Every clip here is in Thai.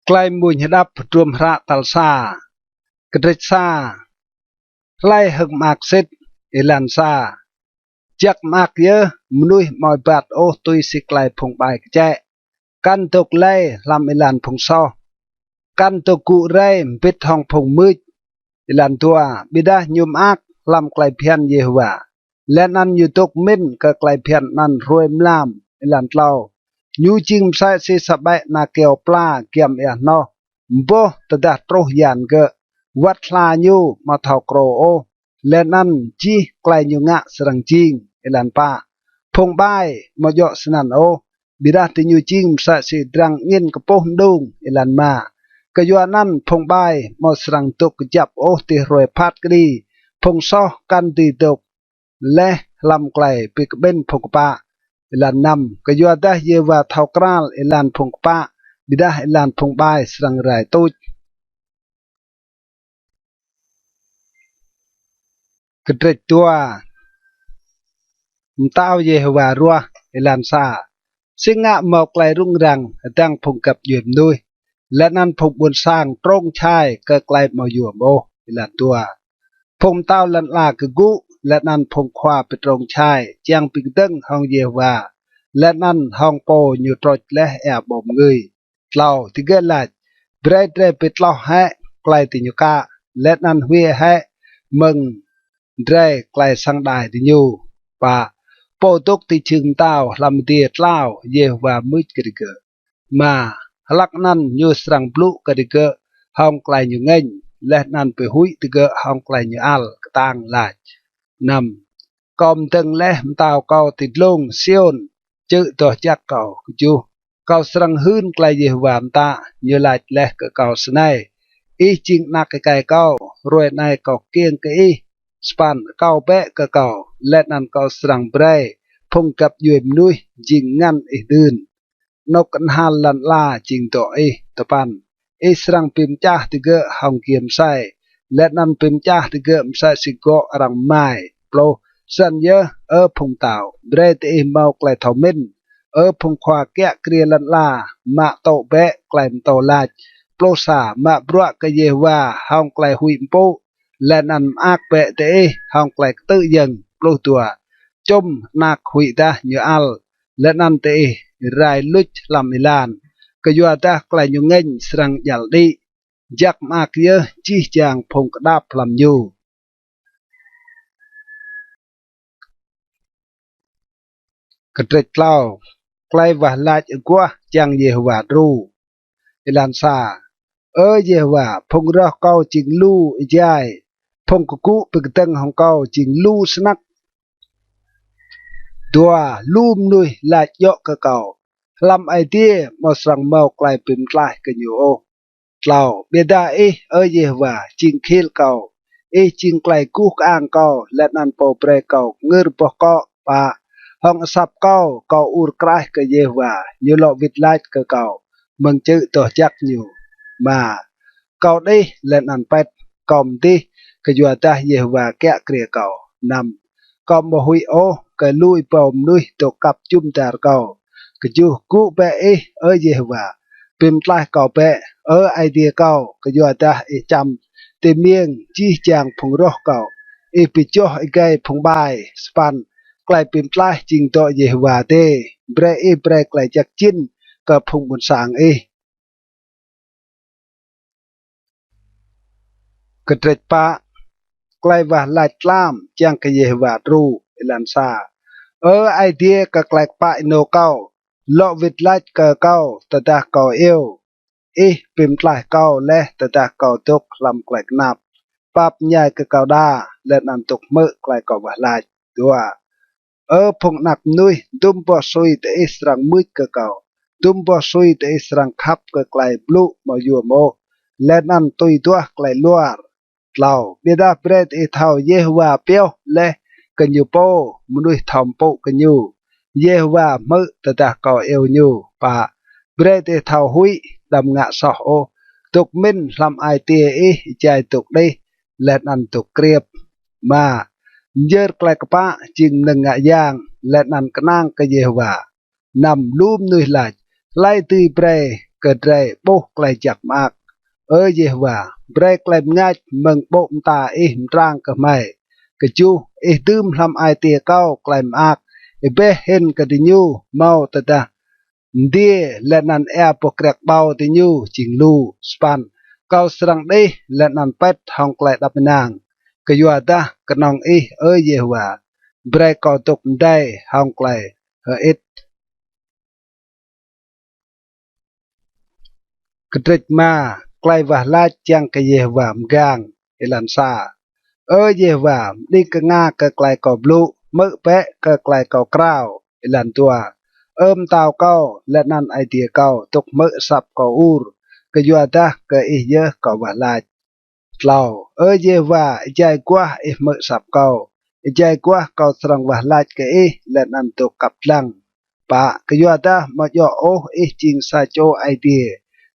ใกล้มุญดับรวมพระตัลซากระดิซาไล่หึกมากสิทธิ์เอลันซาจักมากเยอะมนุษย์มอยบาดโอตุยสิไกลพงใบกแจกันตกไล่ลำเอลันพงซอกันตกกุไรปิดทองพงมืดเอลันตัวบิดายุมอักลำไกลเพียนเยหัวและนั้นอยู่ตกมินก็ไกลเพียนนั้นรวยมลามเอลันเล่ายูจิงใส่สิสบายนาเกียวปลาเกียมเอโนโบตะดัดโตรยันเกวัดลายูมาเท่าโกรโอและนั้นจีไกลยูงะสรังจิงเอลันป้าพงใบมาเยาะสนันโอบิดาติยูจิงใส่สิดรังเงินกระโปงดุงเอลันมากะยัวนั้นพงใบมาสรังตกจับโอติรวยพัดกรีพงซอกันตีตกและลำไกลปิกเบนพงปะเอลันนำกะยัวได้เยวาเท่ากราลเอลันพงปะบิดาเอลันพงใบสรังไรตุจกระเดตัวมต้าวเยหวารัวเอลันซาสิงะหมอกไกลรุ่งรังตั้งพงกับยืมด้วยและนั้นพงบนสร้างตรงชายก็ไกลมาอยู่โมเอลันตัวพงเต้าลันลากกุและนั้นพงควาไปตรงชายเจียงปิงตึงห้องเยวาและนั้นห้องโปอยู่ตรดและแอบบ่มเงยเล่าที่เกิดลัดเบรดเรปิดเล่าให้ไกลติญกะและนั้นเวียให้มึงเรไกลสังได้ติญูปะโปตุกติจึงเต้าลำเดียดเล่าเยวามุดกระดิกมาลักนั้นอยู่สรังปลุกระดิกห้องไกลอยู่เงินและนั้นไปหุยติเกห้องไกลอยู่อัลกต่างหลายนำกอมตึงและมตาวเก่าติดลงเซียนจือตัวจักเก่าจูเก่าสรังหื้นไกลเยวามตาอยู่หลายและก็เก่าสนัยอีจิงนักไกลเก่ารวยในเก่าเกียงกีสปันเก่าเปะก็เก่าและนั้นเก่าสรังเบรพงกับยุ่มนุยจิงงันอีดืนนกกันฮันลันลาจิงตัวตะปันสรังปิมจ้าติเกะห้องเกียมไซและนั้นปิมจ้าติเกะมไซสิโกรังไม้โปรสัญญาพงเต่าเบรติเมาไกลทอมินพงควาแกะเกลียลันลามาโตเบะไกลมโตลาดโปรสามาบรัวกะเยวาห้องไกลหุยมโปและนั้นอักเปะเตห้องไกลตื้อยังโปรตัวจมนักหุยตาเยอัลและนั้นเตรายลุจลำมิลานกยัวตาไกลยงเงินสรังยัลดีจักมากเยอะจีจางพงกระดาบลำยูกระเตกเล่าไกลว่าลาจกัวจางเยหวารูเอลันซาเยหวาพงรอเก้าจิงลู่อีใจพงกุกุปึกตึงของเก้าจิงลู่สนักตัวลูมนุยลาจเยาะกะเก่าลำไอเดียมาสังเมาไกลเป็นไกลกันอยู่โอเล่าเบดาเยว่าจิงเคลเก่าจิงไกลกู้อ่างเก่าและนันโปเปรเก่าเงือปอกเกาปะห้องสับเก่าอูรกลายกะเยว่าอยู่หลอวิดไลท์กะเก่ามึงจื้อตัวจักอยู่มาเก่าได้และนันเป็ดกอมตีกะยัวตาเยว่าแกะเกลียเก่านำกอมบ่หุยโอกะลุยปอมนุยตกกับจุ่มตาเก่ากะจูกูเปเยว่าเป็นไลเก่าเปไอเดียเก่ากะยัวตาจำเตเมียงจี้จางพงรอเก่าปิจ่อไกพงบายสปันไกลเป็นไลจิงโตเยว่าเตเบรเบรไกลจากจินกับพงบนสางกระเตรปะไกลว่าลายตลามจางกะเยวารูเอลันซาไอเดียกะไกลปะโนเก่าลอวิดไลท์กะเก่าตะตาเก่าปิมไลเก่าและตะตาเก่าตกลำไกลนับปับใหญ่กะเก่าดาและนันตกเมื่อไกลเก่าว่าลายตัวพงนักนุยดุมบ่ซุยเตสรังมืดกะเก่าดุมบ่ซุยเตสรังคับกะไกลบลูมาอยู่โมและนันตุยตัวไกลลัวเล่าเบดาเปรตเท่าเยหวาเปียวและกันอยู่โปมนุษย์ทอมโปกันอยู่เยว่ามือตะตาเก่าอยู่ปะเบรตเท่าหุยดำงะสอโอตกมินลำไอเตียใจตกได้และนันตกเกรียบมาเยอะไกลกปะจิงหนึ่งะย่างและนันกนางกะเยวานำลูมนุยหลายไล่ตีเปร เกิดไรโบไกลจักมากเยว่าเบรกไกลง่ายเมืองโบมตามร่างก็ไม่กะจูดืมทำไอเตียเก้าไกลมากเบเห็นกะดิญูเมาตะตาเดียและนันปกเรกเบาติญูจิงลูสปันเก้าสรังได้และนันเป็ดห้องไกลดับนางกะยัวตากะนองเยว่าเบรกก็ตกได้ห้องไกลอิดกระติกมาไกลว่าลาจังกะเยว่ามกางลันซาเยว่าดิกะงากะไกลก็บลูเมื่อเปะกะไกลก็กราวลันตัวตาวเก้าและนันไอเดียเก้าตกเมื่อสับก็อูรกะยัวตากะเยก็ว่าลาเราเยว่าใจกว่าเมื่อสับเก้าใจกว่าเก้าสรังว่าลากะและนันตกกับลังปะกะยัวตามาย่อจริงซาโจไอเดีย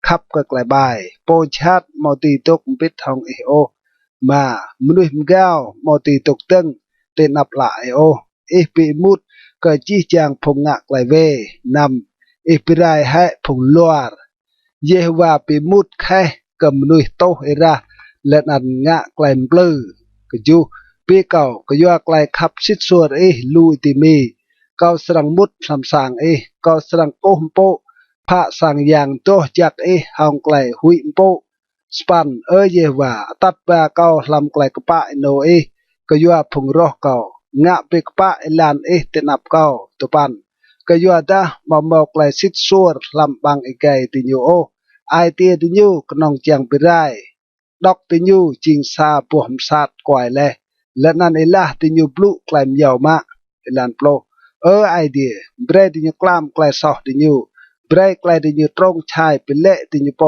ขับก็ไกลบายโปชัดมอตีตกปิดทองมามนุษย์มก้าวมอตีตกตึงเตนับละปีมุดก็จี้จางพงงะไกลเวนำปีไรให้พงลวรเยว่าปีมุดแค่ก็มนุษย์โตระและนันงะไกลปลื้ก็จูปีเก่าก็ย่อไกลขับสิดส่วนลุยติมีเก่าสรังมุดสำสางเก่าสรังโกมโปพระสังอย่างโตจากห้องไกลหุยโปสปันเยว่าตัดปาเก่าลำไกลกปะโนก็ยัวพงรอเก่างะเปกปะลานเตนับเก่าตุปันก็ยัวตามาไกลสิดส่วนลำบางไกติญูไอเตียติญูกนองจังไปได้ดอกติญูจิงซาปวมซาดกวายและนั่นละติญูปลุกไกลเยาวมาลานโปรไอเดียเบรติญูกล้ามไกลซอติญูเบรกไกลติญูตรงชายเป็นเละติญูโป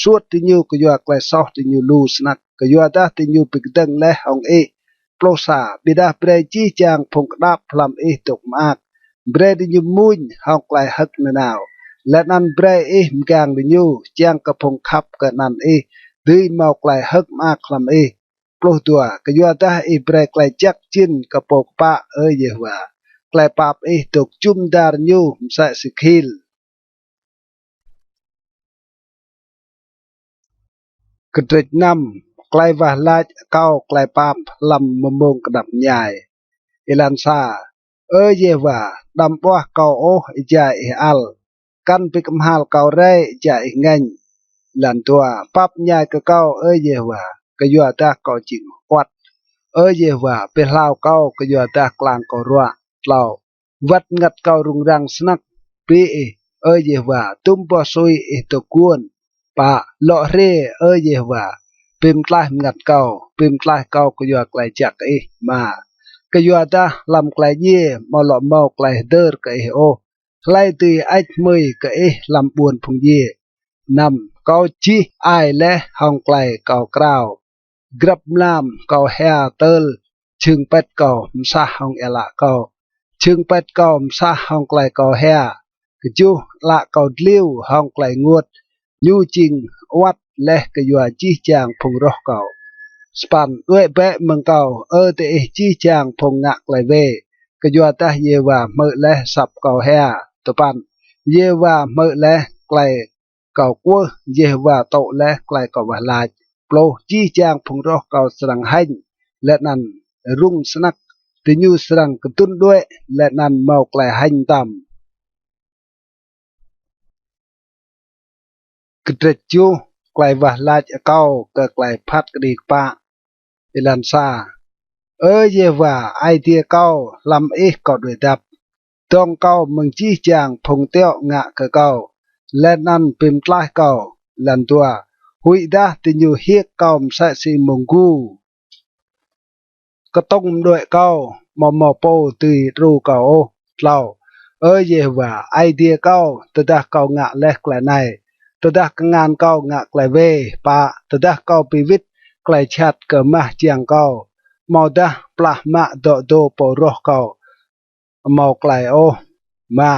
สวดติญูก็ยัวไกลซอติญูลูสนักก็ยัวตาติญูปิกดังและองโปรซาบิดาเบรจีจางพงกดับพลัมตกมากเบรติญูมุนห้องไกลฮักนาวและนั่นเบรมกางติญูจางกระพงขับกันนั่นดื้อมาไกลฮักมากคลำโปรตัวก็ยัวตาเบรไกลจักจินกระปกปะเยว่าไกลปับตกจุ่มดาร์ญูมสะสิคิลกระติกนำไกลว่าลาเก้าไกลปามลำมะมงกระดับใหญ่ลันซาเยว่าดำปัวเก้าใจอัลกันปิกมหาลเก้าไรใจเงินลันตัวปับใหญ่ก็เก้าเยว่าก็ยัวตาเก้าจิงวัดเยว่าเป็นลาวเก้าก็ยัวตากลางก็รัวลาววัดงัดเก้ารุงรังสนักปีเยว่าตุ้มปอซุยตะกวนปะเลาะเร่เยว่าปิมกลายงัดเก่าปิมกลายเก่าก็ยัวไกลจากมาก็ยัวตาลำไกลเย่มาหล่อเมาไกลเดิร์กไกลตีไอ้มือก็ลำบวนพงเย่นำเก่าจีไอและห้องไกลเก่ากราวกรับลำเก่าแฮเตลชึงเป็ดเก่ามซาห้องละเก่าชึงเป็ดเก่ามซาห้องไกลเก่าแฮก็จูละเก่าเลี้ยวห้องไกลงวดยูจิงวัดและก็ยัวจี้จางพงรอเก่าสปันด้วยแปะเมืองเก่าแต่จี้จางพงงะไกลเวก็ยัวตาเยว่าเมื่อและสับเก่าแฮตปันเยว่าเมื่อและไกลเก่ากัวเยว่าโตและไกลเก่าว่าลายโปรจี้จางพงรอเก่าสรังหันและนั่นรุ่งสนักติญูสรังกระตุ้นด้วยและนั่นเมาไกลหันตามกระเตจูไกลว่าลาจเก้าก็ไกลพัดกระดิกปะลันซาเยว่าไอเดียเก้าลำก็ด้วยดับต้องเก้ามึงจี้จางพงเตี้ยงะก็เก้าและนั่นเป็นกลายเก้าลันตัวหุยดาติญูเฮียเก้ามสะสีมงกูก็ต้องด้วยเก้ามอโปตีรูเก้าเล่าเยว่าไอเดียเก้าตะดาเก้างะและไกลในตะดักงานเก่างะไกลเวปะตะดักเก่าปีวิตไกลชัดเกิมาเจียงเก่าเมาดะปลามาโดปรอเก่าเมาไกลมา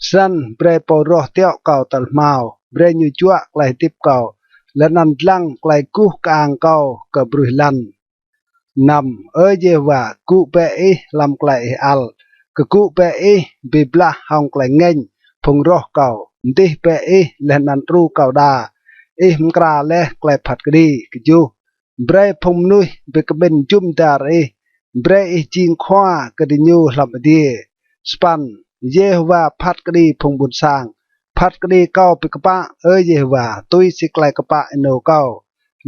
สันเปรปรอเตียวเก่าตลเมาเบรญูจัวไกลติบเก่าและนันลังไกลกู้กลางเก่ากับบรุลันนำเยว่ากูเปลำไกลอัลกกูเปบิบลาห้องไกลเงินพงรอเก่า ดิเปและนันรูเก่าดามกราและไกลผัดกดีกจูเบรพงนุยเบกเป็นจุมดาเบรจิงขว้ากดิญูลำดีสปันเยฮวาพัดกดีพงบุญสร้างพัดกดีเก้าปิกปะเยฮวาตุยสิไกลกปะโนเก้า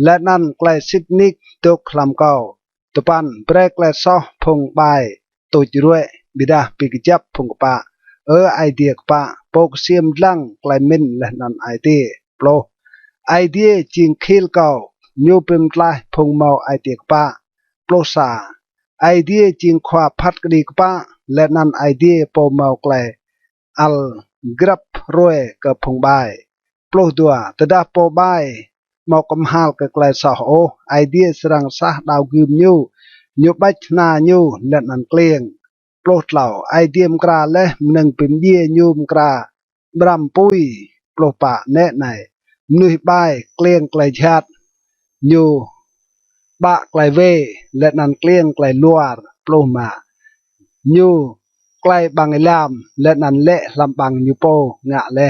และนั่นไกลสิดนิกตกลำเก้าตปันเบรกและซอพงใบตุจรวยบิดาปิกจับพงกปะไอเดียกปะโปกเสียมลังไกลมินและนันไอเดียโปรไอเดียจิงคิลเก่ายูเปิมไกลพงเมาไอเดียกปะโปรซาไอเดียจิงขวาพัดกดีกปะและนันไอเดียโปเมาไกลอัลกรับรวยกับพงใบโปรตัวตดาโปใบเมากำฮาลกับไกลสาวโอไอเดียสรังซาดาวกึมยูบัจนายูและนันเกลียงโปรดเหล่าไอเดียมกราและหนึ่งเป็นเดียยูมกราบรัมปุยโปรปะแน่ไหนนุยใบเกลียงไกลชัดยูบะไกลเวและนันเกลียงไกลลัวโปรมายูไกลบางไอลามและนันเละลำบังยูโปงะเล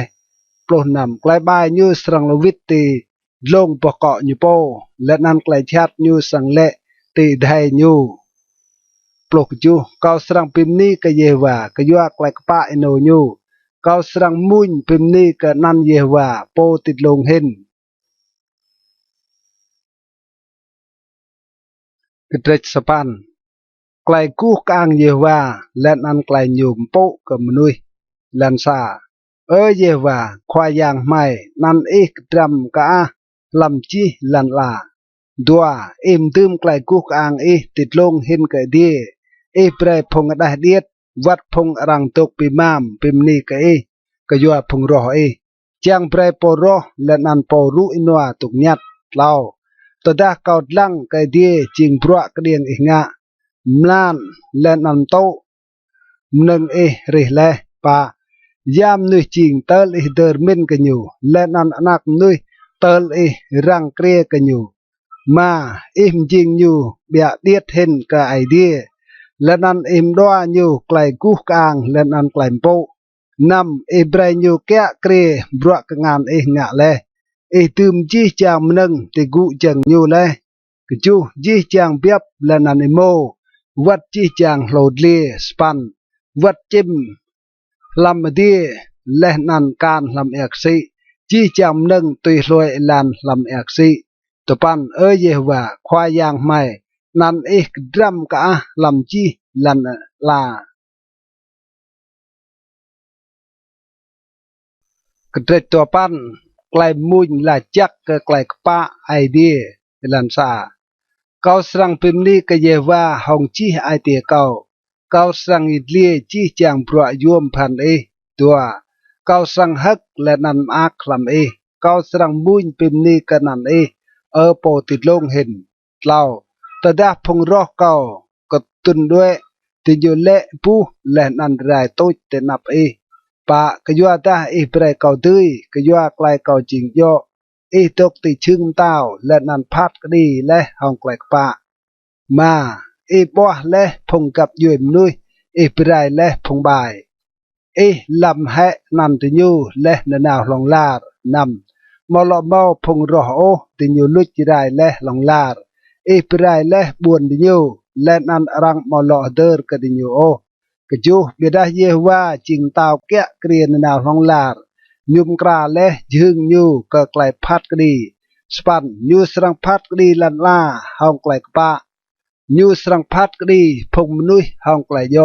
โปรนำไกลใบยูสรังลวิตตีลงปะเกาะยูโปและนันไกลชัดยูสังเละตีไดยูปลุกจูเกาสรังพิมนี้ก็เยวากยัวไกลกปะอิโนยูเกาสรังมุนพิมนี้ก็นันเยวาโปติดลงเห็นกระเตจสปันไกลกู้กลางเยวาและนันไกลยูมโปกับมนุยลันซาเยวาควายางไม่นันดรัมกะลำจีลันลาดัวตืมไกลกู้กลางติดลงเห็นกะดีเปรพงได้เดียดวัดพงรังตกปิมามปิมนีก็ยัวพงรอจางเปรปรอและนันปรุอินัวตุกญัดเล่าตดาเกาดลังกะดีจิงพระกเดียงงะมลานและนันโตหนึ่งริเลปายามนุยจิงเตลเดอร์มินกันอยู่และนันอนักนุยเตลรังเกรียกันอยู่มามจิงอยู่เบียเดียดเห็นกะไอเดียและนันดัวอยู่ไกลกู้กลางและนันไกลโปนำเบรนอยู่แก่เกรียบรักงานงะเลตืมจีจางมนึงติกุจังอยู่เลกจูจีจางเบียบและนันโมวัดจีจางโหลดเลีสปันวัดจิมลำดีและนันการลำเอกซีจีจางมนึงตุยลอยลันลำเอกซีตปันเยวาควายางไม่นันดรัมกะลำจีลันลากระเตจตัวปันไกลมุนลาจักไกลกปะไอเดียลันซาเกาสรังพิมนี้ก็เยวาหงจีไอเตียเกาสรังอิดเลียจีจางปรยวมพันตัวเกาสรังฮักและนันอาคลำเกาสรังมุนพิมนี้ก็นันโปติดลงเห็นเล่าตดาพงรอเก่าก็ตุนด้วยติโยเละปูและนันรายโตเตนับปะกยัวตาเปรเก่าตื้ยกยัวไกลเก่าจริงโยตกติชึงเต้าและนันพัดกดีและห้องไกลปะมาบัวและพงกับยมนุยเปรและพงบายลำแหนันติยูและนนาวลองลาดนำมอลมอพงรอโอติยูลุจิได้และลองลาดเปรและบวนติยูและนันรังมอลเดอร์กติยูโอกจูเบดาเยวาจิงเต้าแกะเกรียนนาวลองลาดยุมกราและยึงยูก็ไกลพัดกดีสปันยูสรังพัดกดีลันลาห้องไกลปะยูสรังพัดกดีพงมนุยห้องไกลโย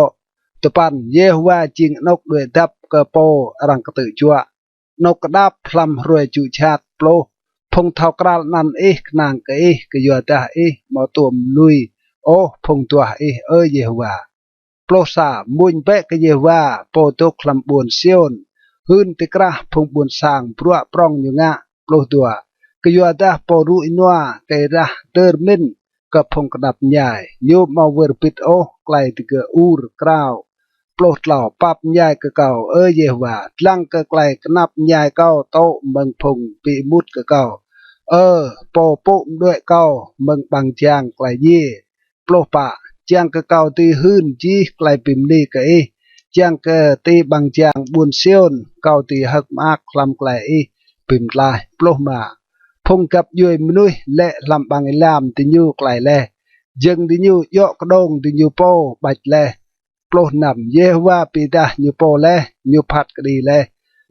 ตปันเยวาจิงนกด้วยดับกระโปรังกตือจัวนกดับพลัมรวยจุชาติโปรพงเท่ากราลนันนางกยัวตามาตัวมนุยพงตัวเยวาโปรซามุนเปกเยวาโปตกลำบวนเซียนหืนติกระพงบุญสางพรัวปรองอยู่งะโปรตัวกยัวตาปอรุอินัวเตระเตอร์มินกับพงกระดับใหญ่ยูมาเวอร์ปิดไกลติกอูรกราวโปรดเหล่าปับใหญ่กะเก่าเยวาลังกะไกลกนับใหญ่เก้าโตเมืองพงปีมุดกะเก่าโปปุ๊ด้วยเก้าเมืองบางจางไกลยี่โปรปะจางกะเก่าตีหืนจีไกลปิมนี่กะ chàng cơ ti bằng chàng buồn siêu cao ti hắc mạc làm lại bìm lại plo mà phong cặp duy nuôi lệ làm bằng làm ti như lại lệ dừng ti như dọ cái đông ti như po bạch lệ plo nằm ye wa pita như po lệ như phạt cái đi lệ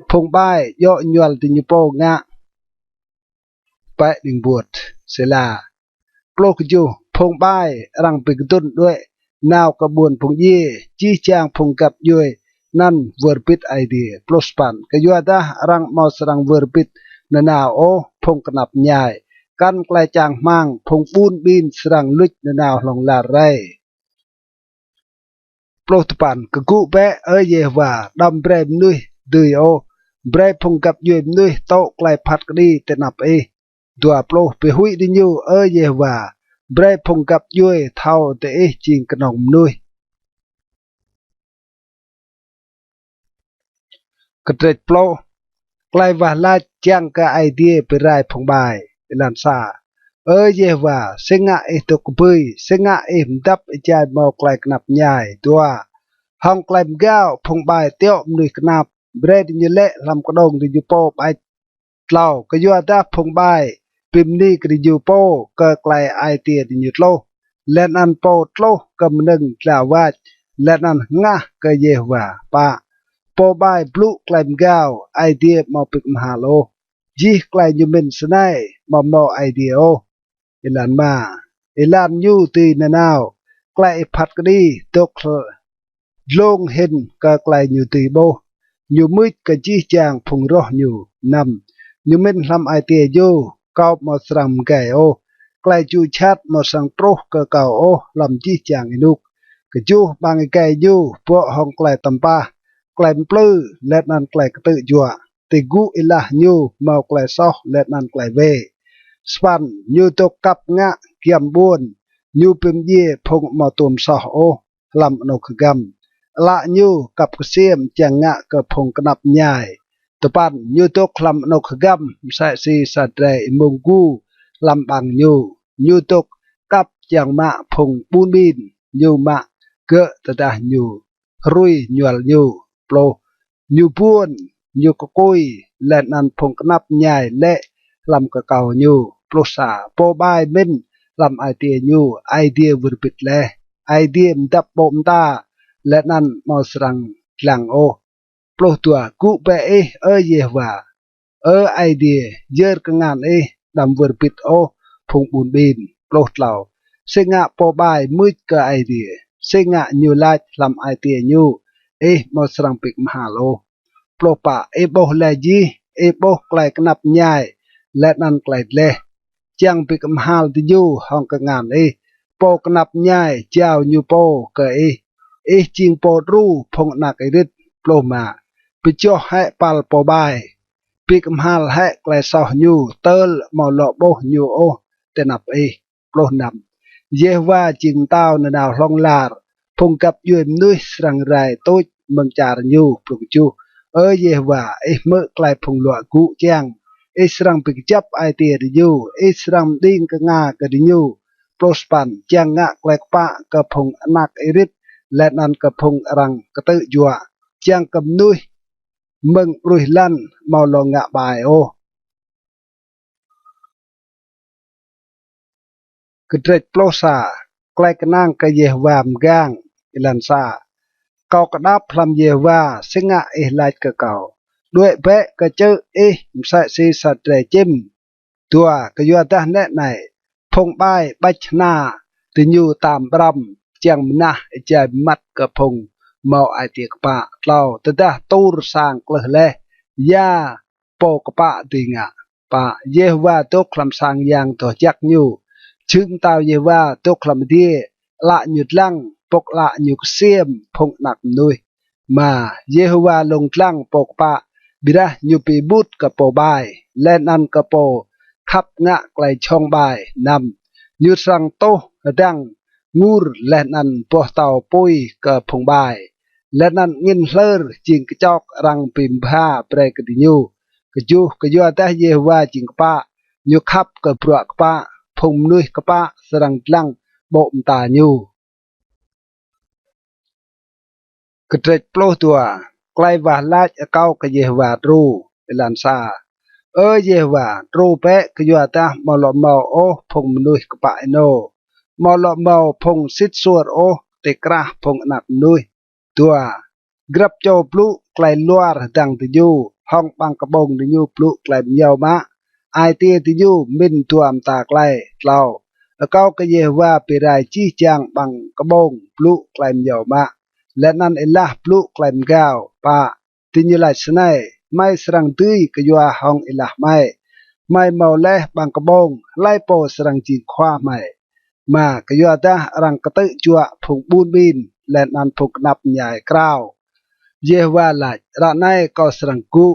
phong bay dọ nhual ti như po ngạ bãi đình buột sẽ là plo cái chú phong bay rằng bị tuân đuổi nào có buồn phong ye chi chàng phong cặp duy nan verbit idea pluspan cái doa ta rằng mau serang verbit nào ô phong nạp nhai căn klai chàng mang phong bun bin serang luch nào lòng là ray pluspan cái cụ bé ở ye và đâm brem nuôi tươi ô brem phong cặp duy nuôi tao klai phát đi tên nạp đùa plo bị hủy đi nhiều ở ye và brem phong cặp duy thao te chinh cái nòng nuôi cái trệt plo klai và la chang ka idea perai phong bài lan sa ye và senga to kupui senga mdap chai mo klai knap nhai tua hong klai gao phong bài teo nui knap bread như lệ làm có đồng thì po bài lau cái yo ta phong bài pim ni cái yu po ka klai idea thì như lo len an po lo cầm nâng là wa len an nga ka ye và pa po bai blue climb gao idea mau pik mahalo ji klai như mình snai mau idea o ilan nyu ti na nào klai phat đi tok long hin ka klai như ti bo như mít ka ji chang phung roh như nam như mình làm idea yo cao mau sram gai o klai chu chat mau sang pro ka cao o làm ji chang inuk ka chu bang gai yo po hong klai tampa klai plư let nan klai tự jua te gu ilah nyu mau klai soh let nan klai ve span nyu to kap nga kiam buon nyu pim ye phong mau tum soh o lam no khgam la nyu kap ksiem chang nga ka phong knap nhai topan nyu to klam no khgam sa si sa tre mung gu lam bang nyu to kap chang ma phong bun bin nyu ma ke ta nyu rui nyual nyu plo như buôn như có côi lên ăn phong nắp nhai lệ làm cả cầu như plo xả po bai min làm idea như idea vừa bịt lệ idea đập bom ta lên ăn màu srang làng ô plo tua cụ bệ ở ye và ở idea giờ cái ngàn đầm vừa bịt ô phong bùn bin plo lào sinh ngạ po bai mít cái idea sinh ngạ như lại làm idea như mau serang pik mahalo plopa boh laji boh klai knap nyai let nan klai le chang pik mahal ti yu hong ka ngan po knap nhai chao nyu po ka ching po ru phong nak rit ploma pi cho hai pal po bai pik mahal hai klai soh nyu tol mau lo boh nyu o tenap plo nam ye wa ching tao na nào long lar phong cặp yếm nuôi srang rai tôi mừng chả nhu phục chu ye và mơ klai phong lọ cụ chang srang bị chấp ai tiệt nhu srang đinh ka nga ka nhu prospan chang nga klai pa ka phong nak irit let nan ka phong rang ka tự jua chang cầm nuôi mừng rui lan mau lo ngạ bài ô cái trệt plosa klai ka nang ka ye vam gang ilan sa kau kadap lam ye wa singa lai ka kau đuổi bé ka chữ sai si sa tre chim tua ka yo ta ne này phong bai bách na từ nhu tam bram chang na chai mat ka phong mau ai tiek pa lau ta da tur sang kle le ya po ka pa tinga pa ye wa to klam sang yang to chak nyu chưng tao ye wa to klam die la nhut lăng pok la nhuk xiêm phong nặc nuôi mà Jehovah lồng lăng pok pa bira nyupi but ka po bai len an ka po khắp ngạ klai chong bai nam như sang to dang ngur len an po tàu poi ka phong bai len an ngin lơ ching ka chok rang pim pha pre ka nyu ka ju ta Jehovah ching pa nyu khắp ka pro ka pa phong nuôi ka pa sarang lang bom ta nyu กระเจ็ดโปรตัวไกลว่าลาดเก้ากะเยว่ารูเอลันซาเยว่ารูเปะกะยัวตามอลเมาโอพงมนุยกปะโนมอลเมาพงสิทสวดโอเตกระพงนักนุยตัวกรับโจปลุไกลลัวดังติยูห้องบังกระบงติยูปลุไกลเมียวมะไอเตียติยูมินตัวมตาไกลเล่าเก้ากะเยว่าเปรายจี้จางบังกระบงปลุไกลเมียวมะและนั่นเอล่าปลุไกลมก้าวปะติญลัยสนัยไม่สรังตุยกะยัวห้องเอล่าไม่เมาเล่บังกระบงไล่โปสรังจีคว้าไม่มากะยัวตารังกระตึจัวผงบูนบินและนันผงนับใหญ่กราวเยว่าหลายระไนก็สรังกุ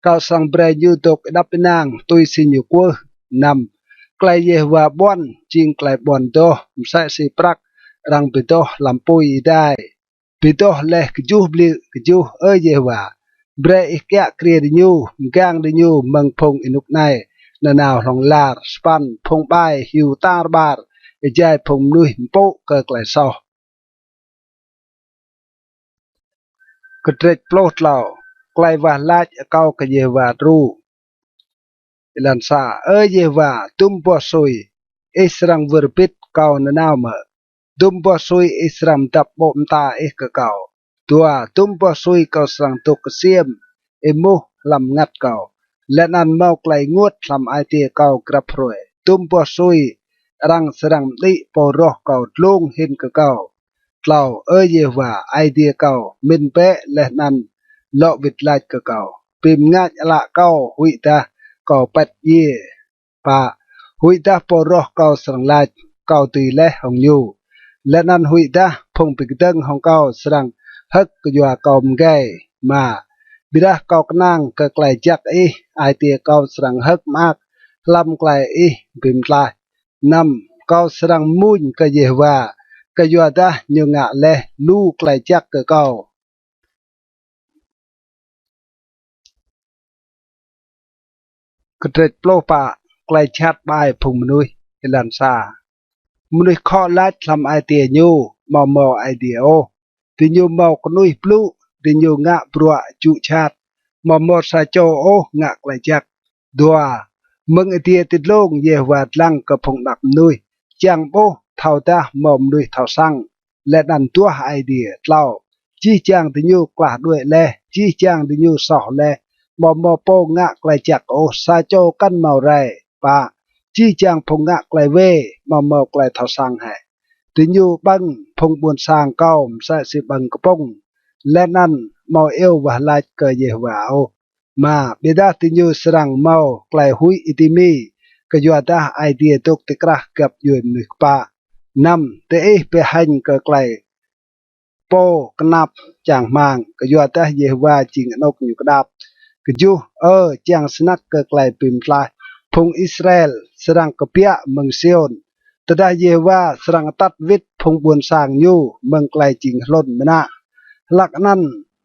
ก็สังเบรยูตกดับนางตุยสิญญกัวนำไกลเยว่าบอนจิงไกลบอนโตมใส่สีปรักรังปิโตลำปุยได้ปิโตเล็กจูบลิกจูเยว่าเบรอีกแกะเครียดยูมกางดิยูมังพงอินุกไนนานาวลองลาร์สปันพงใบหิวตาบาร์ใจพงนุยโปเกิดไกลซอกระเจ็ดโปรดเหล่าไกลว่าลาดเก้ากะเยว่ารูอิลันซาเยว่าตุมปัวซุยอิสรังเวอร์ปิดเก้านานาวเมตุมปัวซุยอิสรัมตับโบมตากะเก้าตัวตุมปัวซุยเก้าสรังตุกเสียมมุลำงัดเก้าและนันเมาไกลงวดลำไอเตียเก้ากระพรวยตุมปัวซุยรังสรังดิปอรอเก้าลุงหินกะเก้าเล่าเยว่าไอเดียเก้ามินเปะและนันเลาะวิดลายกะเก้าปิมงัดละเก้าหุยตาเก้าปัดเย่ปะหุยตาปอรอเก้าสรังลายเก้าตีและหงยูและนันหุยตาพงปิกตึงของเก้าสรังฮึกกะยัวเก้ามไกมาบิดาเก้ากนางกะไกลจักไอเตียเก้าสรังฮึกมากลำไกลปิมลายนำเก้าสรังมุนกะเยว่ากะยัวตาญงะและลูไกลจักกะเก้ากระเจ็ดโปรปะไกลชัดบายพุงมนุยเอลันซามนุยข้อลัดทำไอเตียยูมอไอเดียโอติยูมอกนุยปลุติยูงะปลัวจุชาติมอซาโจโองะไกลจักดัวมึงไอเตียติดโลงเยวาดลังกระพงดักนุยจังโบเท่าตามอมนุยเท่าสั่งและนันตัวไอเดียเล่าจี้จางติยูกลาดด้วยแลจี้จางติยูสอแลมอโปงะไกลจักโอซาโจกันเมาไรปะจี้จางพงะไกลเวมอไกลเท่าสังแห่ติยูบังพงบุญสร้างเก้าใส่สิบังกระปงและนั่นมอเอววะลายเกยเยวาโอมาเบดาติยูสรังเมาไกลหุยอิติมีกะยัวตาไอเดียตกติกระกับยูมนึกปะนำเตเปหันกะไกลโปกนับจางมังกะยัวตาเยวาจิงนกอยู่กระดับกจูจางสนักเกไกลปิมปลายพงอิสราเอลสรังกะเปียเมืองเซียนตดาเยว่าสรังตัดวิทพงบุญสร้างยูเมืองไกลจิงล้นมนะหลักนั้น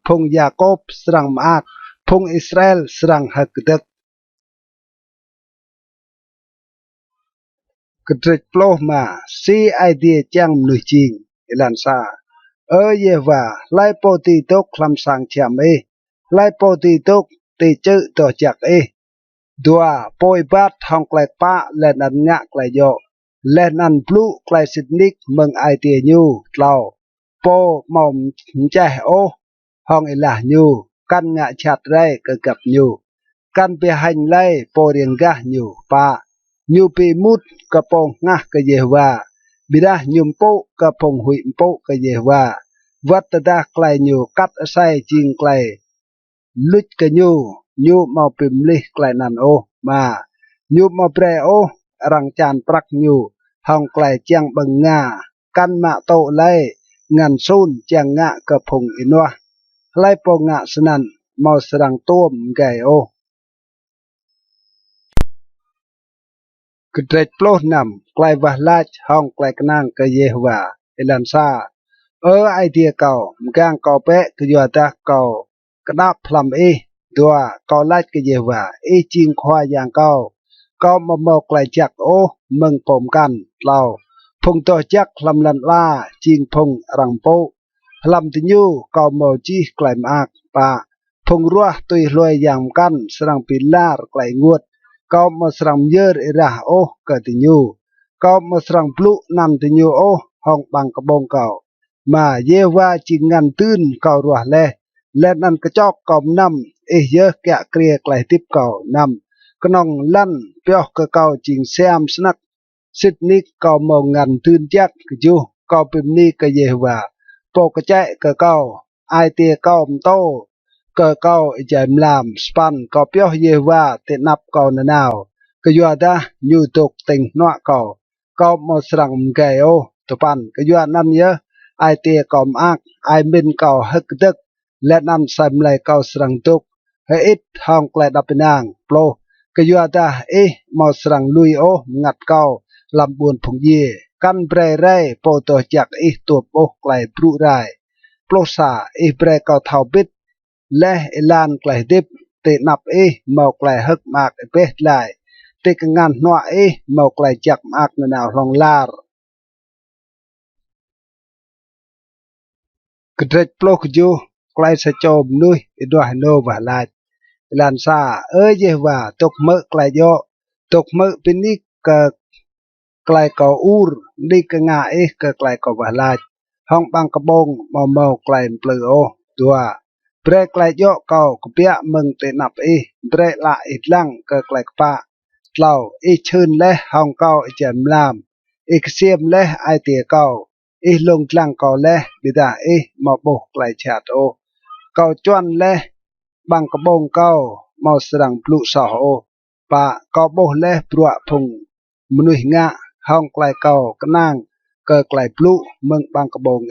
พงยาโคบสรังมากพงอิสราเอลสรังฮักตึกกระเจ็ดโปลมาซีไอเดียจังนุจิงเอลันซาเยว่าไลโปตีตกคลำสังเชียมไลโปตีตกตีเจอต่อจากดัวปอยบาดทองไกลป้าและนันงะไกลโยและนันพลุไกลสิดนิกเมืองไอเตียยูเล่าโปมอมใจโอห้องอิลายูกันงะชัดไรกะกับยูกันไปหันไลโปเรียงกะยูป้ายูปีมุดกระปงงะกะเยว่าบิดายุมโปกระปงหุยโปกะเยว่าวัดตดาไกลยูกัดใส่จิงไกลลุดกะยูมาปิมลิไกลนันโอมายูมาเปรโอรังจานปรักยูห้องไกลเจียงบังงากันมาโตไลงานซูนเจียงงะกระพงอินวะไลปงงะสนันมาสรังต้มไกโอกระเจ็ดโปลนำไกลวะลาดห้องไกลกนางกะเยวาเอลันซาไอเดียเก่ามกางเก่าเปะกะยัวตาเก่ากระดับพลัมตัวเก่าลาดกะเยวาจิงควายอย่างเก่ามาไกลจักโอเมืองปมกันเล่าพงตัวจักลำลันล่าจิงพงรังโป làm tình yêu cầu màu chi lại mạc bà phong rua tùy lôi giảm căn sang pilar lại nguột cầu mà sang dơ ra ô cờ tình yêu cầu mà sang blu nằm tình yêu ô hong bằng cái bông cầu mà dê va chỉ ngăn tươn cầu rùa lên ăn cái chọc cầu nằm dơ kẹt kia lại tiếp cầu nằm cái nòng lăn béo cái cầu chỉnh xem snack Sydney cầu màu ngàn tươn chắc cái chú cầu bìm ni cái dê va bộ cái chạy cái cầu ai tia cầu tô cái cầu chạy làm span cầu béo dê va tiện nắp cầu nào cái dọa ta như tục tình nọ cầu màu sẵn cái ô tụi bạn cái dọa năn nhớ ai tia cầu ác ai bên cầu hức tức let ăn xem lại cầu sẵn tục hay ít hong lại đập nàng plo cái dọa ta màu sẵn lui ô ngặt cầu làm buồn phùng dê căn bre ray po to chặt tuột ô lại bru rai plo sa bre cầu thảo bít lẽ lan lại tiếp tệ nạp màu lại hức mạc bết lại tê cái ngàn nọ màu lại chặt mạc nào lòng lar cái trách plo cái chú lại sẽ cho nuôi đòi nô và lại lan xa dê và tục mơ lại do tục mơ bên đi cái cầu ur đi cái ngã cái cầu và lại hong bằng cái bông màu lại pleu ô tua break lại do cầu cái bia mừng tệ nạp break lại ít lăng cái pa lâu chơn lẽ hong cầu chém làm xiêm lẽ ai tìa cầu lông lăng cầu lẽ đi đã màu bột lại chặt ô cầu choan lẽ bằng cái bông cầu màu sẵn blu sỏ ô và cầu bột lẽ bụa phùng mùi ngạ hong lại cầu cái nàng lại blu mừng bằng cái bông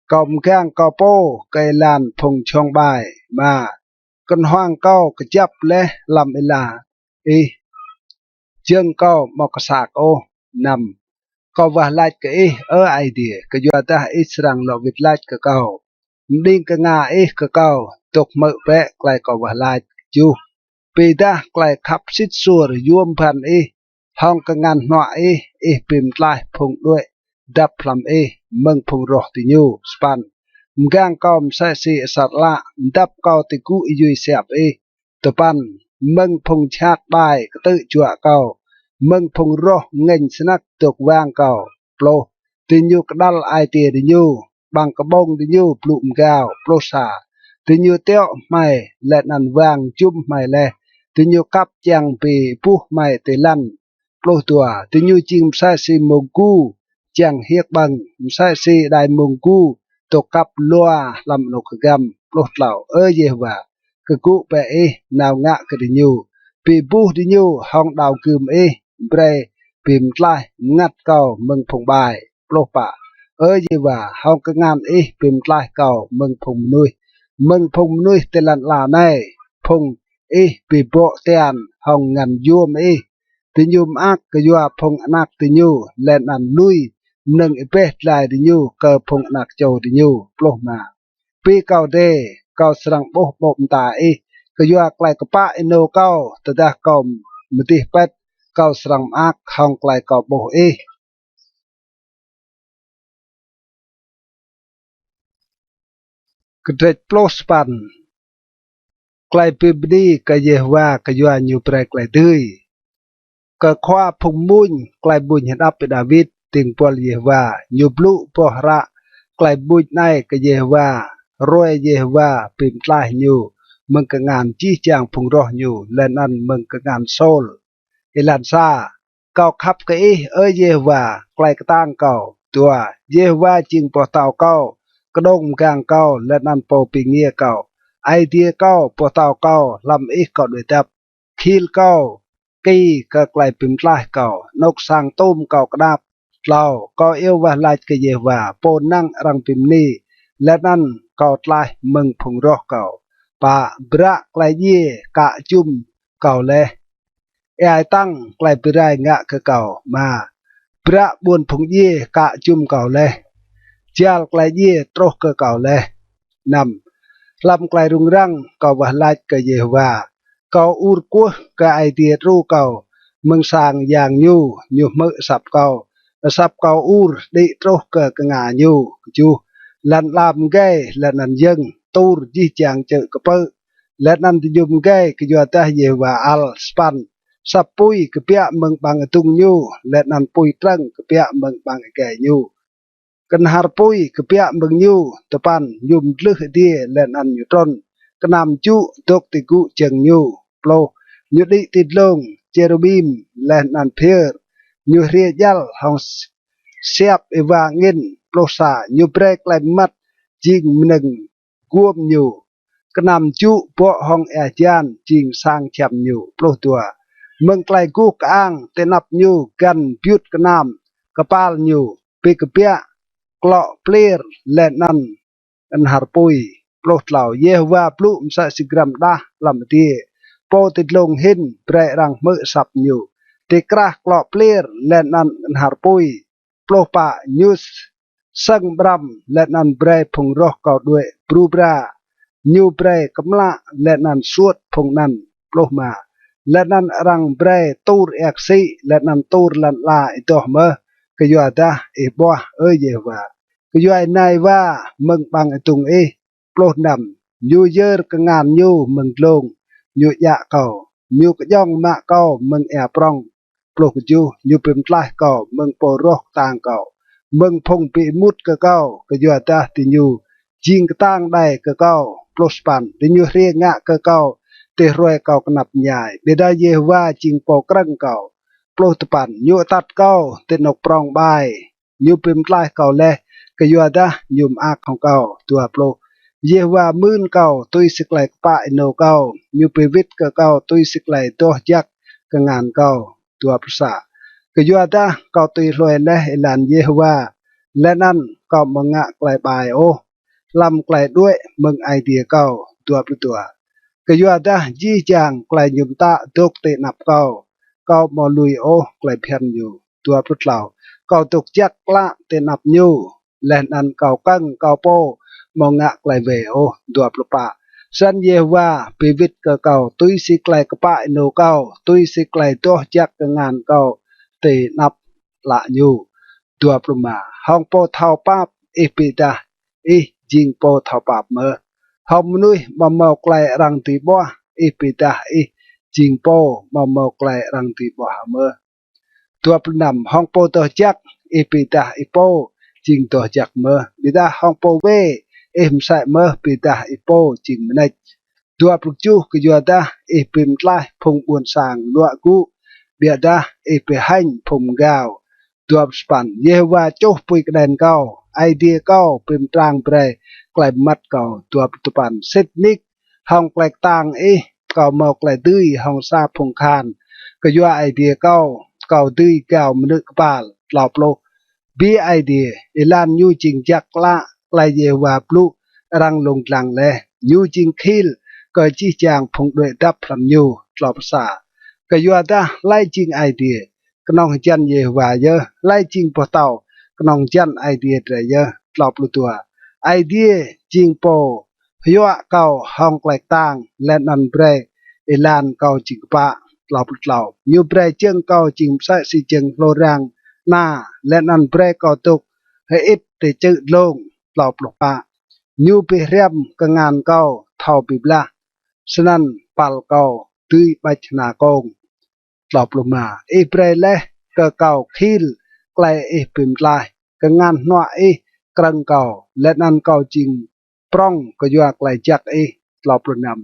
cầu gang cầu po cây làn phùng trong bài mà con hoang cầu cái chấp lẽ làm là chương cầu một cái sạc ô nằm cầu và lại cái ai đi cái do ta rằng lộ việc lại cái cầu đi cái ngà cái cầu tục mở vẽ lại cầu và lại chú vì ta lại khắp xít xua rồi yuam pan hong cái ngàn nọ pìm lại phùng đuôi đập làm mừng phùng rổ thì nhu span gang cầu sai si sạt lạ đập cầu thì cú duy xẹp tập pan mừng phùng chát bài tự chùa cầu mừng phùng rô ngành snack tục vang cầu plo thì nhu cái đal ai tìa thì nhu bằng cái bông thì nhu plụm gạo plo xả thì nhu teo mày lệ nàn vàng chum mày lệ thì nhu cắp chàng bì pu mày tê lăn plo tua thì nhu chim sai si mông cu chàng hiếc bằng sai si đài mông cu tục cắp loa làm nục gầm plo lão dê và cái cụ bè nào ngạ cái thì nhu bì pu thì nhu hong đào cừm bre pìm lại ngắt cầu mừng phùng bài plo pa gì và hong cái ngàn pìm lại cầu mừng phùng nuôi tên là này phùng bị bộ tiền hong ngàn yuam thì nhum ác cái yua phùng anak thì nhu lên ăn nuôi nâng bét lại thì nhu cờ phùng anak châu thì nhu plo mà pi cầu đê cầu sang bố bộm ta cái yua lại cái pa ino cầu từ đó cầu một tí pet cầu sang ác hong lại cầu bố cái trách plus pan lại bìm đi cái gìว่าcái yua nhiều prek lại tươi cái khoa phùng muôn lại buồn hiện áp David tiếng Paul gìว่าnhiều blue po ra lại buồn này cái gìว่าrồi gìว่าbìm lại nhiều mừng cái ngàn chi chàng phùng rõ nhiều lên ăn mừng cái ngàn soul làm sao cầu khắp cái gì và lại cái tang cầu tua gì và chinh po tàu cầu cái đông càng cầu lên ăn po pì nghe cầu ai tia cầu po tàu cầu làm cầu đuổi tập khi cầu kỳ cực lại bìm lại cầu nóc sang tôm cầu cái đạp lào cầu yêu và lại cái gì và po năng răng bìm ni lên ăn cầu lại mừng phùng rõ cầu bà bra lại gì cả chum cầu lê ai tăng lại bị rai ngạ cái cầu mà bra buồn phùng gì cả chum cầu lê chial lại gì trôi cái cầu lê nằm làm lại rung răng cầu và lại cái gì và cầu ur cua cái ai tia ru cầu mừng sang giang nhu mỡ sập cầu ur đi trôi cái ngà nhu chú lần làm gai lần ăn dân tu di chàng chợ cặp lần ăn thì dùng gai cái giờ ta về và al span sắp pui cái bia mừng bằng tung nhu lần ăn pui trăng cái bia mừng bằng cái nhu kan harpui kepia mengnyu tepan yum leh die len an neutron kenam chu tok tigu cheng nyu plo nyu di tidlong cherubim len an pher nyu riajal hong siap ewangin plosa nyu brek lai mat jing meneng guom nyu kenam chu po hong ajan jing sang cham nyu plo tua meng klai gu kaang tenap nyu gan pyut kenam kepal nyu pe kepia klok plir lenan an harpui plot lau Yehovah plu msa sigram dah lam tie po tidlong hin bre rang me sap nyu te krah klok plir lenan an harpui plo pa news sang bram lenan bre phung roh kau due brubra nyu bre kamla lenan suot phung nan plo ma lenan rang bre tur eksi lenan tur lan la itoh me kayo ada boah Yehovah kayo ay naiwa meng bang itung ploh nam nyu yer kengan nyu meng long nyu ya kau nyu kejong ma kau meng prong ploh keju nyu pim tlah kau meng poroh tang kau meng phong pi mut ke kau kayo ada ti nyu jing ketang dai ke kau ploh span ti nyu rie nga ke kau te roi kau kenap nyai beda Yehovah jing po krang kau ploh tepan nyu tat kau te nok prong bai nyu pim tlah kau leh kayo ada nyum akของ kau tua plo Yehovah mươn kau tui siklai pa ino kau nyu pivit ke kau tui siklai toh jak ke ngan kau tua prasa kayo ada kau tui loi leh elan Yehovah lenan kau menga klai bai lam klai due meng idea kau tua tua kayo ada ji jang klai nyum ta dok te nap kau mo lui klai phian nyu tua putlau kau tuk jak la te nap nyu len an kau căng kau po mong ngak lại về đua pa san Yehovah pivit ke kau tui siklai kepa ino kau tui siklai toh jak dengan kau te nap la nyu đua ma hong po thao pap pida jing po thao pap me hong nui ma mau klai rang ti bo pida jing po ma mau klai rang ti bo me đua nam hong po toh jak pida ipo jing toh jak me bida hong po we sai me bida ipo jing menai dua plukju ke juada pim tlah phung buon sang lua gu biada pe hain phung gao dua span Yehovah choh pui kden kau idea kau pim trang bre klai mat kau dua tupan setnik hong klai tang kau mau klai tui hong sa phung khan ke jua idea kau tui kau menuk kepal lau plo bi idea ilan nyu jing jak la klai Yehovah plu rang long lang le nyu jing khil ke chi chang phung due dap lam nyu lau sa ke jua da lai jing idea knong chan Yehovah ye lai jing po tau knong chan idea tre ye lau plu tua idea jing po hyo kau hong klai tang len an bre ilan kau jing pa lau plu lau nyu bre cheng kau jing sa si cheng lo rang na len an bre kau tuk he it te chữ long lau plu pa nyu pe riam ke ngan kau thau pi bla sanan pal kau tui bach na kong lau plu ma bre le ke kau khil klai pim lai ke ngan noa krang kau len an kau jing prong ke jua klai jak lau plu nam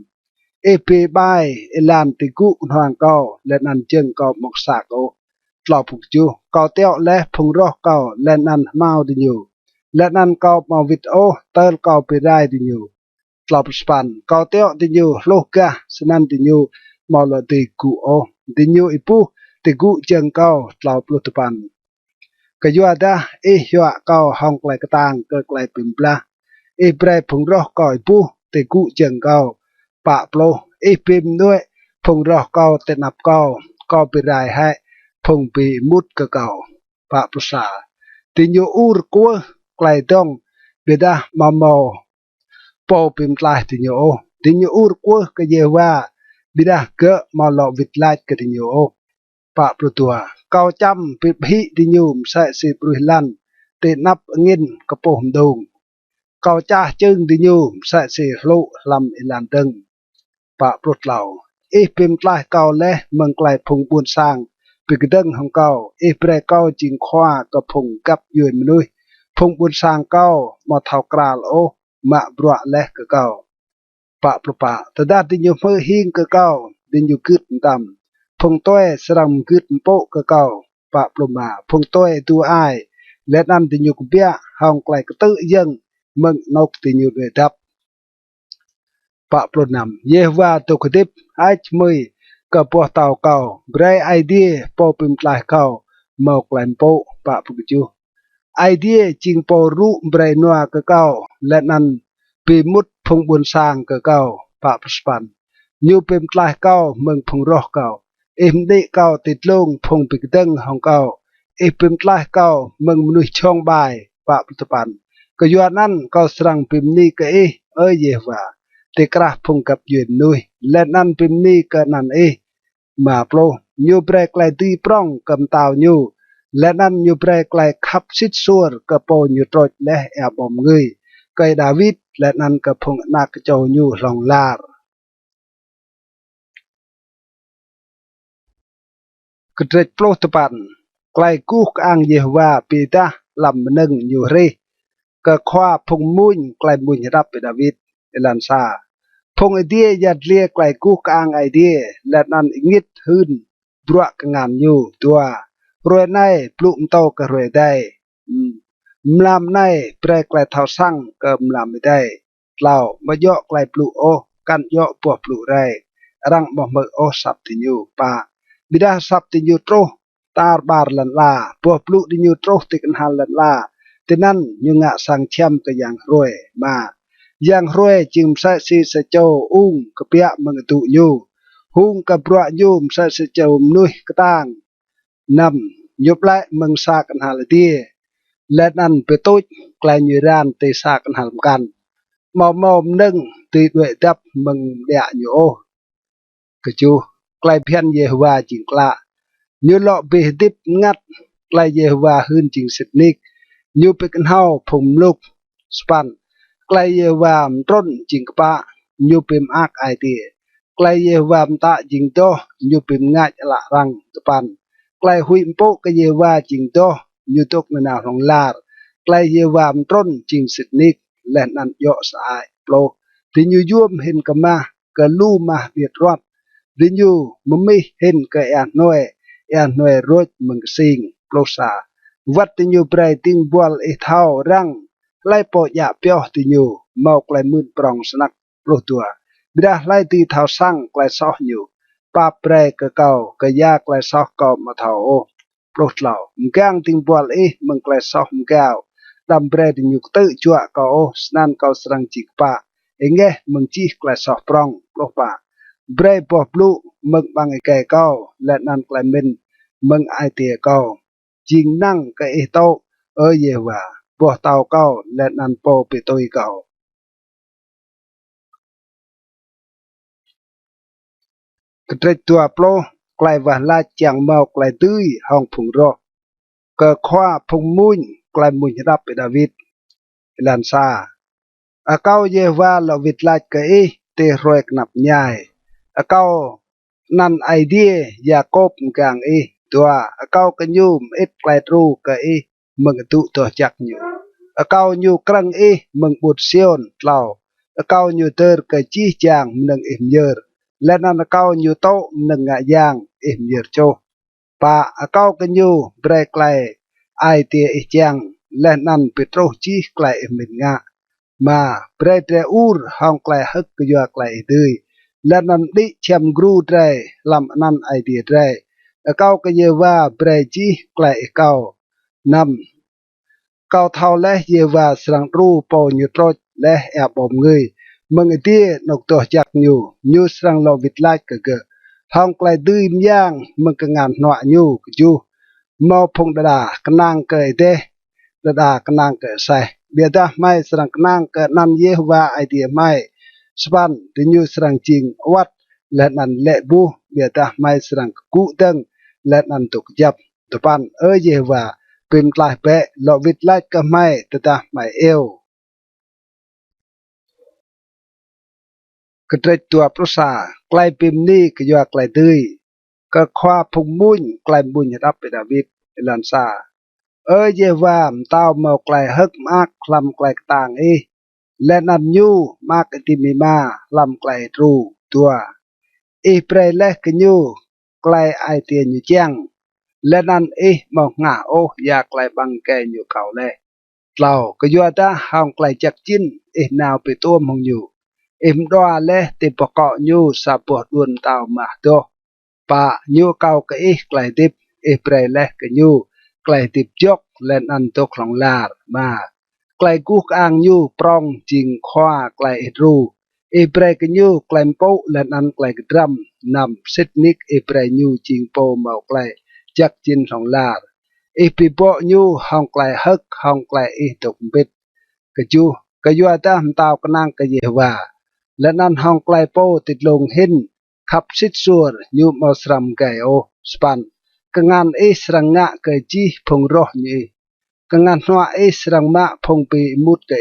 pe bai elan ti gu hoang kau len an cheng kau mok sa ko lau puk ju kau teo le phung roh kau len an mau di nyu len an kau mau vit tel kau pe rai di nyu lau span kau teo di nyu lo ka sanan di nyu mau lo ti gu di nyu ipu ti gu cheng kau lau plu tupan ke jua da hyo kau hong klai katang ke klai pim bla bre phung roh kau ipu ti gu cheng kau pa plo pimด้วยphung roh kau te nap kau pe rai hai phung pi mut ke kau pa psa ti nyu ur kwa klai dong beda mamo po pim tlah ti nyu ur kwa ke Yehovah beda ke mau lo vit lai ke ti nyu pa plu tua kau cham pi hi ti nyu sa si pruhlan te nap ngin ke po dong Kau cah chừng đi nhum sẽ xì lộ làm ilan đừng. Bà bột lầu. Ý bìm lại kau lẽ mừng lại phùng buôn sang. Bị cái đừng hông kau. Ý bè kau chính khoa có phùng cặp dùi mà nuôi. Phùng buôn sang kau mà thảo kral ô. Mạ bọa lẽ cơ kau. Bà bột bà. Thật ra đi nhum mơ hiên cơ kau. Đi nhum cứt tầm. Phùng tôi sẽ làm cứt bộ cơ kau. Bà bột bà. Phùng tôi tu ai. Lẽ năn đi nhum bia. Hông lại cơ tự dân. Mừng nốc thì nhiều người đập. Pak Puluh Enam. Yehwa tu kedip haj mui ke buah tau kau. Berai idea po pimtlah kau mau klaim po Pak Puluh idea jing po ru berai noa ke kau. Lenan pimut phung buôn sang ke kau Pak Perspan. Nyu pimtlah kau mừng phung roh kau. Im di kau titlung phung pikdeng hong kau. Pimtlah kau mừng menuh chong bai Pak Perspan. Kejuanan kau serang pimni ke Yehwa. Tikrah phung cặp duyên nuôi lên ăn pim ni cơ nàn mà pro nhu brek lại ti prong cầm tàu nhu lên ăn nhu brek lại khắp xít xua cơ po nhu trôi lẽ bom người cây David lên ăn cơ phung nạc châu nhu lòng lar cái trệt pro tập bản lại cuốc ang Yehwa pita làm nâng nhu re cơ khoa phung muôn lại muôn rap David lan sa Phong idea yat lia klai ku kang idea let nan ingit hun brua kangan nyu tua roi nai plum tau ka roi dai mlam nai pre klai thao sang ka mlam dai lao ma yo klai plu o kan yo po plu rai rang mo mo o sap ti nyu pa bida sap ti nyu tro tar bar lan la po plu ti nyu tro ti kan hal lan la tinan nyu nga sang chem ka yang roi ma yang roi chim sa si sa châu kepia mengetu nyu hung kaprua nyum sa si châu nuih ketang nam nyup lại meng sa kan hal tie let an petoj klai nyiran te sa kan hal kan mau nâng ti duệ đắp meng đạ nyu keju klai phian Yehwa jing kla nyu lo be dip ngat klai Yehwa hun jing sitnik nyu pekan hau phum luk span klai Yehwa tron jing pa nyu pim ak idea klai Yehwa ta jing to nyu pim ngaj la rang depan klai hui mpo ke Yehwa jing to nyu tok na rong lar klai Yehwa tron jing sitnik len an yo sai plo ti nyu yum hin kama ke lu mah biet rot ti nyu mumi hin ke an noe rot meng sing plo sa wat ti nyu prai ting bual thao rang lai po ya pyo ti nyu mau klai mun prong snak plo tua bida lai ti thao sang klai so nyu pa pre ke kau ke ya klai so ko ma thao o plo lao ngang ting bual meng klai so ngao dam pre ti nyu tự chua ko o snan kau srang chik pa enge meng chi klai so prong plo pa bre po plu meng bang ke kau let nan klai min meng ai tie kau jing nang ke to Yehwa buah tau kau let nan po pitoi kau ketret tua plo klai wah la chang mau klai tui hong phung ro ke khoa phung mun klai mun rap David lan sa kau Yehwa lo vit la ke te roek nap nyai kau nan idea Jacob gang tua kau kenyum klai tru ke meng tu to chak nyu kau nyu krang meng bút sion lao kau nyu ter ke chi chang neng yer lên ăn kau nyu to neng nga yang yer cho pa kau ke nyu break lai ai tie chang lên ăn petro chi klai min nga ma pre tre ur hong klai hak ke yo klai dui lên ăn di chem gru tre lam nan ai tie tre kau ke Yehwa pre chi klai kau nam kau thao lẽ Yehwa srang ru po nyu trot lẽ bom người mừng tia nọc to chak nyu srang lo vit lai ke hong klai dui myang mừng ka ngan noa nyu ju mau phong da kanang ke te da kanang ke sai bia da mai srang kanang ke nan Yehwa idea mai span ti nyu srang ching wat let nan le bu bia da mai srang ku teng let nan tuk jap depan Yehwa pim tlah pe lo vit lai ke mai teta mai eo กระเตยตัวปรุษาไกลปิมนี่ก็ยัวไกลดื้อก็คว้าพุงมุ้นไกลบุญรับไปดาวิดลันซาเยว่ามเต้าเมาไกลฮึกมากคลำไกลต่างและนันยูมากติมีมาลำไกลรูตัวเปรย์และกยูไกลไอเตียนอยู่เจียงและนันมองหาอยากไกลบังแกอยู่เก่าเลยเราก็ยัวตาห้องไกลจักจินนาวไปตัวมองอยู่มดัวและติปเกาะยูสาปวดวนเต้ามาตัวปะยูเก่าก็ไกลติบเปรย์และกยูไกลติบยกและนันตกของลาดมาไกลกุกอ่างยูปรองจิงคว้าไกลรูเปรย์กยูไกลโปและนันไกลกดรัมนำซิดนิกเปรย์ยูจิงโปเมาไกลจักจินของลาดปีโปยูห้องไกลฮึกห้องไกลตกบิดกจูกยัวตามตาวกนางกเยว่าและนั่นห้องไกลโปติดลงหินขับซิดซัวยูมาสรัมไกสปันกงานสรังงะเกจีพงรอนี่กงานหัวสรังมะพงปีมุดเก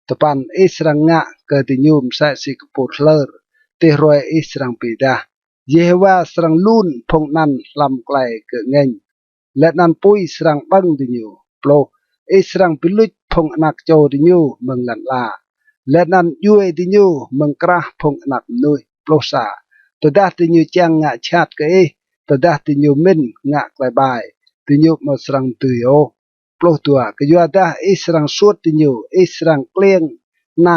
ตปันสรังงะเกติยูมใส่สิกปูเลอร์ติรวยสรังปีดาเยว่าสรังลุนพงนันลำไกลเกเงินและนันปุยสรังบังดิยูโปรสรังปิลุจพงนักโจดิยูเมืองลันลาและนันยูดิยูเมืองกระพงนักนุยโปรซาตัวดาดิยูจังงะชาติเกตัวดาดิยูมินงะไกลบายดิยูมาสรังตุยโอโปรตัวก็ยัวดาสรังสวดดิยูสรังเกลียงนา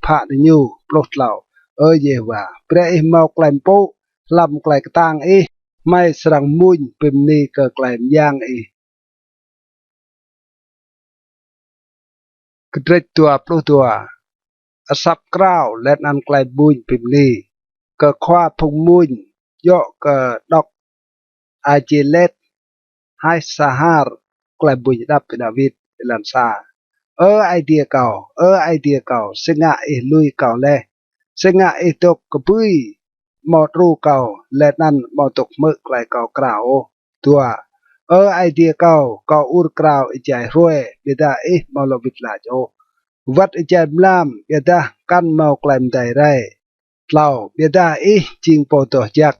ผาดิยูโปรเหล่าเยว่าเปรเมาไกลโปลำไกลกต่างไม่สรังมุญปิมนีเกไกลมย่างกระเตยตัวปลุตัวอสับกล้าวและนันไกลบุญปิมนีก็คว้าพงมุญโยก็ดอกอาเจเลตให้สหารไกลบุญดับเป็นดาวิดลันซาไอเดียเก่าไอเดียเก่าสงะลุยเก่าเลยสงะตกกระปุยหมอดรูเก่าและนั่นหมอตกมือไกลเก่ากล่าวตัวไอเดียเก่าอุรกล่าวใจรวยเบดามอลบิดลาโจวัดใจบลามเบดากันเมาไกลมใจไรเล่าเบดาจิงโปตัวยัก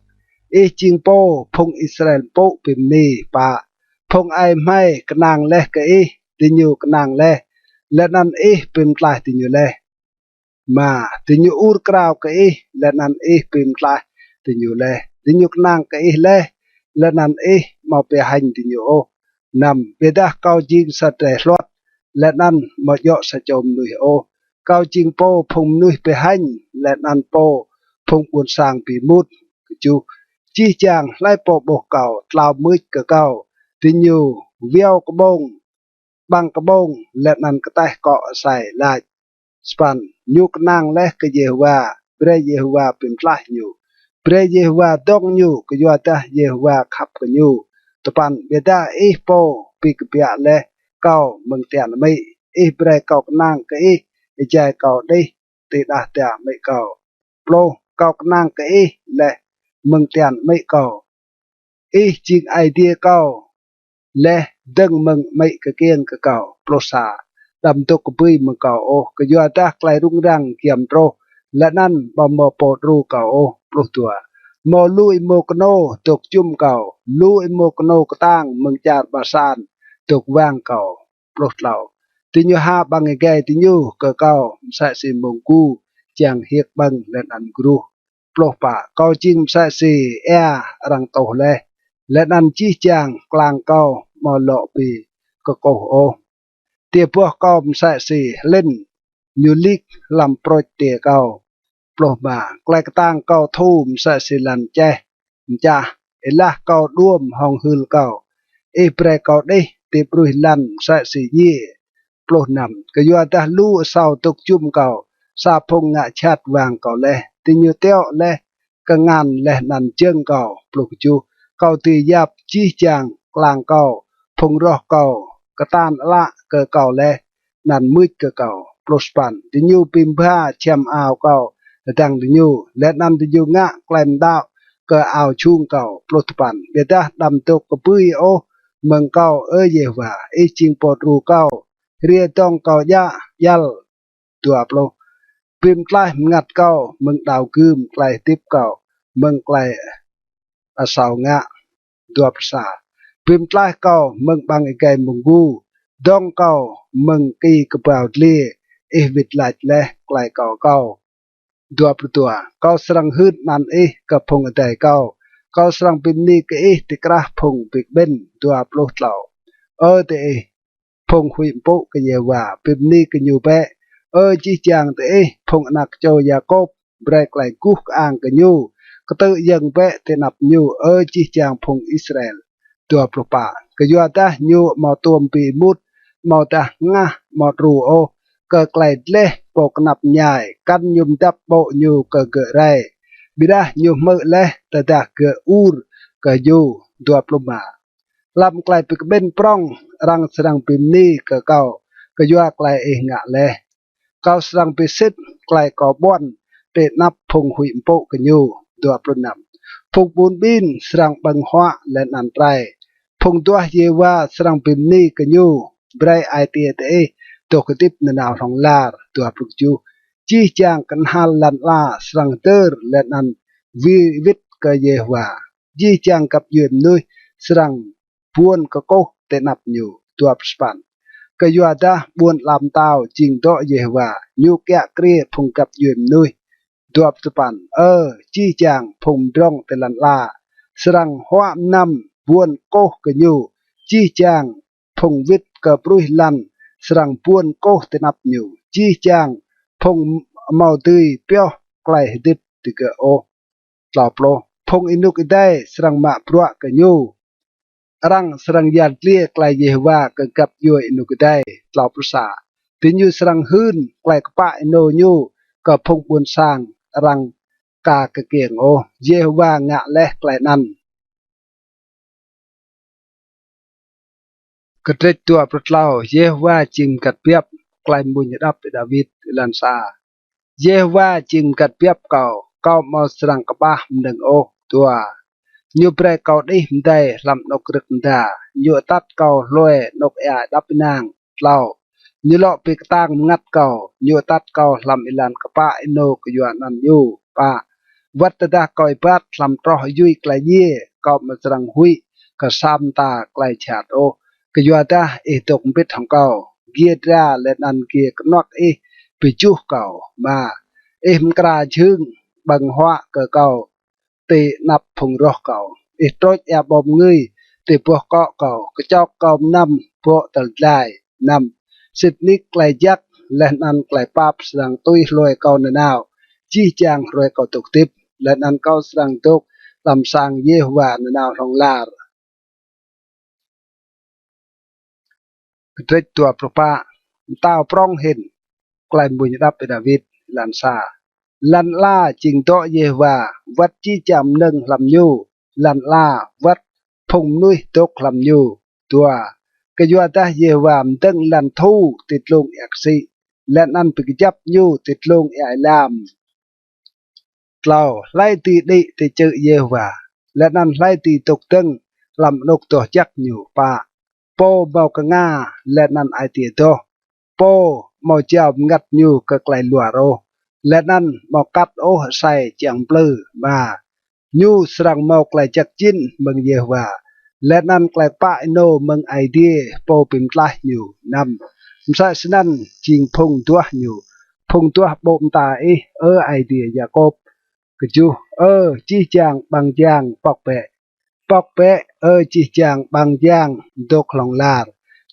จิงโปพงอิสราเอลโปปิมนีปะพงไอไม่กนางเล่กติญูกนางเล่และนั่นปิมลายติญูเล่มาติญูอุรกล่าวและนั่นปิมลายติญูเล่ติญูกนางเล่และนั่นมาไปหันติญูนำเบดาเกาจิงสะเตะรถและนั่นมาเยาะสะจมนุยเกาจิงโปพงนุยไปหันและนั่นโปพงบุญสร้างปีมุดจูจีจางไล่โปโบเก่าตลาวมืดกะเก่าติญูเวียวกระบงบังกระบงและนั่นก็ใต้เกาะใส่ลายสปันยุกนางและก็เยว่าเปรเยว่าเป็นลายอยู่เปรเยว่าดองอยู่ก็ยัวตาเยว่าขับกันอยู่ตปันเบดาโปปีกเปียและเก่าเมืองเตียนไม่เปรเก่านางก็ใจเก่าได้ติดาเตียไม่เก่าโปรเก่านางก็และเมืองเตียนไม่เก่าจริงไอเดียเก่าและดึงมึงไม่กระเกียงกระเก่าโปรซาดำตกกระปุยมึงเก่าก็ยัวตาไกลรุ่งรังเกี่ยมโตและนั่นบอมโปดรูเก่าโปรตัวโมลุยโมกโนตกจุ่มเก่าลุยโมกโนกตั้งมึงจาดบาซานตกว่างเก่าโปรเหล่าติญูหาบังไงแกติญูก็เก่าใส่สิมงกูจางเฮียกบังและนันกรูโปรป่าเก่าจิงใส่สิรังโตและนันจี้จางกลางเก่ามอลอปีก็โกเตียพวกเก่าใส่สิเล่นยูลิกลำโปรยเตียเก่าปลอบมาใกล้กระตั้งเก่าทูมใส่สิลันแจจ้าละเก่าร่วมห้องฮืลเก่าเปรเก่าได้ตีปรุยลันใส่สิยี่ปลดนำก็ยัวตาลู่เศร้าตกจุ่มเก่าซาพงงะชัดวางเก่าแลติญูเตียวแลก็งานและนันเจิงเก่าปลุกจูเก่าตียับจี้จางกลางเก่าพงรอเก่ากระตานละเกเก่าแลนันมืดเกเก่าปลดปันติญูปิมผ้าแชมอาวเก่าดังติญูและนันติญูงะแกลมดาวก็เอาชุ่งเก่าปลดปันเบดาดำตกกระปุยเมืองเก่าเยว่าจิงปอดรูเก่าเรียต้องเก่ายะยัลตัวปลดเป phim lại ngặt cầu mừng đào cơm lại tiếp cầu mừng lại ở sau ngã đuổi xả phim lại cầu mừng bằng cái mùng gu dong cầu mừng kỳ cái bào lia vịt lại cầu cầu đuổi tua cầu serang hút nan cái phong đại cầu serang phim ni cái tikra phong big ben đuổi lột lẩu thế phong huỳnh bộ cái nhiều và phim ni cái nhiều bé chi chàng thế phong nặc cho Jacob break lại cúc ang cái nhiều cái tự dưng bé thế nạp nhiều chi chàng phong Israel tua propa cái doa ta nhiều màu tuồng bị mút màu ta nga màu rùa cái lại lê bộ nạp nhảy căn nhung đắp bộ nhiều cái rai bila nhiều mơ lê ta cái ur cái nhiều tua propa làm lại bị bên prong răng serang pim ni cái doa lại ngạ lê kau serang pisit lại có bon để nắp phong huỳnh bộ cái nhiều tua pronam phong bún bin serang bằng hoa lên ăn trai phong tua yewa serang pim ni cái nhiều bray ITE to cái tip nào thong lar tua prukju chi chang kan hal lan la serang ter lên ăn vi vít cái yewa chi chang cặp duyên nuôi serang buôn cái cô để nắp nhiều tua span cái doa ta buôn làm tàu chỉnh to yewa nhu kẹ kria phong cặp duyên nuôi tua span chi chang phong drong để lan la serang hoa năm buôn cô cái nhiều chi chang phong vít cái prui lan serang buôn cô tên nắp nhiều chi chang phong màu tươi peo lại đít từ cái lò plo phong inuk đây serang mạ prua cái nhiều rang serang yat lia lại yewa cái cặp yoi inuk đây lò prusa tin như serang hun lại kpa ino nyu cái phong buôn sang rang cả cái kieng yewa ngạ leh lại nan cái trách tua bật lao Yehovah chim cắt biếp lại mùi nhật áp David lan sa Yehovah chim cắt biếp cậu mau serang kapah mendeng tua nyu pre cậu đi đây làm nọc rực đà nyu tắt cậu loe nọc đắp nang lao nyu lọ bị tang ngắt cậu nyu tắt cậu làm ilan kapah ino kuyuan an nyu pa vật ta cậu bắt làm troh yui lại ye cậu mà serang hui cái sam ta lại chát cái doa ta tục biết thằng cầu kia ra lên ăn kia nót bị chu cầu mà kra chương bằng hoa cờ cầu tì nắp phùng roh cầu trôi bom người tì buộc cầu cái chọc cầu năm bộ tờ lại năm xịt nick lại dắt lên ăn lại pap sang tôi lôi cầu nào chi chang rồi cầu tục tiếp lên ăn cầu sang tục làm sang Yehovah nào thong lar trách tua propa tao prong hin klai mùi đắp David lan sa lan la chỉnh to Yehovah vật chi chạm nâng làm nhu lan la vật phùng nuôi tốt làm nhu tua cái doa ta Yehovah tâng lan thu tịt lông ạc si lan ăn bị chấp nhu tịt lông ạc làm tao lai tị đi tị chữ Yehovah lan ăn lai tị tục tâng làm nục tổ chắc nhu pa po mau ka nga lên ăn ai tiệt to po mau chào ngặt nhu cực lại lùa rô lên ăn mau cắt say chẳng blư mà nhu sang mau lại chặt chín mừng nhiều và lên ăn lại bại nô mừng idea po pim lại nhiều năm sai snan chinh phong tua bom ta idea Jacob cái chú chi chàng bằng chàng bọc bẹ chi chàng bằng giang độc lòng lạt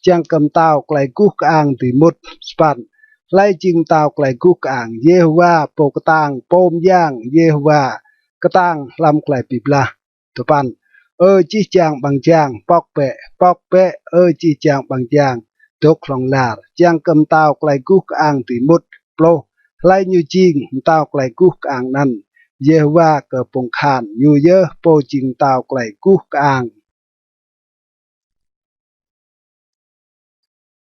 chàng cầm tàu lại cúc ang từ một span lại chinh tàu lại cúc ang Yehovah po tang pom giang Yehovah tang làm lại bibla tu pan chi chàng bằng giang bọc bẹ chi chàng bằng giang độc lòng lạt chàng cầm tàu lại cúc ang từ một plo lại như chinh tàu lại cúc ang nan Yehovah ke pong khan yu ye po ching tao klai ku kaang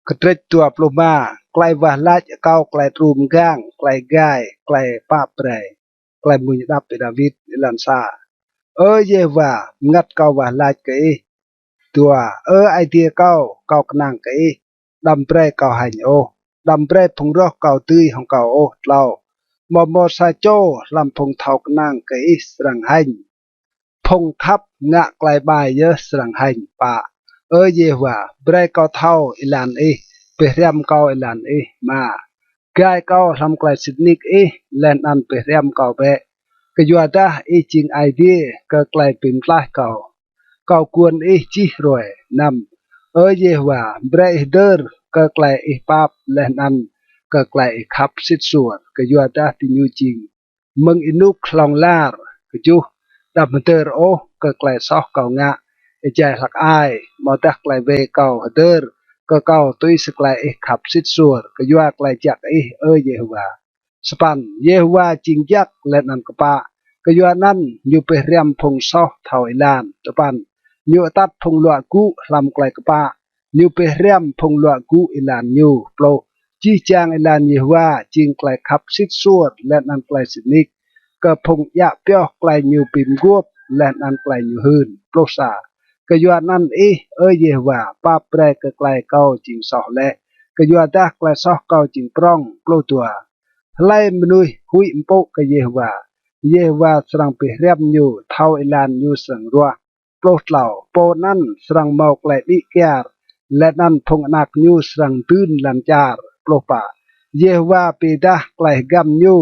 ketrek tua ploma klai wah lach kau klai trum gang klai gai klai pa prai klai mun dap David lan sa Yehovah ngat kau wah lach ke tua ai tia kau kenang ke dam prai kau hany đam prai phung roh kau tươi hong kau lao โมซาโจลำพงเทากนางกะอิสรังหันพงคับงะไกลบายเยอะสรังหันปะเยว่าเบรกเกาเท่าอิลันเปรียมเกาอิลันมา gai kau lam klai sidnik len an pe riam kau be ke yua da jing idea ke klai pim klah kau kuon chi roi nam ye wa bre der ke klai pap len an ke klai khap sit suor ke yua da ti nyu jing meng inuk klong lar ke ju da meter ke klai soh kau nga jai lak ai mo da klai be kau derก็เก้าตุยสกลายขับสิทส่วนก็ยัวกลายจากเยหัวสปันเยหัวจริงยักและนันกปะก็ยัวนั่นอยู่ไปเรียมพงซอเท่าไอลานสปันอยู่ตัดพงลวกุลำกลายกปะอยู่ไปเรียมพงลวกุไอลานอยู่โปรจี้จางไอลานเยหัวจริงกลายขับสิทส่วนและนันกลายสินิกก็พงยะเปียวกลายอยู่ปิมกวบและนันกลายอยู่หืนโปรซาก็ยัวนั่นเยว่าป้าเปรกไกลเก้าจิงสอและก็ยัวดาไกลซอกเก้าจิงปร้องปลูตัวไล่มนุยหุยมโปก็เยว่าสรังไปเรียบอยู่เท่าไอลานอยู่สังรัวปลูเหล่าโปนั่นสรังเมาไกลดิแกรและนั่นพงนักอยู่สรังตื้นลันจาร์ปลูป่าเยว่าปีดาไกลกำอยู่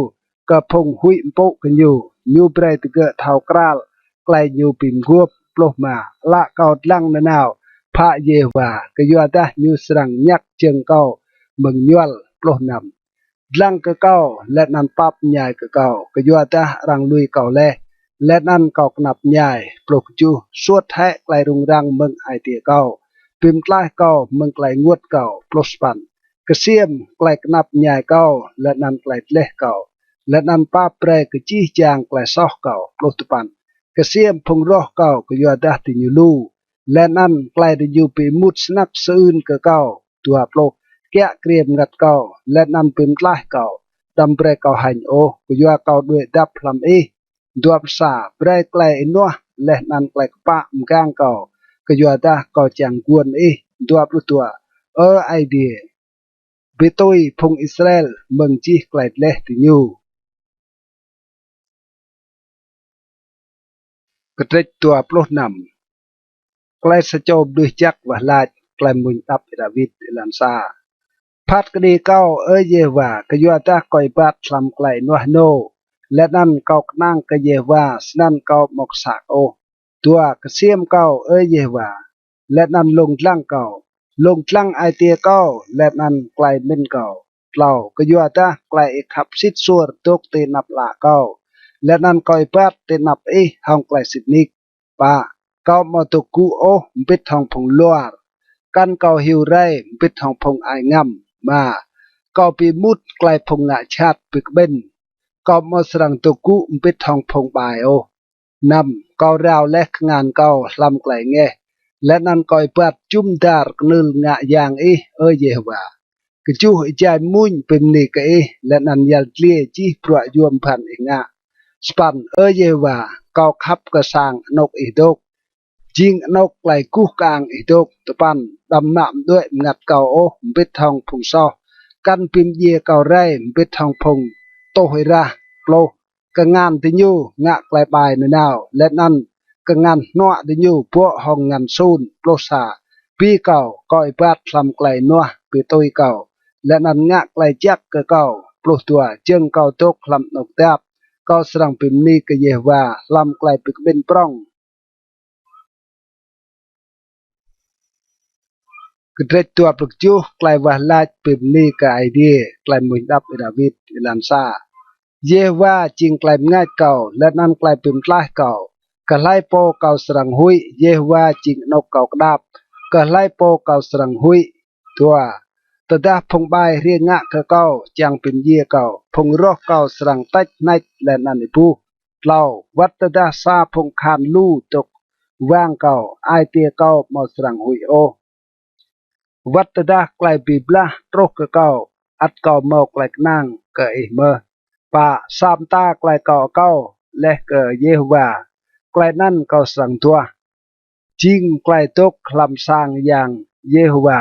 ก็พงหุยมโปกันอยู่เปรตเกะเท่ากราลไกลอยู่ปิมกวบปลมาละเกาลังนาวพระเยว่าก็ยัวดายูสรังยักเจียงเกาเมืองยวลปลนำลังก็เกาและนันปับใหญ่ก็เกาก็ยัวดารังลุยเกาและนันเกาหนับใหญ่ปลกจูสวดแทะไกลรุงรังเมืองไอเตียเกาปิมใกล้เกาเมืองไกลงวดเกาปลสปันกระเสียมไกลหนับใหญ่เกาและนันไกลเละเกาและนันป้าเปรกจี้จางไกลซอกเกาปลตุปันกระเสียมพงรอเก่าก็ยัวดาติญูลูและนั่นใกล้จะอยู่ปีมุดสนักซื่นก็เก่าตัวโปรแกะเกรียมกัดเก่าและนั่นเป็นกล้าเก่าดำเปรเก่าหันก็ยัวเก่าด้วยดับลำดัวภาษาเปรใกล้นัวและนั่นใกล้ปะมกางเก่าก็ยัวดาเก่าจังกวนดัวปลุตัวไอเดียเบตุยพงอิสราเอลเมืองจีใกล้เละติญูกระเตตัวปลุนำใกล้สะโจบด้วยจักวะลาใกล้มุนตับดาวิดลันซาพัดกดีเก้าเยว่ากยัวตาก่อยบัดลำไกลนัวโนและนั่นเกานั่งกเยว่าสนั่นเกาหมกสากตัวกเสียมเก้าเยว่าและนั่นลงลังเก้าลงลังไอเตียเก้าและนั่นไกลเม่นเก้าเรากยัวตาไกลขับสิทส่วนตกเตนับละเก้าและนั่นก่อยบัดเตนับห้องไกลสิทนิกป้าเก้ามาตกูปิดทองพงลัวกันเก้าหิวไรปิดทองพงไองำมาเก้าปีมุดไกลพงงะชาติปิกเบนเก้ามาสรังตกูปิดทองพงบายนำเก้าราวและงานเก้าลำไกลเงและนั่นก่อยปัดจุ่มดาร์กนึลงะยางเยว่ากจูใจมุ่งเป็นนิกและนั่นยัลเลียจีประยวมพันงะสปันเยว่าเก้าขับกระสังนกดกจิงนกไกลกู้กลางดกตะปันดำน้ำด้วยงัดเก่าปิดทองพงซอกันพิมเยเก่าไรปิดทองพงโตหระโปรกงานติญูงะไกลบายในนาวและนั่นกงานนัวติญูพวกห้องงานซูนโปรซาปีเก่าก้อยปัดลำไกลนัวปีตุยเก่าและนั่นงะไกลจักเก่าโปรตัวเจิงเก่าตกลำนกแทบก็สรังพิมนี้ก็เยว่าลำไกลปิกเป็นปร้องกระเทตัวปลุกจูกลายวาลาปิมนี่กับไอเดียกลายมุนดับดาวิดลันซาเยว่าจริงกลายง่ายเก่าและนั่นกลายปิมกลายเก่ากะไลโปเก่าสรังหุยเยว่าจริงนกเก่ากระดับกะไลโปเก่าสรังหุยตัวตดาพงใบเรียงงะเก่าจังปิมเยเก่าพงรอกเก่าสรังตัดในและนันนิปูเราวัดตดาซาพงคานลู่ตกว่างเก่าไอเตียเก่ามาสรังหุยวัดดาไกลบีบลาตรกเก่าอัดเก่าเมากไกลนางเกยเมอป่าสามตาไกลเก่าเก่าและเกยเยว่าไกลนั่นเก่าสังตัวจิงไกลตกคลำสร้างอย่างเยว่า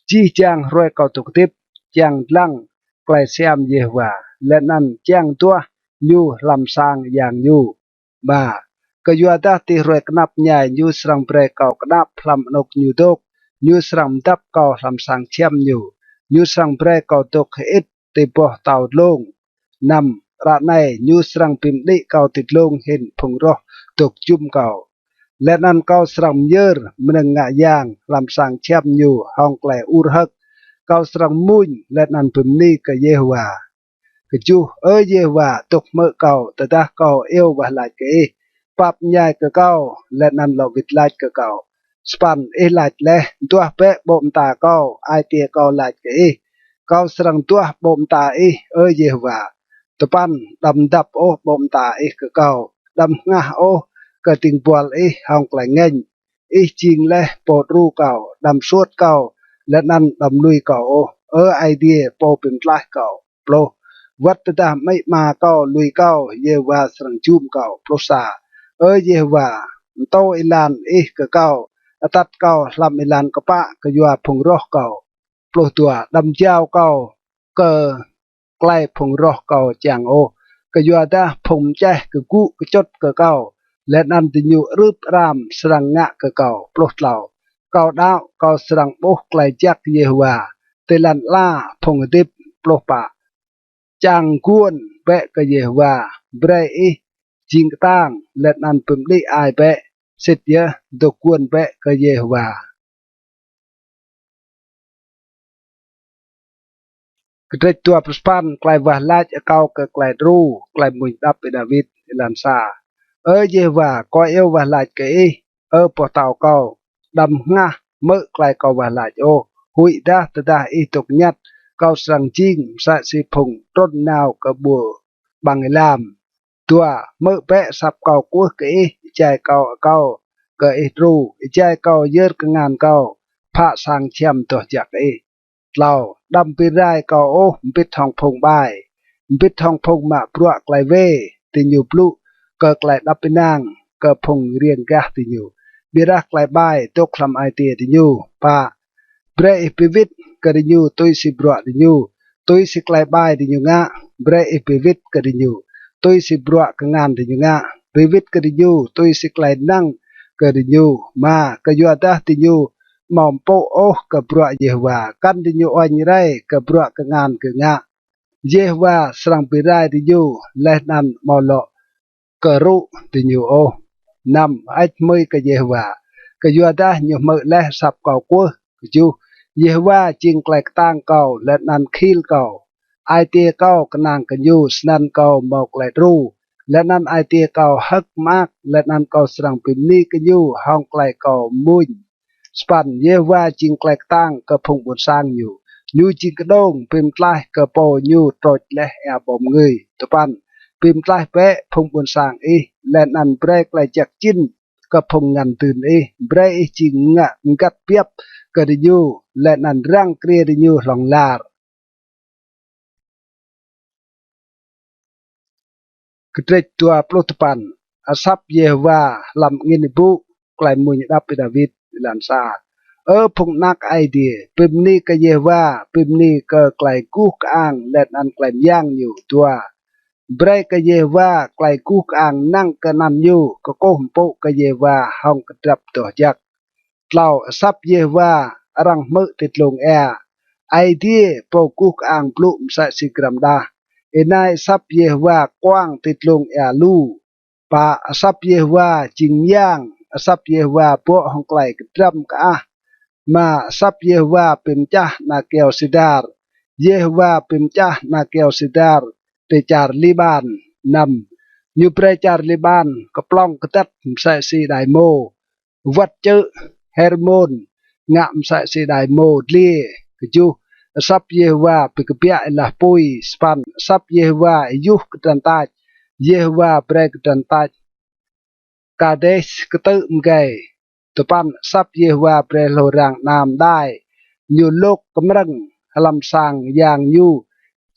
จีจางรวยเก่าตกทิพจางลังไกลเสียมเยว่า และนั่นแจ้งตัวยูลำสางอย่างยูบ่าก็ยัวดาที่รวยกนับใหญ่ยูสรังเปรเก่ากนับพลัมนกยูดกยูสรังดับเก่าลำสางเชียมยูสรังเปรเก่าตกอิดติบเต่าลงนำระในยูสรังปิมดิเก่าติดลงเห็นพงรอตกจุ่มเก่าและนั่นเก่าสรังเยอร์มันงะยางลำสางเชียมยูห้องไกลอุรหักเก่าสรังมุนและนั่นปิมนี่ก็เยหวาก็จูเยหวาตกเมื่อเก่าแต่ตาเก่าเอวว่าหลายเกปับใหญ่ก็เก่าและนั่นเราวิดลายก็เก่าสปันหลายและตัวเปะบ่มตาเก่าไอเตียเก่าหลายเกเก่าสรังตัวบ่มตาเยหวาตะปันดำดับบ่มตาก็เก่าดำงาก็ติงปวลห้องไกลเงินจริงและโปรดรู้เก่าดำสวดเก่าและนั่นดำลุยเก่าไอเดียโปรเป็นลายเก่าโปรวัดตาไม่มาเก่าลุยเก่าเยวาสรังจุ่มเก่าโปรซาเยวาโตอิลานก็เก่าตัดเก่าลำอิลานก็ปะก็ยัวพงรอเก่าโปรตัวดำเจ้าเก่าก็ใกล้พงรอเก่าจางก็ยัวดาพงใจก็กุก็จดก็เก่าและนั่นติญูรูปรามสรังงะก็เก่าโปรเหล่าเก่าดาวเก่าสรังโบไกลจักเยวาเตลันล่าพงดิบโปรปะจางกวนเปะก็เยวาเบรจิงตั้งและนั่นเป็นได้อายเปะเสร็จเยอะดกวนเปะก็เยวากระตัวประสานไกลว่าลาจเก่าก็ไกลรู้ไกลมุยดับไปดาวิดลันซาเยวาก็ว่าลาจเกปอเต่าเก่าดำงะเมื่อไกลก็ว่าลาจหุยดาตดาตกยัดเก่าสังจิงสะสิพงต้นนาวกระบัวบังลามตัวเมื่อเปะสับเก่ากัวใจเก่าก็รู้ใจเก่าเยอะก็งานเก่าพระสังเชียมตัวจากเราดำปีได้เก่าปิดทองพงใบปิดทองพงมาปลวกไกลเวติญูปลุก็ไกลดับไปนางก็พงเรียนกะติญูบิรักไกลใบตกคลำไอเตียติญูป่าเบรปิวิตก็ติญูตุยสิบรัวติญูตุยสิไกลใบติญูงะเบรปิวิตก็ติญูตุยสิบรัวก็งานติญูงะปิวิตก็ติญูตุยสิไกลนั่งก็ติญูมาก็ยัวดาติญูมอมโปกับพระเยโฮวากันดิญูอันไรกับพระกงานกงะเยโฮวาสรังปิไรดิญูและนันมอลกรุดิญูนำไอ้เมยกับเยโฮวาก็ยัวดาญมและสับเก่ากัวจูเยโฮวาจิงไกลตั้งเก่าและนันคิลเก่าไอเตียเก่ากนางกันยูสนันเก่าหมอกไกลรู้และนันไอเตียเก่าฮักมากและนันเก่าสรังปิมนี่กันยูห้องไกลเก่ามุนสปันเยว่าจิงแกลกตั้งกระพงบนสร้างอยู่ยูจิงกระโดงพิมพ์ไล่กระโปยูตรดและแอบบอมเงยตะปันพิมพ์ไล่เปะพงบนสร้างและนันเบรกไล่จากจินกระพงงันตื่นเบรกจิงงะกัดเปียบกระดิยูและนันร่างเกลียดิยูหลงลาร์กระเตตัวปลุตปันอาซับเยว่าลำเงินบุกลายมุยดับไปดาวิดลันซาพงนักไอเดียปิมนี่ก็เยว่าปิมนี่ก็ไกลกู้กอ่างและนันไกลย่างอยู่ตัวเบรกก็เยว่าไกลกู้กอ่างนั่งก็นันอยู่ก็โกมโปก็เยว่าห้องกระดับตัวยักเราซับเยว่ารังมือติดลงไอเดียโปกู้กอ่างปลุมใส่สิกรัมดานายซับเยว่ากว้างติดลงลูปาซับเยว่าจิงย่างซับเยว่าพวกห้องไกลกระดับกะมาซับเยว่าเป็นจ้านาเกลซิดาร์เยว่าเป็นจ้านาเกลซิดาร์เตจาร์ลิบานนำยูเปรจาร์ลิบานกระปล้องกระตัดใส่สีไดโมวัดเจอเฮอร์โมนงามใส่สีไดโมเลียกจูซับเยว่าเป็นกระเปียลาปุยสปันซับเยว่ายุกตันตาเยว่าเปรกตันตากาเดสกตึมไกตปันซับเยว่าเปรโลรังนามได้ยูโลกกำลังลำสังอย่างยู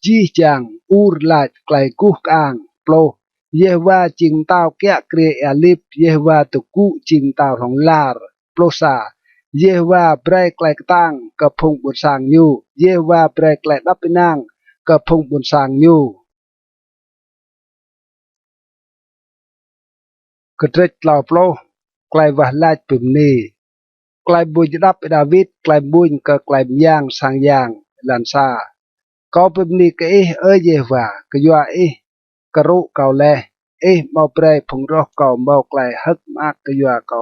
จีจังอูรลาดไกลกุกอ่างโปรเยว่าจิงเต้าแกะเกรียลิบเยว่าตุกุจิงเต้าของลาร์โปรซาเยว่าเปรไกลตั้งกับพงบุญสังยูเยว่าเปรไกลดับไปนั่งกับพงบุญสังยู กระเทศลาวโปรไกลว่าลาดปุ่มนี้ไกลบุญรับดาวิดไกลบุญก็ไกลย่างสางย่างลันซาก็ปุ่มนี้ก็เยว่าก็ยัวกระรุเก่าแลมาเปรย์ผงรอกเก่ามาไกลฮึกมากก็ยัวเก่า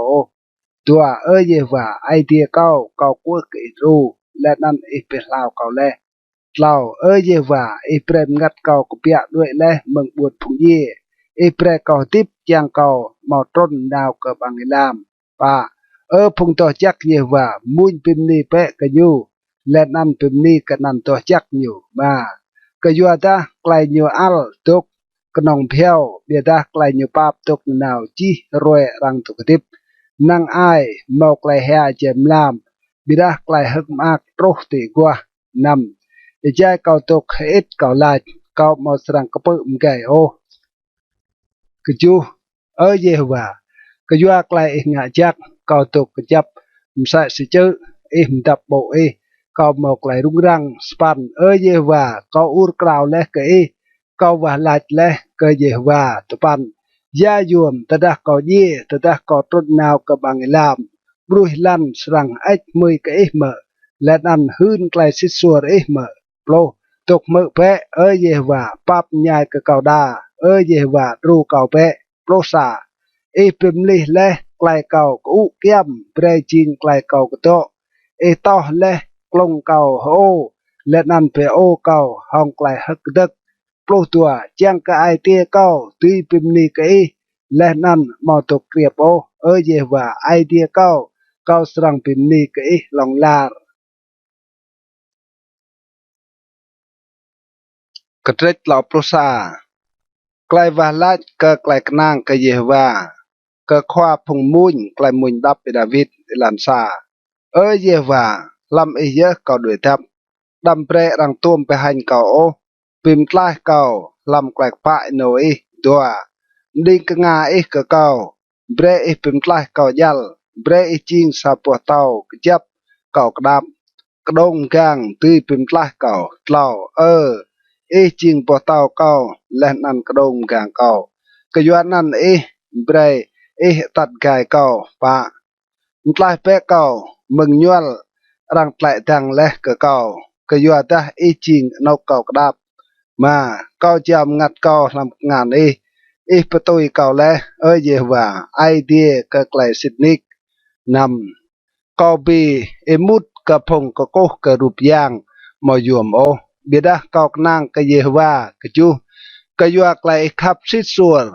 ตัวเยว่าไอเดียเก่ากัวกิรูและนั่นเป็นลาวเก่าแลเราเยว่าเปรมงัดเก่าก็เปียด้วยแลเมืองบวชผงเย่เปรเก่าทิพยางเก่ามาต้นดาวกับอังลามป่าพงต่อจักเยว่ามุนปิมนีเปะก็อยู่และนั่นปิมนีก็นั่นต่อจักอยู่มาก็ยัวตาไกลยัวอัลตกกนองเพียวเบียดาไกลยัวปาบตกนาวจีรวยรังตุกติบนั่งไอเมาไกลเฮียเจมลามบิดาไกลฮึกมากโรติกัวนำใจเก่าตกเอ็ดเก่าลายเก่ามาสรังกระเปิมไก่กจูเยว่าก็ยัวไกลงะจักเก่าตกกระจับมใส่สิเจอมดับโบเก่ามาไกลรุ่งรังสปันเยว่าเก่าอูรกล่าวและก็เก่าว่าลายและก็เยว่าตปันยาโยมตะดะเก่าเย่ตะดะเก่าต้นนาวกับบางลามบรุยลันสรังมือก็เมอและนั่นหื้นไกลสิสัวเมอโปรตกมือเปะเยว่าปับยายก็เก่าดาเยว่ารูเก่าเปะโปรซาปิมลีและไกลเก่ากุเกียมเปรจิงไกลเก่าก็โตต่อและกลงเก่าและนั่นเปโอเก่าห้องไกลฮึกดึกโปรตัวเจียงกะไอเตียเก่าตีปิมลีก็และนั่นมาตกเกรียบเยว่าไอเดียเก่าสรังปิมลีก็ลองลากระเทศลาวโปรซาไกลว่าลาดก็ไกลกนางก็เยว่าก็คว้าพงมุนไกลมุนดับไปดาวิดลันซาเยว่าลำเยอะก็ด้วยทับดำเปรรังต้มไปหันเก่าปิมกล้าเก่าลำไกลปะโนตัวดิงกงาก็เก่าเบรปิมกล้าเก่ายัลเบรจิงซาปัวเต้ากจับเก่ากระดับกระดงกางตีปิมกล้าเก่าเล่าจิงปัวเต้าเก่าและนั่นกระดงกางเก่าก็ยวนนั่นเบรตัดกายเก่าปะมันกลายเปะเก่ามึงยวลรังไตดังและก็เก่าก็ยัวตาจริงนกเก่ากระดับมาเก่าจำงัดเก่าทำงานประตูเก่าและเยว่าไอเดียก็ไกลสิทนิกนำเก่าบีมุดกระพงกระโกกระรูปย่างมายวมเบียดาเก่านางก็เยว่ากระจูก็ยัวไกลขับสิส่วน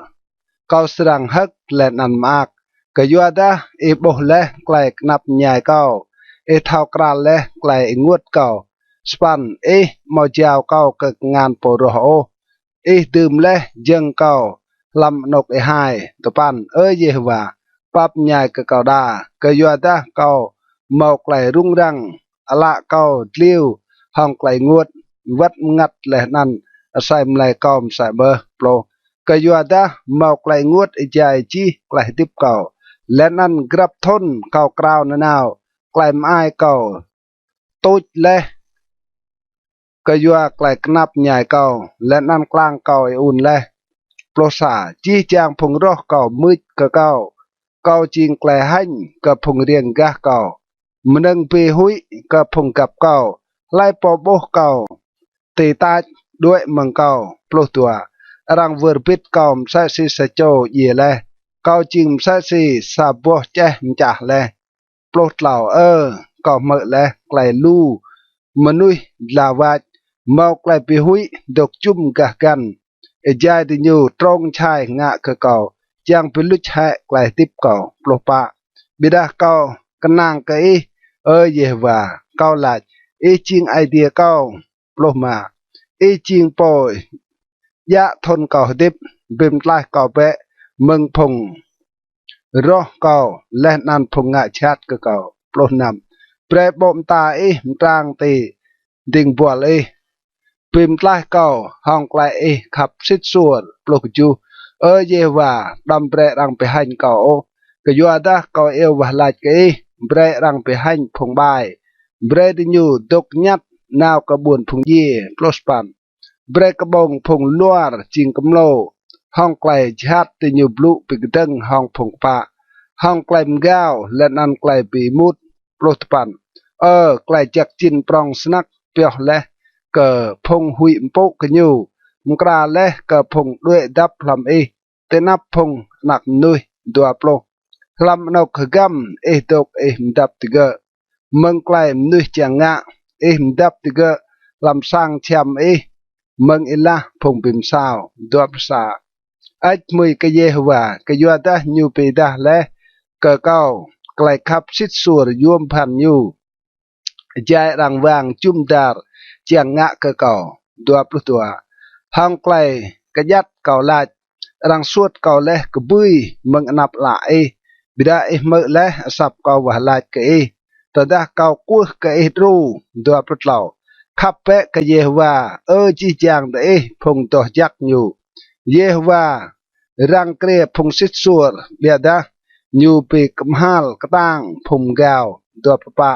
เก่าสรังฮักและนันมากก็ยัวดาโบและไกลนับใหญ่เก่าเท่ากราและไกลงวดเก่าสปันมาเจ้าเก่าเกิดงานปรโดื่มและยังเก่าลำนกหายตปันเยว่าปับใหญ่ก็เก่าดาก็ยัวดาเก่ามาไกลรุ่งรังอละเก่าเลี้ยวห้องไกลงวดวัดงัดและนั่นใส่มลายกอมใส่เบอร์โปรก็ยัวดามาไกลงวดใจจีไกลติบเก่าและนั่นกรับทนเก่ากราวนาวไกลไม้เก่าตุดและก็ยัวไกลกนับใหญ่เก่าและนั่นกลางเก่าอุ่นและโปรซาจีจางพงรอเก่ามืดก็เก่าจริงไกลหันก็พงเรียงกะเก่ามันนึงปีหุยก็พงกับเก่าไล่ปอโบเก่าตีตาด้วยเมืองเก่าโปรตัวรังเวอร์ปิดเก่าใส่สิสโจเยและเก่าจริงใส่สิสาบัวแจ้มจ่าและโปรดเหล่าก็เมื่อและไกลลู่มนุษย์ลาวามาไกลปีหุยดกจุ่มกะกันใจที่อยู่ตรงชายงะก็เก่าจังเป็นลุชะไกลติบเก่าโปรปะบิดาเก่ากนางก็เยว่าเก่าหลายจริงไอเดียเก่าโปรมาจริงปอยยะทนเก่าดิบบิมไล่เก่าเปะเมืองพงรอเก่าและนันพงงะชัดก็เก่าโปรนำเปรบมตามตรางตีดิ่งบัวปิมไล่เก่าห้องไกลขับสิดส่วนปลุกจูเยว่าดำเปรรังไปหันเก่าก็ยัวดาเก่าวะลายเปรรังไปหันพงใบเบรดิญูดกยัดนาวกระบวนพงเย่ปลสปันเบรกระบงพงลวรจิงกำโล ห้องไกลชัดติญูบลุปิกตึงห้องพงปะห้องไกลมก้าวและนันไกลปีมุดโปรตปันไกลจากจินปรองสนักเปียวและเกอพงหุยมปุกญูมกราและเกอพงด้วยดับลำเตนับพงหนักนุยดัวโปรลำนกกัมตกมดับติเกมึงไกลมนุยจังงะมดับติเกลำสร้างแชมมึงอิละพงปิมสาวดัวภาษาไอ้มวยกเยหัวกยัวดะยูปีดะและเกเก้าไกลขับสิทสัวยวมพันยูใจรังวางจุ่มดาร์เจียงงะเกเก่าดัวปลุตัวห้องไกลกยัดเก่าลาดรังสวดเก่าและกบุยมึงนับละบิดาเมื่อและสับเก่าวะลาดเกตดะเก่ากู้เกรูดัวปลุเหล่าขับเปะกเยหัวจีจางเดพงต่อยักยูเยหัวรังเกลียพงสิทสัวเบียดะยูปีกมหัลกตังพงกาวดัวปะ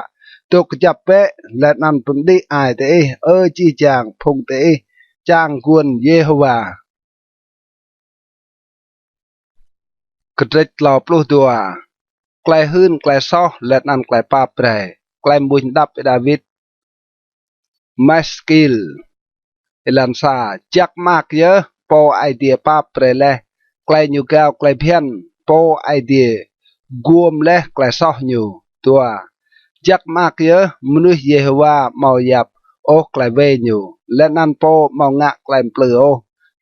ตกจับเปะและนันพงดีอายเตจีจางพงเตจางกวนเยโฮวากระเด็ดเหล่าปลุตัวไกลหื้นไกลซ้อและนันไกลป้าเปรไกลบุญดับดาวิดมาสกิลเอลันซาจักมากเยอะโปไอเดียป้าเปรเลไกลยูกาวไกลเพียนโปไอเดียกวมและไกลซ้ออยู่ตัวจักมากเยอะมนุษย์เยโฮวาเมาหยับไกลเวอยู่และนันโปเมางะไกลเปลือ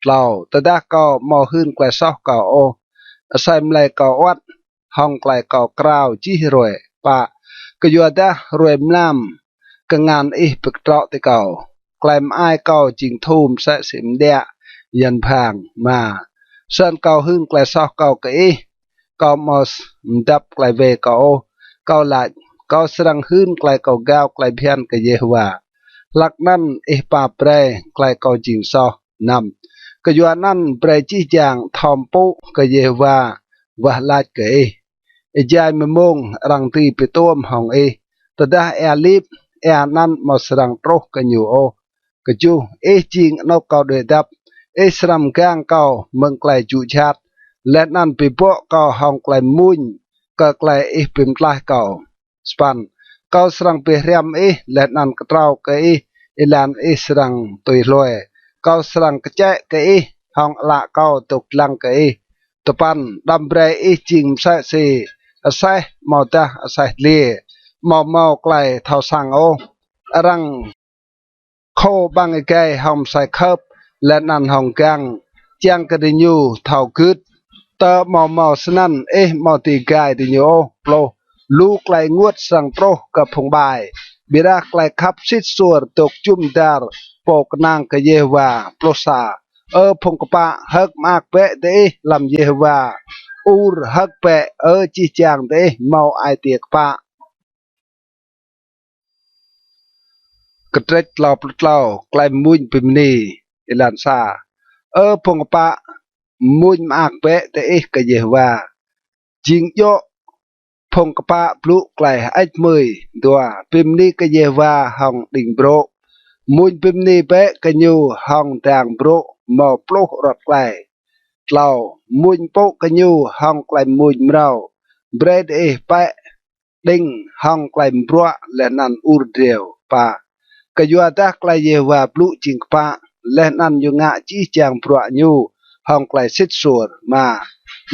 เราแต่ด้าก็เมาหื้นไกลซ้อก็ใส่มเลยก็วัดห้องไกลก็กราวจีรวยปะก็ยัวดารวยมน้ำก็งานปึกเตาะติเก่าไกลมไอก็จิงทุ่มเสสิมเดียยันพางมาเส้นเก่าหื้นไกลซ้อเก่าก็มอสดับไกลเวก็หลายก็สรังหื้นไกลก็ก้าวไกลเพียนก็เยหัวหลักนั้นป่าเปรไกลก็จิงซ้อนำก็ยัวนั่นเปรจีจางทอมปุก็เยหัววะลาดก็ใจมมงรังตีไปต้มห้องตดาลิบนั่นมาสรังโตรกันอยู่ก็จูจริงนกเก่าเดือดับสรัมกางเก่าเมืองไกลจุชัดและนั่นไปพวกเก่าห้องไกลมุนก็ไกลเป็นไกลเก่าสปันเก่าสรังไปเรียมและนั่นก็เต้าก็ลานสรังตุยลอยเก่าสรังกระแจก็ห้องละเก่าตกลังก็ตปันดำเบรจริงใส่สีอาศัยมอตาอาศัยเลียเมาไกลเท่าสังรังโคบังไกห้องใส่คับและนันห้องกังเจียงกระดิญูเท่าคืดเตอเมาสนั่นมอตีไกดิญูโปรลูกไกลงวดสังโปรกับพงบายบิดาไกลขับสิทสัวตกจุ่มดาร์ปกนางกเยวาโปรซาพงกปะฮักมากเปะเดลำเยวาฮักเปะจีจางเดเมาไอเตียกปะกระเตกเราปลุกเราไกลมุนปิมนีเอลันซาพงปะมุนมากเปะเดกเยวาจิงโยพงกปะปลุกไกลไอมือตัวปิมนีกเยวาห้องดิ่งโบรมุนปิมนีเปะกยูห้องต่างโบรมาปลุกรถไกลเรามุนโปกยูห้องไกลมุนเราเบรดเปะดิ่งห้องไกลมรัวและนันอูร์เดียวปะกยัวตาไกลเยวาปลุกจิงปะและนันยุงะจีจางปรัวยูห้องไกลสิทสัวมา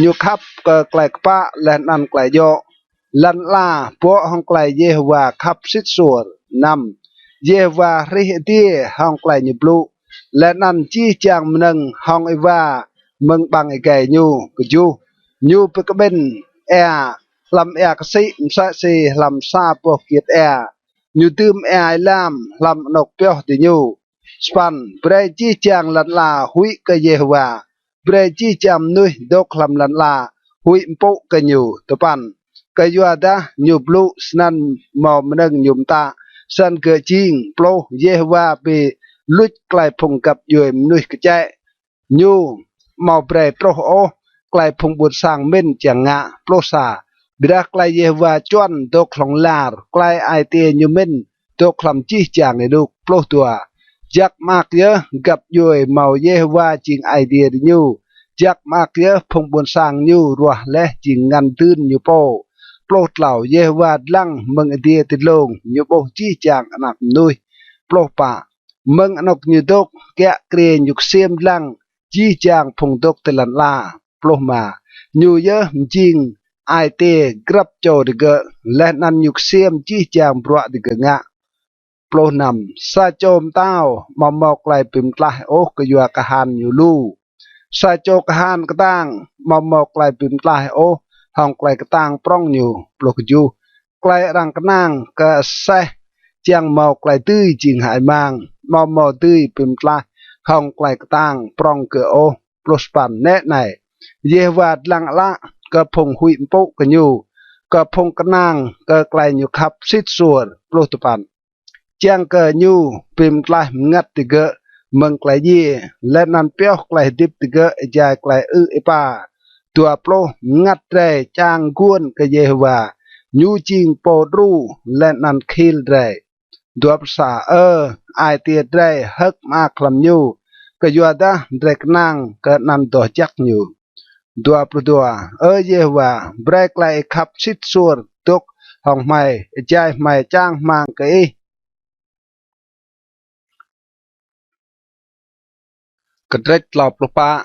ยูขับก็ไกลปะและนันไกลโยลันลาพวกห้องไกลเยวาขับสิทสัวนำเยวาริเดียห้องไกลยูปลุและนันจีจางมนึงห้องวามึงบังไก่ยูไปกบินลำกสิมซาซีลำซาปวกเกียดยูตืมลำนกเปียวติยูสปันเบรจีจางลันลาหุยกเยวาเบรจีจามนุยดกลำลันลาหุยปุกยูตปันกยัวดายูบลูสนันมอมนึงยุมตาสันเกจิงโปรเยวาไปลุดไกลพงกับยูมนุยกระแจยูมาเปรโปรไกลพงบุตรสร้างเม่นจังงะโปรซาบิดาไกลเยวาจวนตกหลงลาร์ไกลไอเตียยูเม่นตกคลำจี้จางในลูกโปรตัวจักมากเยอะกับยูเมาเยวาจิงไอเดียดิยูจ giặc mạc kia phong buồn sang như rùa lẽ chỉ ngăn tư như po plot lão ye và lăng mừng địa tịt lông như po chi chàng anak nuôi plot pa mừng anok như đốc kẹt kề nhục xiêm lăng chi chàng phong đốc tịt lần la plot mà như ye jing ai tê grab cho được gỡ lẽ năn nhục xiêm chi chàng bọa được gỡ ngạ plot nằm sa chôm tao mà mọc lại pim lại ô cái dọa cả hàn như lu sa cho cả hàn cái tang mà mọc lại pim lại ô hong lại cái tang prong nhiều plot ju lại răng cái nang cái xe chàng mọc lại tươi chỉnh hải mang mà mọc tươi pim lại hong lại cái tang prong cửa ô plot span nét này ye vạt lăng lạ cái phong huỵ bộ cái nhiều cái phong cái nang cái lại nhiều khắp xít xuồng plot span chàng cờ nhu pim lại ngắt từ gỡ mừng lại gì lên ăn béo lại tiếp từ gỡ dài lại pa tua plo ngắt rè chàng guôn cái gì và nhu ching po ru lên ăn kill rè tua sa ai tiệt rè hất ma làm nhu cái dọa đó rè nang cái năn tổ chắc nhu tua tua gì và break lại khắp xít xuồng tục hỏng mày dài mày chang mang cái kedret lop lupa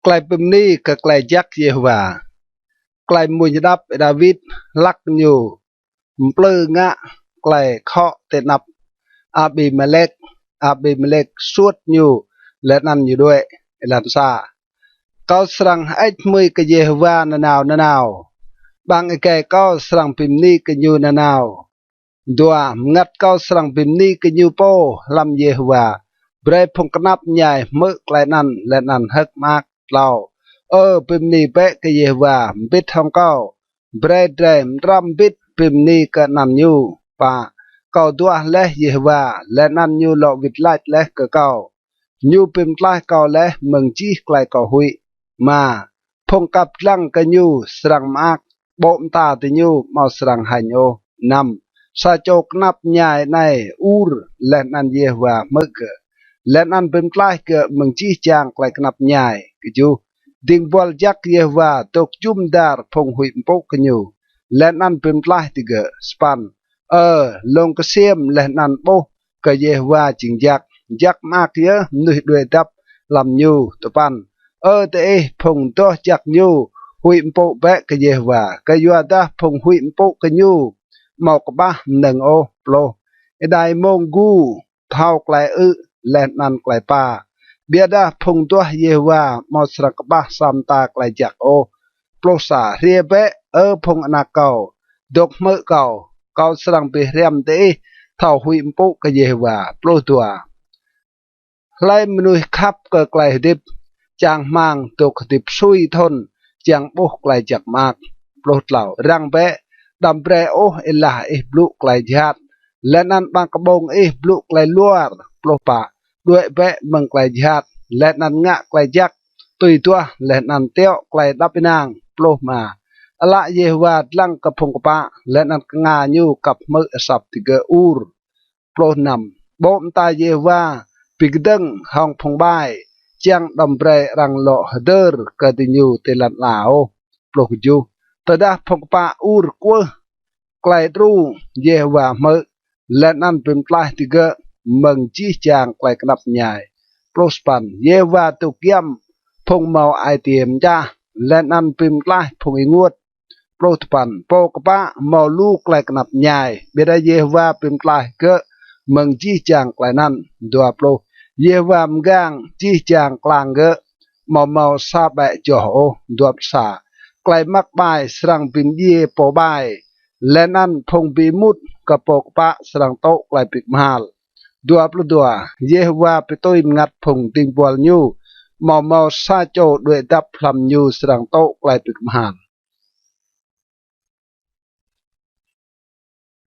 klai pemni ke klai jak Yehova klai munyadap David lak nyu mplơ ngạ klai kho tenap Abimelech suốt nyu lên ăn nyu đuệ làm sa cao srang ếch mươi ke Yehova nào bang cái cao srang pemni ke nyu nào dua ngắt cao srang pemni ke nyu po lam Yehova bre phong knap nhai mơ lại năn hất mạc lao pim ni pe cái gì và biết không cao bre drem ram biết pim ni cái năn nhu pa cao đua lẽ gì và lẽ năn nhu lọ vịt lại lẽ cái cao nhu pim lại cao lẽ mừng chi lại cao hui mà phong cặp lăng cái nhu srang mạc bộm ta thì nhu mau srang hành ô năm sa chok nap nhai này lẽ năn gì và mơ lên ăn bim lại ke mừng chi chang lại knap nhai cái chú ding bol jak Yehova tok chum dar phong hui po cái nyu lên ăn bim lại thì ke span long cái xiêm lên ăn po cái Yehova ching jak ma kia nuôi đuôi đắp làm nyu to pan te phong to jak nyu hui po be cái Yehova cái Yoda phong hui po cái nyu mau cái ba nâng ô plo đại mong gu thao lại lên ăn lại pa biada phong tua Yehova mau srak bah samta lại jak ô plosa riebe phong anakau dok mơ kau srang be riam te thao hui po cái Yehova plo tua lai menui khắp ke lại dip chang mang tok dip sui thon chang bo lại jak mak plot lau rang be dam bre ô elah blu lại jat lên ăn bang kabong blu lại luar plopa đuổi vẽ mừng lại jihad lên ăn ngạ lại jak tùy tua lên ăn teo lại đắp nang plo mà ala Yehova lang cặp phong cặp lên ăn ngà như cặp mơ sập thì cái plo nằm bom ta Yehova pigdeng hong phong bay chiang đầm bre rang lo der cái tình yêu tê lạt lão plo ju tada phong cặp quơ lại ru Yehova mơ lên ăn pim lại thì cái mừng chi chàng lại knap nhai prospan Yehova tu kiam phong mau ai tiệm cha lên ăn pim lại phong inguột prospan po kapa mau lu lại knap nhai beda Yehova pim lại ke mừng chi chàng lại nan dua pro Yehova gang chi chàng klang ke mau sa bẹ cho dua sa lại mắc bài srang pim ye po bài lên ăn phong bi mút kapok pa srang to lại pik mahal 22 Yehova petoi ngat phong ting bol nyu mau sa cho đuổi đắp làm nyu srang to lại pik mahal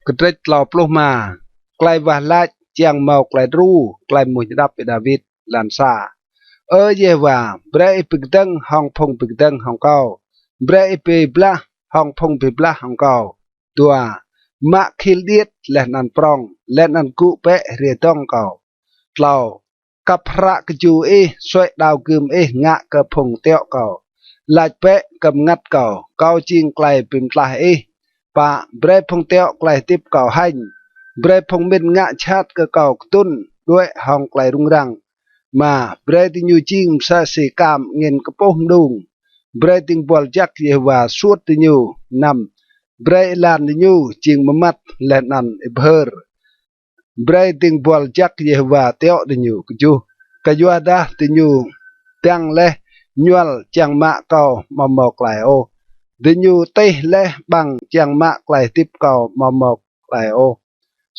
kedret lau ploh ma klai vah lach chiang mau klai ru klai mui dap David lan sa Yehova bre pigdeng hong phong pigdeng hong kau bre pe blah hong phong pe blah hong kau tua mạ khil điết lên ăn prong lên ăn cụ bé rìa tông cầu tàu กับพระกจูสวยดาวกึมงะกระพงเตียวเก่าลายเปะกับงัดเก่าเก่าจริงไกลเป็นปลายปะเบรพงเตียวไกลติบเก่าให้เบรพงเป็นงะชาติกเก่าตุ้นด้วยห้องไกลรุงรังมาเบรติญูจริงซาสีกามเงินกระโปงดุงเบรติงบอลจักเยว่าสวดติญูนำเบรลานติญูจริงมมัดและนันอิบเฮอร์เบรติงบอลจักเยว่าเตียวติญูกจูกะยัวดาติญูตั้งเลญวลจังมะเก่ามาหมอกไกลโอติญูเตเลบังจังมะไกลติบเก่ามาหมอกไกลโอ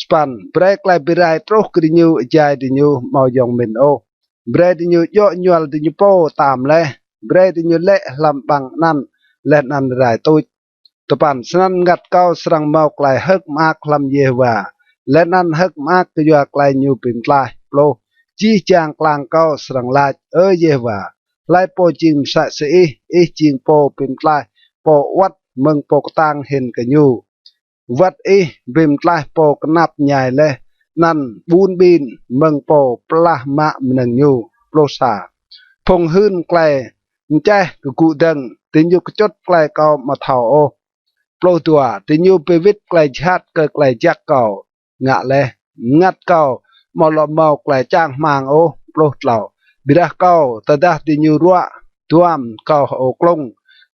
สปันเบรไกลไปไรตรกติญูใจติญูมายองมินโอเบรติญูย่อยวนติญูโปตามเลเบรติญูเละลำบังนั่นและนันไรตุยตปันสนันงัดเก่าสรังเมาไกลฮึกมากลำเยวาและนันฮึกมากกยัวไกลญูเป็นไกลโลจีจางกลางเก่าสรังลายเยวาไลโปจิมสะสีจิงโปเป็นไกลโปวัดเมืองโปกตางเห็นกันยูวัดบิมไกลโปกนับใหญ่เลยนั่นบูนบินเมืองโปปลาหมะมนังยูโปรซาพงหื้นไกลแจ้กกูดังตินยูกจดไกลเก่ามาเท่าโอโปรตัวตินยูไปวิทไกลชาติเกิดไกลจักเก่างะเลยงัดเก่ามาลอมเมาไกลจ้างมางโอโปรเหล่าบิดาเก่าตะดาตินยูรัวตัวมเก่าโอกลง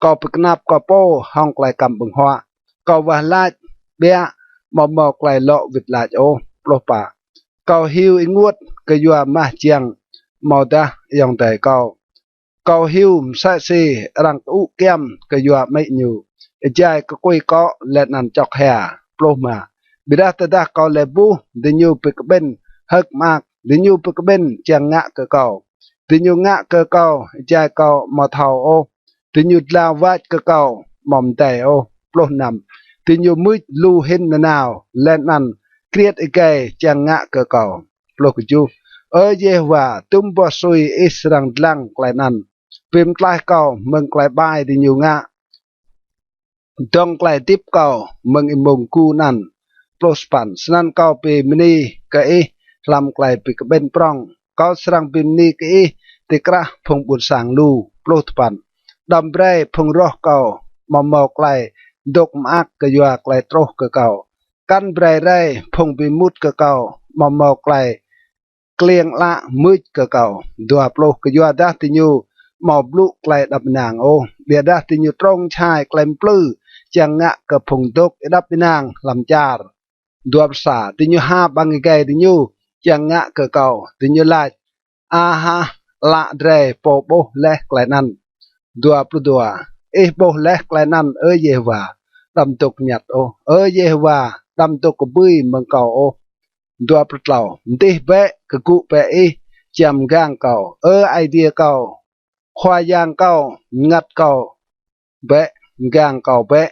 เก่าปกนับเก่าโปห้องไกลกำบึงหัวเก่าวาลาดเบียมาเมาไกลเลาะวิดลาดโอโปรป่าเก่าฮิวอิงวดกยัวมาเจียงมาดายองแต่เก่าเก่าฮิวมซาซีรังอุแก้มกยัวไม่อยู่ใจก็กุยเกาะและนันจอกแห่โปรมาบิดาตะดาเก่าเลบูดิญูไปกเบนฮึกมากดิญูไปกเบนเจียงงะกะเก่าดิญูงะกะเก่าใจเก่ามาเท่าโอดิญูลาวาดกะเก่าหม่อมแต่โอโปรนำดิญูมุดลูเห็นนาวและนันเกลียดไอแกเจียงงะกะเก่าโปรกจูเยว่าตุ้มบ่ซุยอิสรังลังไกลนั้นเป็นไกลเก่าเมืองไกลบายดิญูงะดองไกลติบเก่าเมืองอิมงกูนั่นโปรสปันสนันเก่าเปมนีกะลำไกลไปกะเบนปรองเก่าสรังเปมนีกะติกระพงบุญสางลูโปรตปันดำไรพงรอเก่ามาเมาไกลดกมากกะยัวไกลโตรกะเก่ากันไรไรพงบิมุดกะเก่ามาเมาไกลเกลียงละมืดกะเก่าดัวโปรกะยัวดาติญูหมอบลุไกลดับนางโอเบียดาติญูตรงชายไกลปลื้อจังงะกะพงดกดับนางลำจาร์ดัวภาษาติญูหาบังไกติญูจังงะกะเก่าติญูลาอาฮาละเรโปโบและไกลนั้นดัวปลุดัวโบและไกลนั้นเยว่าดำตกหยัดโอเยว่าดำตกกบุยเมืองเก่าโอดัวปลุเต่าติเบะกะกุเปจำกางเก่าไอเดียเก่าควายางเก่างัดเก่าเบะกางเก่าเบะ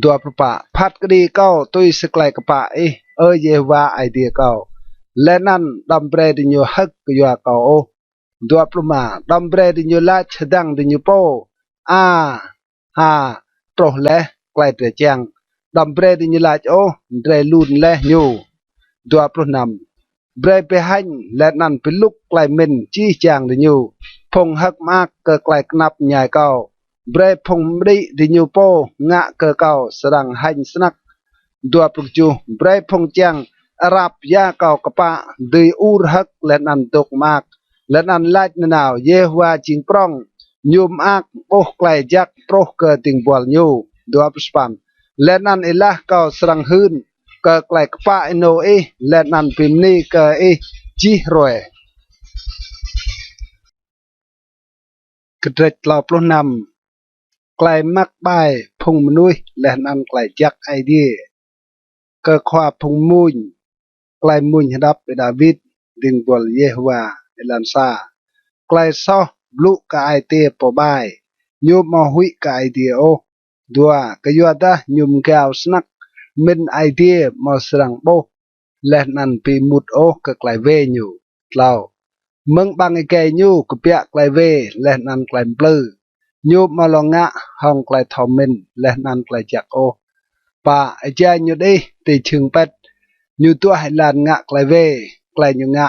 ดัวประปะพัดกดีเก่าตุยสกไลกระปะเยว่าไอเดียเก่าและนั่นดำเบรดิญูฮักกยัวเก่าดัวประมาดำเบรดิญูลาชดังดิญูโปฮาโตรและไกลเตจังดำเบรดิญูลาชเดรลูนและญูดัวประนำเบรไปหันและนั่นเป็นลูกไกลเมนจี้จางดิญูพงฮักมากเกไกลกนับใหญ่เก่าเบรพงมริดิญูโปงะเกเก่าสรังหันสนักดัวปลุกจูเบรพงจังรับยาเก่ากะปะดีอูรฮักและนันตกมากและนันลาดนาวเยวาจิงปรองยุมอักโอไกลจักโปรเกติงบอลยูดัวปสปันและนันละเก่าสรังหืนเกไกลกะปะโนและนันพิมนีเกจีรวยกระเดดลาปลุนำไกลมักบายพงมนุยและนันไกลจักไอเดียเกิดความพงมุญไกลมุญดับไปดาวิดดิงบอลเยฮวาเอลันซาไกลซอบลุกไอเตปบายยุบมาหุยกไอเดียโอดัวกยัวดายุมแกวสนักมินไอเดียมาสรังโบและนันปีมุดโอก็ไกลเวอยู่เล่าเมืองบางไอแกยูก็เปียไกลเวและนันไกลปลื้อยุบมาลองงะห้องไกลทอมมินและนันไกลจักโอป่าไอเจยูดีตีชึงเป็ดยูตัวให้ลานงะไกลเวไกลยูงะ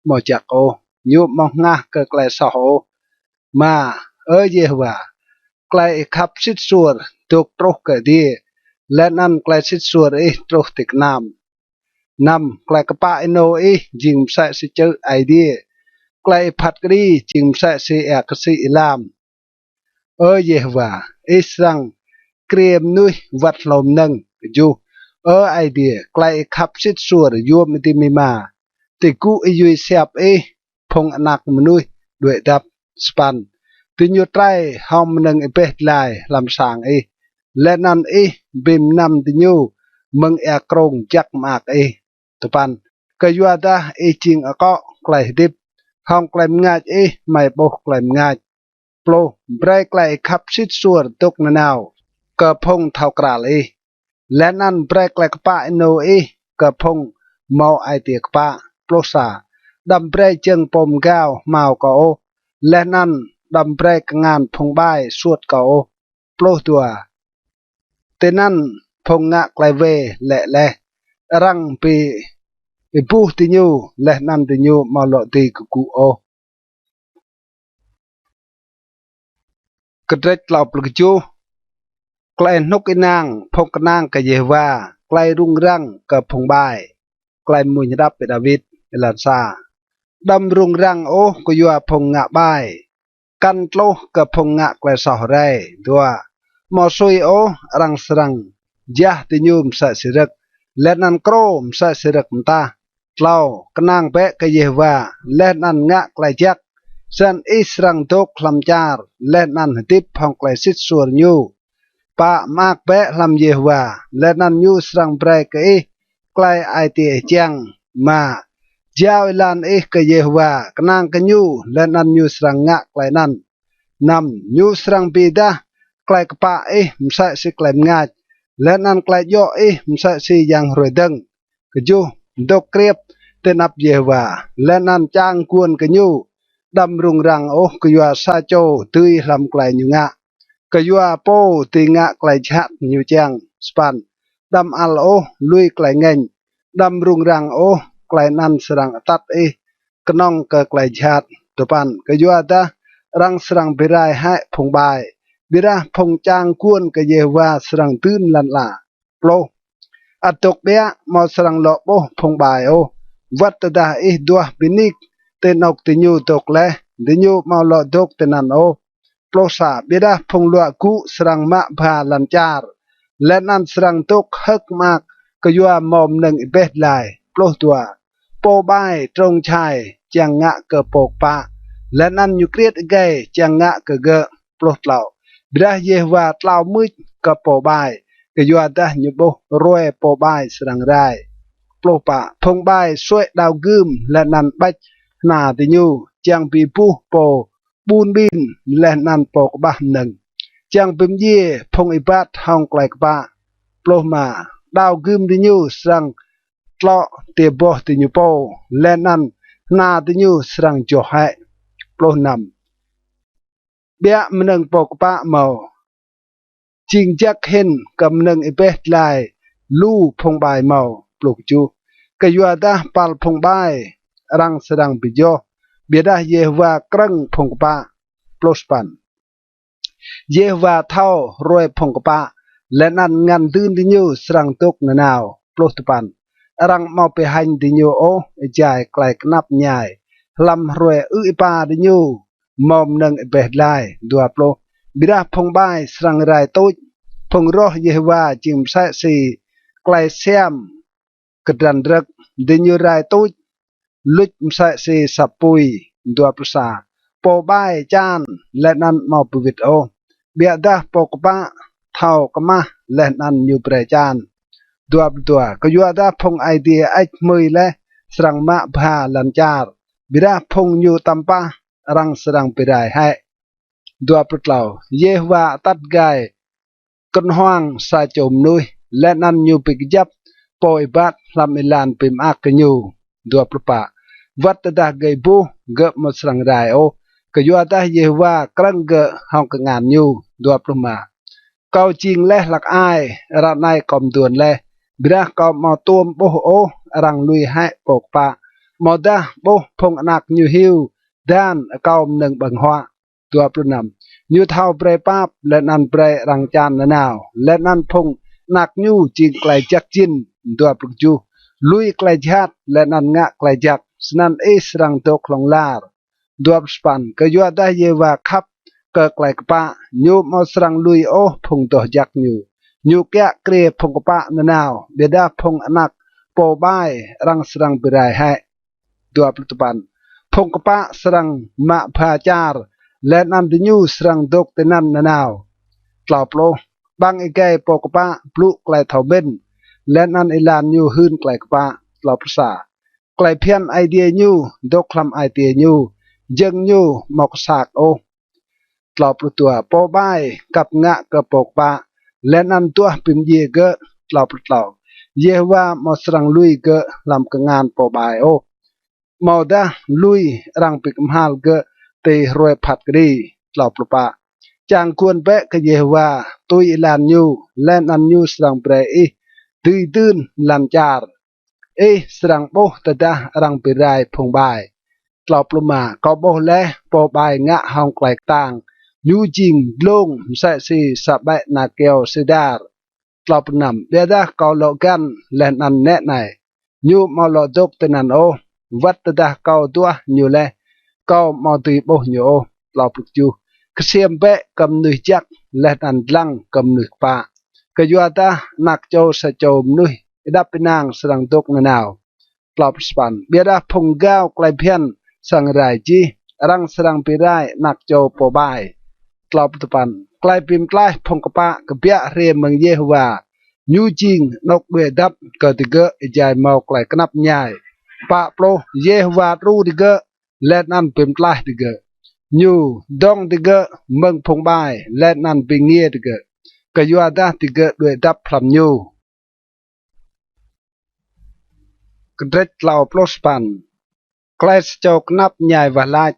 mò chạc ô nhu mong nga cơ klai sa ô mà ơi và klai khắp xít xuột tục trúc cái đi lên ăn klai xít xuột ấy trúc tịch nam klai kapa ino ấy jing sai si chơi idea klai phát cái đi jing sai si ek si ilam ơi và israng krem nuôi vật lồng nâng ju idea klai khắp xít xuột yum ti mi mà ti ku yui siap phong anak menui đuổi đập span tuy nhiên trai hom nâng bết lại làm sang lên ăn bìm nằm tuy nhiêu mừng krong chắc mạc tupan kayuada ching ako klai dip hong klai ngaj mai bo klai ngaj plo break klai khắp xít suor tuk nào cơ phong thao kral lên ăn break klai kpa no cơ phong mau ai tiệc pa plo sa đâm break chân pom gao màu có lên ăn đâm break ngàn phong bay suốt có plo tua tên ăn phong ngạ klai về lẹ lẹ răng pi ibu tinyu leh nan tinyu mau lo ti ku o kedret lau plekju klai nok inang phong kanang ka yewa klai rung rang ka phong bai klai mun dap pe david elan sa dam rung rang o ko yua phong nga bai kan tlo ka phong nga klai sa re tua mo sui o rang serang jah tinyum sa sirak lenan krom sa sirak mta lau kenang pe ke yewa lenan nga klai jak san israng tok lam jar lenan tip phong klai sit sur nyu pa mak pe lam yewa lenan nyu srang bre ke klai ai ti chang ma jaw lan ke yewa kenang ke nyu lenan nyu srang nga klai nan nam nyu srang bida klai kpa msa si klai ngat lenan klai yo msa si yang roideng keju dok kriep tenap yewa lenan chang kuon kenyu đâm rung rang kuyua sa châu tươi làm klai nyu nga kuyua po ti nga klai chat nyu chang span đâm al lui klai ngeng đâm rung rang klai nan serang tat knong ke klai chat topan kuyua ta rang serang birai hai phong bai bira phong chang kuon ke yewa serang tun lan la plo atok bea mo serang lo bo phong bai wat da dua binik tenok tinyu tok le tinyu mau lo dok tenan plosa beda phong lua ku serang ma pha lan char lenan serang tok hak mak kayua mom nang ibet lai plo tua po bai trong chai chang nga ke pok pa lenan nyu kriet ge chang nga ke ge plo tlau beda yewa tlau muj ke po bai kayua dah nyu bo roe po bai serang rai plo pa phong bai soi dau gum lenan bach na ti nyu chang pi pu po bun bin len nan po ba nang chang pim ye phong ibat hong klai ba plo ma dau gum ti nyu sang tlo te bo ti nyu po len nan na ti nyu sang jo hai plo nam bia mnang po ba mo ching jak hen kam nang ibet lai lu phong bai mo plo chu kayua da pal phong bai rang sedang bijo beda yewa kreng phongpa plospan yewa thao roi phongpa lenan ngan dun dinyu srang tok nanao plospan rang mau pe han dinyu jai klai knap nyai lam roi pa dinyu mom nang beh lai dua plo beda phongbai srang rai toi phong roh yewa chim sa si klai siam kedran rek dinyu rai toi lúc sai si sapui dua persa po bai chan lenan mau puvit bia dah po kpa thao kama lenan nyu pre chan dua kayua da phong idea ach mui le srang ma bha lan char bira phong nyu tampa rang srang pirai hai dua putlau yewa tat gai con hoang sa chom nuôi lenan nyu pikjap poi bat lam ilan pim ak nyu dua prupa wat dah gai bu ge mo srang rai kayua dah yewa krang ge hong ka ngan nyu dua pruma kau ching leh lak ai ra nai kom tuan leh bira kau mau tuom bo rang lui hai pok pa mò đa bố phong nạc như hiu đan cao nâng bằng hoa tua pru nằm như thao pre pap lên ăn pre răng chan nào lên ăn phong nạc nhu chinh clay chắc chin tua pru chu lui clay chat lên ăn ngạ clay chắc snan is răng tok long lar tua span ke yua da ye wa khap ke clay pa nyu mo srang lui o phong to jak nyu kya kre phong pa nào beda phong anak po bai rang srang birai hai tua pru tupan phong pa srang ma pha char lên ăn nyu srang dok tenan nào tlau plo bang ikai po pa plu klai thau ben lên ăn ilan nyu hun klai pa tlau prasa klai phian idea nyu dok khlam idea nyu jeng nyu mok sak o tlau plu tua po bai kap nga ke po pa lên ăn tua pim ye ge tlau plu tlau ye wa mo srang lui ge lam ke ngan po bai o mau da lui rang pik mahal ge te roi phat kri tlau plu pa chàng cuốn vẽ cái gì hòa tôi làm nhu lên ăn nhu srang pre y tùy tưn làm char y srang bố ta rang pirai phong bài tọp luma có bố lẽ po bài ngạ hong quạch tàng nhu jing lông sẽ si sa bẹ na keo sidar tọp nằm bia da có lộ gan lên ăn nét này nhu mau lộ dốc tên ăn ô vắt ta cao tua nhiều lẽ cao mau tùy bố nhiều ô tọp chu xiêm bẹ cầm nui chắc lên ăn lăng cầm nui pa cái dua ta nạc châu sa châu nui đáp nang sang tok nào lop span bia da phong gao klai phian sang rai chi rang sang pirai nạc châu po bai lop tupan klai pim klai phong kapa kepia re meng ye wa nyu jing nok be dap ke tiga jai mau klai knap nyai pa plo ye wa ru tiga lên ăn pim klai tiga nyu dong tiga meng phong bai lên ăn pingie tiga kayua da tiga dua dap plam nyu kedret lau plospan klai chok nap nyai và lai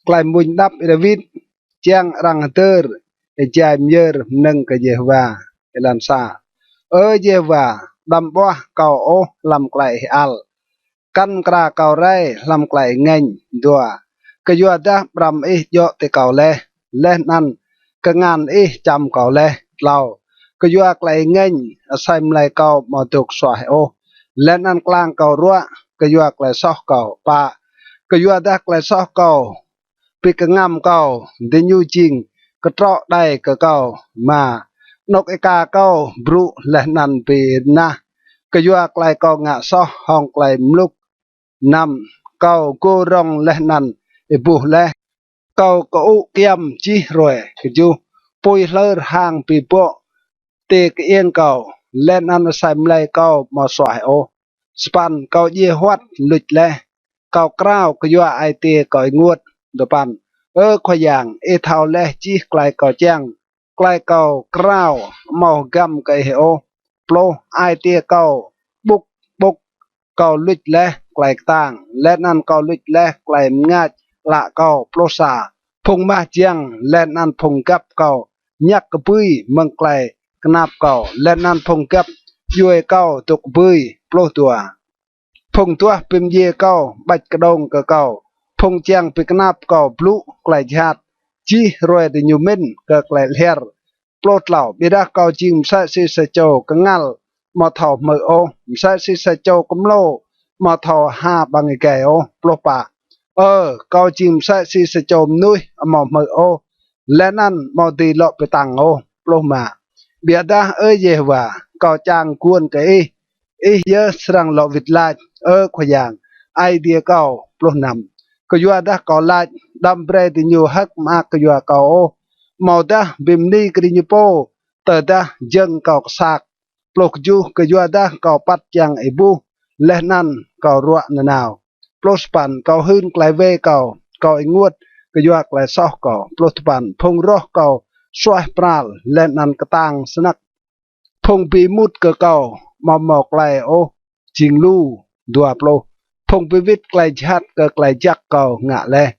klai muin dap iravit chiang rang ter jai myer neng ka jehwa elan sa jehwa dam bo kau o lam klai al kan kra kau rai lam klai ngeng dua kayua da bram yo te kau le nan ka ngan cham kau le lau kayua klai ngeng asai mlai kau ma tuk swai o lên ăn klang cầu rua cái dua lại sóc cầu pa cái dua đã lại sóc cầu bị cái ngam cầu để nhu chinh cái trọ đầy cái cầu mà nóc cái ca cầu bru lên ăn bị na cái dua lại cầu ngã sóc hong lại lúc nằm cầu cô rong lên ăn bù lên cầu cậu kiam chi rồi cái du pui lơ hàng bị bộ tê cái yên cầu lên ăn sai mlai cầu mà xoài ô span cầu ye hoắt lịch lệ cầu krao cái dọa ai tê cõi nguột đồ pan khoai yang thao lệ chi klai cầu chang klai cầu krao màu gam cái heo plo ai tê cầu bục bục cầu lịch lệ klai tang lên ăn cầu lịch lệ klai ngát lạ cầu plo sa phùng ma chang lên ăn phùng cấp cầu nhắc cái bui măng klai nạp cầu lên ăn phong cấp yuôi cầu tục bơi plo tua phong tua pim ye cầu bạch cái đông cái cầu phong chiang pi nạp cầu plu lại hạt chi rồi thì nhiều min cái lại her plo tàu bị đã cầu chim sa si sa châu cái ngal mà thầu mờ ô sa si sa châu cấm lô mà thầu ha bằng cái ô plo pa cầu chim sa si sa châu nuôi mà mờ ô lên ăn mà đi lọ bị tàng ô plo mà bia da jewa kau chang kuon cái ye serang lo vit la khoyang idea kau ploh nam ko yua da kau la dam bre ti nyu hak ma ko yua kau mau da bim ni kri nyu po ta da jeng kau sak ploh ju ko yua da kau pat chang ibu leh nan kau ruak na nào ploh span kau hun klai ve kau nguot ko yua klai soh kau ploh pan phong roh kau xoay pral lên ăn cái tang snack phong pi mút cơ cầu mà mọc lại ô chinh lu đùa plo phong pi vít lại chát cơ lại chắc cầu ngã lệ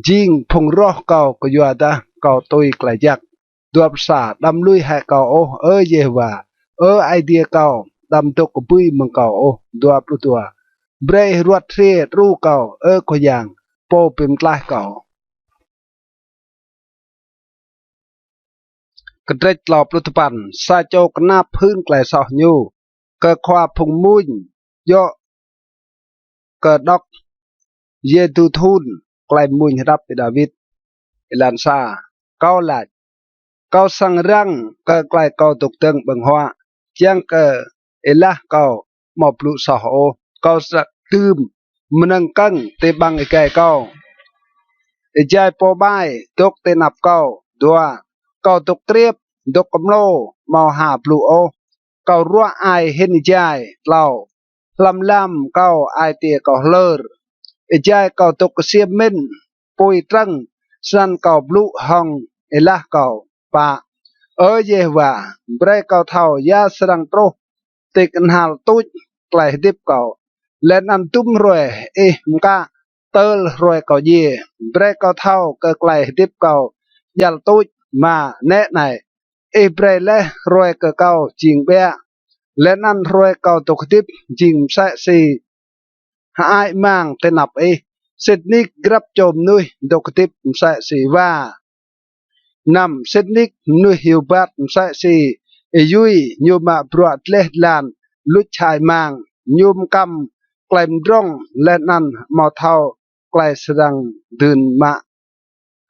jing phong roh cầu có dọa ta cầu tôi lại chắc đùa xả đâm lui hai cầu ô về và idea cầu đâm tục bui mừng cầu ô đùa plo đùa เบรรวดเทรู้เก่าก็อย่างโปเป็นกลายเก่ากระเด็ดหลอบรุตปันซาโจกนาพื้นไกลสอยูเกิดความพุงมุญโยเกิดดอกเยตูทุนไกลมุญรับไปดาวิดอิลันซาเก้าหลัดเก้าสังรังเกิดไกลเก้าตกเติงบังหัวเจียงเกิดเอละเก้าหมอบลุสอโอเก้าสักตืมมันนังกังเตบังไอแก่เก้าไอใจปอบายตกเตนับเก้าดัวเก้าตกเตรียบดกกำโลมอหาปลูโอเก้ารัวไอเห็นใจเล่าลำลำเก้าไอเตียเก้าเลอไอใจเก้าตกเสียมินปุยตรังสันเก้าบลูห้องเอละเก้าปะเยว่าเบรเก้าเท่ายาสรังโตติกันหาลตุจไกลดิบเก่าและนันตุ้มรวยมกะเตลรวยเก่าเย่เบรเก้าเท่าเกไกลดิบเก่ายัลตุจมาแน่ไหนเบรเลรวยเก่าจิงเบียและนันรวยเก่าตกดิบจิงใส่สีหายมังเตนับเสร็จนิกกรับโจมนุยตกดิบใส่สีว่านำเสร็จนิกนุยหิวบัดใส่สียุยยูมาปรวดเลลานลุชายมังยุมกำไกลมร่องและนันมอเท่าไกลสดังดินมา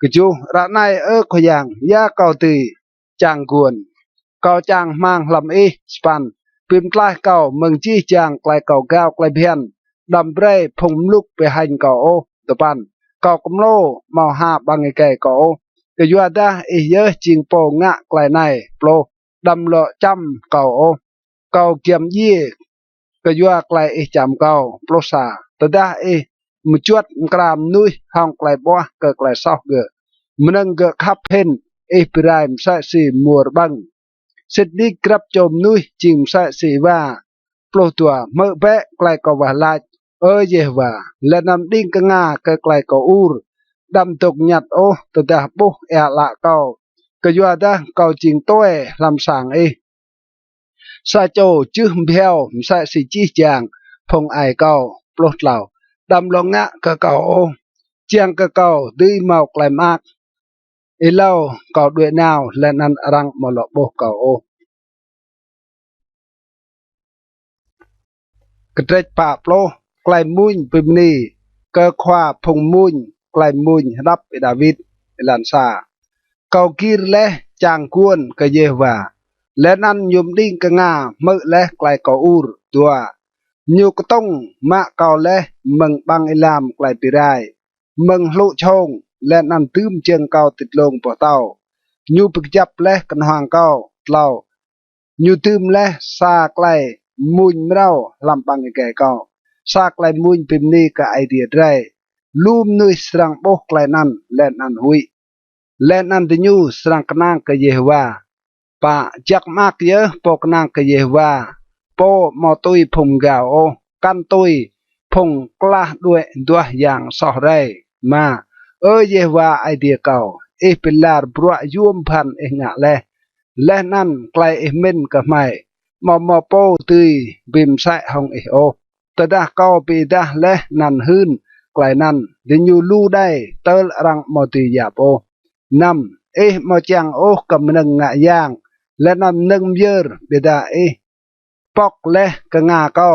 กจูระนายขยังยาเกาตีจางกวนเกาจางมังลำสปันพิมพ์ไกลเก่าเมืองจี้จางไกลเก่าแก้วไกลเพียนดำเร่พงลุกไปหันเก่าตะปันเก่ากำโลมอหาบังไอแก่เก่าก็ยัวดาเยอะจิงโปงะไกลในโปรดำเลาะจำเก่าเก่าเกียมยี่ก็ยัวไกลจำเก่าโปรซาตดามจวดกรามนุยห้องไกลบัวก็ไกลซอกเกมันงเกขับเพนปรายมใส่สีมัวบังเสร็จนี้กรับโจมนุยจิมใส่สีว่าโปรตัวเมื่อแบะไกลก็ว่าลายเยว่าและนำดิ้งกงาก็ไกลก็อูรดำตกหยัดตดาปุละเก่าก็ยัวดาเก่าจิงต้วยลำสางซาโจจื้อเพียวใส่สีจี้จางพงไอเก่าปลดเหล่าดำลงงะก็เก่าเจียงก็เก่าดื้อเมาไกลมากเล่าเก่าด้วยนาวและนันรังมลบเก่ากระเตจป่าโปลไกลมุญปิมนีเกอควาพงมุญไกลมุญรับดาวิดลันซาเก่ากีรและจางกวนก็เยว่าและนั่นยมดิ้งกงาเมื่อและไกลเก่าอูรตัวยูก็ต้องมะเก่าและมึงบังลามไกลไปได้มึงลุชงและนั่นตื้มเจียงเก่าติดลงปอเต้ายูปึกจับและกันห่างเก่าเล่ายูตื้มและซาไกลมุญเราลำปังแก่เก่าซาไกลมุญปิมนีกับไอเดียไรลูมนุยสรังโบกไกลนั่นและนั่นหุยและนั่นติยูสรังกนางกับเยว่าปะจักมากเยอะปกนางกับเยว่าโปมอตุยพงกาวกันตุยพงกล้าด้วยอย่างสอไรมาเยว่าไอเดียเก่าเป็นลาบรัวยวมพันงะและนั่นไกลเม่นกับไม่มอโปตุยบิมใส่ห้องแต่ดาเก่าปีดาและนั่นหืนไกลนั่นเดินยูลูได้เตลรังมอตุยยาโปนำมอจังกับนึงงะย่างและนำนึงเยอร์เบดาปอกและกงาเก่า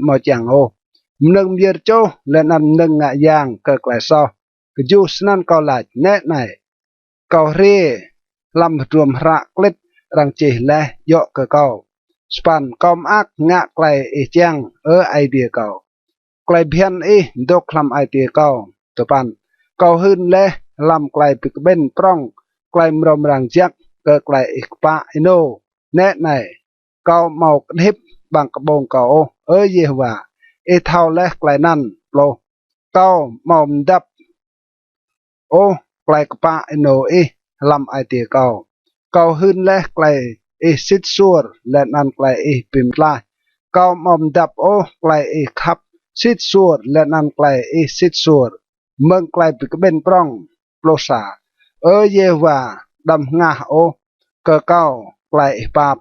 มอจังนึงเยอร์โจและนำนึงงะย่างก็ไกลซอก็ยูสนั่นก็หลายแน่ไหนก็เร่ลำรวมระกลิดรังเจและยกก็เก่าสปันกอมอักงะไกลจังไอเดียเก่าไกลเพียนดกคลำไอเดียเก่าตัวปันเก่าหืนและลำไกลปิกเบนปร่องไกลมรมรังจักก็ไกลปะโนแน่ไหนเก่าเมากฮิบบางกระบงเก่าเยว่าเท่าและไกลนั่นโปรเก่าเมอมดับไกลกปะโนลำไอเดียเก่าหืนและไกลซิดซัวและนั่นไกลปิมไลเก่ามอมดับไกลขับซิดซัวและนั่นไกลซิดซัวเมืองไกลปิกเบนปร่องโปรซาเยว่าดำงาก็เก่าไกลปาบ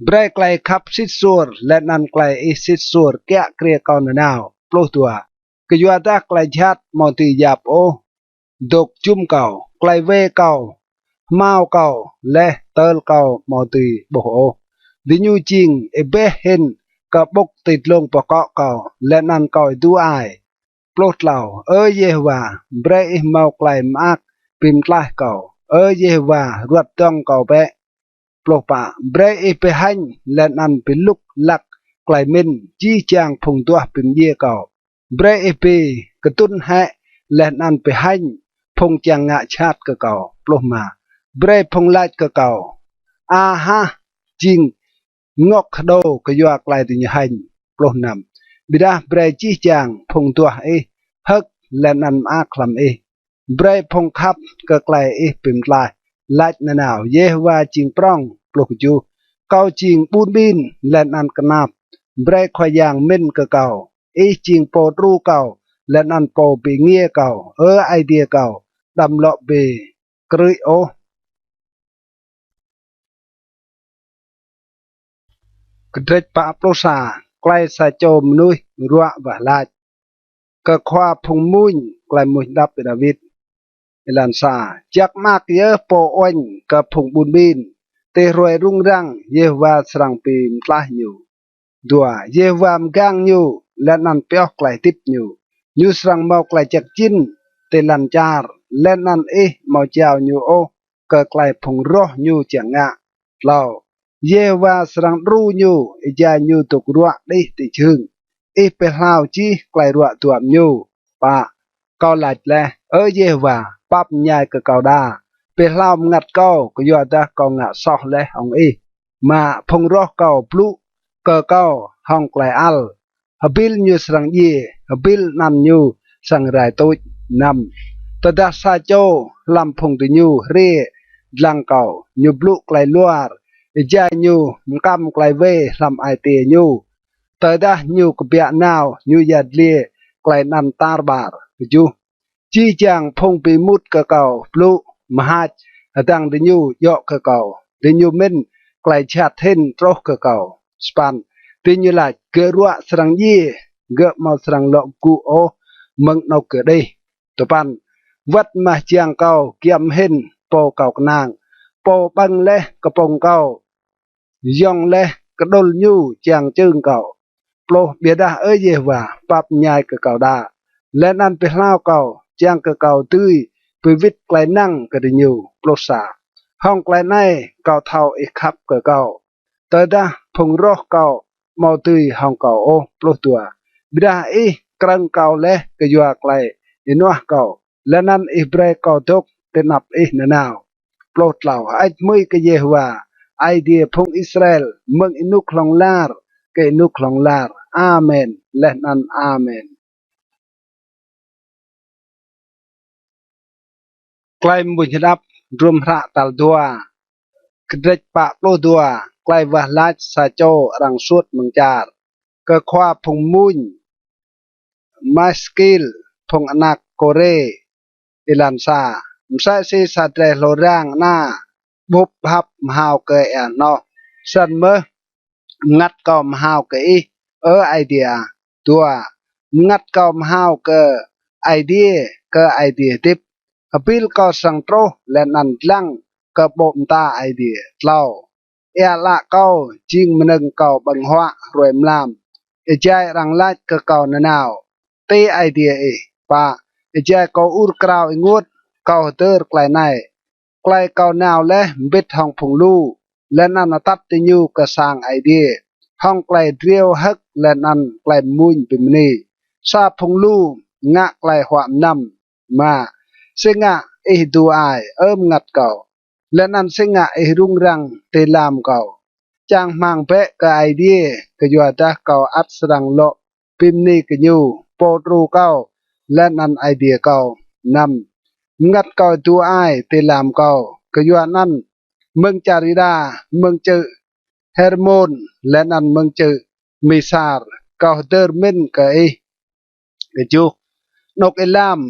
เบรกไกลขับซิดซัวและนันไกลอิซิดซัวแกะเกลียกอนนาวปลุกตัวก็ยัวตาไกลชัดมอตียาบโอดกจุ่มเก่าไกลเวเก่าเมาเก่าและเตลเก่ามอตีโบโอดิญูจริงเอเบเห็นกับบกติดลงปะเกาะเก่าและนันเก่าดูอายปลุกเหล่าเยฮวาเบรอิเมาไกลมากปิมไกลเก่าเยฮวารวดต้องเก่าเปะปลุกปะเบรอิเปหันและนันเป็นลุกลักไกลมินจีจางพงตัวปิมเยเก่าเบรอิเปกระตุ้นแหและนันไปหันพงจางงะชาติก็เก่าปลุกมาเบรพงลาดก็เก่าอาฮะจริงงอกขโดก็ยัวไกลติญหันปลุกนำบิดาเบรจีจางพงตัวฮึกและนันอาคลำเบรพงคับก็ไกลปิมไกลลาดนาวเยว่าจริงปร้องปลุกจูเก่าจริงปูนบินและนันกนาบเบรคอยยางเม่นก็เก่าจริงโปดรูเก่าและนันโปปีเงี้ยเก่าไอเดียเก่าดำเลาะเบกรุยโอกระเดปะโปรซาไกลสะโจมนุยรัวบาลาดก็ควาพงมุญไกลมุญดับเปดาวิดเอลันซาจักมากเยอะโปอ้นกับพงบุญบินเตรวยรุ่งรังเยวาสรังปีมตลาอยู่ดัวเยวามกังอยู่และนันเปียวไกลติบอยู่สรังเมาไกลจากจินเตลันจาร์และนันเมาเจ้าอยู่โอก็ไกลพงรออยู่เจียงะเล่าเยวาสรังรู้อยู่จาอยู่ตกรัวได้ติชึงเปลาวจีไกลรัวตัวอยู่ปะก็หลัดแลเยวาปั๊บยายก็เกาดาเปลาวงัดเก้าก็ยอดเกางะซอกและองมาพงรอเก้าปลุก็เก้าห้องไกลอัลฮบิลยูสรังยีฮบิลนันยูสังไรตุยนำตดาซาโจลำพงตุยูเรลังเก่ายูบลุไกลลัวร์จายูมกำไกลเวลำไอเตียยูตดายูกเบียนาวยูยัดเลียไกลนันตาร์บาร์จูจีจางพงปีมุดก็เก่าปลุมหาดังดิยูยอกก็เก่าดิยูมินไกลชาติเทนโตรก็เก่าสปันติญลาเกรัวสรังยีเกมาสรังลอกูโอมึงนกเกได้ตัวปันวัดมาเจียงเก่าเกียมเห็นโปเก่านางโปบังเละกระปงเก่ายองเละกระดลยูเจียงจึงเก่าโปรเบียดาเยว่าปับยายกะเก่าดาและนั่นเป็นเล่าเก่าเจียงกะเก่าตื้ยไปวิทย์ไกลนั่งกระดิยูโปรสาห้องไกลในเก่าเท่าคับกะเก่าเตดาพงรอเก่าเมาตุยห้องเก่าโอปลุกตัวบิดากรังเก่าและกยัวไกลนัวเก่าและนั้นเบรเก่าตกเตนับนานาวปลุกเหล่าไอ้มือกเยฮวาไอเดียพงอิสราเอลเมืองอินุคลองลาร์กอินุคลองลาร์อาเมนและนั้นอาเมนไกลมุญดับรวมพระตัลดัวกระเดปะปลุกตัวไกลวะลาดซาโจรังสุดเมืองจาร์ก็ควาพงมุญมาสกิลพงอนักโกเรอิลันซามใส่ซีสัตเรโลร่างหน้าบุบฮับมหาวเกยนอสันเมงัดเก่ามหาวเกยไอเดียตัวงัดเก่ามหาวเกไอเดียไอเดียทิปพิลก็สังโตรและนันลังก็บ่มตาไอเดียเล่าละเก่าจิงมันงเก่าบังหัวรวยมลามใจรังลัดก็เก่านาวเตไอเดียปะใจก็อุรกราวงวดเก่าเตอร์ไกลในไกลเก่านาวและบิดห้องพงลูและนันตัดติยูก็สร้างไอเดียห้องไกลเรียวฮักและนันไกลมุญปิมนีซาพงลูงะไกลหวามนำมาเสงะดูไองัดเก่าและนั้นเสงะรุ่งรังเตลามเก่าจางมังเปะก็ไอเดียก็ยัวตาเก่าอัดสรังโลปิมนีก็ยูโปรรูเก่าและนั้นไอเดียเก่านำงัดเก่าตัวไอเตลามเก่าก็ยัวนั้นเมืองจาริดาเมืองเจอเฮอร์โมนและนั้นเมืองเจอมิซาร์เก่าเตอร์มินก็กจูนกเอลาม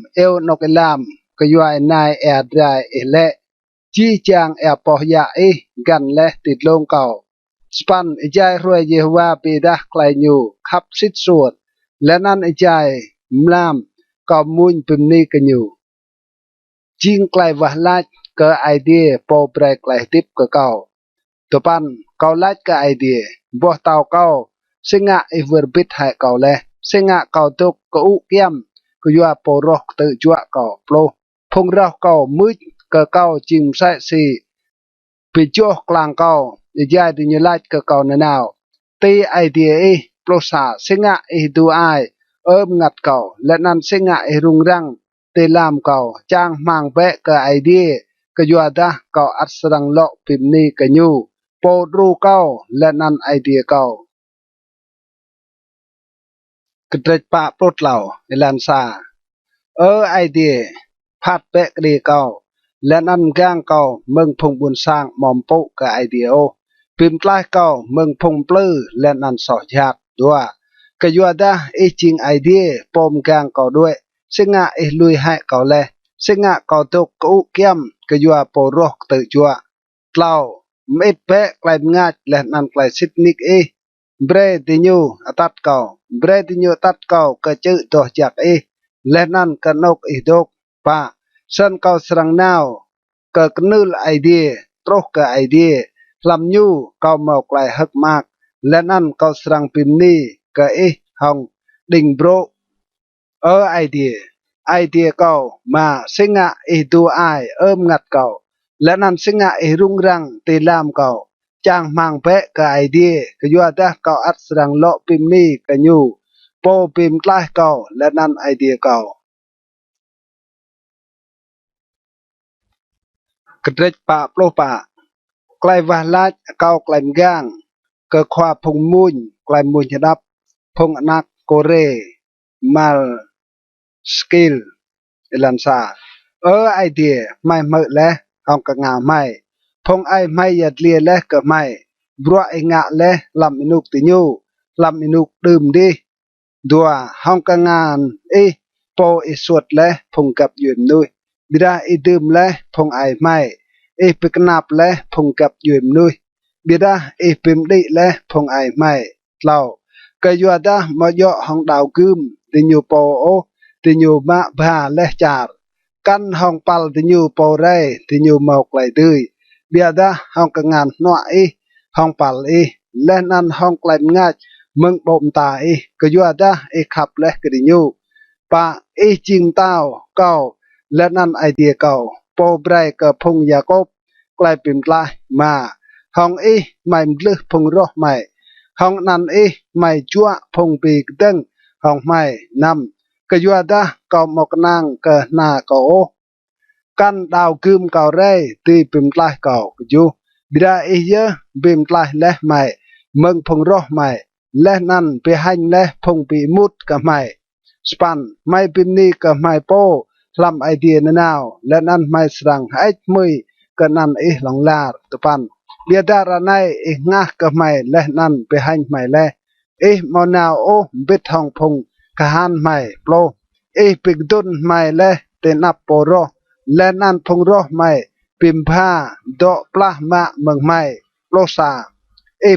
นกเอลามก็ยัวนายดรายและจีจางปอยากันและติดลงเก่า สปันอิจายรวยเยฮวาปีดาไกลอยู่ขับสิทสวดและนั่นอิจายมลามก็มุนปิมนีกันอยู่จิงไกลวะลาดก็ไอเดียโปรเปรไกลติบก็เก่าตัวปันเกาลาดก็ไอเดียบ่เตาเก่าสิงะอีเวอร์บิดให้เก่าเลยสิงะเก่าตุกก็อุเกียมก็ยัวโปรกตือจัวเก่าโปรพงเราเก่ามืดก็เก่าจิมใส่สีปีจัวกลางเก่าอิจายดิญลาดก็เก่าหนาวตีไอเดียโปรสาสิงะอีดูไองัดเก่าและนั้นสิงะอีรุงรังเตลามเก่าจ้างมังเปะก็ไอเดียก็ยัวดาเก่าอัศรังเลาะปิมนีกันอยู่โปรรูเก่าและนั้นไอเดียเก่ากระเตปะปลดเหล่าในลานซาไอเดียพัดเปะกรีเก่าและนั่นก้างเก่าเมืองพงบุญสร้างมอมปุกับไอเดียโอพิมพ์ใต้เก่าเมืองพงปลื้อและนั่นสอดยากด้วยก็ยัวดาจริงไอเดียปมก้างเก่าด้วยซึ่งงะลุยให้เก่าเลยซึ่งงะเก่าตุกกุเกียมก็ยัวโปรกตือจัวเล่าไม่เปะไกลงาและนั่นไกลสิทนิกเบรดิญูตัดเก่าเบรดิญูตัดเก่าก็จืดตัวจากและนั่นก็นกดกป่าสันเก่าสรังนาวก็กนึลไอเดียตรกกับไอเดียลำยูเก่าเมาไกลหักมากและนั่นเก่าสรังปิมนี่ก็ห้องดิ่งโบรไอเดียเก่ามาสิงะดูไองัดเก่าและนั่นสิงะรุงรังตีลามเก่าจางมังเปะกับไอเดียก็ยัวดาเก่าอัดสรังเลาะปิมนี่กันอยู่โปปิมใต้เก่าและนั่นไอเดียเก่ากระเดปะโปรปะไกลวาลาเก่าไกลมก้างก็ควาพงมุนไกลมุนจะดับพงนักโกเรมาลสกิลลันซาไอเดียไม่เมื่อและห้องกงาไม่พงไอไม่ยัดเลียและก็ไม่บรัวไองะและลำอินุกติญูลำอินุกดื่มดีดัวห้องกงานโปสวดและพงกับยืนนุยบิดาดื่มและพงไอไม่ปิกนับและพงกับยืนนุยบิดาปิมดีและพงไอไม่เล่าก็ยัวดามาย่อห้องดาวกึมติญูโปติญูมะบาและจาร์กันห้องปัลติญูโปเรติญูหมอกไหลดื้อเบียดาห้องกงานนัวห้องปัลและนั่นห้องไกลง่ายมึงบ่มตาก็ยัวดาขับและกติญูปะจริงเต้าเก่าและนั่นไอเดียเก่าโปเบรกับพงยากบไกลปิมไลมาห้องไม่ลึกพงรอไม่ห้องนั้นไม่จั่วพงปีกดึงห้องไม่นำก็ยัวดาเก่าหมกนางก็นาเก่ากันดาวกึมเก่าเร่ตีปิมไลเก่าอยู่บิดาเยอะปิมไลและไม่มึงพงรอไม่และนั่นไปหันและพงปีมุดกับไม่สปันไม่ปิมนี่กับไม่โปลำไอเดียนาวและนั่นไม่สรังให้มือก็นั่นหลังลาตุปันเบียดาระไนงะกับไม่และนั่นไปให้ไม่และมอนาวบิดทองพงกะหันไม่โปรปิกดุนไม่และเตนับโปโรและนั่นพงโรไม่ปิมผ้าดอกปลามาเมืองไม่โลซา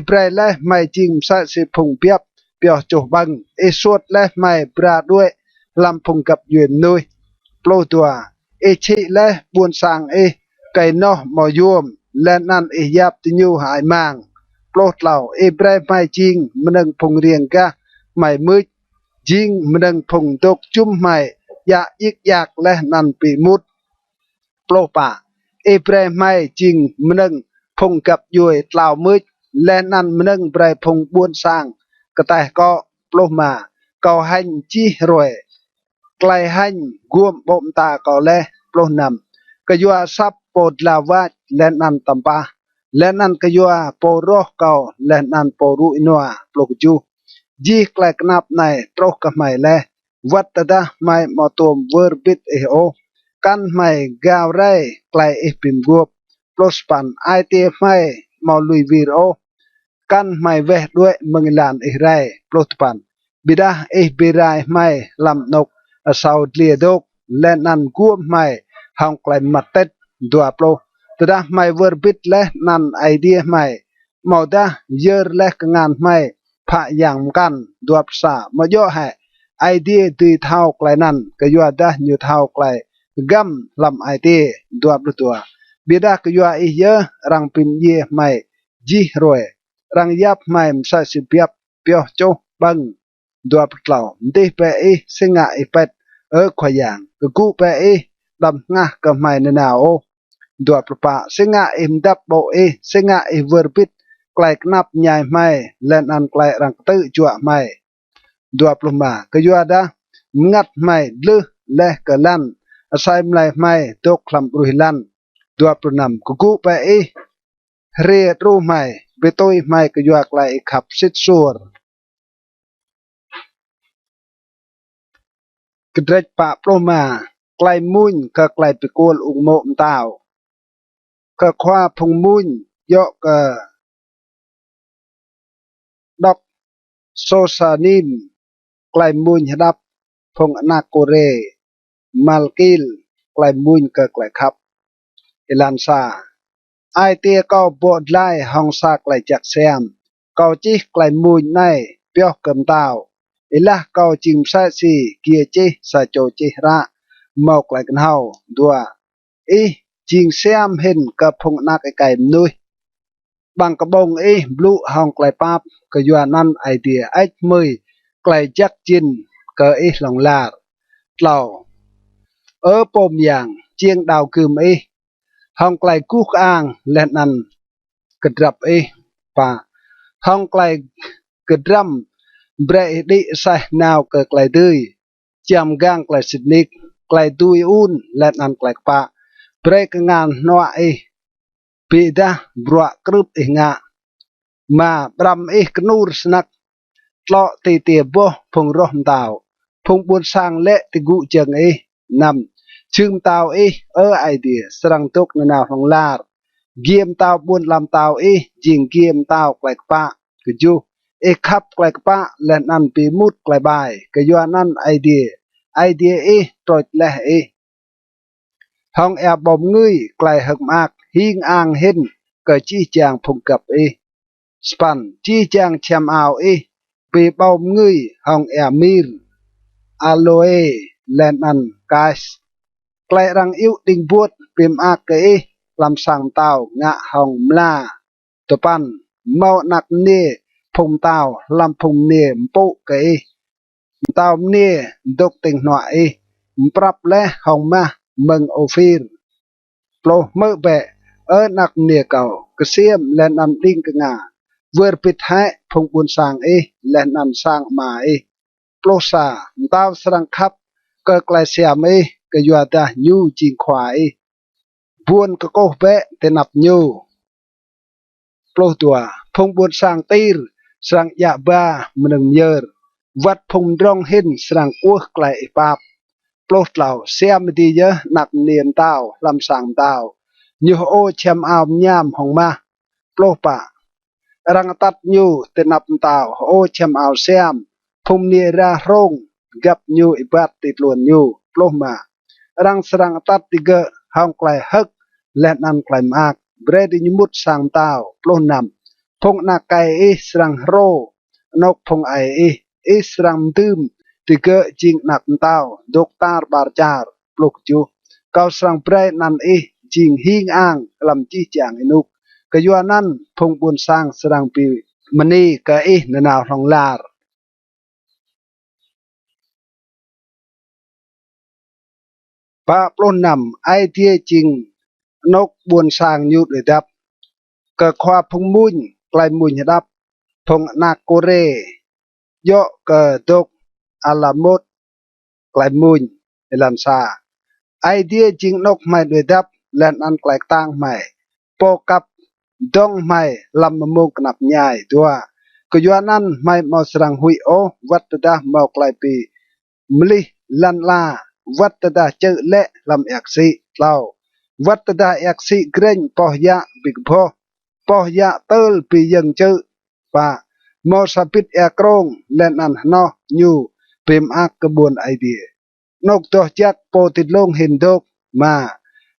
เปรและไม่จริงใส่สิพงเปียบเปียวจุบังสวดและไม่ปราด้วยลำพงกับยืนนุยโปรตัวชิและบุญสังไก่นอมอยวมและนั่นยับติญูหายมังโปรดเหล่าเปรไม่จริงมันนึงพงเรียงกะไม่มืดจริงมันนึงพงตกจุ่มไม่ยะยิกยักและนั่นปีมุดโปรปะเปรไม่จริงมันนึงพงกับยุยเหล่ามืดและนั่นมันนึงเปรพงบุญสังกระต่ายก็โปรมาก็หันจีรวยไกลหันกวมบ่มตาก็แลโปรนำก็ยัวซับโปดลาวาและนันตัมปาและนั่นก็ยัวโปโรเก่าและนั่นโปรุอินัวโปรกจูจีไกลกนับในตรกกับไม่แลวัดดาไม่มาตัวเวอร์บิดกันไม่กาวไรไกลปิมกวบโปรสปันไอเตียไม่มาลุยวีโอกันไม่เวทด้วยมึงลานไรโปรตปันบิดาบิไรไม่ลำนกสาวเลียดกและนั่นกวบไม่ห้องไกลมัดเต็ดดัวโปรแต่ไม่เวอร์บิดและนั่นไอเดียไม่ màu ta giờ lẽ cái ngàn mai phá yang kan duap sa mà do hệ idea tùy thao cái nan cái yo ta như thao cái gam làm idea duap lu tua beda cái yo i giờ rang pin ye mai ji rồi rang yap mai sa si piap pio cho bang duap tlau nte pe i singa i pet ở khoa yang cái cụ pe i đam nga cái mai nè nào dua perpa singa im dap bo singa i verbit klai knap nyai mai len an klai rang tự chua mai dua pluma ke jua da ngat mai lư leh ke lan asai mlai mai tok klam ruhilan dua purnam kuku pe re tru mai betoi mai ke jua klai khap sit sur kedrech pa pluma klai mun ke klai pikul ung mo tao ke khoa phung mun yo ke đọc sosanim klai mun hadap phong anakore malkil klai mun ke klai khap ilansa ai tia cao bộ lai hong sa klai chak xem cao chi klai mun nai pyo cầm tao ilah cao chim sa si kia chi sa cho chi ra mau klai kan hau dua ching xem hin ke phong nak kai nuôi bằng cái bông blue hong klai pap ke yuanan idea ách mười klai chắc chin ke lòng la tlau ở pom yang chieng đào cừm hong klai cúc ang lên ăn kịch rập và hong klai kịch ram bre đi sai nào ke klai tươi cham gang klai sitnik klai tui un lên ăn klai pa bre ke ngan noa beda brua krup nga mà bram knur snak tlo ti ti bo phong roh tao phong buôn sang lệ ti gu chừng nằm chim tao ở idea sarang tok na nào hong lar game tao buôn làm tao jing game tao klai pa ke ju khap klai pa len an pi mut klai bai ke yo nan idea trot leh hong bom ngui klai hak mak hing ang hin ke chi chang phong kap span chi chang cham ao pi bom ngui hong mir aloe len an kas klai rang yêu ding buot pim ak ke lam sang tao nga hong mla topan mau nak ne phong tao lam phong ne mpo ke tao ne dok ting noa prap le hong ma mừng ophir plo mơ bẹ ở nặc nia cầu cái xiêm lên ăn đinh cái ngà vừa bịt hại phong buôn sang lên ăn sang mà plo sa tao sang khắp cái klai xiêm cái dọa ta nhu chinh khóa buôn cái cô vẽ tên nạp nhu plo tua phong buôn sang tir sang dạ ba mình nhờ vắt phong rong hin sang quốc klai pap plot lau xem đi nhớ nặc niền tao làm sang tao như ô chém ao nham hồng ma plot pa rang tat nhu tên nạp tao ô chém ao xem phum nia ra rong gặp nhu ibat tịt luồn nhu plot ma rang tat tiga hong klai hắc lên ăn klai mak bread như mút sang tao plot nằm phong nạc kai sang ro nóc phong ai sang tươm tiga jing nak tao doktar barjar pluk ju kau sang pre nan jing hing ang lam chi chang inuk kayuanan phong buôn sang serang pi mani ka nanao hong lar pa plon nam ai tie jing nok buôn sang nyu de dap ka khwa phong mun klai mun dap phong nak kore yo ka dok alamot klai mun elan sa idea jing nok mai de dap len an klai tang mai po kap dong mai lam mông nap nhai tua ko yuanan mai mau serang hui wat da mau klai pi mli lan la wat da cheu le lam aksi lau wat da aksi greng poh ya big poh ya tel pi yang cheu pa mo sapit krong len an no nyu pim ak kebun idea nok toh jak po tit long hin dok ma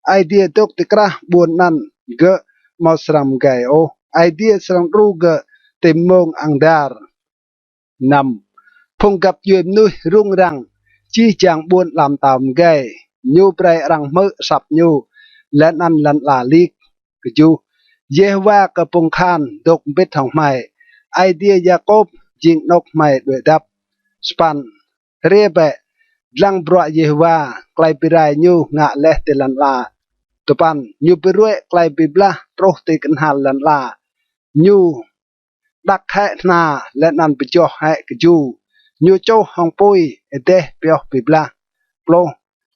idea dok tikrah buon nan ge mau sram gai idea serang ruga temong angdar năm phong gặp duyên nuôi rung răng chi chàng buôn làm tàu gay nhu prai răng mơ sập nhu lẫn ăn lẫn là liệt cái chú Yehovah ke pung khan dok bit hong mai idea Jacob jing nok mai đuổi đáp span rebe lang bro Yehovah klai pirai nhu ngạ leh te lan la topan nhu pirue klai bibla troh te kan hal lan la nhu đặc hệ na lẫn ăn bị cho hệ cái chú nhu châu hong pui ete pio bibla plo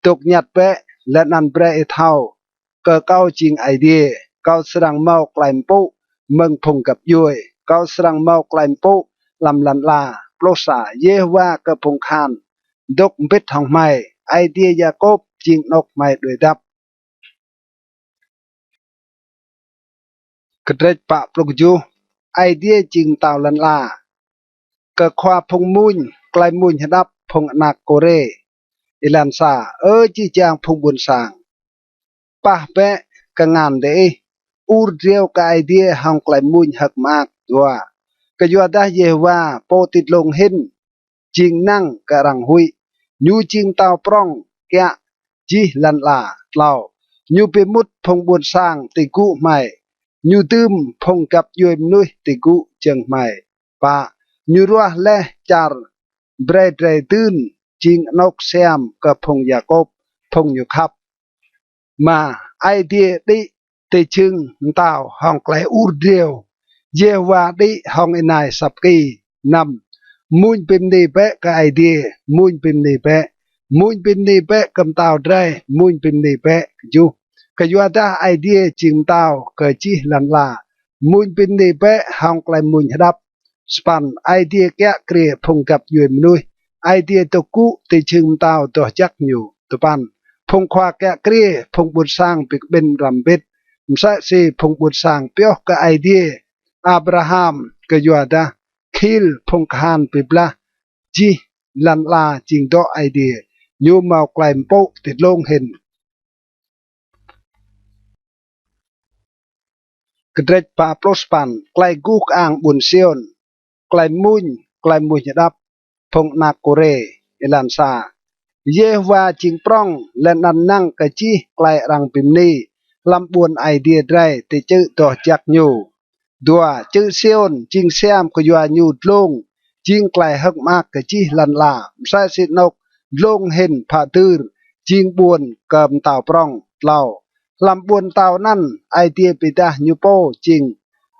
tục nhặt bé lẫn ăn bre thao cờ cao jing idea cao serang mau klaim pu mừng phùng gặp vui cao serang mau klaim pu làm lần là plosa Yehovah ke phùng khan dok bit hong mai idea Jacob jing nok mai đuổi đáp kedret pak plokju idea jing tàu lần là ke khoa phùng muin klaim muin đáp phùng nak kore ilan sa chi chang phùng buồn sang pa pe ke ngan de urdriau ka idea hong klaim muin hak mak dua ke jua dah Yehovah po tit long hin jing nang ka rang hui nhu jing tàu prong kya ji lan la tlau nhu pe mut phong buồn sang ti ku mai nhu tươm phong gặp yoi nuôi ti ku cheng mai pa nhu ruah le char bre bre tưn jing nok xem ka phong Jacob phong nhu khap mà idea đi te chưng tàu hong klai urdriau Yehovah đi hong inai sap ki năm muin pim ni pe ka idea muin pim ni pe kam tàu drai muin pim ni pe ju ka yua da idea ching tàu ka chi lan la muin pim ni pe hong klai muin hadap span idea kya kre phong gặp yuen nuôi idea to ku te ching tàu to chắc nyu to pan phong khoa kya kre phong bun sang big ben ram bit msa si phong bun sang pyo ka idea Abraham ka yua da khil phong khan pibla ji lan la jing do idea nhu mau klaim po tit long hin kedret pa prospan klai guk ang bun sion klaim muin dap phong nak kore ilan sa Yehovah jing prong len nan nang ka chi klai rang pimni lam buồn idea drai te chữ to chắc nhu đùa chữ sion jing xem ko yua nhu long jing klai hak mak ka chi lan la sa sit nok long hin pha tư jing buồn cầm tàu prong lao làm buồn tàu nan idea pita nhu po jing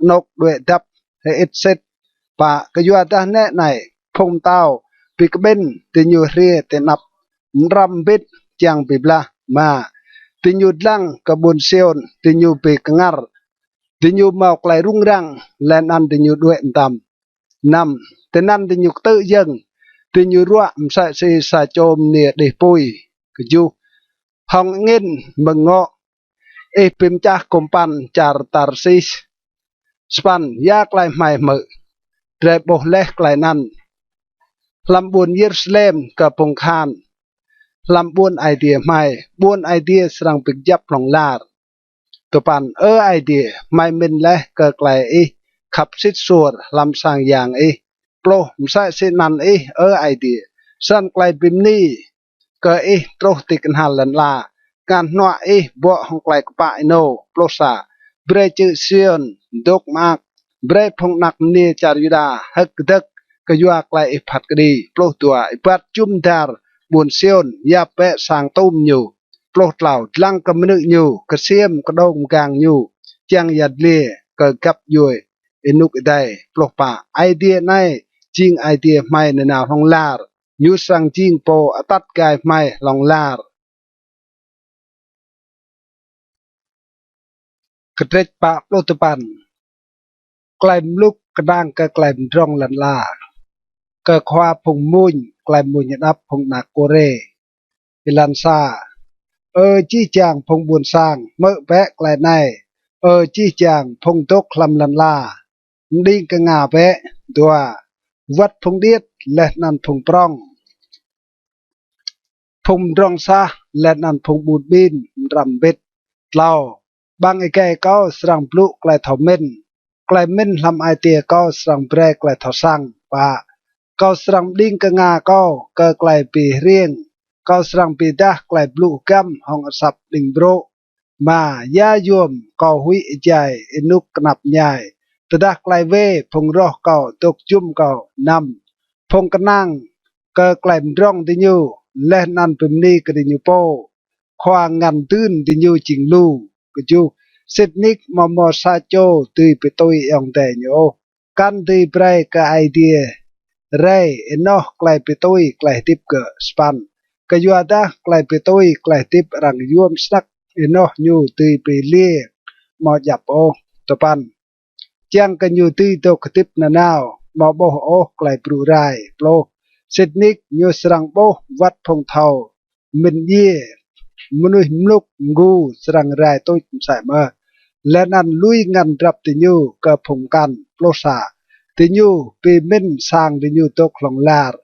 nok đuổi đắp he it set pa ka yua ta ne này phong tàu pi ben te nhu ria te nap ram bit chang bibla ma te nhu lang ka bun sion te nhu pe ngar te nhu mau klai rung rang len an te nhu đuổi tam năm te nan te nhu tự dâng te nhu ruộng sa si sa chom nia de pui ka ju hong ngin mừng ngọ e pim cha kompan char tarsis span ya klai mai mở tre bo leh klai nan lam buồn Jerusalem ka pung khan lam buồn idea mai buồn idea serang pik jap long lar topan idea mai min leh ka klai khap sit sur lam sang yang plo msa se nan idea san klai bim ni ka troh tikan halan la kan noa bo hong klai pa no plo sa bre chữ sion dok mak bre phong nak ni char yuda hak dak ka yua klai phat kadi plo tua pat chum dar buồn sion ya pe sang tum nyu plo tlau lang ka mnu nyu ka siem ka dong gang nyu chang yat le ka kap yoi inuk dai plo pa idea nai jing idea mai na na hong lar nyu sang jing po atat kai mai long lar kedret pa plo tepan klaim luk kedang ka klaim drong lan la ka khoa phung muin klaim muin dap phung nak kore ilan sa chi chang phung buồn sang mơ bé klai nai chi chang phung tok lam lan la đi ka nga bé đùa vắt phung điết lệ nan phung prong phung rong sa lệ nan phung bùn bin ram bit lao bang cái cao srang plu klai thom men ลายมินลำไอเตียก็สังเปรกลายทอสังปะก็สังดิ้งกงาก็กลายปีเรียงก็สังปีดะกลายบลูกัมห้องสับดิงโบรมายาโยมก็หุยใจอินุกนับใหญ่ตดะกลายเวพงรอก็ตกจุ่มก็นำพงกนังก็กลายร้องดิญูและนันเป็นนี่ก็ดิญูโปควางงันตื้นดิญูจิงลูก็จูเซตนิกมอซาโจตุยไปตุยองแต่โยกันตุยเปรย์กับไอเดียเรย์เอ็นอกกลายไปตุยกลายทิปกับสปันก็ยัวดากลายไปตุยกลายทิปรังยวมสักเอ็นอกยูตุยไปเลี้ยมอจับโอตปันเจียงกันยูตุยตกทิปนานาวมอโบโอกลายปรูไรโปรเซตนิกยูสรังโบวัดพงเทามินเย่มนุษย์มนุกงูสรังไรตุยใส่มาและนั้นลุยงันรับติญูกับผงกันโปรซาติญูปีมินสร้างติญูตกหลงลาร์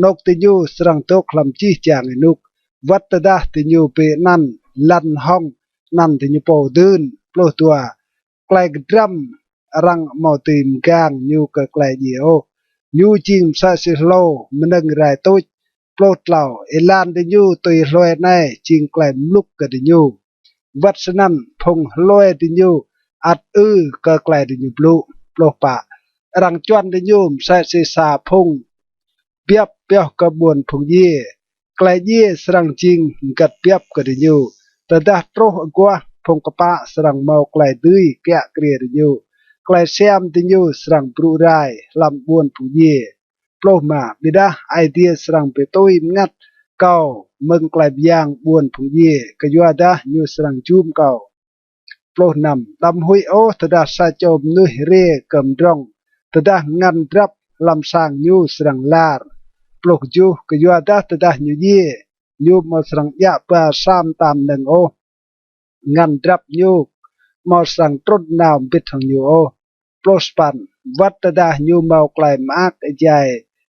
นกติญูสรังตกลำจี้จางนุกวัตดาติญูปีนั้นลันห้องนั่นติญูโปดืนโปรตัวไกลกรัมรังมอติมกางญูกับไกลเดียวญูจิงซาซิโลมนึงไรตุยโปรดเหล่าเอลานติญูตุยลอยในจิงไกลมลุกกับติญูวัดสนั่นพงลอยดิญูอัดก็ไกลดิญูบลูโลปะรังจวนดิญูใส่ศีสาพงเปียบเปียกระบวนพงเย่ไกลเย่สรังจริงกัดเปียบกดิญูแต่ดาโตรกัวพงกปะสรังเมาไกลดื้อแกะเกลียดิญูไกลเสียมดิญูสรังปรูไรลำบวนพงเย่โปรมาบิดาไอเดียสรังเปตุยงัดเก่ามึงกลายยางบวนผงเย่กยัวดายูสรังจุมเก่าโปรนำลำหุยโอตดาซาโจมนุยเร่กำร้องตดางันรับลำสางยูสรังลาร์โปรจูกยัวดาตดายูเย่ยูมาสรังยะปาสามตามหนึ่งโองันรับยูมาสรังตรดนาวปิดทางยูโอโปรสปันวัดตดายูเมากลายมากใจ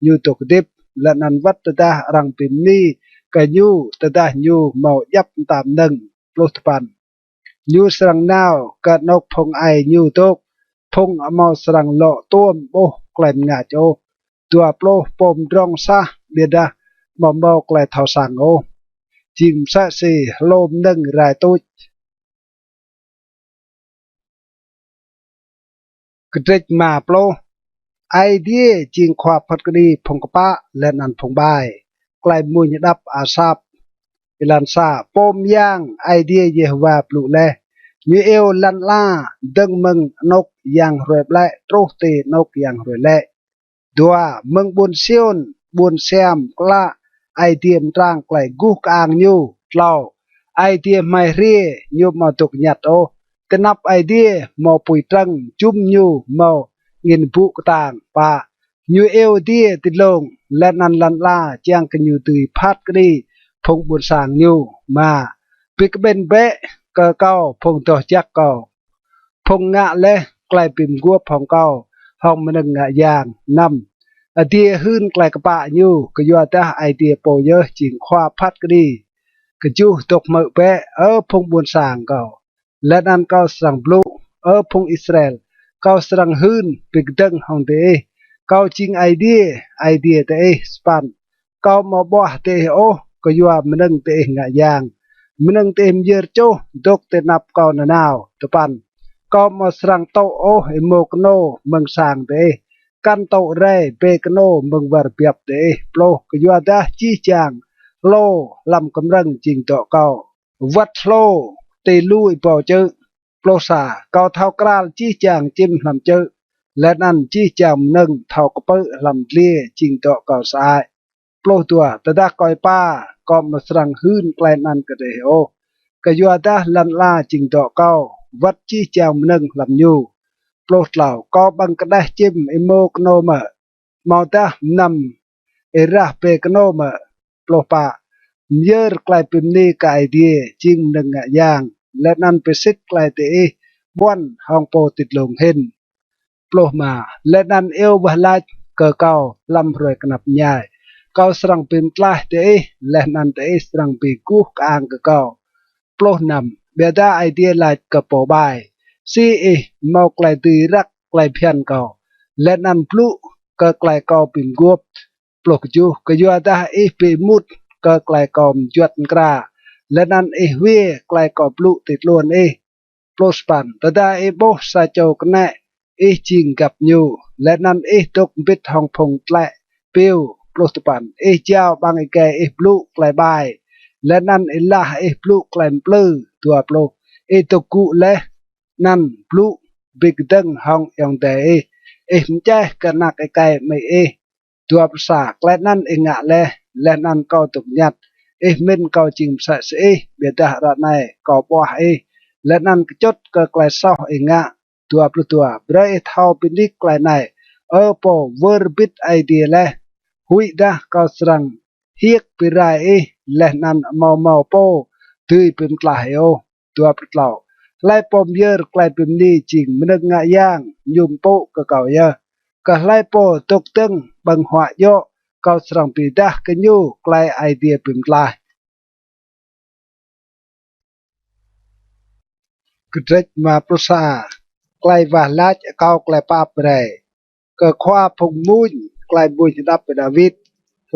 ยูตกดิบและนันวัดตดารังปิมนี้ก็ยูตดายูเมายับตามหนึ่งโปรสปันยูสรังนาวกะนกพงไอยูตกพงเมาสรังโลต้วมโบกลายงาโจตัวโปรปมรองซาเบียดาเมากลายเท่าสังโอจิมซะสีโลมหนึ่งรายตุยกระดิกมาโปรไอเดียจิงความพัดกดีพงกปะและนันพงบายกลายมุญดับอาซาบเวลันซาปมย่างไอเดียเยฮวาปลุแลมีเอวลันล่าดึงมึงนกอย่างรวยแลโตรตีนกอย่างรวยแลดัวมึงบุญเซียนบุญแซมกล้าไอเดียมร่างไกลกุกอ่างยูเล่าไอเดียไม่เรียยูมาตกหยัดโอแต่นับไอเดียมาปุยตรังจุ่มยูมาเงินบุกต่างป่ายูเอวเดียติดลงและนันลันล่าจ้างกันยูตุยพัดกดีพงบุญสางยูมาปิกเบนเบะก็เก้าพงต่อจักเก้าพงงะเละกลายปิมกัวพงเก้าห้องมันงะยางนำไอเดียหื้นกลายกระปะยูก็ยัวแต่ไอเดียโปเยอะจิงคว้าพัดกดีก็จูตกมือเปะพงบุญสางเก้าและนันเก้าสังบลูพงอิสราเอลเก้าสังหื้นปิกดังห้องเดเก้าจิงไอเดียเตสปันเก้ามาบ่เตโอก็ยัวมันงเตงะยางมันงเตมเยอโจดกเตนับเก้านานาวตะปันเก้ามาสังโตโอเอโมกโนเมืองสางเตกันโตเรเปกโนเมืองวารเปียบเตโปรก็ยัวดาจีจางโลลำกำลังจิงโตเก้าวัดโลเตลุยปอเจอโปรซาเก้าเท้ากราลจีจางจิมลำเจอและนั่นจีจางหนึ่งเท่ากระเปลำเลี้ยจิงโตเก่าสายโปรตัวตะดากอยป้าก็มาสรังหื้นแกลนันกระเดโอกะยัวดาลันลาจิงโตเก่าวัดจีจางหนึ่งลำยูโปรเหล่าก็บังกระได้จิมเอโมกโนมาเมาตานำเอราเปกโนมาโปรปะเยอะกลายเป็นนี่กไอเดียจิงหนึ่งอย่างและนั่นเป็นสิทธิ์กลายเตะบ้วนห้องโปติดลงเห็นโปรมาและนั่นเอวบาลัดเกเก่าลำรวยกนับใหญ่เก่าสรังเป็นกลายเตะและนั่นเตะสรังเป็นกู้กางเก่าโปรนำเบียดาไอเดียลายกระโปบายซีเอเมากลายตีรัก ไกลเพียนเก่าและนันพลุก็ไกลเก่าปิ่มกวบปลกจูก็ยัวตาปีมุดก็ไกลเก่าจวดกราและนันเวไกลเก่าปลุติดล้วนโปรสปันแต่ได้โบสาโจกันแน่จิงกับยูและนันตกบิดทองพงแกละปิวโปรสปันเจ้าบางแกปลุไกลบายและนันละปลุไกลปลื้อตัวปลุตกกุและนันปลุบิกดังห้องยองแต่มใจกันนักไกลไม่ตัวภาษาและนั่นงะและนั่นก็ตุกยัดมินก็จิงสะเสเบียดาระในก็ปวะและนั่นจดก็ไกลเศร้างะตัวปลุตัวเบรเท่าเป็นนิกไกลในปอเวอร์บิดไอเดียและหุยดาก็สรังเฮียกไปไรและนั่นเมาโปตุยเป็นกลายตัวปลุเราไล่ปอมเยอะไกลเป็นนี่จริงมันงะย่างยุมโปก็เก่าเยอะก็ไล่ปอตกตึงบังหัวโยก็สรังปีดากันอยู่ไกลไอเดียเป็นกลายกระเด็มาปรุษาไกลว่าลาจเก่าไกลป้าไปได้ก็คว้าพงมุนไกลบุญดับเป็นดาวิด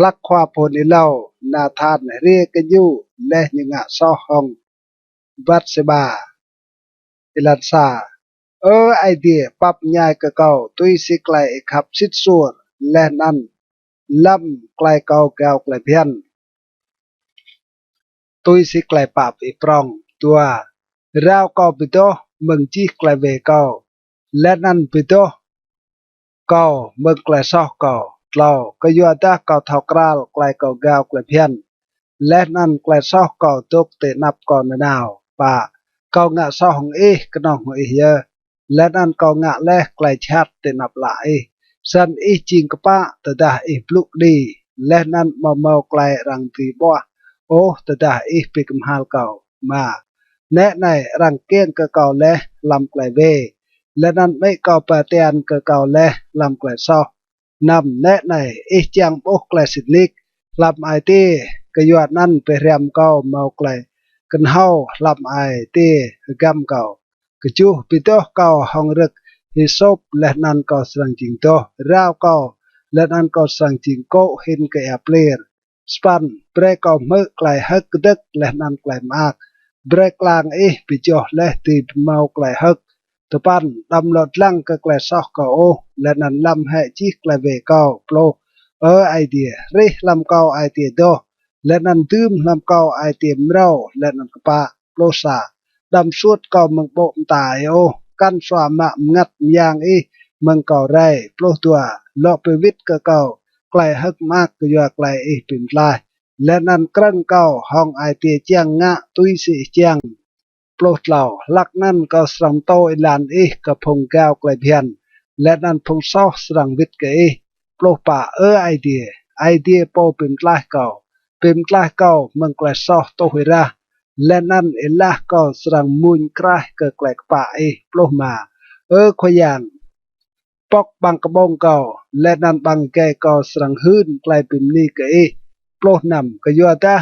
ลักคว้าพลเล่านาธานเรียกันอยู่และยังะซ้อห้องบัตเสบาลันซาไอเดียปับยายกะเก่าตุยสิไกลขับสิดส่วนและนั่นลำไกลเก่าแก้วไกลเพียนตุยสิไกลปับปรองตัวราวเก่าปิโตมึงจีไกลเวเก่าและนั่นปิโตเก่ามึงไกลซอกเก่าเราก็ยัวตาเก่าเท่ากราลไกลเก่าแก้วไกลเพียนและนั่นไกลซอกเก่าตกเตนับก่อนนาวป่าเก่างะซอของกนองของเยอะและนั่นเก่างะแลไกลชัดเตนับหลายสันจริงกะปะแต่ได้ปลุกดีและนั่นเมาไกลรังตีบัวแต่ได้ปีกมหาเก่ามาแนะในรังเกียงกะเก่าและลำไกลเวและนั่นไม่เก่าปะเตียนกะเก่าและลำไกลซอนำแนะในจังโปไกลสินิกลำไอตีกะยอดนั่นไปเรียมเก่าเมาไกลกันเฮาลำไอตีกำเก่ากะจูปิโตเก่าห้องรึกฮิซบและนั่นก็สังจิงโตราวเก่าและนั่นก็สังจิงโกเห็นกะแอเปลียร์สปันเบรก็เมื่อไกลฮักดึกและนั่นไกลมากเบรกลางปิจอและตีเมาไกลฮักตปันดำหลดลังก็ไกลซอกก็และนั้นลำให้จีไกลเวก็โปรไอเดียเรลำก็ไอเดียโดและนั้นดื่มลำก็ไอเดียมเราและนั้นก็ปะโปรซาดำสุดก็มึงโปมตายกันสวามะงัดยางมึงก็ไรโปรตัวเลาะไปวิทก็เก่าไกลฮักมากก็ยัวไกลปิ่มลายและนั้นกรั้งเก่าห้องไอเตียเจียงงะตุยสิเจียงโปรดเหล่าลักนั่นก็สรังโตอิลานกับพงแก้วไกลเพียนและนั้นพงซอกสรังวิทกโปรป่าไอเดียโปปิมลายเก่าปิมลายเก่ามึงไกลซอกโตหิระและนั่นละก็สรังมุนกระก็ไกลป่าโปรมาขยันปอกบางกระบงเก่าและนั่นบางแกก็สรังหื้นไกลปิมนี่ก็โปรนำก็ยัวตา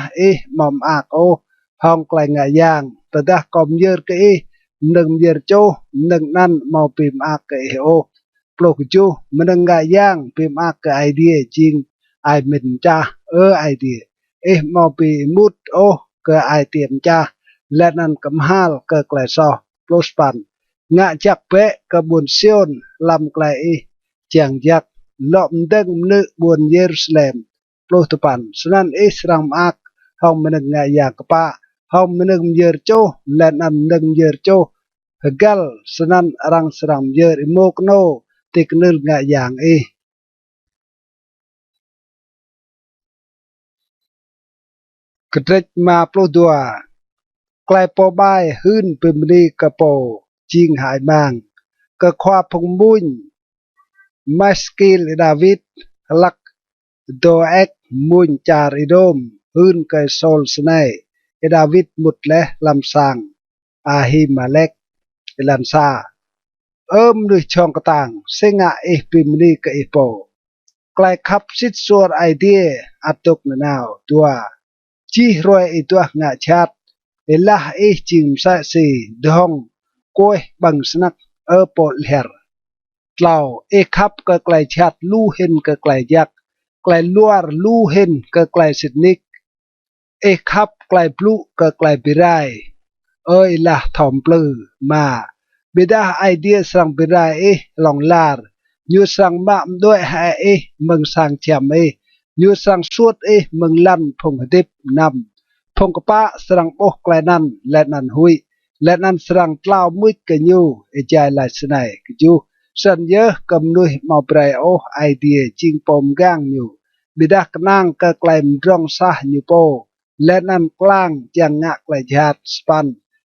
หม่อมอากห้องไกลงายยางแต่ได้กอมเยอะก็หนึ่งเยอะโจหนึ่งนั่นมาปิมอากก็โปรกจูมันงายยางปิมอากก็ไอเดียจริงไอมินจ้าไอเดียมาปิมุดก็ไอเตียมจ้าและนั่นกำฮาลก็ไกลซอโปรสปันงะจักเปะกระบุนเซียนลำไกลเจียงยักหลอมดึงนึบนเยรูซาเล็มโปรตุปันฉะนั้นสรังอักห้องมันงายากปะห้องมันเยอโจและนั่นนึงเยอโจฮกัลฉะนั้นรังสรังเยอโมกโนติกนึงงายางกระเดกมาโปรดัวไกลปอบายหื้นเป็นมณีกระโปจิงหายมังก็ควาพงบุญมาสกิลดาวิดลักโดเอกมุนจาริโดมหื้นไกโซลสไนดาวิดมุดและลำสังอาฮิมาเล็กลันซาด้วยช่องกระต่างเสงะเป็นมณีกะโปไกลขับสิทธิ์ส่วนไอเดียอัตุกนาวตัวจีรวยตัวงะชัดละจิมซะสีดองกวยบังสนักปอลเฮร์ เหล่าเอคับก็ไกลชัดลู่เห็นก็ไกลยักไกลลัวลู่เห็นก็ไกลสิทนิกเอคับไกลปลุก็ไกลปิไรเอ้ยละถ่อมปลือมาบิดาไอเดียสังปิไรลองลาร์ยูสังมามด้วยหามึงสังเจียมยูสังสวดมึงลั่นพงดิบนำพงกะปะสังโอกไกลนั้นและนันหุยและนั้นสังเล่ามุดกันยูใจลายสนายกยูสัญญากำนุยมาเปรย์โอไอเดียจิงปมก้างอยู่บิดากนั่งก็ไกลมร้องซาอยู่โปและนั้นกลางจังงะไกลชาดสปัน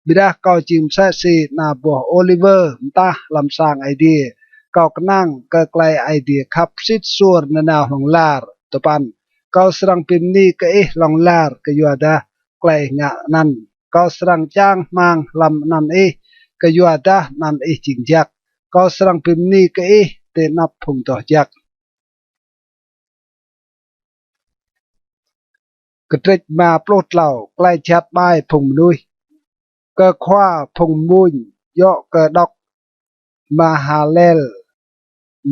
บิดาเกาจิมเซซีนาบัวโอลิเวอร์มตาลำสางไอเดียเกากนั่งก็ไกลไอเดียขับซิดส่วนนาหงลาร์ตปันเกาสรังพิมนี้ก็ลองลาร์ก็ยัวดาไกลงะนั้นเกาสรังจ้างมังลำนั้นก็ยัวดานั้นจิงจักเกาสรังพิมนี้ก็เตนับพงต่อจักกระติกมาโปรดเหล่าใกล้ชัดใบพงนุยก็คว้าพงมุนย่อก็ดอกมาฮาเลล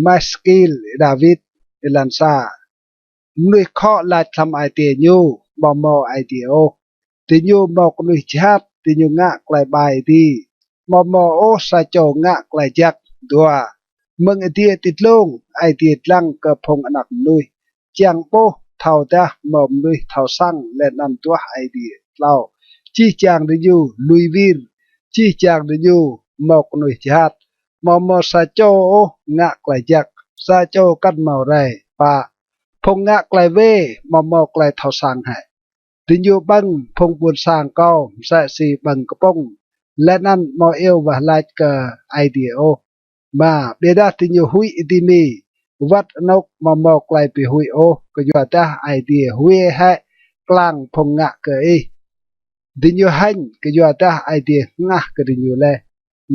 มาสกิลดาวิดเอลันซานุยข้อลายทำไอเตียยูบอมอไอเดียโอติยูบอกนุยชัดติยูงะไกลใบดีมอมอโอซาโจงะไกลจักดัวมึงไอเดียติดลงไอเดียลังก็พงอนักนุยจังโปเท่าดะมอมนุยเท่าสั่งและนำตัวไอเดียเล่าจี้จางดิยูลุยวิรจี้จางดิยูมอกนุยชัดมอมอซาโจโองะไกลจักซาโจกันเมาไรปะพงงะไกลเวมอมอไกลเท่าสั่งให้ดิยูบังพงบุญสร้างเก้าใส่สีบังกระปงและนั่นมอเอลวะลายกะไอเดียโอมาเบดาติยูหุยอิติมีวัดนกมอมอไกลไปหุยโอก็อยู่แต่ไอเดียหุยให้กลางพงงะเกยดิยูหันก็อยู่แต่ไอเดียงะก็ดิยูเลย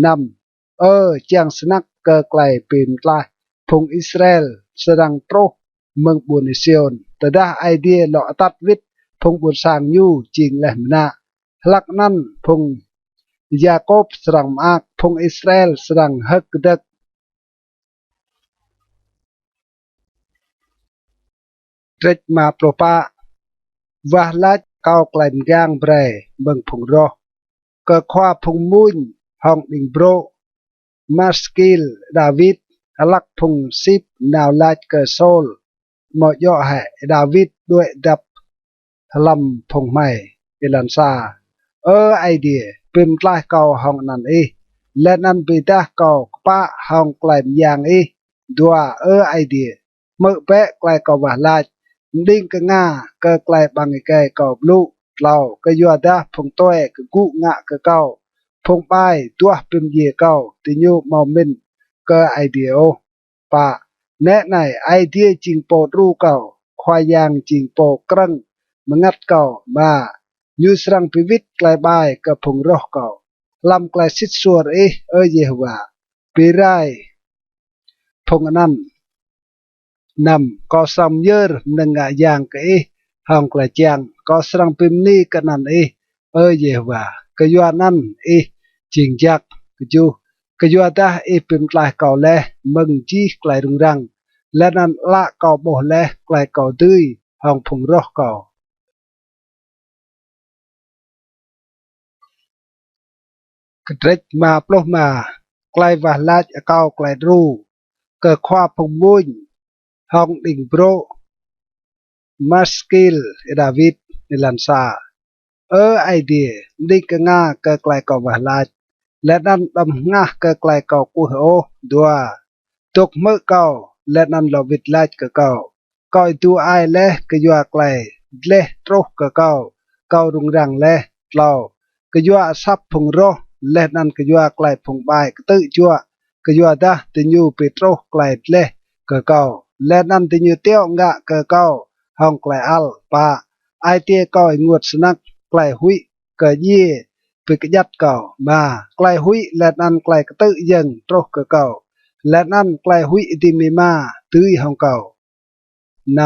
นำจางสนักเกไกลเป็นกลายพงอิสราเอลแสดงโปรเมืองบุนิเซียนแต่ได้ไอเดียหล่อตัดวิทย์พงบุญสร้างยูจริงแหละมนะหลักนั้นพงยาโคบแสดงมากพงอิสราเอลแสดงฮักดักเตรมาโปรปาวาลัดเกาไกลมย่างเบรเมืองพงรอก็คว้าพงมุนห้องดิงโบรมาสกิลดาวิดหลักพงซิบนาวลาดเกอโซลหมอย่อให้ดาวิดด้วยดับลำพงใหม่เอลันซาไอเดียเป็นกลายเก่าห้องนั้นและนั้นไปตาเก่าป้าห้องไกลมยางดัวไอเดียเมื่อแปะไกลเก่าว่าลาดดิ้งก็ง่าก็ไกลบางไกลเก่าลูกเราก็ยัวดาพงต้อยก็กุงะก็เก่าพงป้ายตัวเป็นเย่เก่าติญูมอมินก็ไอเดียโอปะแน่ไหนไอเดียจริงโปรดรู้เก่าควายยางจริงโปรกรังมงัดเก่ามายูสรังพิวิตไกลบายกับพงรอกเก่าลำไกลสิทธิ์สวดเยฮวาปีไรพงนั้นนำก็สำเยอร์หนึ่งอย่างก็ห้องไกลจางก็สรังพิมนี้กันนั้นเยฮวาก็ยัวนั้นจริงจักก็จูก็ยัวตาพิมไกลเก่าแลมึงจีไกลรุงรังและนั้นละเก่าโบแลไกลเก่าดื้อห้องพงรอกเก่ากระเด็กมาปลุกมาไกลว่าลาดเก่าไกลรู้เกิดความพงมุนห้องดิ่งโปรมาสกิลดาวิดเอลันซาไอเดียดิ้งก็ง่าเกิดไกลเก่าว่าลาดและนั้นดำง่าเกิดไกลเก่ากูเหอดัวตกเมื่อเก่าและนั้นเราวิดลาดก็เก่าก็ตัวไอเล่ก็ยัวไกลเล่ตรกก็เก่ารุงรังเล่เราก็ยัวซับพงรอและนั้นก็ยัวไกลพงใบก็ตื้อจัวก็ยัวดาติญูเปโตรไกลเล่ก็เก่าและนั้นติญูเตียวงะก็เก่าห้องไกลอัลปาไอเตียก็งวดสนักไกลหุยก็ยี่ไปกยัดเก่ามาไกลหุยและนั้นไกลก็ตื้อยังตรกก็เก่าและนั้นไกลหุยอิติมีมาตื้อห้องเก่าน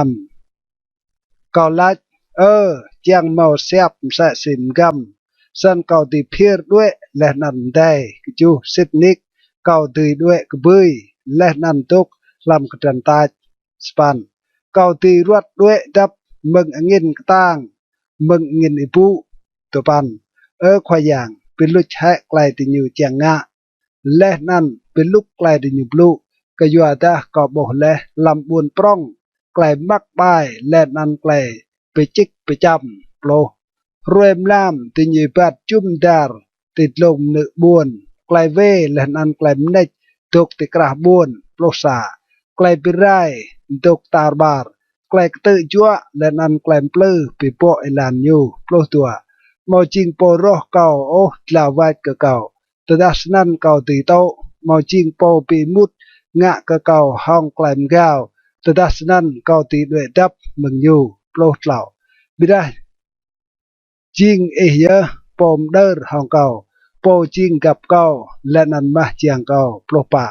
ำเก่าลัดเจียงเมาเสียบสะสินกำสันเก่าตีเพียรด้วยและนันได้กจูสิทนิกเก่าตีด้วยกบุย และนันตุกลำกระจันตาสปันเกาตีรวดด้วยดับมึงเงินกตางมึงเงินอิปุตัวปันควายอย่างเป็นลูกแชะไกลติอยู่เจียงงะและนั่นเป็นลูกไกลติอยู่บลูก็ยัวตาก็บอกและลำบุญปร้องไกลมักบายและนั่นไกลไปจิกไปจำโปรรวยมลามติอยู่ปัดจุ่มดาร์ติดลมเนือบุญไกลเวและนั่นไกลเนจตกติกระบุญโปรสาไกลไปไรตกตาบาร์ไกลกระตือจั่วและนั่นไกลเปลือไปโปะไอลานอยู่โปรตัวมอจิงโปรอเก่าโอลาวาดเก่าตดัสนั่นเก่าตีโตมอจิงโปปีมุดงะเก่าห้องไกลมเก่าตดัสนั่นเก่าตีด้วยดับมึงอยู่โปรเหล่าไม่ได้จิงเอยะปมเดอร์ห้องเก่าโปจิงกับเก่าและนันมาเจียงเก่าโปรปะ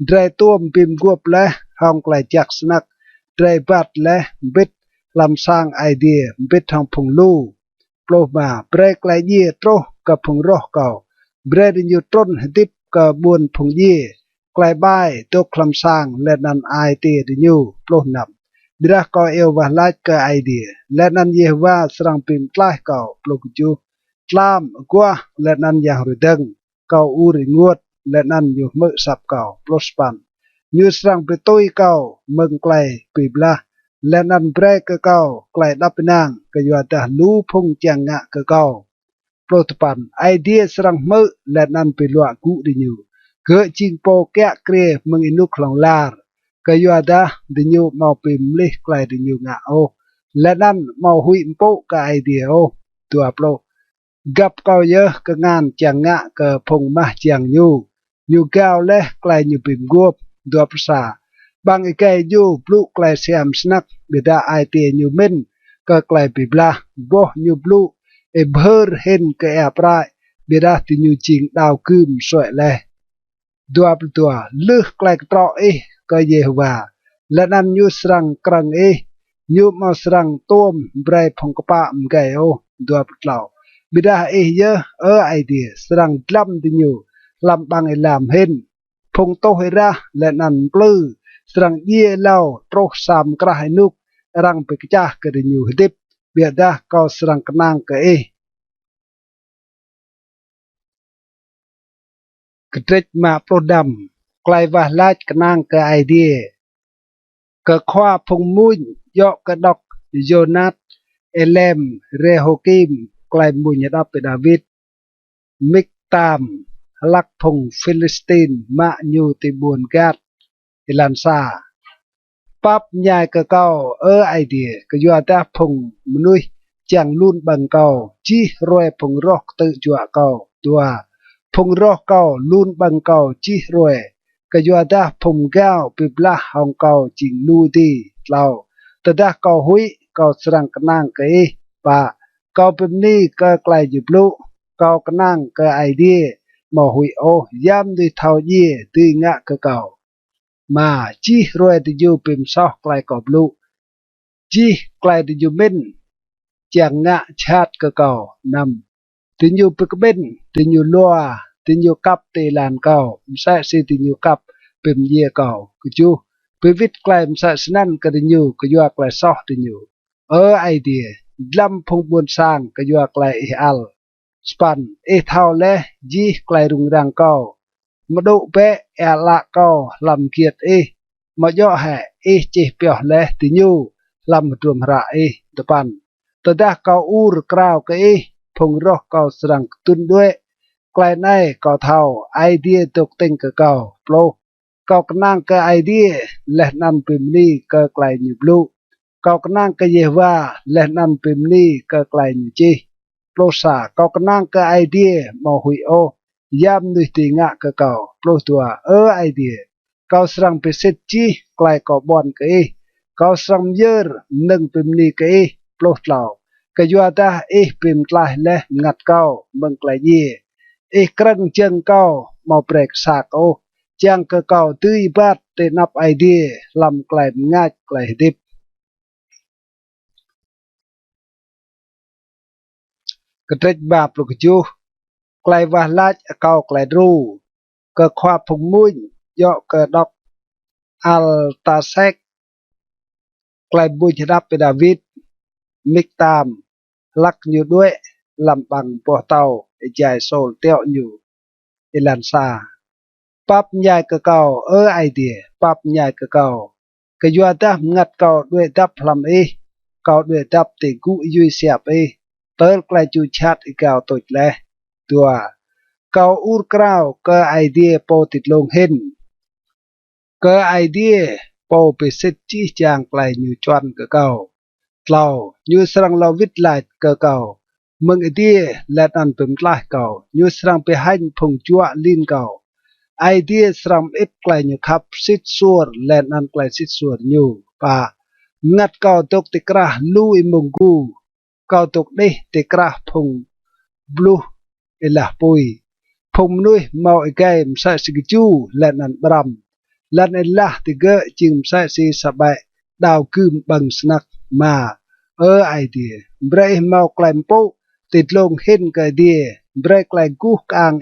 ไดรตัวมปิมกวบและห้องไกลจักสนักไดรบัดและบิดลำสร้างไอเดียบิดทางพงลู่โปรมาเบรกไลเย่โตรกับพงรอเก่าเบรดอยู่ต้นดิบกับบุญพงเย่ไกลบ้ายตัวคลำสร้างและนันไอเตียดิยูโปรนำบิดาก็เอวว่าไลกับไอเดียและนันเยว่าสร้างปิมใกล้เก่าโปรกุจูตามกัวและนันยางรุดังเก่าอูริงวดและนันอยู่เมื่อสับเก่าโปรสปันยูสร้างไปตุยเก่าเมืองไกลปีบลาและนันเบรกเก่าไกลดับนางก็อยู่แต่ลูพงเจียงงะเก่าโปรตปันไอเดียสร้างเมื่อและนันไปลวกกูดิยูเกิดจิงโปแกะเกรมึงอินุคลองลาร์ก็อยู่แต่ดิยูมาปิมลิไกลดิยูงะโอและนันมาหุยโปกับไอเดียโอตัวโปรกับเก่าเยอะก็งานเจียงงะก็พงมาเจียงยูเก่าและไกลยูปิมกวบตัวภาษาบางไอแกยูปลุกไกลเสียมสนักบิดาไอเตียยูมินก็ไกลปีบลาบ่ยูปลุกเอเบอร์เห็นก็แอบไรบิดาที่ยูจิงดาวคืมสวยเลยตัวลึกไกลตรอก็เยฮวาและนั้นยูสรังกรังยูมาสรังต้มไบรพงกปะมไกโอตัวเปล่าบิดาเยอะไอเดียสรังลำดิยูลำบางไอลำเห็นพงโตเฮระและนันปลื้อสรังเย่เล่าโตรสามกระหายนุกรังไปกจ้ากระดิยูดิบเบียดาก็สรังกนางกะกระเทกมาโปรดำไกลว่าลาดกนางกะไอเดียกะคว้าพงมุญยอกกระดอกโยนัสเอเลมเรโฮกิมไกลมุญยดับไปดาวิดมิกตามลักพงฟิลิสตินมาอยู่ติบุนกัดอิลันซาปั๊บยายก็เก่าไอเดียก็อยู่แต่พงมนุยจังลุ่นบังเก่าจีรวยพงรอกตือจัวเก่าตัวพงรอกเก่าลุ่นบังเก่าจีรวยก็อยู่แต่พงเก่าปิบละหองเก่าจิงลูดีเราแต่ดาเก่าหุยเก่าสรังกนางก็ปะเก่าเป็นนี่ก็ไกลอยู่บลูเก่ากนางก็ไอเดียมาหุยโอยามด้วยเท่าเย่ตีงะก็เก่ามาจีรวยติยูปิมซอกไกลกอบลูจีไกลติยูมินเจียงงะชาติก็เก่านำติยูปิกบินติยูลัวติยูกับเตลานเก่าใส่สิติยูกับปิมเย่เก่าก็จูไปวิทไกลมใส่สนั่นก็ติยูก็ยัวไกลซอกติยูไอเดียลำพงบุญสร้างก็ยัวไกลอัลสปันเท่าและจีไกลรุงรังเก่ามาดูเปะละเก่าลำเกียดมาย่อแห่เจ็บเปียวและติยูลำรวมระตะปันตะดาเก่าอูรกราวก็พงรอกเก่าสรังตุนด้วยไกลในเก่าเท่าไอเดียตกเต็งก็เก่าโปรเก่ากนางก็ไอเดียและนันปิมนี่ก็ไกลอยู่บลูเก่ากนางก็เยว่าและนันปิมนี่ก็ไกลอยู่จีโปรซาเก่ากนางก็ไอเดียมาหุยโอยามนุยติงะก็เก่าโปรตัวไอเดียเก่าสรังไปเซตจีไกลก็บอนก็เก่าสรังเยอร์หนึ่งปิมนี่ก็โปรเหล่าก็ยัวตาปิมไกลและงัดเก่าเมืองไกลเย่กรังเจียงเก่ามาเปรกสากเจียงก็เก่าตื้อบัดเตนับไอเดียลำไกลง่ายไกลดิบกระเทกบาปลูกจูไกลว่าลาดเก่าไกลรูก็คว้าพงมุญย่อก็ดอก อัลตาเซกกลายบุญรับเป็นดาวิดมิกตามลักอยู่ด้วยลำบังปอเตาใจโซลเตียวอยู่อิลันซาปับใหญ่กะเก่าไอเดียปับใหญ่กะเก่ากะยัวดางัดเก่าด้วยดับพลัมเก่าด้วยดับติกุยุยเสียบเติร์กลายจูชัดอีเก่าตุดแลตัวเก่าอูรกราวก็ไอเดียโปติดลงเห็นก็ไอเดียโปไปเซตจีจางไกลอยู่จวนกะเก่าเราอยู่สรังเราวิทไลท์กะเก่าเมืองไอเดียและนันเป็นกลายเก่าอยู่สรังไปให้พงจัวลินเก่าไอเดียสรังเอ็ดไกลอยู่ครับสิทสัวและนันไกลสิทสัวอยู่ป่างัดเก่าตกติกระลุยมงกูเก่าตกนี่ติกระพงบลูเอลาปุยพงนุยเมาไอแกมใส่สกิจูและนันบรัมและในละติเกจิมใส่สีสบายดาวคืมบังสนักมาไอเดียเบรย์เมาไกลมปูติดลงเห็นกะเดียเบรย์ไกลกูกาง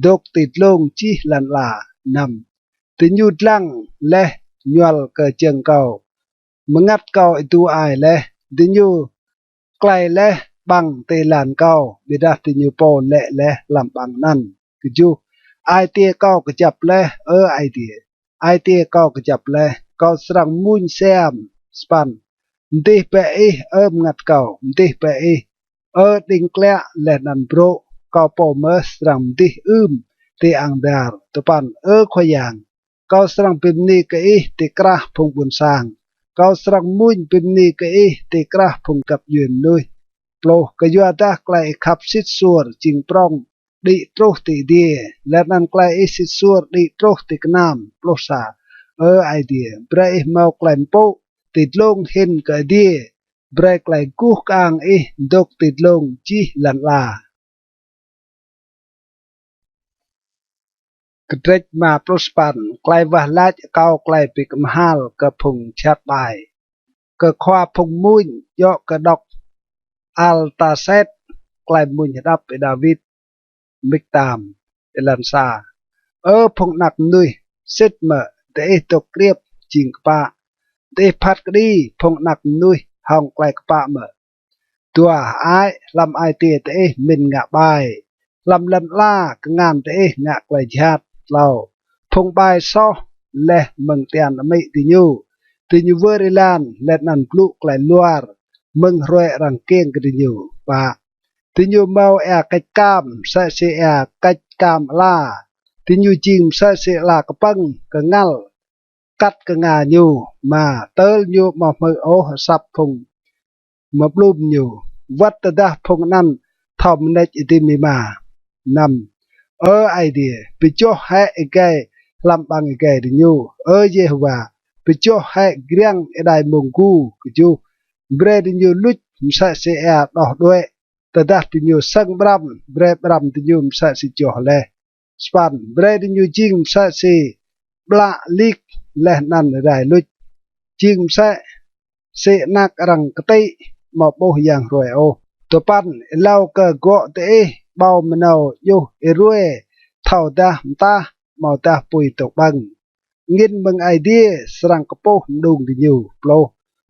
ดกติดลงจีลันลานำติยุดลังและยอลกะเจียงเก่ามงัดเก่าตัวไอและติยุไกลและบังเตลานเก่าบิดาติยุโปและลำบังนั่นคือจูไอเตียเก่ากะจับและไอเดียไอเตียเก่ากะจับและเก่าสรังมุนแซมสปันดีเปงัดเก่าดีเปดิงเกลและนันโปรเก่าปอมสรังดีตีอังดาร์ตปันขยังเก่าสรังเป็นนีกตีกระพงบุญสร้างเก่าสรังมุนเป็นนีกตีกระพงกับยืนนุยโปรกยัวดาไกลขับสิทสัวจิงปรองดิโตรติเดียและนันไกลสิทสัวดิโตรติกนามโปรซาไอเดียเบรย์เมาไกลมโปติดลงเห็นกะเดียเบรกไลกูกางดกติดลงจีลันลากระเดกมาปลุสปันไกลวะลาจเก่าไกลปิกมหาลกระพงชัดไปกระควาพงมุนยอกกระดอกอัลตาเซตไกลมุนรับไปดาวิดมิกตามเอลันซาพงหนักนุยเซตเมเตตกเรียบจิงปะเตพัดกรีพงหนักนุยห้องไกลกปะเมตัวไอลำไอเตมินงะบายลำล่ากงานงะไกลชัดเราพงบายซอและเมืองเตียนไม่ติญูเวอริลานและนันกลุไกลลัวร์เมืองรวยรังเกียงกติญูปะติญูเมากัจกามใส่เสียกัจกามลาติญูจิมใส่เสียลากระปังกะงัลกัดกะงาญูมาเติลญูมาเมือสับพงมาปลุมอยู่วัดดาพงนั้นทอมเนจอิติมีมานำไอเดียไปจ่อให้ไกลำบังไกดิญูเยโฮวาไปจ่อให้เกรียงได้มงกูกจูเบรดิญูลุดมใส่เสียดอกด้วยแต่ดาติญูสังบรัมเบรบรัมติญูมใส่สิจ่อเลสปันเบรดิญูจิงใส่สิบลาลิกและนั่นได้ลุดจิงใส่เสนักรังกติมาโบยังรวยตัวปันเล่าก็โกเตเบามนาวอยู่รวยเท่าดามตามาตาปุยตกบังเงินบังไอเดียสรังกระโปงดุงดิอยู่โปร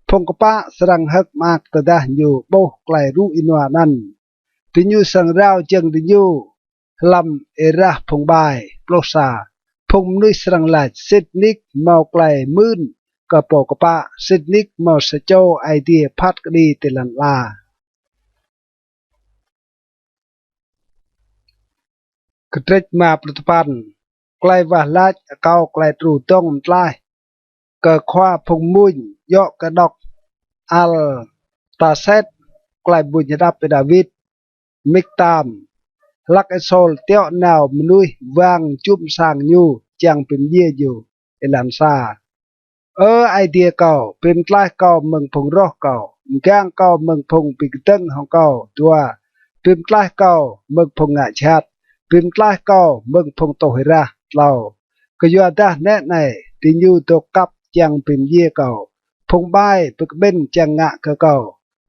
พงกปะสรังฮักมากตะดาอยู่โบไกลรู้อินวานันดิอยู่สังราวจังดิอยู่ลำระพงบายโปรซาพงนุยสรังลายเซตนิกมาไกลมื่นกระโปกปะเซตนิกมาสเจ้าไอเดียพัดกดีเตลันลากระเทกมาปฏิปันไกลว่าลาจเก่าไกลตรูต้องไลกระควาพงมุนยอกกระดอกอัลตาเซตไกลบุญรับไปดาวิดมิกตามลักไอโซลเตียวแนวมนุยวางจุ่มสร้างอยู่จังเป็นเยี่ยอยู่เอลันซาไอเดียเก่าเป็นกลายเก่าเมืองพงรอกเก่าแกงเก่าเมืองพงปิกตึงของเก่าตัวเป็นกลายเก่าเมืองพงงะชาติเป็นกลายเก่าเมืองพงโตหิระเราก็ยัวดาแน่ในติญูตกกับจังเป็นเยี่ยเก่าพงใบปิกเบนจังงะเก่า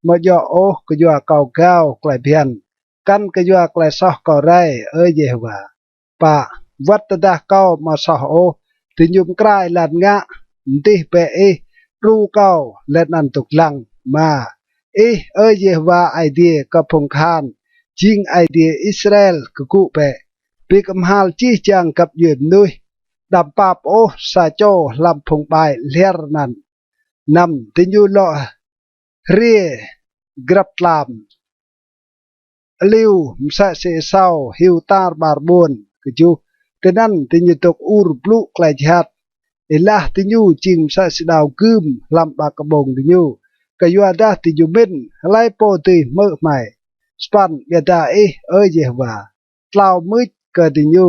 เมื่อย่อก็ยัวเก่าเก่าไกลเพียนกันก็ยัวไกลซอกก็ไรเยโฮวาปะวัดดาเก่ามาซอติญูมกลายหลานงะ ti pe ru cao let nan tuk lang ma Jehovah idea ka phong khan jing idea Israel ka ku pe pi kam hal chi chang kap yuen nui đam pap sa cho lam phong bai ler nan nam tin yu lo rie grab lam liu msa se sao hiu tar bar bon ke ju tenan tin yu tok ur blu klai hat elah tin yu ching sa se daw kum lam ba ka bong tin yu ka yu ada tin yu men lai po ti mơ mai span ya da Jehovah tlau mít ka tin yu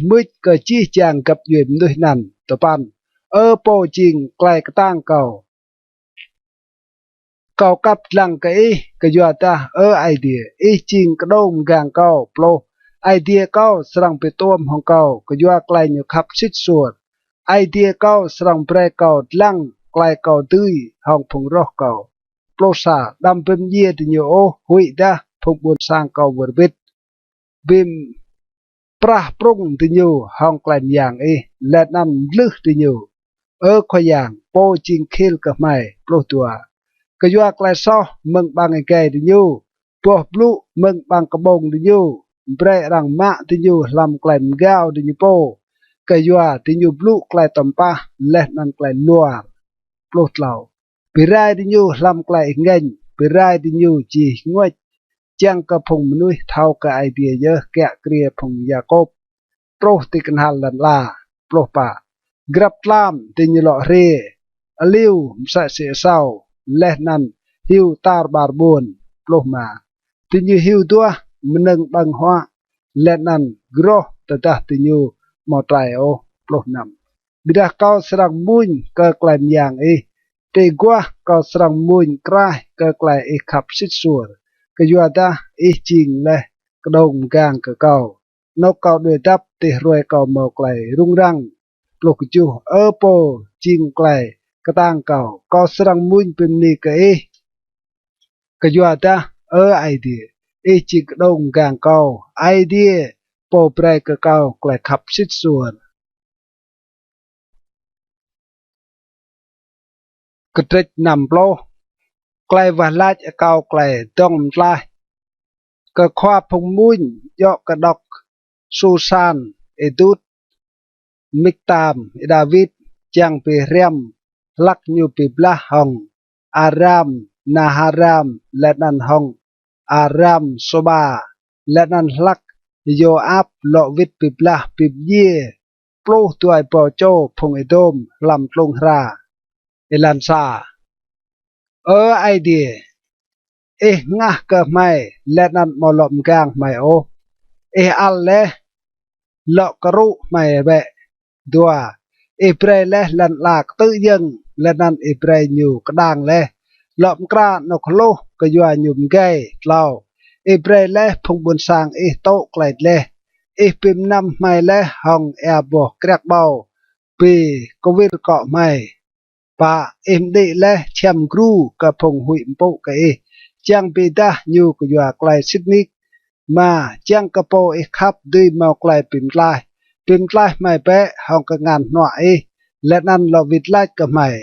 mít ka chi chang kap yuen nui nan to pan po ching klai ka tang cầu cầu cặp lăng cái dọa ta idea ching cái đông gang cầu pro idea cầu serang petom hong cầu cái dọa klai nyu khắp xích suột idea cầu serang pre cầu lăng klai cầu tươi hong phùng roh cầu pro sa đam pem ye ti nyu hui da phùng buồn sang cầu vừa bít bim pra prong ti nyu hong klai yang let nan lư ti nyu khoa yang po ching khil ka mai pro tua cái doa klai so mừng bằng cái đi nhu po blu mừng bằng cái bông đi nhu bre rang ma đi nhu làm klai gao đi nhu po cái doa đi nhu blu klai tampa let nan klai luar plot lau pirai đi nhu làm klai ngeng pirai đi nhu chi nguy chang ka phùng nuôi thao ka idea ye kẹ kria phùng Jacob pro ti kan hal lan la pro pa grab lam ti nhu lo re aliu sa se sao leh nan hiu tar bar buồn ploh ma tinyu hiu tua meneng bang hoa leh nan groh tatah tinyu mo trai ploh nam bidah kau serang muin ke klaim yang te gua kau serang muin krai ke klai khap sit sur ke yuada ching leh kedong gang ke kau no kau de dap te roi kau mo klai rung rang ploh chu po ching klai katang kau serang muin pemni ke yuada idea chik dong gang kau idea po prai ke kau klai khap sit suan ketrek nam plo klai valat kau klai dong lai ke khwa phung muin yo ka dok susan edut miktam David chang pe rem lak nyu pe blah hong Aram Naharam Lenan Hong Aram Soba Lenan Lak Joab Lo Vit Piplah Pip Ye Plo Tuai Po Cho Phung Edom Lam Tlong Ra Elansa idea ngah ke mai Lenan Molom Gang mai al le Lo Karu mai be dua pre le lan lak tự dưng Lenan pre nyu kadang le lọm kra nọc lô cái doa nhùm gay lao pre le phung buồn sang tô klai le pim năm mai le hong bo krek bao pi covid cọ mai pa đi le cham gru ka phung hui po cái chang pi da nyu cái doa klai Sydney mà chang ka po khap dui mau klai pim klai mai pe hong ka ngan no le nan lo vit lai ka mai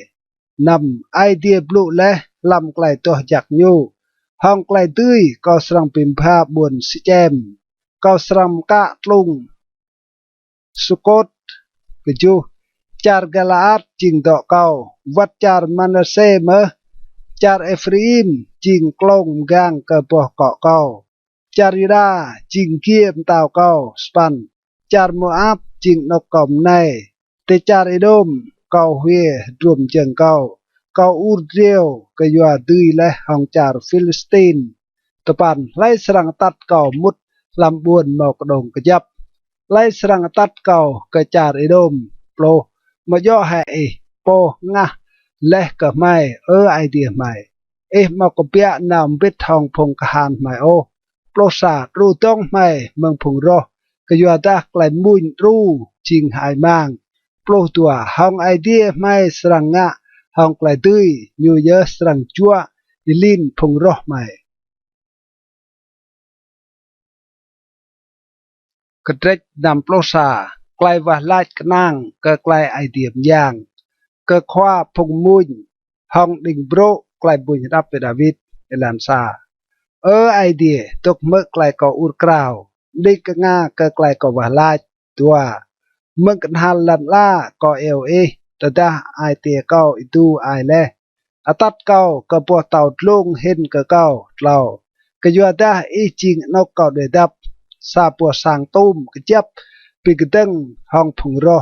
nằm idea blue le làm klai to jak nyu hong klai tươi có srang pim pha buồn si chem có sram ka tlung sukot ke ju char galaat ching do kau wat char manase me char Ephraim ching klong gang ke poh ko kau char Yuda ching kiem tao kau span char Moab ching nok kom nai te char Edom kau hue drum cheng kau Urdreo ke yua tươi le hong char Philistine tepan lai serang tat kau mut lam buồn mau kedong kejap lai serang tat kau ke char Edom plo ma yo hai po ngah leh ke mai idea mai mau ko pia nam bit hong phong kahan mai plo sa ru tong mai meng phung ro ke yua ta klai muin ru ching hai mang plo tua hong idea mai serang nga hong klai tươi nyu ye serang chua dilin phung roh mai ketrek nam plosa ลายว่าลายกนางก็ไกลไอเดียมย่างก็คว้าพงมุญห้องดิ่งโบรไกลบุญรับไปดาวิดเอลันซาไอเดียตกเมื่อไกลก็อุรกราวดิกง่าก็ไกลก็ว่าลายตัวเมื่อกันฮันลันล่าก็แต่ได้ไอเตียก็อิดูไอเล่อตัดเก้าก็ปวดเต่าลงเห็นก็เก้าเราก็ยัวได้อีจริงนกก็เดือดับซาปัวสางตุ้มก็จับปีกตึงห้องผงรอ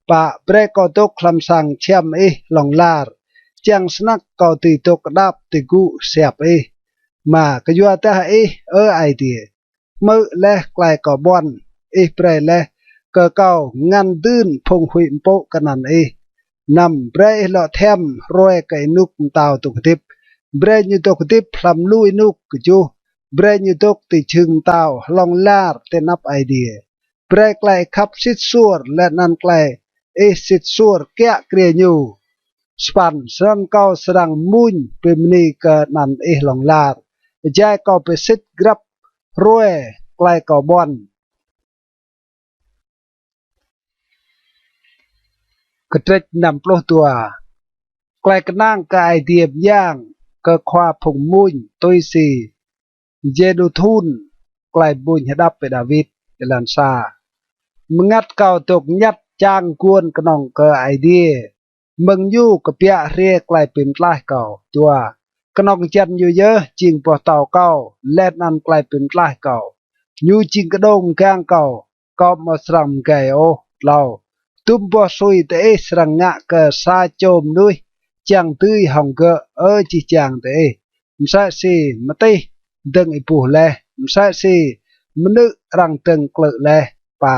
ปะเบรกก็ตกคลำสั่งเชื่อมลองลาร์จังสนักก็ตีตกดับตีกูเสียบมาก็ยัวได้ไอเดียเมื่อเล่ไกลก็บอนเปรย์เล่ก็เก้างันดื้นพงหุยโปกันนั่นนำเบรย์ละแทมรวยไก่นุกตาวตุกทิพเบรย์ยูตุกทิพพลำลุยนุกกจูเบรย์ยูตุกติชึงตาวลองลาร์เตนับไอเดียเบรย์ไกลขับสิทซัวและนันไกลสิทซัวแกะเกรียยูสปันสรันเก้าสรังมุนเป็นนีก็นันลองลาร์ใจก็ไปสิทกรับรวยไกลก็บอนก็จะนำปลุกตัวไกลก็นั่งกับไอเดียบย่างก็คว้าผงมุนตุยสีเจดูทุนไกลบุญดับไปดาวิดเอลันซามึงงัดเก่าตกยัดจางกวนกนองกับไอเดียมึงยู่กับเปียเรียกไกลเป็นปลายเก่าตัวกนองจันอยู่เยอะจริงปอเต่าเก่าแลดนันไกลเป็นปลายเก่าอยู่จริงกระดงแกงเก่าก็มาสรัมไก่เราตุ้มปอสุยแต่สรังงะก็ซาโจมด้วยจังตื้อหงก็จีจังแต่มใช่สิมาตีดึงไอปูแลมใช่สิมนึกรังตึงเกลือแลป่า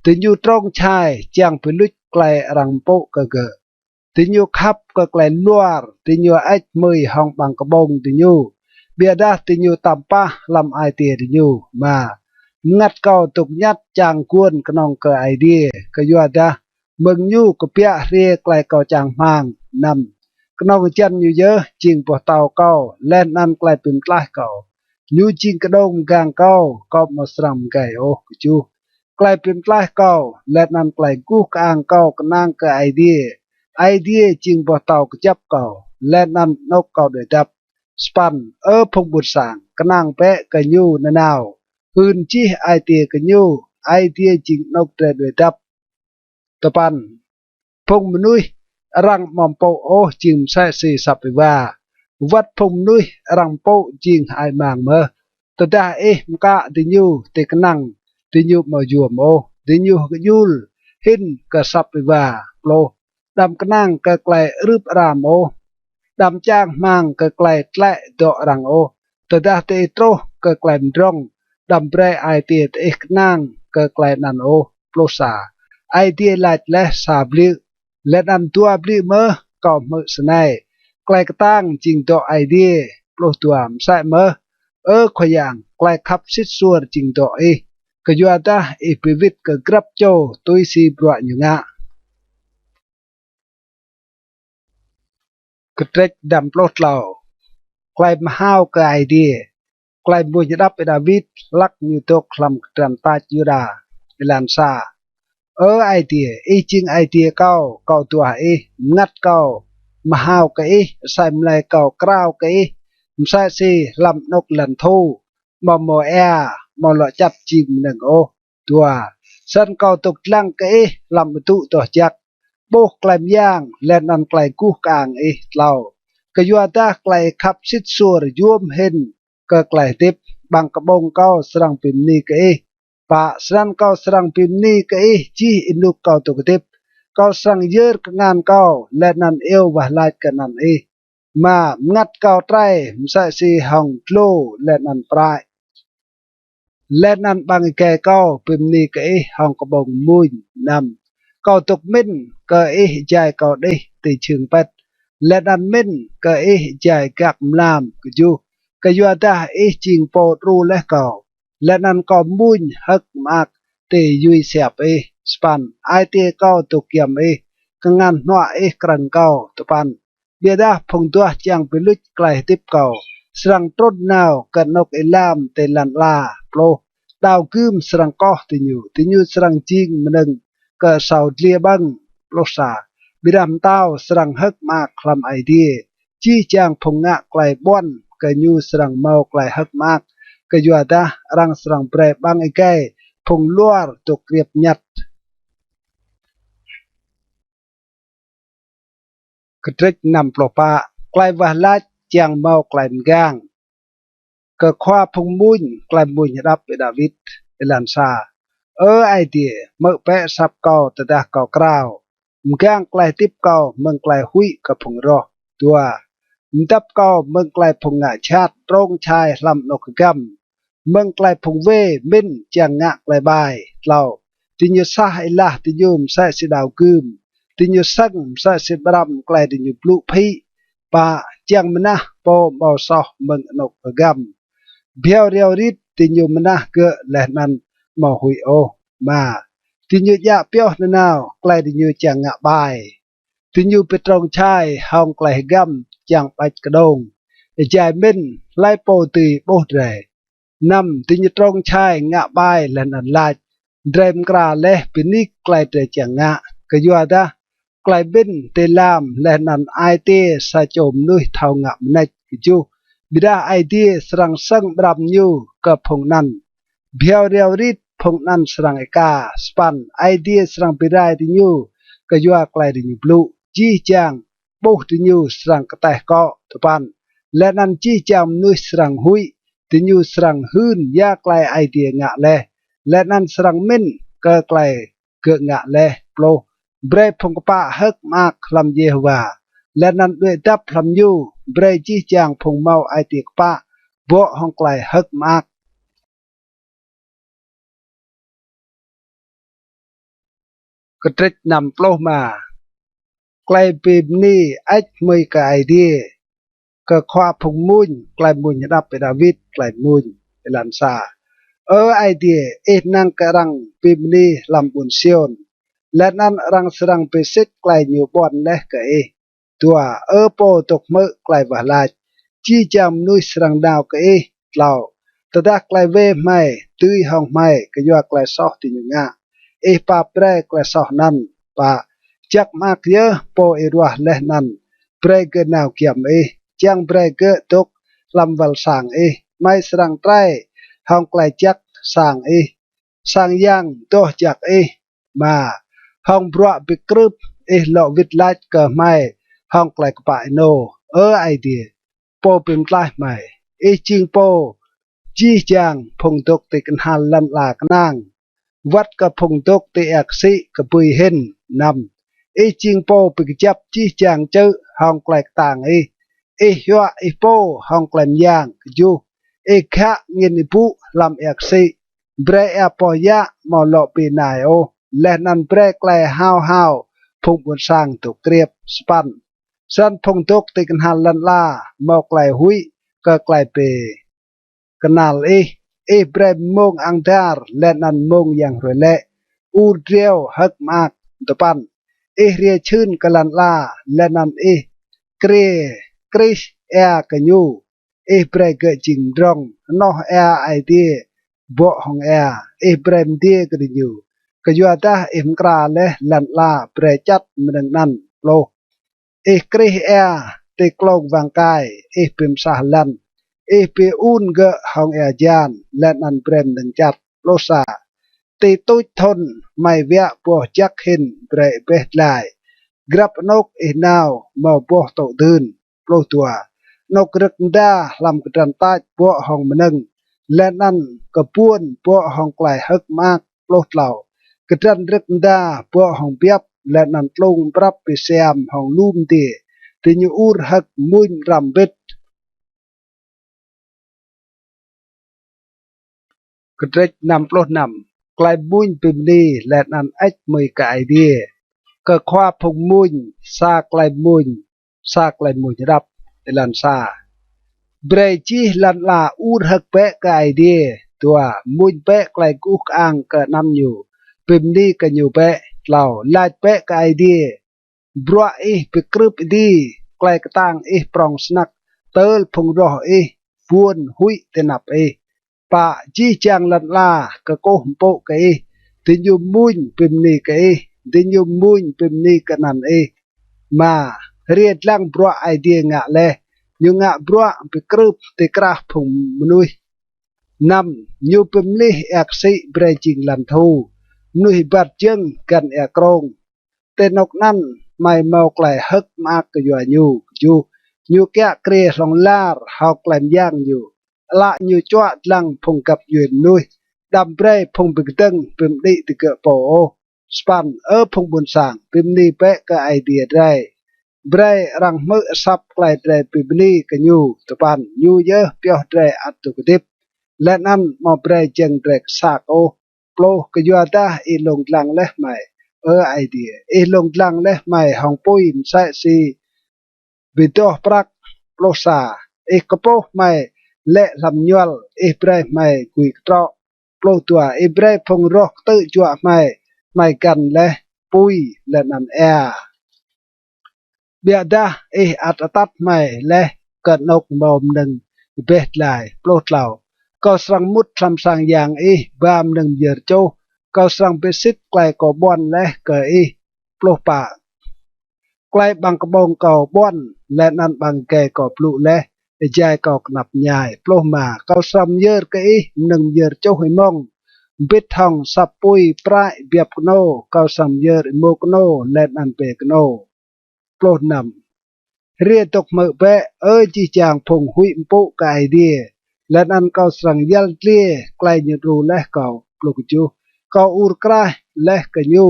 ถึงอยู่ตรงชายจังไปลุกไกลรังโปก็เกอถึงอยู่ขับก็ไกลลัวถึงอยู่ไอมือห้องบังกระบงถึงอยู่เบียดาถึงอยู่ตำป้าลำไอเตียถึงอยู่มางัดเก่าตกยัดจางกวนกนองเกอไอเดียก็ยัวดามึงยู่กับเปียเรียไกลเก่าจางมางนำกนองจันอยู่เยอะจริงปวดเต่าเก่าแล่นนั่นไกลเป็นกล้าเก่าอยู่จริงกระดงกางเก่าก็มาสรัมไก่จูไกลเป็นกล้าเก่าและนั่นไกลกู้กางเก่ากนางกับไอเดียจริงปวดเต่ากจับเก่าและนั่นนกเก่าเดือดับสปันพงบุตรสางกนางแปะกันอยู่นานาวพื้นที่ไอเตียกันอยู่ไอเดียจริงนกเดือดับตะปันพงมนุยรังมอมโปจิมใส่สีสับไปว่าวัดพงนุยรังโปจิงไอมางเมอตได้มกะติญูติกนังติญูมาอยู่มติญูกยุลหินกะสับไปว่าโปรดำกนังกะไกลรึบรามดำจ้างมังกะไกลแตะดอรังตได้เตโตกะไกลมร้องดำเปรไอเตียเอกนังกะไกลนันโปรซาไอเดียลายและสาบลิและนันตัวบลิเมอก็มือสนายไกลกตั้งจริงตัวไอเดียปลุกตัวมใส่เมอขยังไกลขับสิดส่วนจริงตัวก็ยัวดาพิวิตก็กรับโจตุยสีปลวกอยู่งะก็เด็กดำปลุกเราไกลมาห้าวกับไอเดียไกลบุญรับไปดาวิดลักอยู่ตัวคลำกรันตาจูดาเอลันซาไอเดียจริงไอเดียเก้าตัวงัดเก้ามาหาวกับใส่มลายเก้ากล้าวกับมใส่สิลำนกหลันทูมอมอแอมอหล่อจับจิมหนึ่งตัวสันเก้าตกลังกับลำตุตัวจักโบกไกลมย่างและนันไกลกู้กลางเราก็ยัวตาไกลขับสิดสัวยวมเห็นก็ไกลติบบางกระบงเก้าสรังปิมนี่กับปะสรันเก้าสรังพิมนี่ก็จีอินุกเก้าตุกติบเก้าสรังเยอะกงานเก้าและนันวะลายกันนันมางัดเก้าไตรมใส่สีห้องโลและนันปลายและนันบางแก่เก้าพิมนี่ก็ห้องกระบงมุยนำเก้าตุกมิ้นก็ใจเก้าติชึงเป็ดและนันมิ้นก็ใจกักมลามก็อยู่ก็ยัวตาจริงโปรดรู้และเก่าและนั่นก็มุ่งฮักมากเตยยุยเสียบสปันไอเตเก้าตุกเกียมกังงานนัวกรันเก้าตุปันเบียดาพงตัวจังไปลุกไกลติบเก่าสรังต้นนาวกันนกลามเตลันลาโปรดาวคืมสรังก็ติญูสรังจริงมันหนึ่ง ก็เสาเลียบังโลซาบิดามเต้าสรังฮึกมากคลำไอเดียจี้จางพงงะไกลบ้อนก็ยูสรังเมาไกลฮึกมากก็ยัวดารังสรังเปรบังไอแก่พงลัวตกเรียบยัดกระทริกนำปลอปะไกลวาลาจางเมาไกลมก้างก็คว้าพงมุนไกลมุนรับไปดาวิดเอลันซาไอเดียเมื่อแปะสับเก่าตะดาเก่ากราวมก้างไกลติบเก่าเมืองไกลหุยกับพงรอตัวมดับเก่าเมืองไกลพงงะชาติตรงชายลำนกกำเมืองไกลพงเวมินจางงะไกลบายเล่าติญญสาไอละติญยุมใส่สิดาวกึมติญญสังใส่สิบรำไกลติญญปลุพีปะจางมนะโปเมาซอเมืองนกกำเบียวเรียวริดติญญมนะเกะและนั้นมาหุยโอมาติญญยะเปียวนาาวไกลติญญจางงะบายติญญไปตรงชายห้องไกลกำจางไปกระดงใจมินไล่โปตีโบดเรนำติญญตรงชายงะบายและนันลาดเดรมกราเลปินิกไกลเตจางงะกยัวดาไกลบินเตลามและนันไอเตสะโจมนุยเท่างะมนักจูบิดาไอเดียสรังสังบรำยูกับพงนันเบียวเรียวริดพงนันสรังเอกาสปันไอเดียสรังปิไรติยูกยัวไกลติยูบลูจีจางบุกติยูสรังกระแตกก็ตะปันและนันจีจามนุยสรังหุยติยูสรังหืนยาไกลไอเดียงะเลและนันสรังมินก็ไกลเกะงะเลโปรเบรพงกปะฮึกมากคลำเยวาและนั้นด้วยดับพลำยูเบรจีจางพงเมาไอติกปะบ่ห้องไกลฮึกมากกระตริกนำโปรมาไกลปีมนี้ไอมือกับไอเดียก็คว้าพงมุนไกลมุนรับไปดาวิดไกลมุนเอลันซาไอเดียนังกระรังปีมนี้ลำบุญเซียนและนั้นรังสรังไปเสกไกลอยู่บอนเละกะตัวโปตกเมื่อไกลวาลาจีจำนุยสรังดาวกะเหล่าตะดักไกลเวไม่ตื้อห้องไม่ก็ยัวไกลซอกติญงะปาเปรไกลซอกนั้นปะจักมากเยอะโปรัวเละนั้นเปรเกนาวเกียมจังเปรเกตกลำวัลสางไม่สรังไตรห้องไกลจักสางสางยังโตจักมาห้องบรัวไปกรึบหลอกวิดไลท์ก็ไม่ห้องไกลกปะโนไอเดียโปเป็นไลท์ไม่จริงโปจีจางพงตกติกันหันลันลากนางวัดกับพงตกติอักษิกับปุยเห็นนำจริงโปไปจับจีจางเจอห้องไกลต่างยัวโปห้องไกลยางอยู่ขะเงินปุลำอักษิเบรปอยะมาหลอกปีนายและนันเปรไกลห้าวพงบนสร้างตุกเกรียบสปันสันพงตกติกันหันลันลาเมาไกลหุยก็ไกลเปกันนาลเบรมงอังดาร์และนันมงอย่างรวยเละอูเรียวฮักมากตะปันเรียชื่นกันลันลาและนันเกรคริสกันยูเบรเกจิงดงนอไอเดียบ่ของเบรมเดียกันยูก็ยัวดากราเลลันลาเปรจัดมันนั่นโลกรีเตกลงวางกายพิมสาลันเปอุนเกห้องจานและนันเปรมหนึ่งจัดโลซาตีตุยทนไม่เวียปัวจักหินเปรเบดลายกรับนกนาวมาปัวโตดืนโลตัวนกรึกดาลำกระดันใต้ปัวห้องมันนึงและนั่นกระป้วนปัวห้องไกลฮึกมากโลเหล่ากระดันรึกดาปัวห้องเปียบและนันลงปรับไปเสียมห้องลุ่มตีติญอูรหักมุนรำเบ็ดกระเดกนำปลดนำไกลบุญปิมนีและนันมือกับไอเดียก็คว้าพงมุนซาไกลมุนรับเอลันซาเบรจีลันลาอูรหักเปะกับไอเดียตัวมุนเปะไกลกุกอ่างก็นำอยู่ปิมนีก็อยู่เปะเหล่าลายเปะกับไอเดียบรัวไปกรึบดีไกลกระตังปรองสนักเติลพงรอวนหุยเตนับปะจีจางลันลากะโกหมโปกติญยุมุนปิมนีก ดินยูมุนเป็นนี่กันนั่นเอมาเรียดลังบรัวไอเดียงะเลยยูงะบรัวไปกรึบติกราผงมนุยนำยูเป็นนี่เอกสิเบรจิงลันทูมนุยบัดจึงกันเอกรงแต่นกนั่นไม่เมาไกลฮึกมากก็อยู่ยูแกะเกลียลงลาร์เฮาไกลย่างอยู่ละยูจ้วลังพงกับยืนนุยดำเบรพงไปกตึงเป็นดีติเกะโปสปันพงบุญสางเป็นนี่เป๊ะก็ไอเดียได้เบรรังมือซับไกลได้เป็นนี่ก็ยูตะปันยูเยอะเปียวได้อัตุกดิบและนั่นมาเบรจึงเด็กสากโปรก็ยัวตาอีลงลังเล็กใหม่ไอเดียอีลงลังเล็กใหม่ห้องปุยมใส่ซีบิดอปรักโปรซากระโปใหม่และลำยวลเบรใหม่กุยกระโปรตัวเบรพงรอกตื้อจัวใหม่กันและปุยและนันเบียดาอัตตัดใหม่และเกิดนกบอมหนึ่งเบ็ดลายโปรดเหล่าก็สังมุดทำสังอย่างบามหนึ่งเยอโจก็สังเปซิดไกลก่อบอนและเกิดโปรป่าไกลบางกระบองก่อบอนและนันบางแก่ก่อปลุและใจก่อกนับใหญ่โปรมาก็สังเยอร์กหนึ่งเยอโจให้มองบิดทองสับปุยปลายเบียบโนก็สังเยอร์โมกโนและนันเปกโนโปรดนำเรียตกมือเปจีจางพงหุยปุกไอเดียและนันก็สังยัลเลียไกลยรูและเก่าปลุกจูก็อูรกรายและกันยู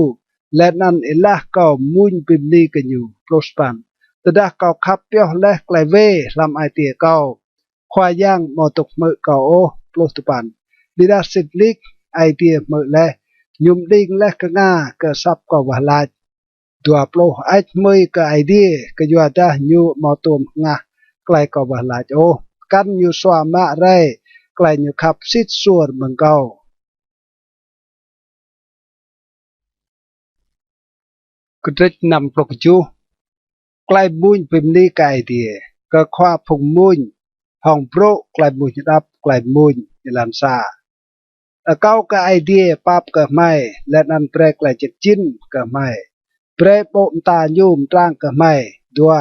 และนันละก็มุนปิมลีกันยูโปรสปันแต่ดาก็ขับเปียวและไกลเวลำไอเตียก็ควายย่างมอตกมือก็โปรสปันดิดาสิกลิกไอเดียมือและยุมดิ่งและกงาก็ซับก็วาลาตัวโปรไอมือก็ไอเดียก็ยัวดายูมอตุมงาไกลก็วาลากันอยู่สวามาไรไกลอยู่ขับซิดส่วนเมืองเก่ากระดิกนำปลกจูไกลมุนเป็นลีกไอเดียก็คว้าพงมุนห้องโปรไกลมุนรับไกลมุนในลานซาเก้าก็ไอเดียปับก็ไม่และนันเปรไกลจิตจินก็ไม่เปรโปมตายุ่มร่างก็ไม่ดัว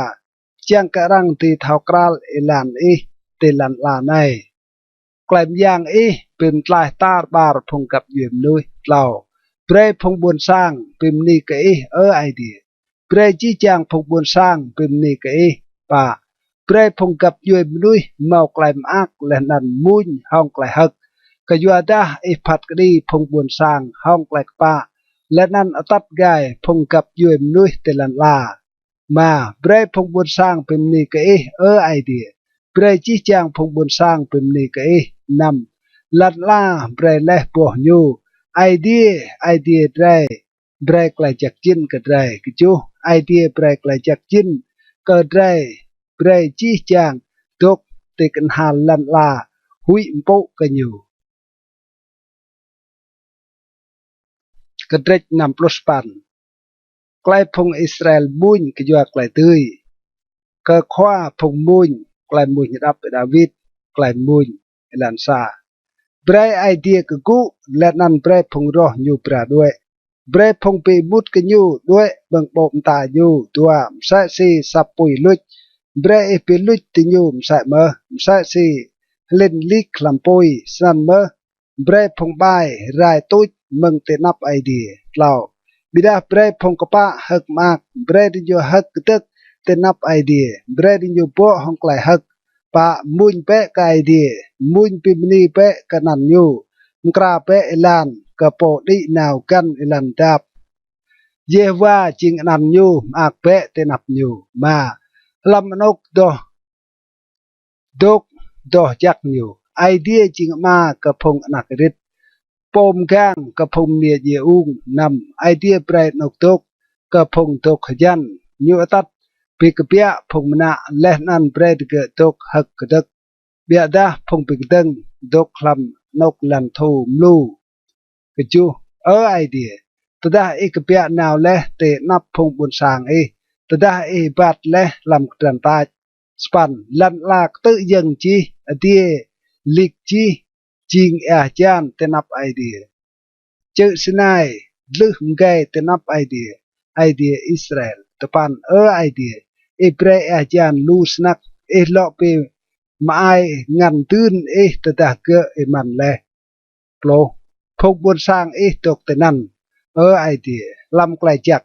เจียงกระรังตีเท้ากราลลานตีลันลานกลายอย่างเป็นลายตาบาร์พงกับเยี่ยมนุยเล่าเปรพงบุญสร้างเป็นนี่ก็ไอเดียเปรจีจางพงบุญสร้างเป็นนี่ก็ป่าเปรพงกับเยี่ยมนุยเมากลายมากและนันมุนห้องกลายฮักก็ยัวดาผัดกดีพงบุญสร้างห้องกลายป่าและนันอตัดกายพงกับเยี่ยมนุยตีลันลามาเปรพงบุญสร้างเป็นนี่ก็ไอเดียเปรจีจางพงบุญสร้างเป็นนี่ก็นำลัดล่าเบรเล่ปวยูไอเดียได้เบรกลายจากจินก็ได้กิจูไอเดียเบรกลายจากจินก็ได้เบรจีจางตกติกันหาลันลาหุยปุกันอยู่ก็ได้นำปลุสปันไกลพงอิสราเอลบุญก็อยู่ไกลตื้อก็คว้าพงมุนไกลมุนรับดาวิดไกลมุนลันซาเบรไอเดียก็กูและนันเบรพงรออยู่ปราด้วยเบรพงไปมุดกันอยู่ด้วยบังปมตาอยู่ตัวใส่ซีสับปุยลุดเบรไปลุดติอยู่ใส่เมื่อใส่ซีเล่นลิกลำปุยสันเมื่อเบรพงใบรายตุ้ยมึงเตนับไอเดียเล่าบิดาเบรพงกปะหักมากเบรดิโยหักตึกเตนับไอเดียเบรดิโยโปห้องไกลหักปะมุนเปะกไอเดียมุนปิมนีเปะกันนันอยู่มกราเปะอิลันกะโปดีนาวกันอิลันดับเยว่าจิงนันอยู่อากเปะเตนับอยู่มาลำนกดอกจักอยู่ไอเดียจิงมากะพงอนักฤทธิ์ปมแข้งกะพงเนียเยอุงนำไอเดียเปรตนกตกกะพงตกขยันอยู่ตัดปีกเปียพงมนาและนันเปรตเกตกหักกระดกเบียดาพงปีกตึงดกคลำนกลันทูมลูกจูไอเดียตดากเปียนาวและเตนับพงบุญสางตดาบัดและลำกรันตาสปันลันลากตื้อยังจีเดียลิกจีจิงจานเตนับไอเดียเจอสนาย ลึกไงแต่นับไอเดียอิสราเอลตะปันไอเดียเบรอาจารย์ลูสนักเลาะไปมางันตื่นตะตะเกอมันแลโปรพกบนสร้างตกแต่นั้นไอเดียลำไกลจาก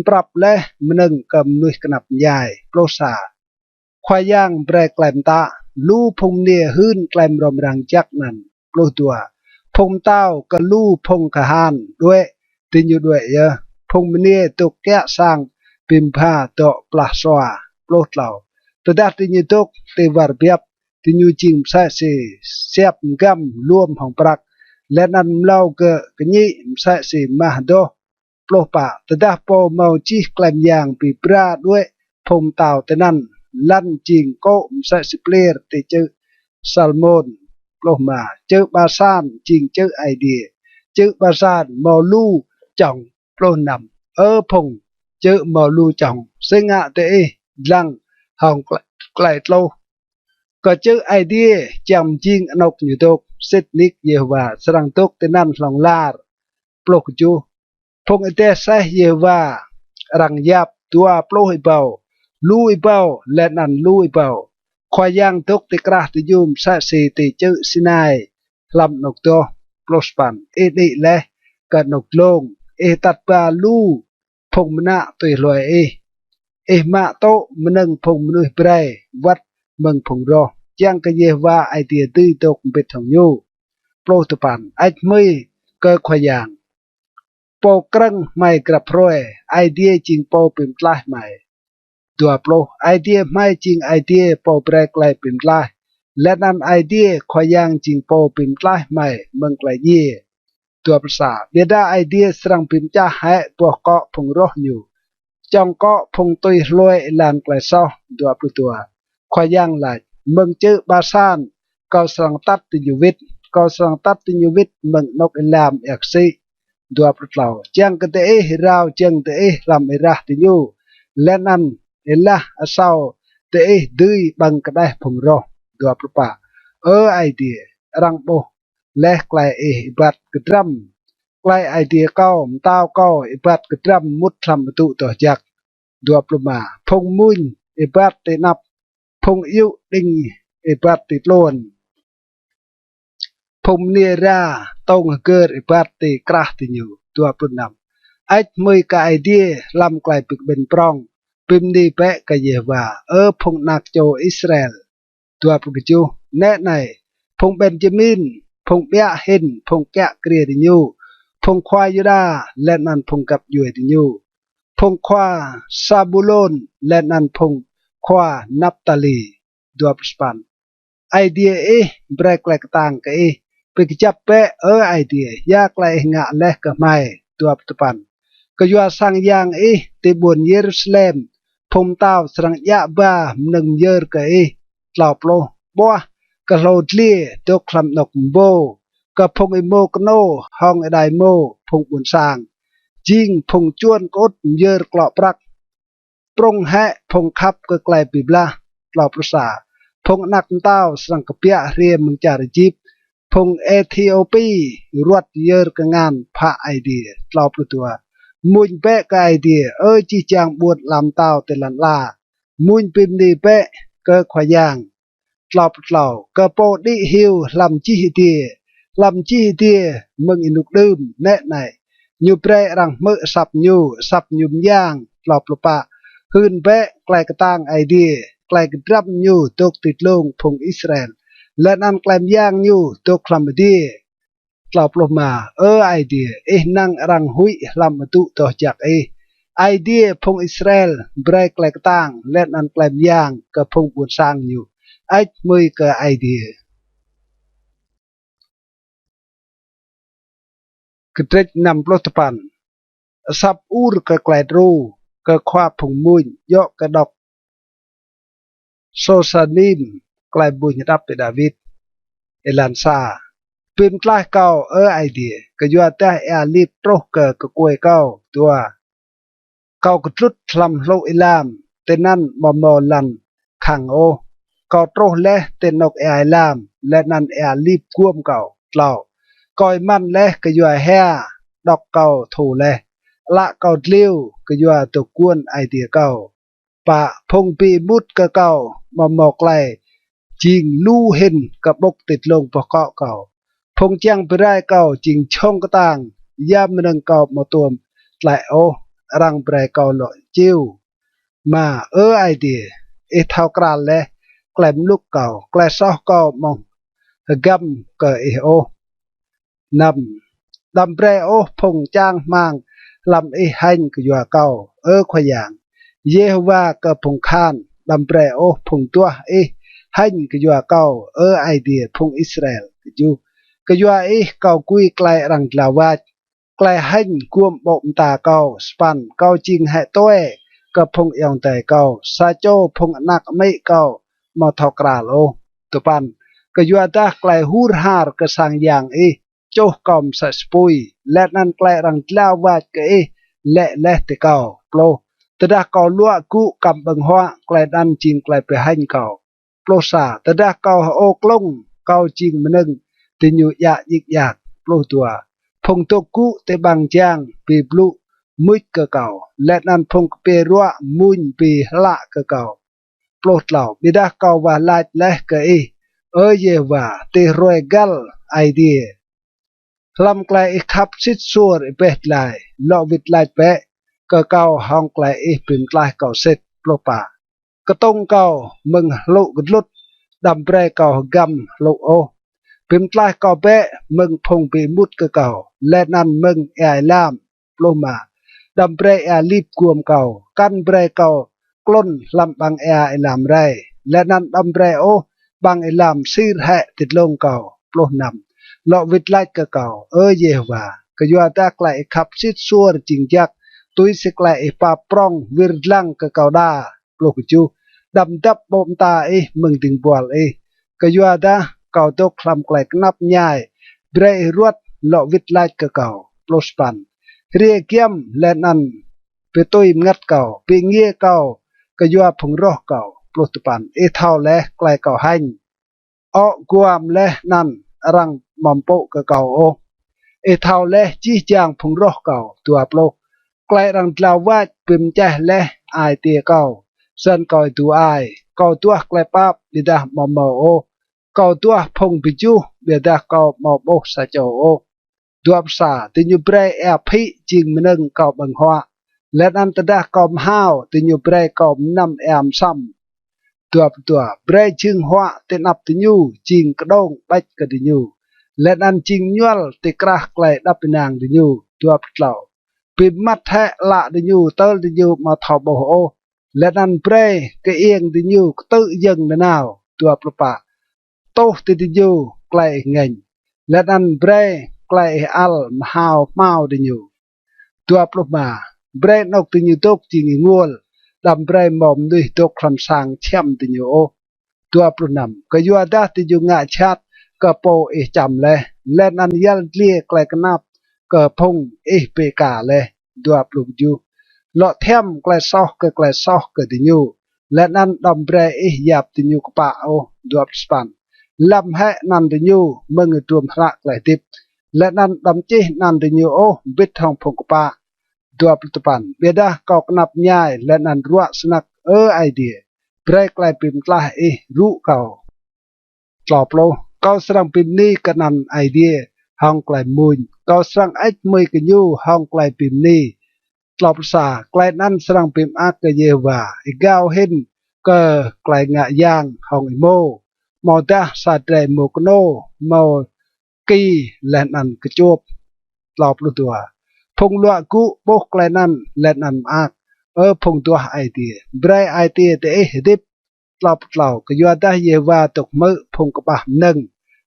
ปรับและมันนึงกำนุยกนับใหญ่โปรสาควายย่างแปรแกลมตาลู่พงเนียหื้นแกลมรมรังจักนั้นโปรตัวพงเต้ากับลู่พงขหานด้วยตินอยู่ด้วยพงเนียตกแกะสร้างปิมพาโตปลาสวาโปรดเหล่าตัวดัดตินอยู่ตกเตวารเบียบตินอยู่จิงใส่เสียบกำรวมของปรักและนั้นเล่าเกะกนี้ใส่มาโดโปรปะตะดาโปเมาจีแกลมยางปีปราด้วยพงเต่าแต่นั้นลั่นจิงก็ใส่สเปลียร์ติเจอซัลมอนโปรมาเจอบาซานจิงเจอไอเดียเจอบาซานมอลูจ่องโปรนำพงเจอมอลูจ่องซึ่งเตลังห้องไกลโลก็เจอไอเดียจำจิงอนกอยู่ตกเซตนิกเยวาสรังตกแต่นั้นลองลาร์ปลกจูพงเตใส่เยวารังยับตัวโปรให้เบาลุยเบาและนั่นลุยเบาควายย่างตกติกระติยุมใส่สีติเจอสินายลำนกตัวโปรสปันดีและกนกลงตัดปลาลูพงมณะตัวลอยมาโตมนึงพงมนุยเปรวัดเมืองพงรอยังกะเยวาไอเดียตื้อตกเป็นทองยูโปรตุปันไอไม่เกิดขยางโปกรังไม่กระพร้อยไอเดียจริงโปเป็นปลายใหม่ตัวโปรไอเดียไม่จริงไอเดียโปแปรไกลเป็นปลายและนั้นไอเดียขยางจริงโปเป็นปลายใหม่เมืองไกลเย่ตัวภาษาเบียดาไอเดียสรังพิมจ้าให้ปวกเกาะพงรออยู่จองเกาะพงตุยลอยลานไกลซ้อตัวปตัวขยางหลายเมืองเจอบาซานก็สรังตัดติยูวิทก็สรังตัดติยูวิทเมืองนกอิลามเอกซีตัวปลาวจังกเตราวจังเตลำอิระติยูและนั้นละอาสาวเตดื้อบังกระได้พงรอตัวปปะไอเดียรังโบและไกลบัดกระดำไกลไอเดียเก้าเต้าเก้าบัดกระดำมุดทำประตูต่อจากตัวปมาพงมุนบัดเตนับพงอิวดิงบัดติดล้วนพงเนราต้องเกิดบัดติกระติอยู่ตัวปนำไอมือกับไอเดียลำไกลปิกเป็นปรองปิมดีเปะกะเยวาพงนักโจอิสราเอลตัวปกจูแน่ในพงเบนจามินพงเบียเห็นพงแกะเกรียดิยูพงควายยูดาและนันพงกับยูเอดิยูพงควาซาบูโลนและนันพงควานับตาลีตัวปสปันไอเดียเบรกแลกต่างกะไปจับเปะไอเดียยากไลงะเล็กกะไม่ตัวปสปันก็ยัวสังยังติบุนเยรูซาเล็มพมเต้าสรังยะบ้าหนึ่งเยอร์กะหลอบโลบัวกะโลดเลี่ยตกคลำนกโบกะพงไอโมกโนห้องไอไดโมพงบุญสางจิงพงจวนกดเยอร์กลอบรักปรงแหะพงคับก็ไกลปีบลาหลอบประสาพงนักเต้าสรังกะเปียเรียมมึงจารจิบพงเอธิโอปีรวดเยอร์กงานพระไอเดียหลอบประตัวมุนเปะกไอเดียจีจางบวดลำเต้าเตลันลามุนปิมดีเปะก็ขวายางหลอบเหล่ากระโปดิฮิวลำจีเดียลำจีเดียมึงอินุกดื่มแน่ไหนยูเปรรังเมื่อสับยุมย่างหลอบปะหืนเปะไกลกระตังไอเดียไกลกระดับยูตกติดลงพงอิสราเอลและนั่นไกลมย่างยูตกคลำดีกล่าวปลมาไอเดียนั่งรังหุยลำตุต่อจากไอเดียพงอิสราเอลเบรกแหลกต่างและนันแกลมย่างกับพงบุญสร้างอยู่ไอมือกับไอเดียกระเทกนำปลตปันสับอูรกับแกลรูกับควาพงมุนยกกระดกโซซานิมแกลบุญรับไปดาวิดเอลันซาเป็นกล้าเก่าไอเดียก็ยัวแต่ลิบโปรเกอร์ก็กวยเก่าตัวเก่ากระทุดลำโลอิลามเตนั่นมอลันขังเก่าโตและเตนนกลามและนั่นลิบก้วมเก่าเล่าก่อยมันและก็ยัวแห่ ดอกเก่าถูแลละเก่าเลี้ยวก็ยัวตกกวนไอเดียเก่าปะพงปีมุดก็เก่ามาหมอกไลจริงลู่เห็นกับบกติดลงปะเกาะเก่าพงเจียงไปได้เก่าจริงช่องก็ต่างย่ามมันเก่ามาตัวมไหลโอรังแปรเก่าหล่อจิ้วมาไอเดียเท่ากรานและแกลมลูกเก่าแกลซอกเก่ามองกำก็นำดำแปรโอพงจ้างมังลำหันก็ยัวเก่าขอย่างเยโฮวาก็พงคานดำแปรโอพงตัวหันก็ยัวเก่าไอเดียพงอิสราเอลก็ยัวเก่ากุยไกลรังลาวาไกลหันกวมบมตาเก่าสปันเก่าจริงแห่ตัวก็พงยองแต่เก่าซาโจพงนักไม่เก่ามาทอกราโลตัวปันก็ยัวตาไกลหูรหารก็สังอย่างโจกอมสัสปุยและนั่นไกลรังลาวาก็และติเก่าโปรแต่ดาเก่าลัวกุกำบังหัวไกลดันจริงไกลไปหันเก่าโปรซาแต่ดาเก่าโอกลงเก่าจริงมันนึงติญุยะยิกยากโปรตัวพงตกุเตบังจางปีบลุมุยกะเก่าและนั่นพงเปรัวมุนปีละกะเก่าโปรดเหล่าบิดาเก่าว่าลาดและกะเยว่าเตรวยกัลไอเดียลำไกลขับสิดซัวเป็ดลายลอวิดลายเปะก็เก่าห้องไกลปิ่มลายเก่าเสร็จโปรป่าก็ต้องเก่ามึงลุกลุดดำเปรเก่ากำลุโอปิ่มลายเก่าเปะมึงพงปีมุดก็เก่าและนั่นมึงลามโปรมาดำเปรลีบกวมเก่ากันเปรเก่ากล้นลำบังลามไรและนั่นดำเปรโอบางลามซีรแหติดลงเก่าโปรนำลอวิดไลก็เก่าเยฮวาก็ยัวตาไกลขับสิดซัวจริงจักตุยสไกลปาปรองวิรลังก็เก่าดาโปรกจูดำดับบมตามึงถึงบวลก็ยัวตาเก่าตกคลำไกลนับง่ายเบรรวดลอวิดไลก็เก่าโปรสปันเรียเกียมและนั่นไปตุยงัดเก่าไปเงี้ยเก่าก็ยัวพงรอเก่าโปรตปันเท่าและไกลเก่าหันกวามและนั่นรังมอมโปกเก่าเท่าและจี้จางพงรอเก่าตัวโปรไกลรังลาวาดปิมใจและไอเตียเก่าเส้นก่อยตัวเก่าตัวไกลปับบิดามอมเก่าตัวพงปิจูบิดาเก่ามอโบสะโจตัวภาษาติญุเปรพิจิงมันนึงเก่าบังหัวและนันตดาเก่าห้าวติญุเปรเก่านำซ้ำตัวเปรจึงหัวตินับติญุจิงกระดงไปกระดิญุและนันจิงยวลติกระไกลดับนางดิญุตัวเปล่าปิดมัดแทะละดิญุเตลดิญุมาทอบโอและนันเปรกเอียงดิญุตื้อยังนาวตัวปลาโตติดิญุไกลเงินและนันเปรไกลอัลมหาวเมาดิญุตัวปลมาเบรนกดิญุตกจิงงัวลดำเบรมอมด้วยตกคำสั่งเชื่อมดิญุตัวปลนำก็ยัวดาดิญุงาชัดก็โปจำเลยและนันยัลเลียไกลกนับก็พงเปกาเลยตัวปลุกยูเลาะเทียมไกลซอกก็ดิญุและนันดำเบรหยาบดิญุกปะตัวสปันลำให้นันดิญุมึงตัวพระไกลติบและนันดำจีนันดิญุบิดทองพงกปะตัวปลุกปันเบดาก็กนับง่ายและนันรัวสนักไอเดียเบรไกลปิมตลารู้เก่าตอบโลเกาสรังปิมนี้กันนันไอเดียห้องไกลมุนเกาสรังมือกันยูห้องไกลปิมนี้ตอบภาษาไกลนั้นสรังปิมอักกเยวาก้าวเห็นก็ไกลงะยางห้องโมอดาสาเตรโมกโนโมกีและนันกระจบตอบรู้ตัวพงลัวกุโบกไกลนั้นและนันอักพงตัวไอเดียเบรไอเดียแต่ดิบตอบเล่าก็ยัวได้เยวาตกมือพงกบะหนึ่ง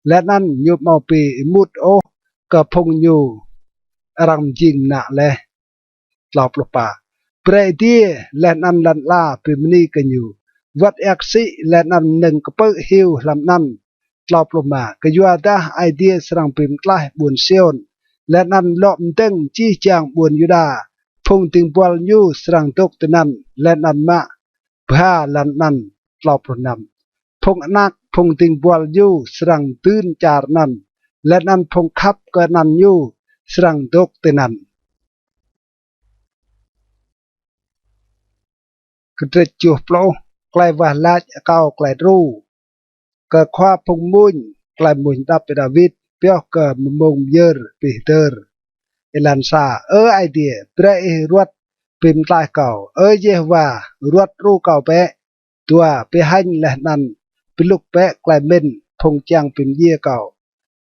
และนั่นยุบมาปีมุดก็พงอยู่รังจิงหนักเลยตอบลป่าเปรเดียและนั่นลันลาปีมนีกันอยู่วัดเอกซิและนั่นหนึ่งก็เปิดฮิวลำนั่นตอบลมาก็ยัวได้ไอเดียสรังปีมกล้าบุญเซียนและนั่นล้อมตึงจี้จางบุญยุดาพงติงบอลยูสรังตกตนั้นและนั่นมาพาลันนั่นตอบนำพงนักพงติงบอลยูสรังตื่นจารนันและนันพงคับก็นันยู serang dok tenan kedret juh plo klai wah lach kau klai ru ke khwa phung mun klai mun dap David pyo ke mumung yer Peter elan sa idea pre ruat pim tai kau Jehovah ruat ru kau pe tua pe hanh leh nan piluk pe klai men phung chang pim ye kau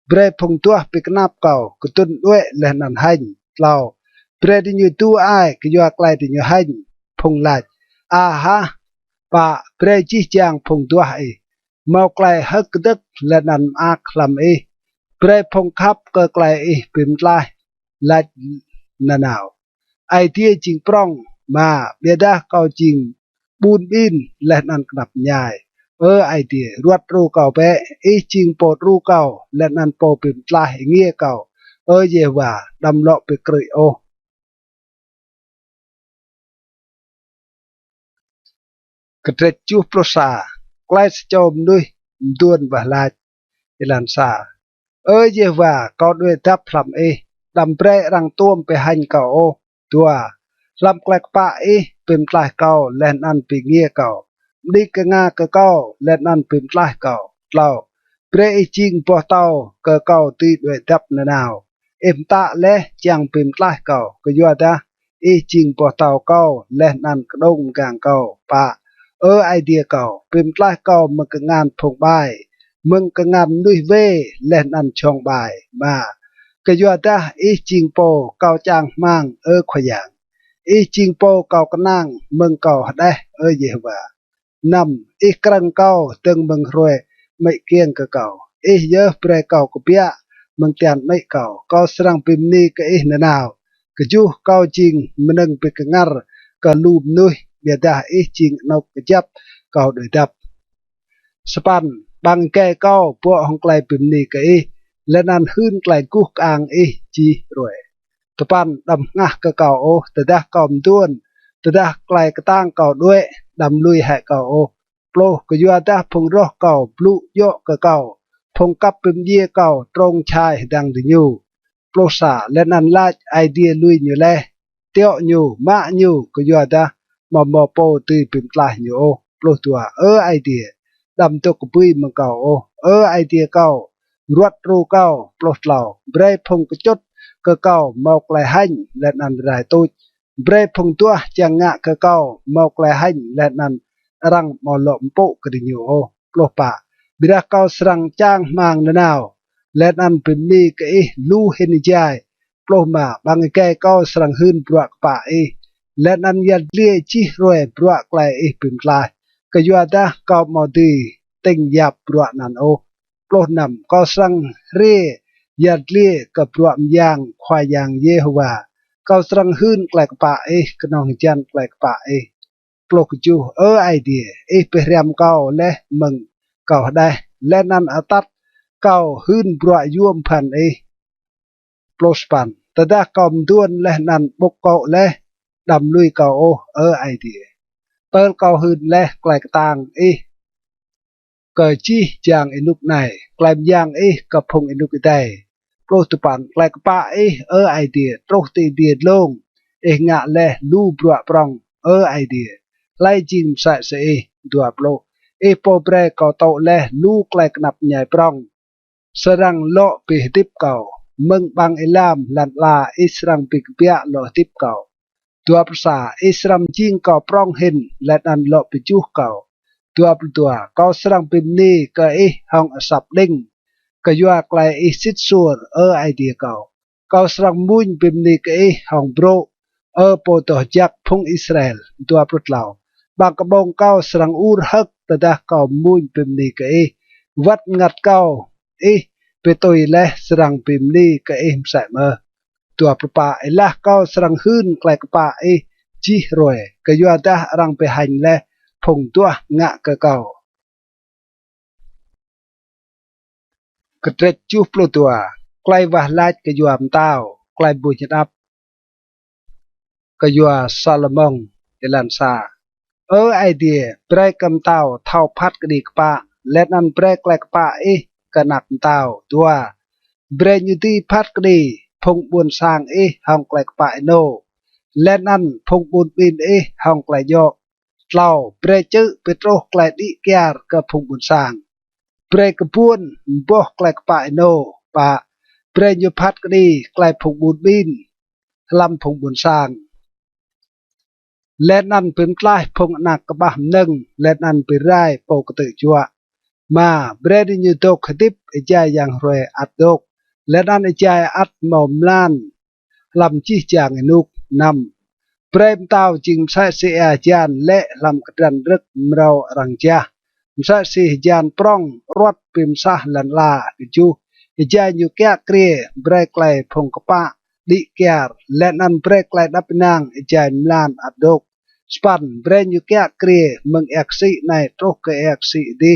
bre phung tua pe knap kau kutun due leh nan hanh lao bre di nyu tu ai ke yo klai di nyu hanh phung lach ha pa bre chi chang phung tua ai mau klai hak đất leh nan ak lam bre phung khap ke klai pim lai lach nanao ai tia ching prong mà bia đa cao ching bun bin leh nan knap nhai ai tia ruat ru kau pe ching pot ru kau leh nan po pim tlah ngie kau ye wa đam lo pe krui o ketret chu prosa klai chom nui tuan và lach ilan sa ye wa kau due tap lam đam pre rang tuom pe hành kau tua lam klek pa pim tlah kau len an pi ngie kau đi ke nga ke kau len an pim tlah kau tlau pre ching po tau ke kau ti due tap na nào em ta le chang pim tlah kau ke yo da ching po tau kau len an kdong gang kau pa idea kau pim tlah kau ma ke ngan phong bai mừng ke ngan nui ve len an chong bai ma ke yo da ching po kau chang mang khoyang ching po kau kenang mừng kau đeh Jehovah năm krang kau từng mừng rồi mày kiêng ke kau ye pre kau kupia mừng tian mày kau serang pim ni ke na nào ke ju kau ching meneng pe ke ngar ke lum nui bia da ching nau ke jap kau doi dap span bang ke kau po hong klai pim ni ke lenan hun klai kuk ang chi rồi tepan đam ngah ke kau tedah kau mtuan tedah klai ketang kau due đam lui hai kau plo ke yo da phung roh kau plu yo ke kau phung kap pim ye kau trong chai dang di nyu plo sa lenan lach idea lui nyu le teo nyu ma nyu ke yo da mo po ti pim tlah nyu plo tua idea đam to ku pui ma kau idea kau ruat ru kau plo tlau bre phung ke chot ke kau mau klai hanh len an rai tôi bre phung tua chang ngạ ke kau mau klai hanh len an rang mo lom po ke di nyu plo pa bira kau serang chang mang na nào len an pim ni ke lu hen jai plo ma bang ke kau serang hun pruak pa len an yat lie chi roe pruak klai pim klai ke yo da kau mo di ting yap pruak nan plo nam kau serang re yat lie ke pruak yang khwa yang Jehovah kau serang hun klai pa knong jan klai pa plo ju idea pe riam kau le mừng kau dai lenan atat kau hun bra yuam phan plo span tada kau duan le nan bok kau le đam lui kau idea pel kau hun le klai tang ke chi jang inuk nai klai yang ke phung inuk dai plo tu pan klai pa idea tro ti dia long nga le lu bra prong idea lai jing sa se dua plo po bre kau tau le lu klai knap nyai prong serang lo pi tip kau meng bang ilam lan la israng pi pia lo tip kau tua prasa isram jing kau prong hin lan an lo pi chu kau tua kau serang pim ni ke hong asap ding ke yo klai sit sur idea kau serang mun pim ni ke hong bro po to jak phung Israel tua prut lau bang kabong kau serang ur hak tadah kau mun pim ni ke wat ngat kau pe toi le serang pim ni ke sa ma tua pa elah kau serang hun klai pa chi roe ke yo dah rang pe hành le phung tua ngạ ke kau ketret chu plo tua klai wah lach ke yo am tao klai bu chet ap ke yo Salomon elan sa idea pre kam tao thau phat ke di pa let an pre klai pa ke nak tao tua bre như ti phat ke di phong buồn sang hong lại phải nô lên ăn phong buồn pin hong lại dọ lau pre chữ petro lại đi kia cái phong buồn sang pre cái buồn bỏ lại phải nô và pre như phát cái đi lại phong buồn pin làm phong buồn sang lên ănเป็นกลายพงนักกบะหนึ่งเล่นอันไปไรปกติจัวมาเบรดยูตกขดิบใจอย่างรวยอัดดกเล่นอันใจอัดหมอมล้านลำจี้จางนุกนำเปรมเต้าจึงใช้เสียจานและลำกระดันรึกเรารังจ้าใช้เสียจานปร้องรถปิมซาลันลาจูใจอยู่แก่เกลียเบรกไกลพงกปะดิเกียร์เล่นอันเบรกไกลดับนางใจมล้านอัดดกสปันเบรนอยู่แก่เกลียมึงเอกสีในโตรกเอกสีดี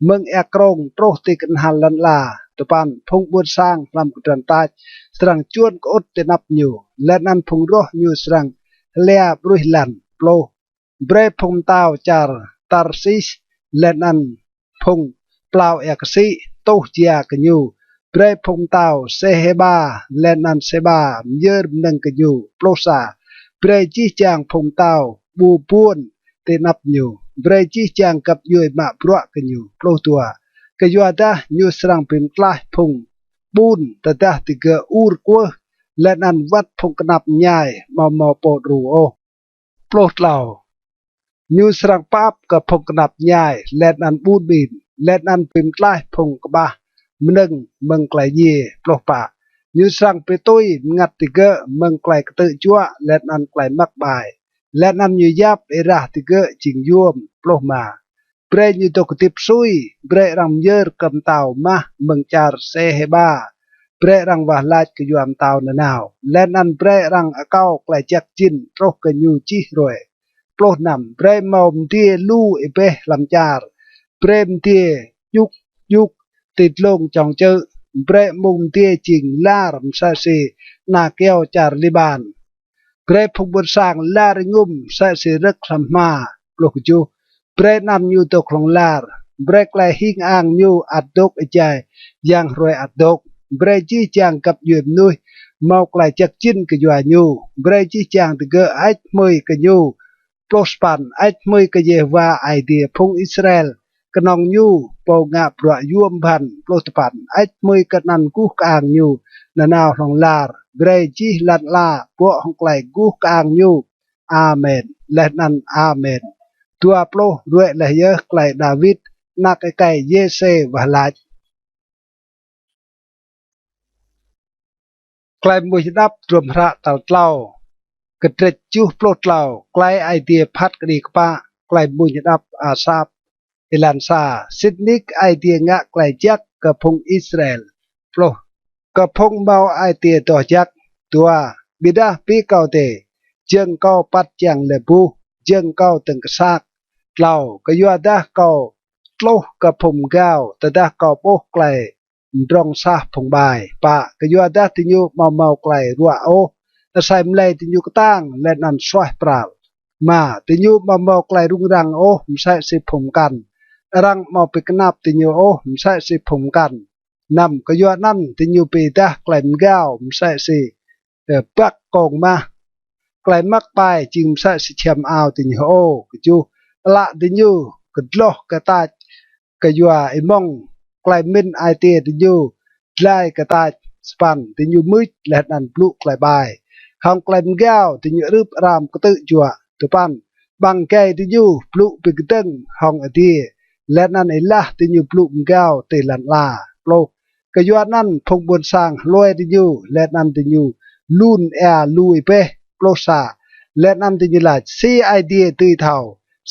มึงเอกรงโตรติกันหันลันลาตปันพงบุญสร้างลำกุดันตายสรังจวนก็อดเตนับอยู่และนั้นพงรออยู่สรังเลียบรุยลันโปลเบรพงเต้าจารตาร์ซิสและนั้นพงเปล่าเอกสีโตเจียกันอยู่เบรพงเต้าเซเฮบาและนั้นเซบาเยอร์นังกันอยู่โปลซาเบรจีจางพงเต้าบูปูนเตนับอยู่เบรจีจางกับยุยมาปลวกกันอยู่โปลตัวกยัวดาอยู่สรังเป็นกลายพงปูนแต่ดาติเกอูร์กัวและนันวัดพงกนับใหญ่มาปอดรูโอโปลเหล่าอยู่สรังปับกับพงกนับใหญ่และนันบูนบินและนันเป็นกลายพงกบ้ามึงมึงไกลเย่โปลปะอยู่สรังไปตุ้ยงัดติเกมึงไกลกระตือจั่วและนันไกลมักบายและนำอยู่ยับราติเกจิงยวมโปรมาเปรย์อยู่ตกติบซุยเปรย์รังเยอร์กำเต่ามาเมืองจาร์เซเฮบาเปรย์รังวาลาดกยวมเต่านาวและนันเปรย์รังอเก้าไกลจักจินโรกกันอยู่จีรวยโปรนำเปรย์มอมเตียลู่เอเปลำจาร์เปรย์เตียยุกติดลงจองเจอเปรย์มุมเตียจิงลาร์มซาซีนาเกียวจาร์ลิบานเปรย์พงบนสร้างลาริงุมใส่เสือรักลำมาปลุกจูเปรย์นำอยู่ตกลงลาร์เปรย์ไกลหิงอ่างอยู่อัดดกใจยังรวยอัดดกเปรย์จี้จางกับยืมนุยเมาไกลจักจินกับยัวอยู่เปรย์จี้จางตะเกอไอ้มวยกับอยู่โปรสปันไอ้มวยกับเยวาไอเดียพงอิสราเอลกนองอยู่โปงะปลวยวมพันโปรสปันไอ้มวยกับนันกู้อ่างอยู่นานาวลงลาร์เกรจีลัดลาพวกของไกลกูกางยูอาเมนและนันอาเมนตัวโปรด้วยและเยอะไกลดาวิดนักไกลเยเซวาลาไกลมุยดับรวมพระเต่าเล่ากระเด็ดจูโปรเล่าไกลไอเดียพัดกรีกปะไกลมุยดับอาซาบเอลันซาซิดนิกไอเดียงะไกลจักกับพงอิสราเอลโปรกับพงเบาไอเตียต่อจักตัวบิดาปีเก่าเตเจิงเก่าปัดจังเลบูเจิงเก่าตึงกษักเล่าก็ยัวดาเก่าโลกับพงเก่าแต่ดาเก่าโปกไกลดรองซาพงบายปะก็ยัวดาติญูเมาไกลรัวโอแต่ใส่มเลยติญูกตั้งและนันสวยเปล่ามาติญูเมาไกลรุ่งรังโอมใส่สิผมกันรังมาไปกนับติญูโอมใส่สิผมกันนำก็ยัวนั่นติญูปีตาไกลมเก่ามใส่สิปักกองมาไกลมักไปจิมใส่สิเชียมเอาติญูโอก็จูละติญูก็ดล็อกก็ตาก็ยัวไอมองไกลมินไอเตียติญูไล่ก็ตาสปันติญูมืดและนันปลุกไกลบายห้องไกลมเก่าติญูรูปรามก็ตึจัวตุปันบางแกติญูปลุกไปกตึงห้องไอเตียและนันไอละติญูปลุกเก่าเตลันลาโปรก็ยัวนั่นพงบนสร้างลอยติญูและนันติญูลูนลุยเปโปรซาและนำติจิลาซีไอเดียตีเท่า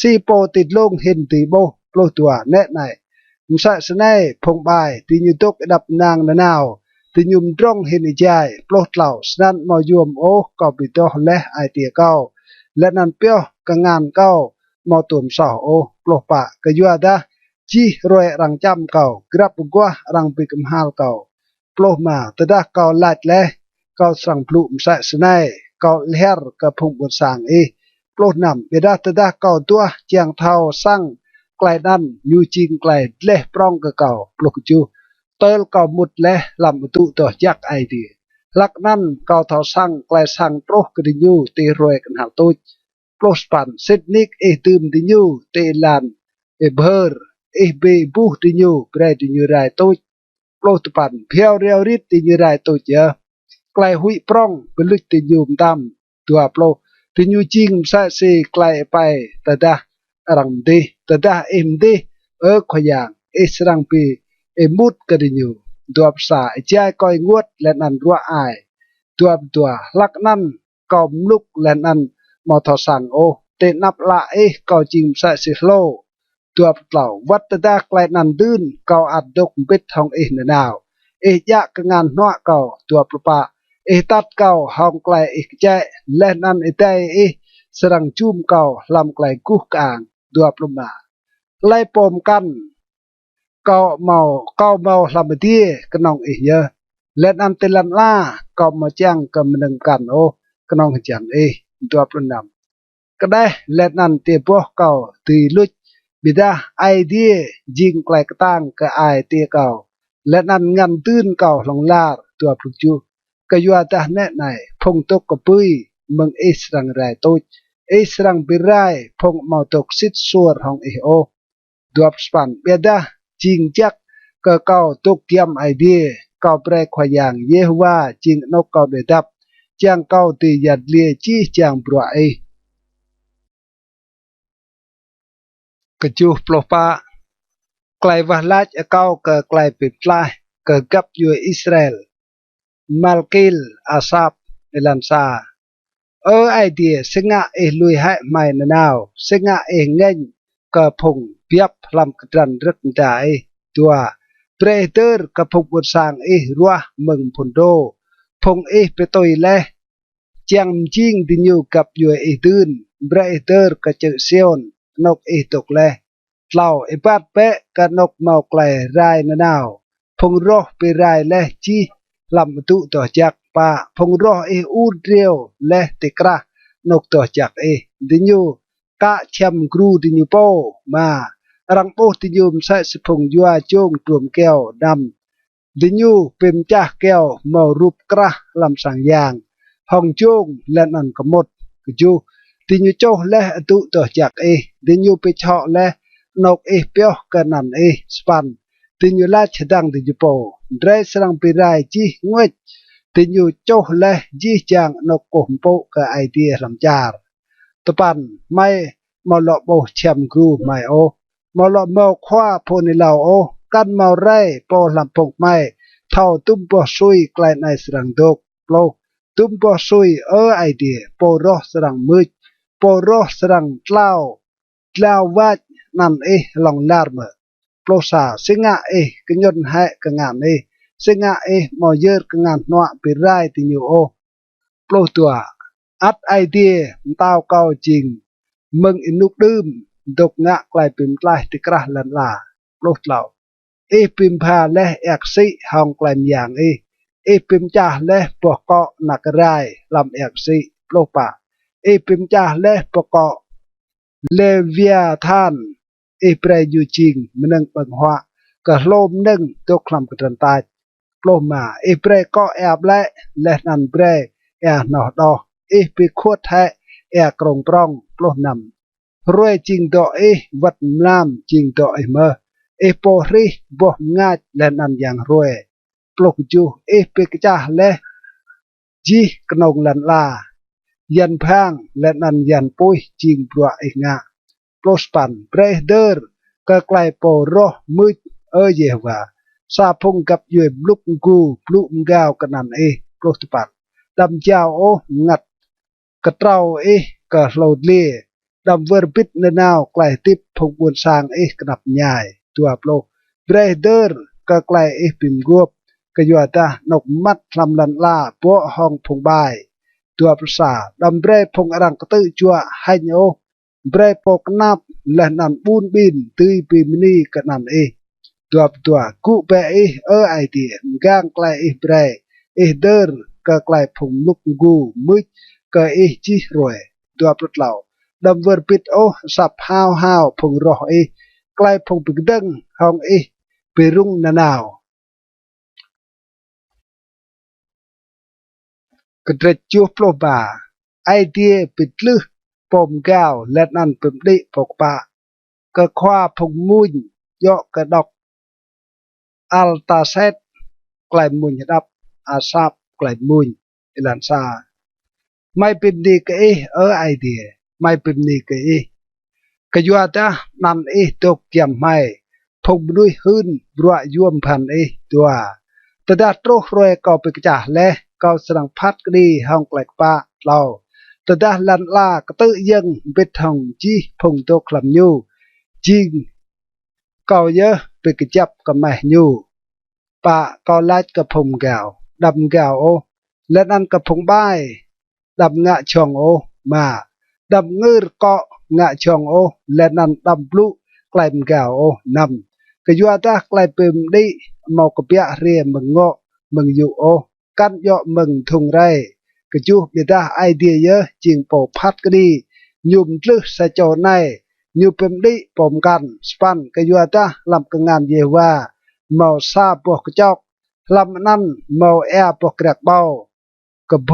ซีโปติดลงเห็นตีโบโปรตัวแน่ไหนมุสะสนัยพงบายติญูตกดับนางนาวติญูมตรงเห็นใจโปรเหล่าสนันมายวมโอก็ปิดและไอเดียเก้าและนันเปียวกังงานเก้ามาตุ่มสาวโอโปรปะกยัวดาจีรวยรังจำเก่ากรับกัวรังปีกมหาเก่าโปรมาตดาเก่าลาดและก็สั่งปลุกใส่สนัยก็เลี้ยรกับพงบนสางโปรดนำเวลาตดาเก่าตัวเจียงเท้าสั่งไกลนั่นอยู่จริงไกลเล่ปรองกับเก่าปลุกจูเตลเก่ามุดและลำตุต่อยักไอเดีย ลักนั้นเกาเท่าสั่งไกลสั่งโปรกดิยูตีรวยกันหาตุยโปรสปันเซตนิกตืมดิยูตีลันเบอร์เบบูดิยูเปรดิยูไรตุยโปรตปันเพียวเรียวริดดิยูไรตุยเยอะไกลหุยปร้องเป็นลึกดิยูมดำตัวโปรดิยูจิงซาซีไกลไปแต่ดารังดีแต่ดาดีขยังสรังปีมุดกระดิยูตัวภาษาใจคอยงวดและนันรัวอายตัวลักนั้นกอมลุกและนันมอทอสังโอเตนับละก็จิงใส่สิโลตัวเปล่าวัดตาไกลนันดื้นก็อัดดกปิดทองเนนาวยะกงานนัวก็ตัวปปะตัดก็ห้องไกลใจและนันใจสรังจุ่มก็ลำไกลกุกกางตัวปมาไล่ปมกันก็เมาลำดีกนองเยอะและนันเตลันล่าก็มาจ้างก็มันกันโอกนองจันตัวปนำก็ได้และนันเตปวกก็ตีลุดบิดาไอเดียยิงไกลกตั้งก็ไอเตียก็และนันงานตื้นก็ลงลาตัวปลุกจูก็ยัวตาแน่ไหนพงตกกปุยมึงสรังไรตุสรังบิไรพงเมาตกสิทธิ์ส่วนของโอตัวสปันเบียดาจิงจักก็เก่าตกเทียมไอเดียเก่าแปรขวางเยฮว่าจิงนกเก่าเดดับจางเก่าตียัดเลียจี้จางปลวกระจูปลปะไกลวะลาจเก่าก็ไกลปิดลายก็กับอยู่อิสราเอลมัลกิลอาซาบเอลันซาไอเดียสิงะลุยให้ไม่นานาวสิงะเงินก็พงเปียบลำกระดันรึกได้ตัวเปรเตอร์กับพงบทสร้างรัวมึงพนโดพงไปตัวเล่จังจิงดินอยู่กับอยู่ตื่นเบรเตอร์กับเจเซียนนกตกเล่เล่าบาดเปะกับนกเมาไกลไรนานาวพงรอไปไรเล่จีลำตุต่อจากป่าพงรออูดเรียวเล่ติกระนกต่อจากดินอยู่กะเชมกรูดินอยู่โปมารังโปติยุมใส่สพงยัวจงกลุ่มแก้วดำดิญูเป็นจ้าแก้วเมารูปกระลำสังยางห้องจงและนันกมดกจูดิญูโจและตุต่อจากดิญูไปเฉาะและนกเปียวกันนันสปันดิญูลาชดังดิญูโปไดรสรังไปไรจีงวดดิญูโจและจีจางนกกมโปกับไอเดียลำจาร์ตปันไม่มาหลอกโบเชมกรูไม่โอมาหลอกเมาคว้าพนิลาโอกันเมาไรปอลำพงไม่เท่าตุ้มปอซุยไกลในสรังดกโปตุ้มปอซุยไอเดียปอรอสรังมืดปอรอสรังเล่าวัดนั่นลองลาร์เมโปรซาสิงะกยนให้กงานสิงะมาเยอะกงานนัวไปไรติญูโอโปรตัวอัดไอเดียเต้าเก่าจริงมึงอินุกดื่มดกงะกลายเป็นกลายติกระลันลาโปรดเหล่าปิมพาและแอกซิห้องกลายอย่างปิมจ่าและปอกเกาะนักไรลำแอกซิโปรปะปิมจ่าและปอกเกาะเลเวียทานเปรยูจริงมันนึงปังหัวกระโลมนึ่งตกคลำกระดันตายโปรมาเปรก็แอบและนันเปรหนอดอไปขวดแทะกรงปรองโปรนำรวยจริงดอวัดน้ำจริงดอเมื่อปอรีบ่ง่ายและนันอย่างรวยปลุกจูไปกจ้าและจีกนงลันลายันพังและนันยันปุยจริงปลัวงาโปรสปันเบรเดอร์ก็ไกลปอรอมืดเยว่าซาพงกับยวยลุกกูปลุกงาวกันนันโปรสปันดำเจ้างัดกระเต้ากระโลดเล่ดำเวอร์บิดเนนาวไกลติบพงบวนสร้างกระดับใหญ่ตัวโปรเบรเดอร์ก็ไกลปิมกวบก็ยัวตานกมัดลำลันลาปัวห้องพงใบตัวประสาดำเบรพงอรังกตื้อจัวให้โยเบรปกนับและนันบูนบินตื้อปีมินีกันนันตัวกุเปไอเดียก้างไกลเบรเดอร์ก็ไกลพงลุกกูมึดก็จีรวยตัวปลดเหล่าดำเวอร์ปิดสับห้าวพงรอไกลพงปิกดังห้องไปรุ่งนานาว กระเดจูโปรบาไอเดียปิดลึกปมแก้วและนั่นเป็นดิปกปะก็คว้าพงมุญยอกกระดอกอัลตาเซตไกลมุญดับอาซาบไกลมุญอิลันซาไม่เป็นดีก็ไอเดียไม่เป็นดีก็ก็ยัวตานันตกเกี่ยมไม่พงด้วยหืนรัวยวมพันตัวแต่ดาโตรรวยก็ไปกระจาและก็สนังพัดกดีห้องไกลปะเราแต่ดาลันลากระตือยังเบ็ดทองจีพงโตคลำยูจิงก็เยอะไปกระจับกับแม่ยูปะก็ไล่กระพงแก้วดำแก้วและนั่นกระพงใบดำงะชองมาดำเงือเกาะงะชองและนั่นดำปลุไกลมแก้วนำก็ยัวตาไกลเปิมดิมอกระเปียเรียมึงเงาะมึงอยู่กันยอมึงทุงไรก็จูเบดาไอเดียเยอะจิงโปพัดก็ดียุมลึกใส่โจในยุเปิมดิปมกันสปันก็ยัวตาลำกงานเยว่าเมาซาปวกจอกลำนั้นเมาแอปวกกระเบากระโบ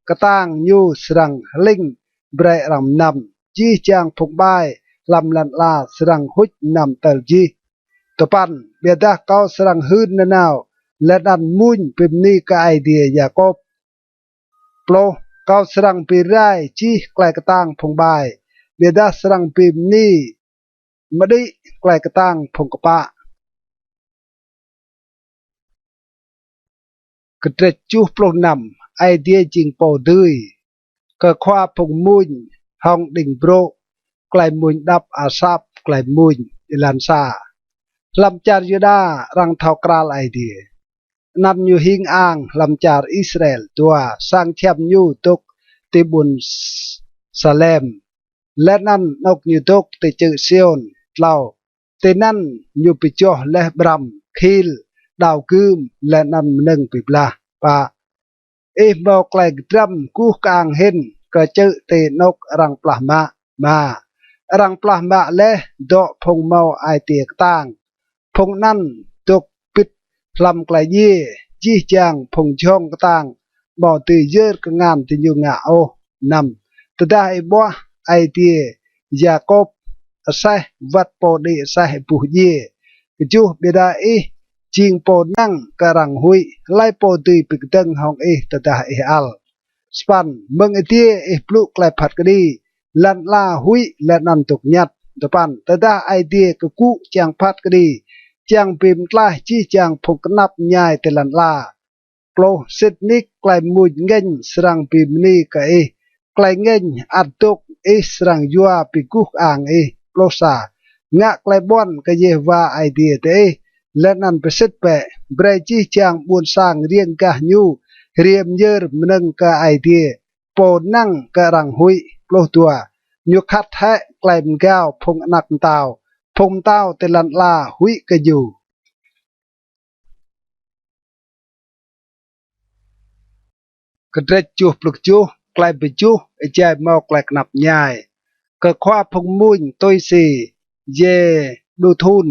กระตั้งยูสรังลิงเบรรำนำจีจางพงใบลำลันลาสรังหุดนำเตลจีตปันเบียดาเก้าสรังหืนนาวและดันมุนเป็นนี่ก็ไอเดียยากบโปรเก้าสรังปีไรจีไกลกระตั้งพงใบเบียดาสรังปีนี่ไม่ได้ไกลกระตั้งพงกปะกระเตจูโปรนำไอเดียจิงโปดืยก็คว้าพงมุนห้องดิ่งโปรไกลมุนดับอาซับไกลมุนอิลันซาลำจาร์ยูดารังเทากราลไอเดียนันยูหิงอ่างลำจาร์อิสราเอลตัวสร้างเทียมยูตุกติบุนซาเลมและนั่นนกยูตุกติจือเซียนเล่าตินั่นยูปิจอและบรัมคิลดาวกืมและนั่นหนึ่งปิบลาปะบอกไกลดรัมกู้กลางเห็นก็เจอเตนกรังปลามารังปลามาและดอกพงเมาไอเตียกต่างพงนั่นตกปิดลำไกลยี่จางพงช่องกต่างบ่อตีเยอะกงานที่อยู่งะนำแต่ได้บ่ไอเตียยากบใส่วัดโปดีใส่ปุยจูเบดาจิงโปนั่งกรังหุยไล่โปตีปิกตึงห้องแต่ได้อัลสปันเมืองเตียปลุกไกลผัดกดีลันลาหุยและนันตุกยัดตะปันแต่ได้ไอเดียกกุจางพัดกดีจางพิมพ์ลายจี้จางพงกนับยายเตลันลาโปรเซตนิกไกลมุยเงินสรังพิมพ์นี่ก็ไกลเงินอัดตุกสรังยัวปิกุกอ่างโปรซางะไกลบอนก็เยว่าไอเดียเตและนั่นประสิทธิ์เปะเบรจีจางบุญสร้างเรียงกะยูเรียมเยอร์มนึงกะไอเดียโปนั่งกะรังหุยโปรตัวยุคัดแทะไกลมแก้วพงนักเต่าพงเต้าเตลันลาหุยกะอยู่กระเดจูปลุกจูไกลไปจูไอใจมอกไกลกนับใหญ่ก็คว้าพงมุนตัวสีเยดูทุน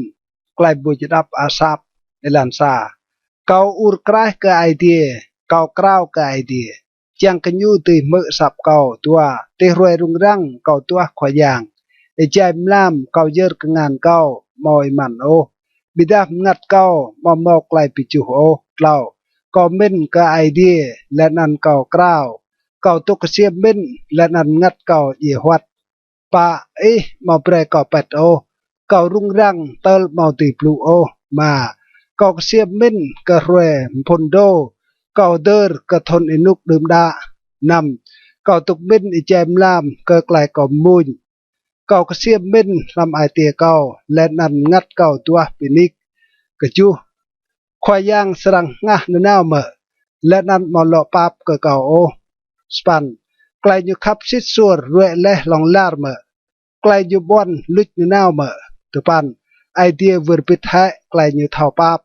ไกลบุจดับอาซับในลันซาเกาอุรกรายกับไอเดียเกากล้าวกับไอเดียจังกันยูตีมือสับเกาตัวตีรวยรุงรังเกาตัวขวายางไอใจมลามเกาเยอะกับงานเกามอยมันบิดางัดเกามอมอกไกลปิจูเล่าก็เม่นกับไอเดียและนันเกากล้าวเกาตุกเสียเม่นและนันงัดเกาเยวัดปะมาเปรย์เกาเป็ดเการุ่งรังเตลมาตีปลูมาเกาเสียเม่นกระรวยพนโดเกาเดอร์กระทนอินุกดื่มดานำเกาตุกเม่นอิแจมลามเกไกลเกามุนเกาเสียเม่นลำไอเตียเกาและนันงัดเกาตัวปินิกกระจูควายย่างสรังงะนนาวเมอและนันมอลอปับกะเกาสปันไกลอยู่ขับซิดซัวรวยและลองลาร์เมอไกลอยู่บอนลุดนาวเมอตุปันไอเดียเวอร์ปิดแทะไกลอยู่เท่าปับ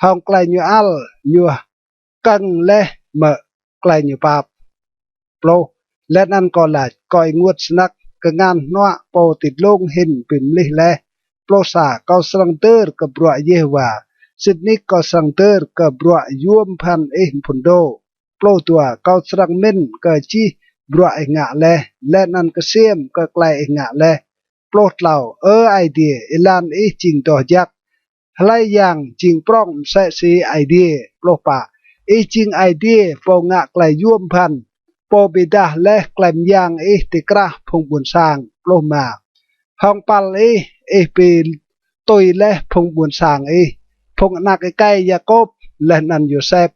ห้องไกลอยู่อัลอยู่กังและเมอไกลอยู่ปับโปรและนันก็หลายก่อยงวดสนักกงานนัวโปติดลงเห็นปิมลิและโปรซาเกาสลังเตอร์กับรัวเยว่าสิดนิกก็สังเตอร์กับรัวยวมพันพนโด โปรตัวเกาสรังมินก็จีบรัวเองะเลและนันก็เสียมก็ไกลเองะเลโปรดเหล่าไอเดียอิลานจริงต่อยักหลายอย่างจริงปร้องใส่สีไอเดียโปรปะจริงไอเดียปงะไกลย่วมพันโปบิดาและไกลมยางติกระพงบุญสร้างโปรมาห้องปัลเป็นตุยและพงบุญสร้างพงนักใกล้ยากบและนันโยเซฟ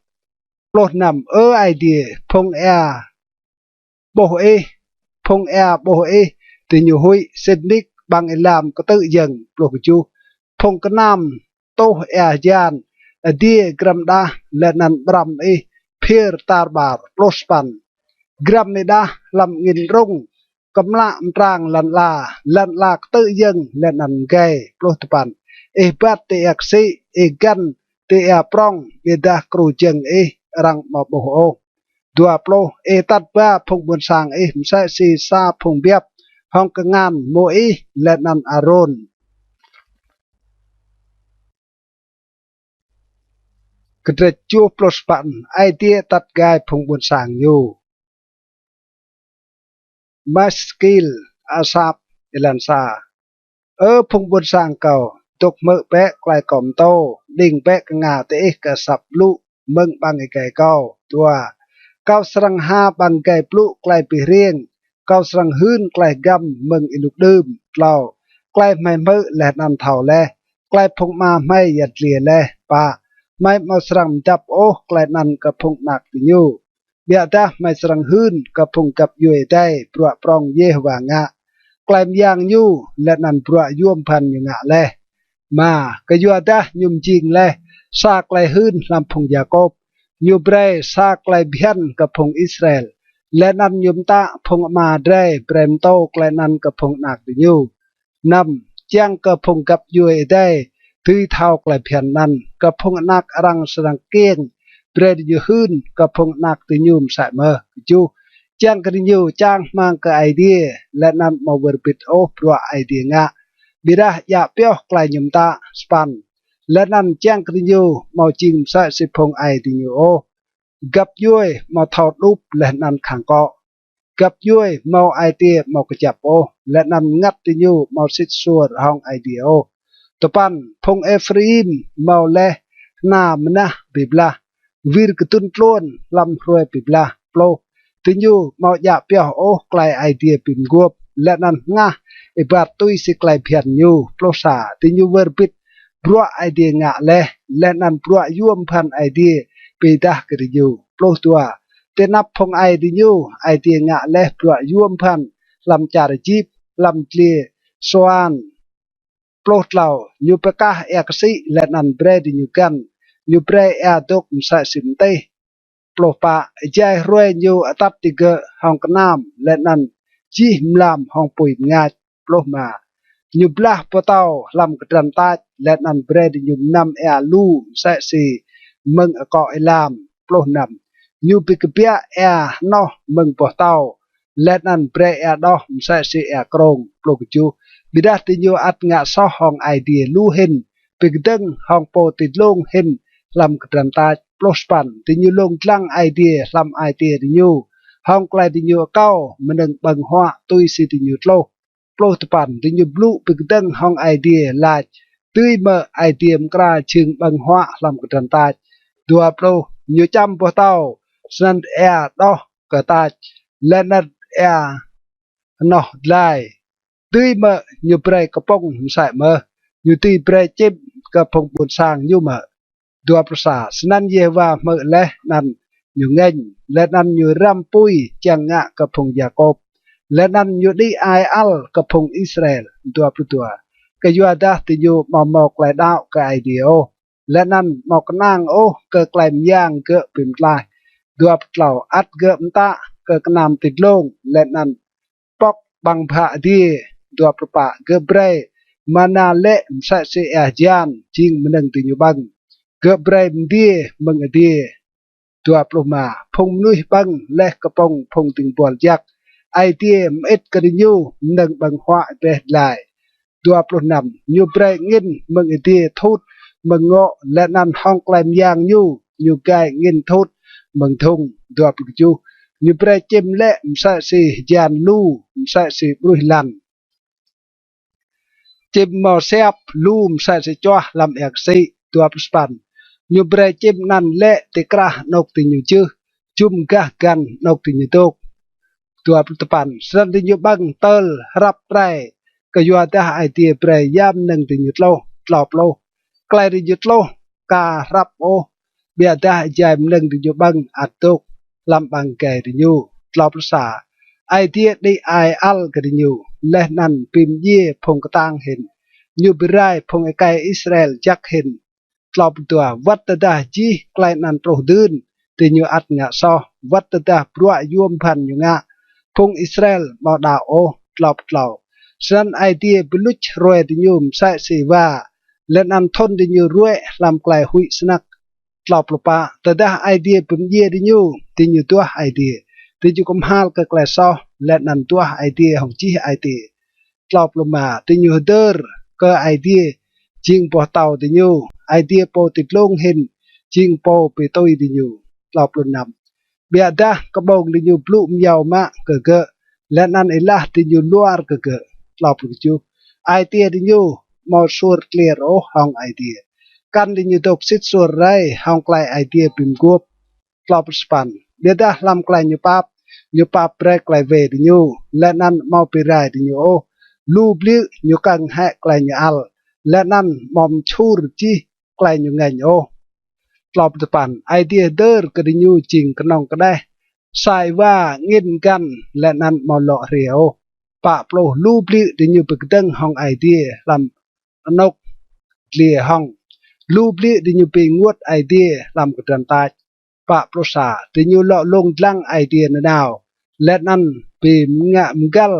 โปรดนำไอเดียพงโบพงโบติญุหุยเซนนิกบางอิลามก็ตื้อยังโปรกจูพงกนำโตยานเดียกรัมดาและนันบรัมเพียร์ตาบาร์โปรสปันกรัมเนดาลำงินรุ่งกำละมรางลันลากตื้อยังและนันไกโปรตปันบัดเตอักซีกันเตะปรองเบดาครูจังรังมาโบโอดัวโปรตัดบ้าพงบุญสร้างมใส่ซีซาพงเบียบห้องกงานโมและนันอารอนกระเดจูโปรสปันไอเดียตัดกายพงบุญสร้างอยู่มาสกิลอาซาบเอลันซาพงบุญสร้างเก่าตกเมื่อแปะไกลก่อมโตดิ่งแปะกงาเตะกระสับลุมึงบังไก่เก้าตัวเก้าสรังหาบังไก่ปลุไกลปีเรียงเก้าสรังหื้นไกลกำมึงอินุกดื่มเล่าไกลไม่เมื่อและนันเท่าแลไกลพงมาไม่หยัดเลียแลปะไม่มาสรังจับไกลนันกับพงหนักติญูเบียดาไม่สรังหื้นกับพงกับยุยได้ปลวปรองเยวางะไกลยางยูและนันปลวย่วมพันอยู่งะแลมากยัวดายุมจริงเลยซากไลหืนลำพงยากบยูเบรซากไลเบียนกับพงอิสราเอลและนันยุมตาพงมาเดรเบรมโตไกลนันกับพงนักดิยูนำจ้างกับพงกับยูเอได้ทือเท้าไกลเพียนนันกับพงนักรังสรังเกียงเบรดยูหืนกับพงนักดิยูมใส่เมื่อจูจ้างกันยูจ้างมังกับไอเดียและนันมาเวอร์ปิดปลัวไอเดียงะบิดายาเปียวไกลยุมตาสปันและนั่นแจ้งกริยูมาจิมใส่สิพงไอติญูกับยุยมาทอดรูปและนั่นขังเกาะกับยุยมาไอเตียมากระจับและนั่นงัดติญูมาสิทสัวห้องไอเดียตปันพงเอฟรีมมาเล่นามนะบิบลาวิรกตุนโลนลำรวยบิบลาโปรติญูมายาเปียวไกลไอเดียปิมกวบและนั่นงาบาตุยสิไกลเพียนยูโปรซาติญูเวอร์บิดปลัวไอเดียงะและนันปลัวย่วมพันไอเดียปีดากริยูโปรตัวเตนับพงไอเดียูไอเดียงะปลัวย่วมพันลำจารจีบลำเกลียสวานโปรเหล่ายูเปกาเอกซีและนันเบรดิยูกันยูเบรเอดกมสะสิมเตโปรปะใจรวยยูอัตับติเกห้องกนามและนันจีมลามห้องปุยงาโปรมายูบลาปะเตาลำกระดันตาและนันเบรดยูนำลูใส่สีมึงเกาะลามโปรนำยูปิกเปียนอมึงปะเตาและนันเบรดอใส่สีกรงโปรกจูบิดาติยูอัดงะซอห้องไอเดียลูเห็นปิกดึงห้องโปติดลงเห็นลำกระดันตาโปรสปันติยูลงกลางไอเดียลำไอเดียติยูห้องไกลติยูเก้ามันดึงบังหัวตุยสิติยูโลโปรตปันติญูบลูปิกดังห้องไอเดียลาดตื้อเมื่อไอเดียมกราชึงบังหัวลำกระดันตาดัวโปรยูจำปะเต้าสันดอกกระตาและนัดนอไลตื้อเมื่อยูเปรย์กระปงใส่เมื่อยูตีเปรย์จิบกระพงบุญสร้างยูเมื่อดัวประสาสนันเยว่าเมื่อและนันยูเงินและนันยูรำปุยจังงะกระพงยากบและนั่นอยู่ดีไออัลกับพงอิสราเอลตัวก็อยู่ดาติอยู่มอกไกลดาวกับไอเดียและนั่นมอกนางเกิดไกลมย่างเกิดปิ่มลายตัวเปล่าอัดเกิดมตาเกิดนำติดลงและนั่นปอกบังผาดีตัวประปะเกิดเบรมานาเละมใส่เสียจานจิงมันนึงติอยู่บังเกิดเบรมดีมึงดีตัวปลุมาพงนุยบังและกระปงพงติงปวลยักไอเดียมเอ็ดกระดิยูนึงบังหัวเปรดลายตัวปลุนำยูเปรเงินมึงไอเดียทุดมึงเงาะและนั่นห้องไกลมยางยูไกเงินทุดมึงทุง ตัวปลุกจูnhư bre chim lệ msa si jan lu msa si bruh lan chim mò xẹp lu msa si cho làm ek si tua span như bre chim nan lệ te kra nok ti như chư chum gah gan nok ti như tok tua span san ti như bang tel rap bre ka yo ta ai ti bre yam nang ti như lo tlop lo klai ti như lo ka rap o bia ta jam nang ti như bang atok làm bằng kẻ thì nhu lọp xả ai tiết đi ai al cái thì nhu lẽ năn pim ye phong cái tang hình nhu birai phong cái Israel chắc hình lọp tua vắt ta chi klai năn pro đơn thì nhu at ngạ so vắt ta pro yom pan nhu ngạ phong Israel bảo đạo ô lọp lọp san ai tiết bluch rồi thì nhu sai si va lẽ năn thôn thì nhu ruệ làm klai hui snack lọp pa tada idea pum ye di nyu ti nyu tua idea ti ju kom hal ka kla so let nan tua idea hong chi idea lọp ma ti nyu der ka idea jing po tàu ti nyu idea po ti long hin jing po pe toi ti nyu lọp nam bia da ka bong ti nyu plu yaw ma ka let nan ilah ti nyu luar ka lọp chu idea ti nyu mo sur clear o hong idea kan di nyutok sit surai hong klai idea pim guop klop span dia dah lam klai nyupap pre klai ve di nyu lenan mau pirai di nyu o lu bli nyukang ha klai nya al lenan mom chur chi klai nyu ngai o klop span idea der ke di nyu jing knong ka dai sai wa ngin kan lenan mau lo rio pa plo lu bli di nyu pekdeng hong idea lam nok lia hong lu bli di nyu pe nguot idea lam ka tan ta pa prosa di nyu lo long lang idea na naw let nan pe nga mgal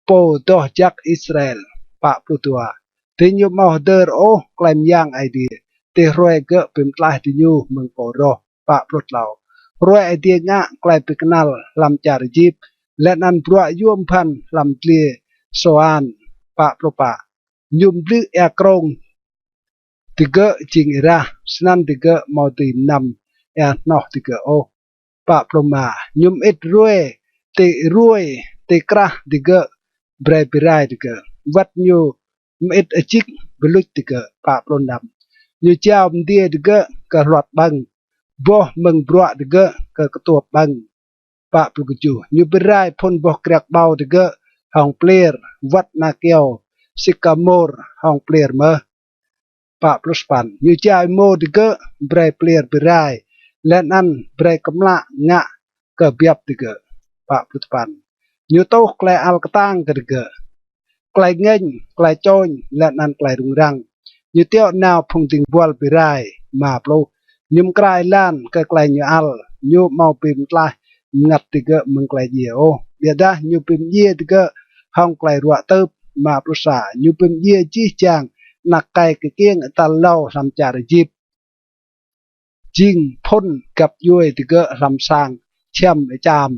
po to jak Israel pa putua di nyu mo der o klem yang idea te roe ge pem tlah di nyu meng po ro pa prot law roe idea nga klai pe kanal lam jar jip let nan pro yum phan lam klie soan pa propa nyum bli ya krong tiga jing ira senan tiga mau ti nam ya noh tiga o pa ploma nyum it ruai te krah tiga brai birai tiga wat nyu it achik belut tiga pa plonam nyu chao dia tiga ka rot bang boh meng bro tiga ka ketua bang pa pluju nyu birai pon boh krak bau tiga hong player wat na keo sikamor hong player ma pa plus pan như chai mo de ke brai player berai len an brai kamla nga ke biap de ke pa plus pan như to klai al katang ke de ke klai ngeng klai chon len an klai rung rang như teo naw phung ting bol berai ma plo nyum krai lan ke klai như al như mau pim klai ngat de ke meng klai ye o dia dah như pim ye de ke hong klai ruwa teup ma plus sa như pim ye chi changนักไก่กเกี้ยงตาเล่าทำจารจิบจิงพ่นกับย้วยติเกะรำสางเชื่อมจาม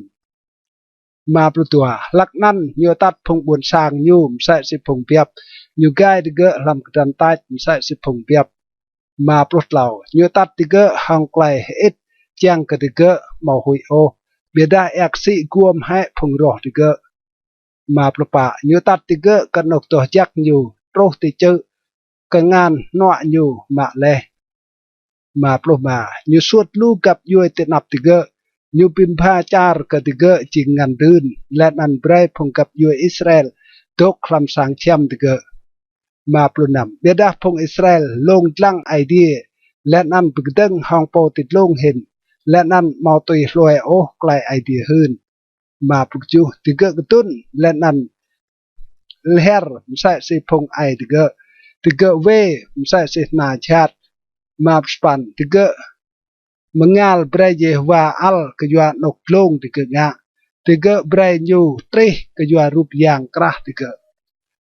มาประตัวลักนั่นโยตัดพงบุญสางยูมใส่สิพงเปียบยูไก่ติเกะรำกระดันใต้ใส่สิพงเปียบมาปลดเหล่าโยตัดติเกะห่างไกลเอ็ดเจียงกติเกะมาหุยโอเบียดาแอกสิกวมให้พงรอติเกะมาปลปะโยตัดติเกะกันนกตัวยักอยู่โรติเจอcái ngàn nọ nhiều mà lệ mà pro mà nhiều suốt lu gặp yuôi tên nạp thì gỡ nhiều pin pha char cái thì gỡ chỉ ngàn đơn lên ăn bray phong gặp yuôi Israel tốt làm sáng chém thì gỡ mà pro nằm biết đáp phong Israel long lăng idea lên ăn bực đăng hong po tịt long hình lên ăn mau tùy loài ô lại idea hơn mà pro chu thì gỡ cái tuân lên ăn her sai si phong ai thì gỡ tiga we misal sih najat map span tiga mengal braye wa al kejua nok long tiga nga tiga braye nyu trih kejua rup yang krah tiga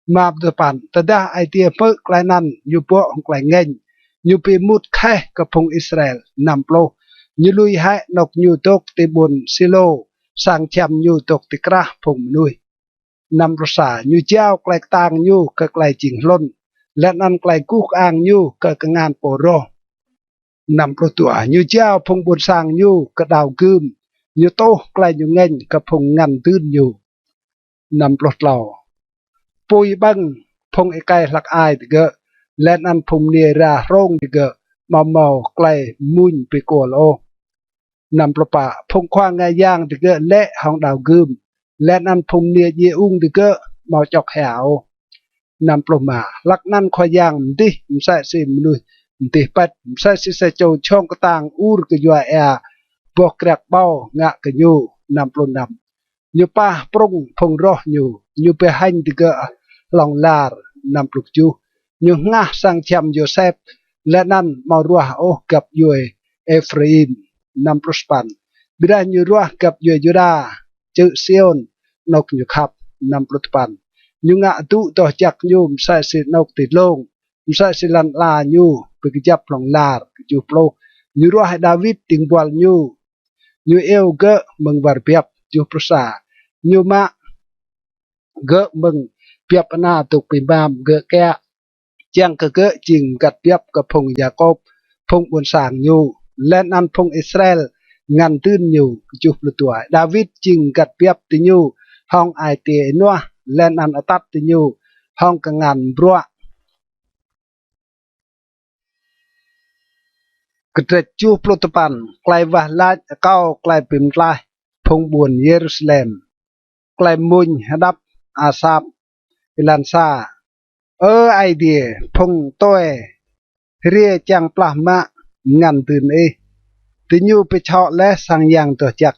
map depan tada idea pe klainan nyu po ong klai ngeng nyu pi mut khai ka phong Israel namplo nyu lui hai nok nyu tok tibun silo sang cham nyu tok tikrah phong nui nam rosa nyu jao klai tang nyu ka klai jing lonและนั่นไกลกู้อ่างยูก็กงานโปรโรนำประตัวยูเจ้าพงบุญสร้างยูก็ดาวกึม อยู่โตไกลอยู่เงินกับพงงันตื้นอยู่นำปลดเหล่าปุยบังพงไอไก่หลักอายติเกะและนันพงเนียราโรงติเกะเมาไกลมุ่นไปกัวโลนำปลปะพงควางงายย่างติเกะและห้องดาวกึมและนันพงเนียเยอุ้งติเกะเมาจอกแหวนำปลมาลักนั่นคอยย่างดิมใส่สิมนุยติปัดใส่สิใส่โจช่องกระตางอูรกยัวแอบอกกระเบ้างะกะยูนำปลนำยูป้าปรุงพงรอยูไปหันติเกะลองลาร์นำปลุกจูยูงะสังชมโยเซฟและนั่นมารัวโอกับยูเอฟรีมนำปลุกปันบิดายูรัวกับยูดาจือเซียนนกยูขับนำปลุกปันยูงะตุต่อจากยูมใส่สินกติดลงใส่สิลันลายูไปกจับลองลาร์ยูโปรยูรัวให้ดาวิดติงบอลยูเอลเกะมึงวาร์เปียบยูปรุษายูมาเกะมึงเปียบนาตุกปีบามเกะแกะเจียงเกะจิงกัดเปียบกับพงยาโกบพงบนสางยูและนันพงอิสราเอลงันตื้นยูจูปลุตัวดาวิดจิงกัดเปียบติยูห้องไอเตนัวและนันอตัดติยูห้องกังงานบรัวกระเจจูปลุตปันไกลวะลาเก้าไกลปิมไกลพงบุญเยรูซาเล็มไกลมุนฮดับอาซาบอิลันซาไอเดียพงโต้เรียจังปลามางันตื่นติญูไปเฉาะและสังยังตัวจัก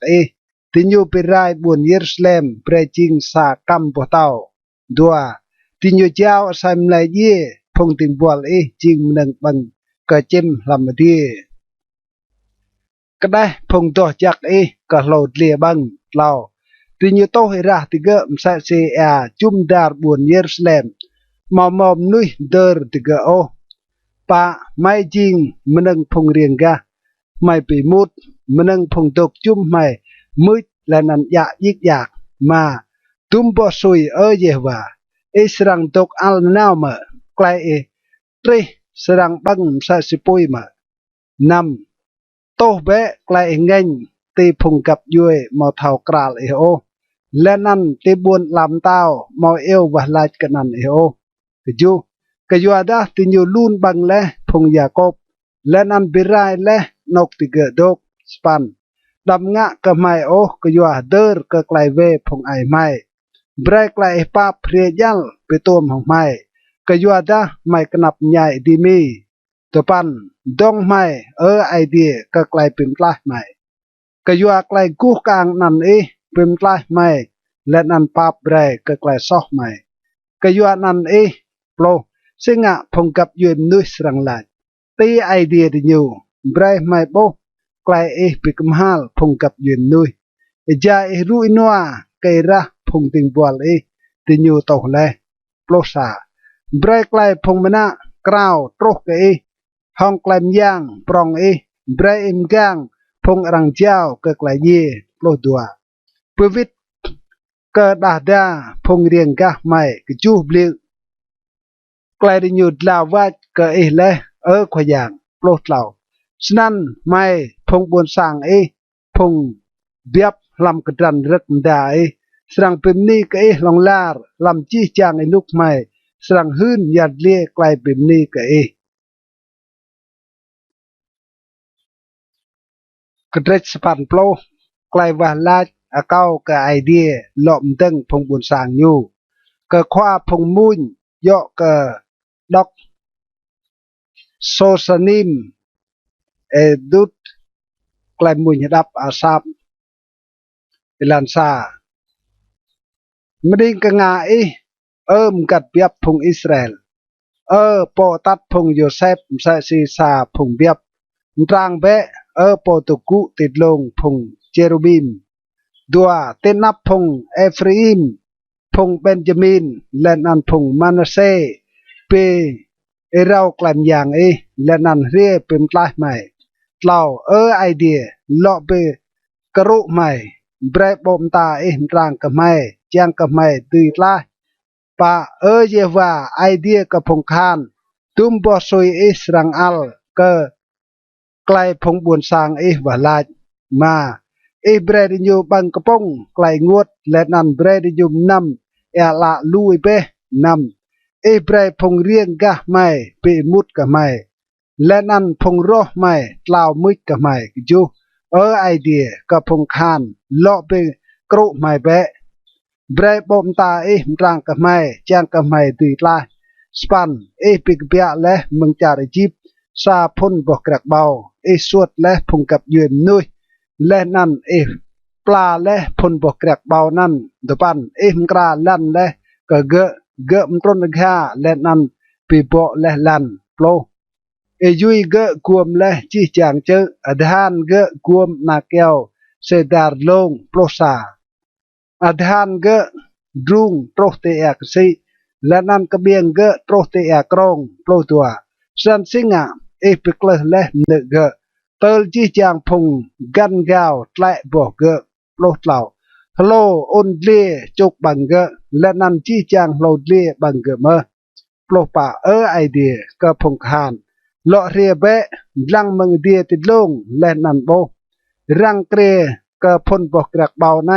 ติญูไปรายบุญเยรูซาเล็มเปรจิงสากัมปะเต้าดัวติญูเจ้าสายมลายเย่พงติงบัวจิงหนึ่งบังก็จิมลำดีก็ได้พงตัวจักก็โหลดเลียบังเราติญูโตให้ราติเกะมใส่เสียจุมดาร์บุญเยรูซาเล็มมอมนุยเดอร์ติเกะโอปะไม่จริงมันนึงพงเรียงกะไม่ไปมุดมันนึงพงตกจุ่มไม่มืดและนันยะยิกอยากมาตุ้มบ่สุยเยว่าสรังตกอัลนาวมาไกลตรีสรังบังใส่สิปุยมานำโตเบะไกลเงินตีพงกับยุยมาเท่ากราลโอและนั่นตีบวนลำเต้ามาเอววะลายกันนั่นโอกจูกยัวดาติญูลูนบังและพงยาโกบและนันบิรายและนกติเกดกสปันดำงะกะไม่โอกยัวเดอร์กะไกลเวพงไอไม่เบรกไกลปาเพรียยัลไปตัวของไม่กยัวดาไม่กนับใหญ่ดีมีตัวปันดงไม่ไอเดียกะไกลเป็นปลายไม่กยัวไกลกู้กลางนั่นเป็นปลายไม่และนันปาเบรกะไกลซอกไม่กยัวนั่นโปรซึ่งพงกับยืนนุยสรังลายตีไอเดียดิญูไบรไม่โบไกลปิกมฮัลพงกับยืนนุยจารู้อินัวไกระพงติงบัวดิญูตกเลยโปรซาไบรไกลพงมนะกราวตรกห้องไกลมย่างปรองไบรอิมกังพงรังเจ้าเกไกลเย่โปรดัวปวิทเกิดดาดาพงเรียงกะไม่กจูบเลี้ยไกลดิญูลาวัดเกเลยขวางโปรดเหล่าฉะนั้นไม่พงบนสร้างพงเบียบลำกระดันรักดาสรังเป็นนี่ก็ลองลาร์ลำจี้จางลูกไม่สรังหื้นยัดเลี้ยไกลเป็นนี่ก็กระเด็ดสปันโปรไกลว่าลาเก้ากับไอเดียหลอมตึงพงบนสร้างอยู่ก็คว้าพงมุนเยาะก็ดอกโซสนิมดุดไกลมุนดับอาซาบอิลันซาไม่ได้กงามกัดเบียบพงอิสราเอลปอตัดพงโยเซฟใส่ซีซาพงเบียบตรางเบะปอตุกุติดลงพงเจรูบิมดัวเตนับพงเอฟรีมพงเบนจามินและนันพงมานาเซเปเรากลั่นอย่างและนันเรียเป็นปลายใหม่เราไอเดียเลาะไปกระรุใหม่เบรบอมตาตรางกับไม่เจียงกับไม่ตีลายปะเยว่าไอเดียกับพงคานตุ้มบอสวยสรังอัลก็ไกลพงบุญสางว่าลายมา bre di nyu bang kapong klai nguot le nan bre di yum nam la lui pe nam bre phong riêng ga mai pe mut ka mai le nan phong roh mai tlau muit ka mai ju idea ka phong khan lo pe kro mai be bre bom ta mrang ka mai chang ka mai ti la span pe bia le mung cha jip sa phun bo krak bao suot le phong kap yuen nuôi le nanปลาและพนบกแกรกเบานั่นเดปันมกราลันและก็เกะมตรนกาและนั่นปีโบและลันโปรยุยเกะกวมและจีจางเจออดานเกะกวมนาเกลเซดาร์ลงโปรซาอดานเกะดรุงโปรเตเอกซีและนั่นกระเบียงเกะโปรเตเอกรองโปรตัวสันสิงะปิกเลและเนเกะเตลจีจางพงกันกาวแตะบอกเกะโปรเหล่าฮัลโหลอนเลียจุกบังเกะและนันจีจางโลเลียบังเกะเมอโปรป่าไอเดียกะพงคานเลาะเรียเบะลังมังเดียติดลงและนันโบรังเกรกะพนบอกกระเบาใน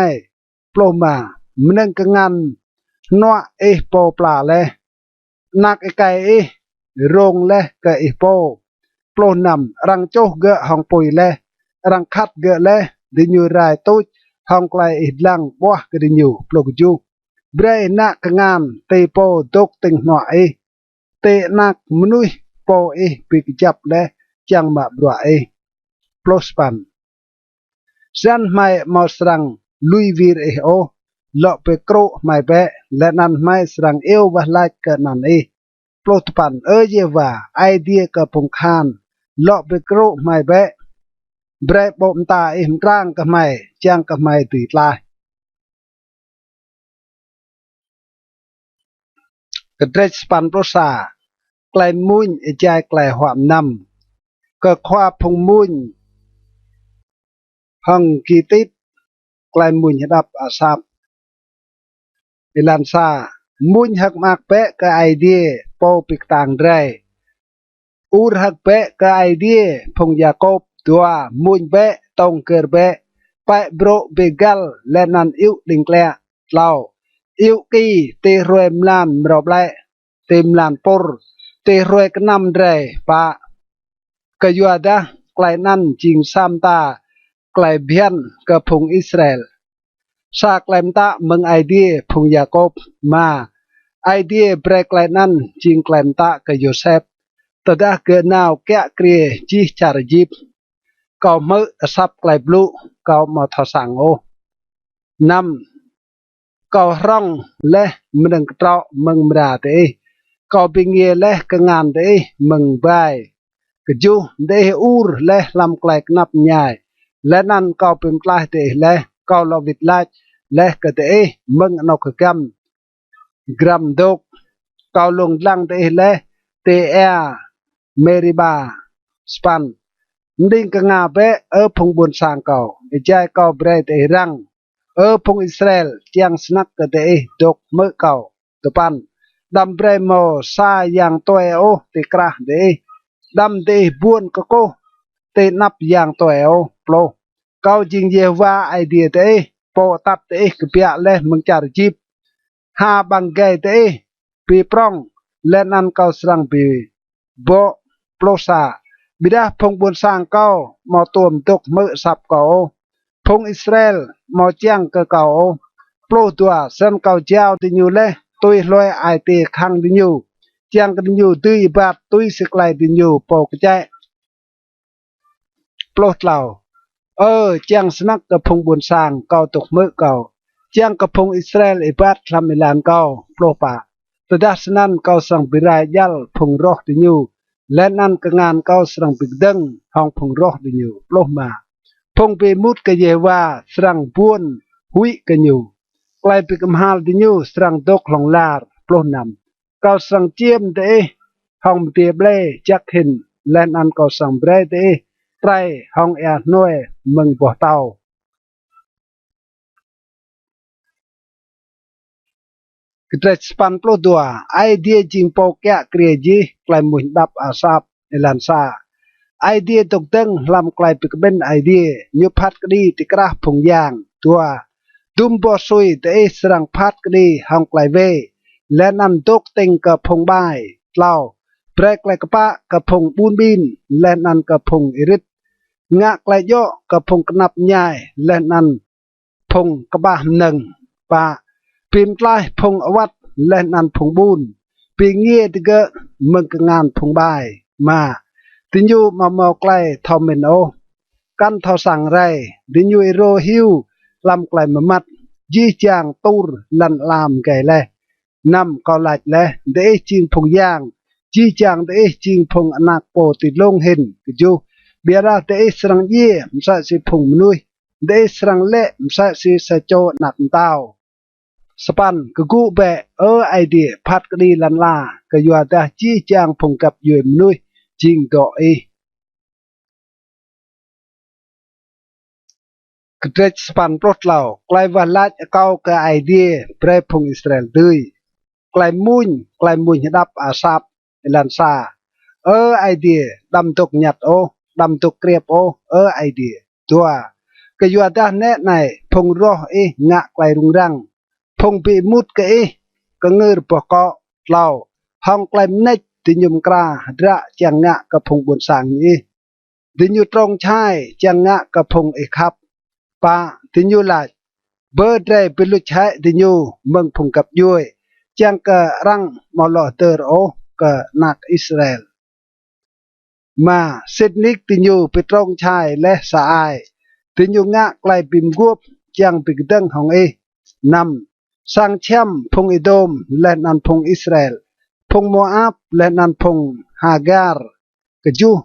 โปรมามนึงกะงันนัวโปปลาเลนักไก่โรงและกะโปโปรนำรังโจเกะหองปุยและรังคัดเกะและดิญูรายตุยหองไกลลังบัวกดิญูปลกจูเบรนักงานเตโปตกติงหน่อยเตนักมนุยโปปิกจับและจังมาบรัวปลสปันฉันไม่มาสรังลุยวีรโอเลาะไปโครไม่เบะและนั้นไม่สรังวะไลกันนั่นปลดปันเยว่าไอเดียกับพงคานเลาะไปโครไม่เบะเบรบมตาอิมกลางกับไม่จังกับไม่ตีลายกระเดชปันโปรซาไกลมุนใจไกลหวามนำก็คว้าพงมุนห้องกีติดไกลมุนดับอาซับอิลันซามุนหักมากเปะกับไอเดียโปปิกต่างไรอูรหักเปะกับไอเดียพงยาโกบตัวมุนเบะตองเกิดเบะไปโบรเบกัลและนันอิวดิงเกลเล่าอิวกีเตรวยมลานมรอบไลเต็มลานปอร์เตรวยกนำไรปะกยัวดะไกลนั่นจิงซามตาไกลเบียนกับพงอิสราเอลซาไกลมตาเมืองไอเดียพงยาโกบมาไอเดียเบรกไกลนั่นจิงไกลมตากับโยเซฟตดาเกิดนาวแกะเกรียจีจารยิบก็มือซับไกลบลูก็มาทสังโอนำก็ร่องและมึงกระเตาะมึงมราเตก็ปิงเยและกงานเตมึงใบกจูเดอูรและลำไกลนับใหญ่และนั่นก็เป็นกลายเตและก็ลวิดไลและกเตมึงนกกำกรัมดกก็ลงลังเตและเตเมริบาสปันดิ่งกงาเปพงบุญสางเก่าใจเก่าเบรเตรังพงอิสราเอลเจียงสนักกเตดกเมื่อเก่าตุปันดำเบรโมซาอย่างตัวติกระเดดำเตบุญกโกเตนับอย่างตัวโปรเก่าจริงเยว่าไอเดียเตโปตับเตกเปียและมึงจารจีบหาบังเกเตปีปรองและนันเก่าสรังปีโบโปรซาบิดาพงบุญสร้างเก่ามาตัวมตกมือสับเก่าพงอิสราเอลมาเจียงเก่าโปรตัวเส้นเก่าเจ้าติญูเล่ตุยลอยไอเตขังติญูเจียงติญูตุยบาดตุยสกไลติญูปอกใจโปรเหล่าเจียงสนักกับพงบุญสร้างเก่าตกมือเก่าเจียงกับพงอิสราเอลบาดทำมิลานเก่าโปรป่าตดัสนั้นเก่าสังบิรายยัลพงรอติญูและนั่นก็งานเก่าสรังปิกดังห้องพงรอดิญูโลมาพงไปมุดกเยว่าสรังบุญหุยกันญูไกลปิกมหาดิญูสรังดกหลงลาร์โปรนำเก่าสรังเจียมเตห้องเตียเบลจักหินและนั่นเก่าสังเบรเตไตรห้องหน่วยเมืองบ่อเตากระสปันโปรตัวไอเดียจิงโปแกะเกรียจีไกลมุนดับอาซับเอลันซา idea tộc tân làm cái bên idea như phát cái đi thì cái phong giang tua tum bo sui te serang phát cái đi hong cái về lên ăn tốc tinh cái phong bài lao break lại cái pa cái phong bun bin lên ăn cái phong irit ngã lại do cái phong nắp nhai lên ăn phong cái ba nâng pa pin lại phong awat lên ăn phong bun pi nghe thì cái mừng cái ngàn phong bài mà tin you mà mò clay thò mình ô căn thò sang ray tin you ro hiu làm clay mà mặt di chang tur lần làm cái lệ nằm còn lại lệ để chiên phong giang di chang để chiên phong anak po ti long hình cái you biara để serang ye msa si phong nuôi để serang lệ msa si sa cho nạc tao span cái gu bè idea phát cái đi lần la cái you ta di chang phong cặp you nuôi chiên độ y cái span plot lao klai va lach kau cái idea pre phong Israel tươi klai mun đáp asap lan sa idea đâm tục nhặt ô đâm tục kriep ô idea tua cái you ta nét này phong ro y ngạ klai rung răng phong bị mút cái ngơ bỏ cọ lao hong klai nách thì nhum kra ra chẳng ngạ cái phong buồn sang y thì như trong chai chẳng ngạ cái phong y khắp pa thì như là bơ đray bị lụt chạy thì như mừng phong cặp vui chẳng cái răng màu lọ tơ ô cái nạc Israel mà Sydney thì như bị trong chai lẽ sa ai thì như ngạ lại bìm guốc chẳng bị đăng hồng y nằm sang chăm phong Edom lên ăn phong Israel phong Moab lên ăn phong Hagar cái ju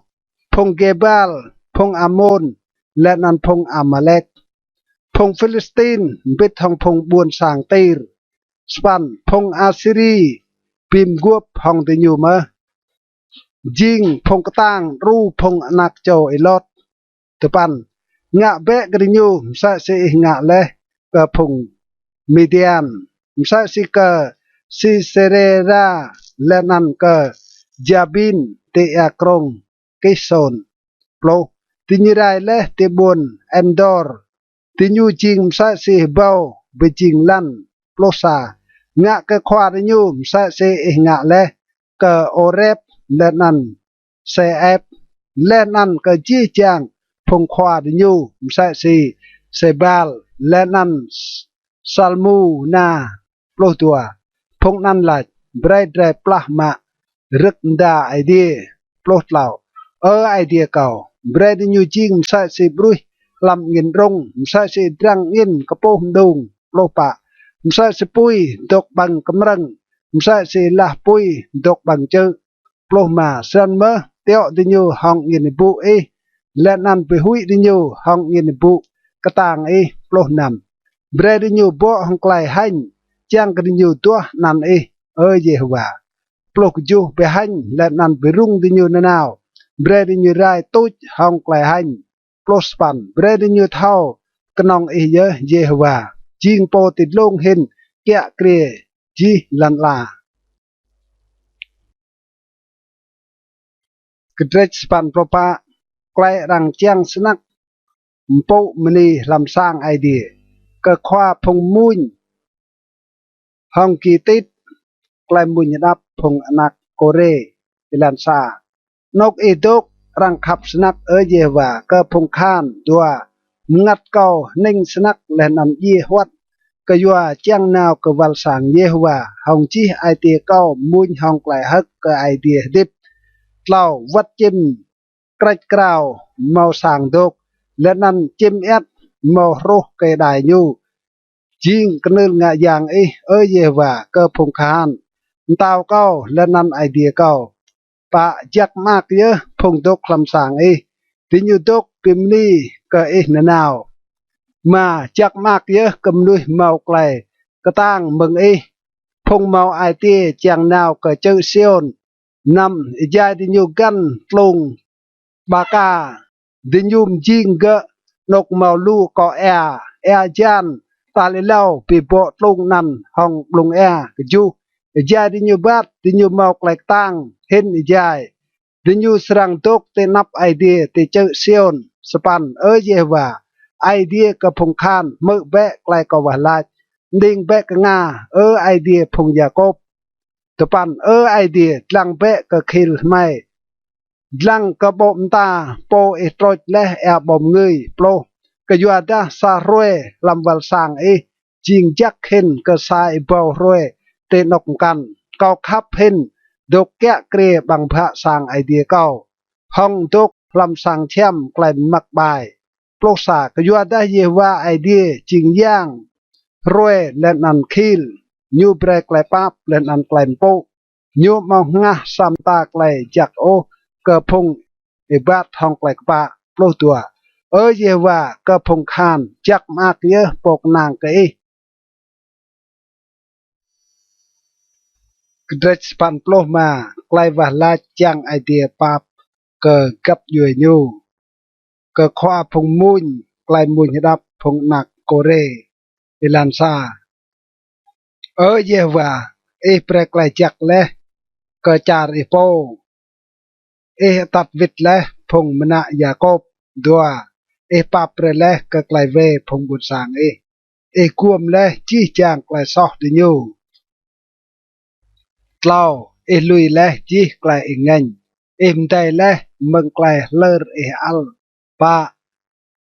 phong Gebal phong Ammon lên ăn phong Amalek phong Philistine biết hong phong buôn sang Tyr span phong Assyri bìm guốc hong thì nhiều mà jing phong tang ru phong anak châu elot tepan ngạ bé cái nhiều sa si ngạ le cái phong Midian sa si cái Sisera lên ăn cái Jabin te akrong Kison plo tin như rai le te buồn Endor tin như jing sa si bao bị jing lan plosa ngạ cái khoa thì nhiều sa si ngạ le cái Oreb lên ăn xe ép lên ăn cái chi chàng phong khoa đi nhu sai si xe bal lên ăn salmu na plo tua phong ăn là bread dre plahma rất đa idea plot lao idea cầu bread đi nhu ching sai si brui làm nghìn rong sai si drang in kapom dung plo pa sai si pui dok bằng cam răng sai si lah pui dok bằng chữ plo mà san mơ teo đi nhu hong nghìn bu e lên ăn về hui đi nhu hong nghìn bu cái tàng e plo nằm bre đi nhu bo hong clay hành chang cái đi nhu tua nằm e gì hả plo ju về hành lên ăn về rung đi nhu nào bre đi nhu rai tốt hong clay hành plo span bre đi nhu thao cái nòng e gì hả ching po tịt lông hình kẹt kề chi lần là kedrech span propa klai rang chiang snak mpo mani lam sang idea ke khoa phong mun hong ki tit klai mun đáp phong anak kore ilan sa nok edok rang khap snak jewa ke phong khan dua ngat kau ning snak len am ye hwat ke yua chiang nào ke wal sang yewa hong chi idea kau mun hong klai hak ke idea dip lao vắt chim cách cào màu sàng đục lên ăn chim ép màu rô cây đài nhu jing kenal ngạ yang ye và cơ phong khan tao cao lên ăn idea cao pa jak mak ye phong đục làm sàng tí như đục kim ni cơ nào mà jak mak ye cầm nuôi màu clay cơ tang mừng phong màu idea chàng nào cơ chơi sion năm dài đi nhiều gan lùng bà ca đi nhum jing gỡ nọc màu lu có jan ta lấy lau bị bộ lùng nằm hòng lùng cái ju dài đi nhiều bát đi nhiều màu lại tang hình dài ดิยูสรังตุกเตนับไอเดียเตเจอเซียนสปันเยว่าไอเดียกับพงคานเมื่อแบะไกลกว่าลาดิ่งแบะกงาไอเดียพงยากบตะปันไอเดียลังแบะกะคิลไม่ลังกระบมตาโปเอตรอยและแอบบอมเงยโปรกยัวดาซาโรยลำวัลสางจิงจักเห็นกษายเบาโรยเตนกกันเกาคับเห็นดกแกะเกรบังพระสางไอเดียเก้าห้องดกลำสางเช่มไกลมักบายโปรสากยัวดาเยว่าไอเดียจิงย่างโรยและนันคิลยูเบรกไกลปับและนันไกลโปยูมองงะสัมตาไกลจากโอกระพงบาททองไกลกปะโปรตัวเยว่ากระพงคานจักมากเยอะปกนางเกยกระดสปันโปรมาไกลว่าลาจังไอเดียปับเกิดกับยูยูเกิดขวาพงมุนไกลมุนดับพงหนักโกเรอิลันซาเยว่าเปรไกลจักเลเกิดจาริโปตัดวิทและพงมณะยากบดัวปาเปรและก็ไกลเวพงบุญสางกวมและจี้จางไกลซอกดิญูเล่าลุยและจี้ไกลเงินมได้และมึงไกลเลออัลปา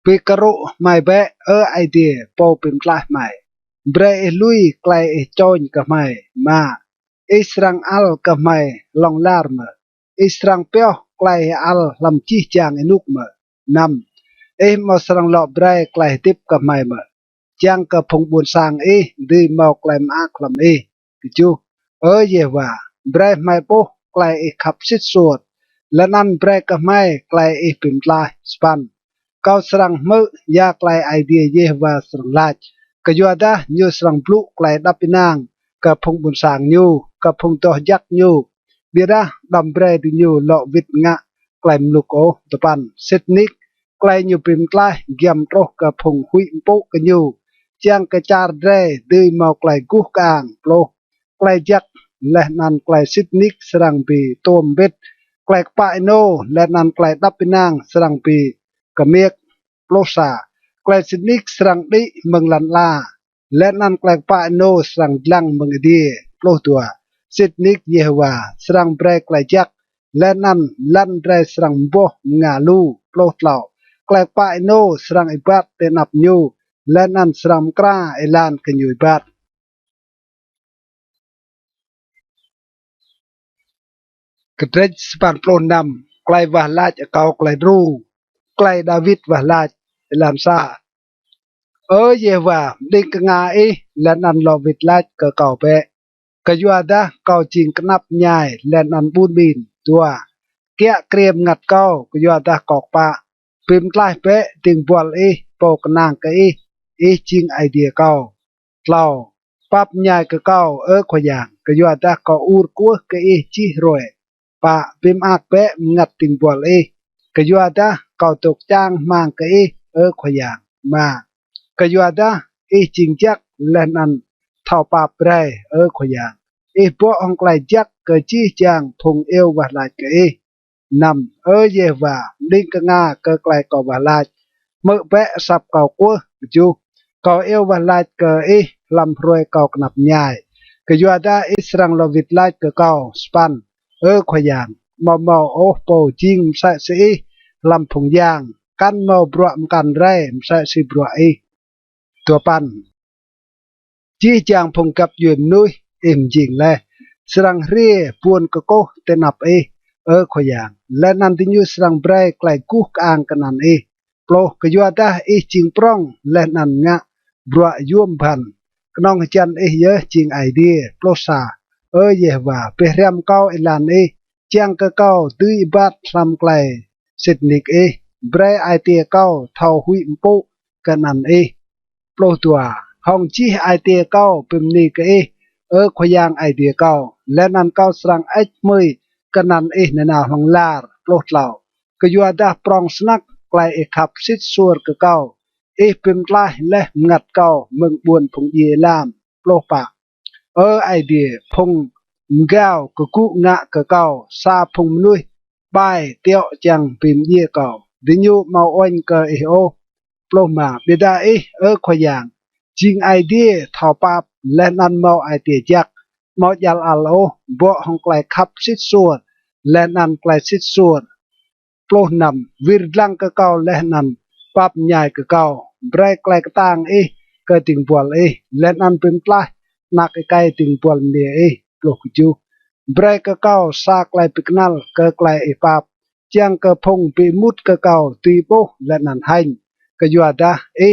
ปิกรุไม่เบะไอเดียโปปิมไกลไม่เบรลุยไกลจอยก็ไม่มาสรังอัลก็ไม่ลองลาร์มสรังเปียวไกลอัลลำจี้จางนุกมานำมาสรังหลอบไบรไกลทิปกับไม่มาจางกับพงบุญสางดีมาไกลมาคลำกิจูเยว่าไบรไม่โปไกลขับสิดสวดและนั่นไบรกับไม่ไกลปิมลายสปันเขาสรังมือยาไกลไอเดียเยว่าสรังลาดกยัวดาญูสรังปลุไกลดับปินางกับพงบุญสางญูกับพงต่อยักญูเบียดดำเบรดิญูหลอกวิทงะไกลมลุกตะปันเซตนิกไกลญูปิมไกลเกียมโตกับพงหุยปุกญูจางกระจาร์เรดีมาไกลกุกางโปรไกลยักและนันไกลซิดนิกสรังปีตวมเบ็ดไกลปะโนและนันไกลดับปินางสรังปีกเมียกโปรซาไกลซิดนิกสรังดิเมืองลันลาและนันไกลปะโนสรังลังเมืองดีโปรตัวซิดนิกเยฮวาสรังเบรไกลยักและนันลันเรสรังโบงาลูโปรเล่าไกลปะโนสรังอิบัตเตนับยูและนันสรังกราลานกันยูบัตกระเดชสปันโปรนำไกลวาลาจเกาไกลรูไกลดาวิดวาลาจลานซาเยว่าดิกงาและนันลอวิดลาจเก่าเปะกยัวดาเก่าจริงกนับใหญ่และนันบูนบินตัวเกียเกรียมงัดเก่ากยัวดากอกปะพิมพ์ไล่เปะติงบอลโปกนางกะจริงไอเดียเก่าเล่าปับใหญ่กะเก่าขวางกยัวดาเก่าอูดกัวกะจีรวยปะพิมพ์อักเปะงัดติงบอลกยัวดาเก่าตกจ้างมังกะขวางมากยัวดาจริงจักและนันเท่าปาเปรขวางพวกองไกลจักกะจีจางพงเอววาลาจกะนำเยว่าลิงกงาเกไกลกวาลาจเมื่อแปะสับเก่ากัวจูเก่าเอววาลาจเกลำรวยเก่ากนับใหญ่กยัวดาสรังลวิดลาจเก่าสปันขวางมอโอโปจิงใส่สีลำพงยางกันมอบรวมกันไรใส่สีบรวตัวปันจีจางพงกับยืมนุยจิงเลยสรังเรียปวนกะโกเตนับขวางและนันติญูสรังเบรไกลกุกอ่างกันนันโปรกยัวดาจิงปร้องและนันงะบรัวยวมพันกน้องจันเยอะจิงไอเดียโปรซาเยว่าเปรียมเก้าลานจางกะเก้าตุยบัดทำไกลสิทนิกเบรไอเตียเก้าเท่าหุยมปุกันนันโปรตัวห้องจีไอเตียเก้าเป็นนิกขวางไอเดียเก้าและนันเก้าสรังมือกันนันในนาห้องลาร์โปรดเหล่ากยัวดาปรองสนักไกลขับสิทสวรกเก้าเป็นไกลและงัดเก้าเมืองบวนพงเยลามโปรปะไอเดียพงเก้ากกุงะเก้าซาพงนุย bài tiệu chẳng phim dìa cầu đi nhu mau oanh cơ ý ô plô mà bê đa ý khoa giảng chính ai đĩa thảo bạp lên ăn mau ai tìa chắc mau dal alo bộ hong clay khắp xít xuột lên ăn clay xít xuột plô nằm vir lăng cơ cao lên ăn bạp nhai cơ cao bray clay cơ tang ý cơ tình buồn ý lên ăn phim plai nạc cái tình buồn nìa ý plô cơ chú bray cơ cao sa clay piknal cơ clay ý bạp chiang cơ phong bị mút cơ cao tùy bố lên ăn hành cơ dùa đa ý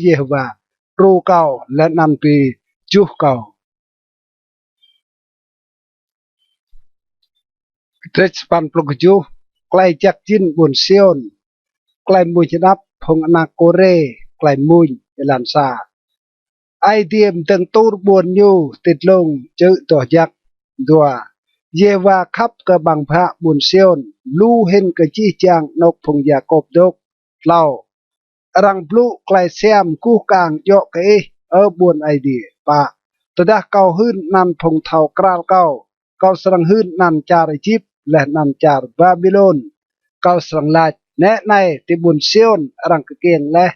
Yehovah ru cao lên ăn bị chú cao Trech pan plukju klai jak jin bun sion klai mui jenap phong anak kore klai mui elan sa ai diem teng tur buồn nhu tịt lông chữ tỏ jak dua Yewa khắp cơ bằng phạ bun sion lu hen cơ chi chang nọc phong Jacob dok lau rang blu klai xem cu càng yo ke buồn ai di pa tada kau hun nan phong thau kral kau serang hun nan char Egypt leh nan char Babylon kau serang lach ne nai ti bun sion rang ke kieng leh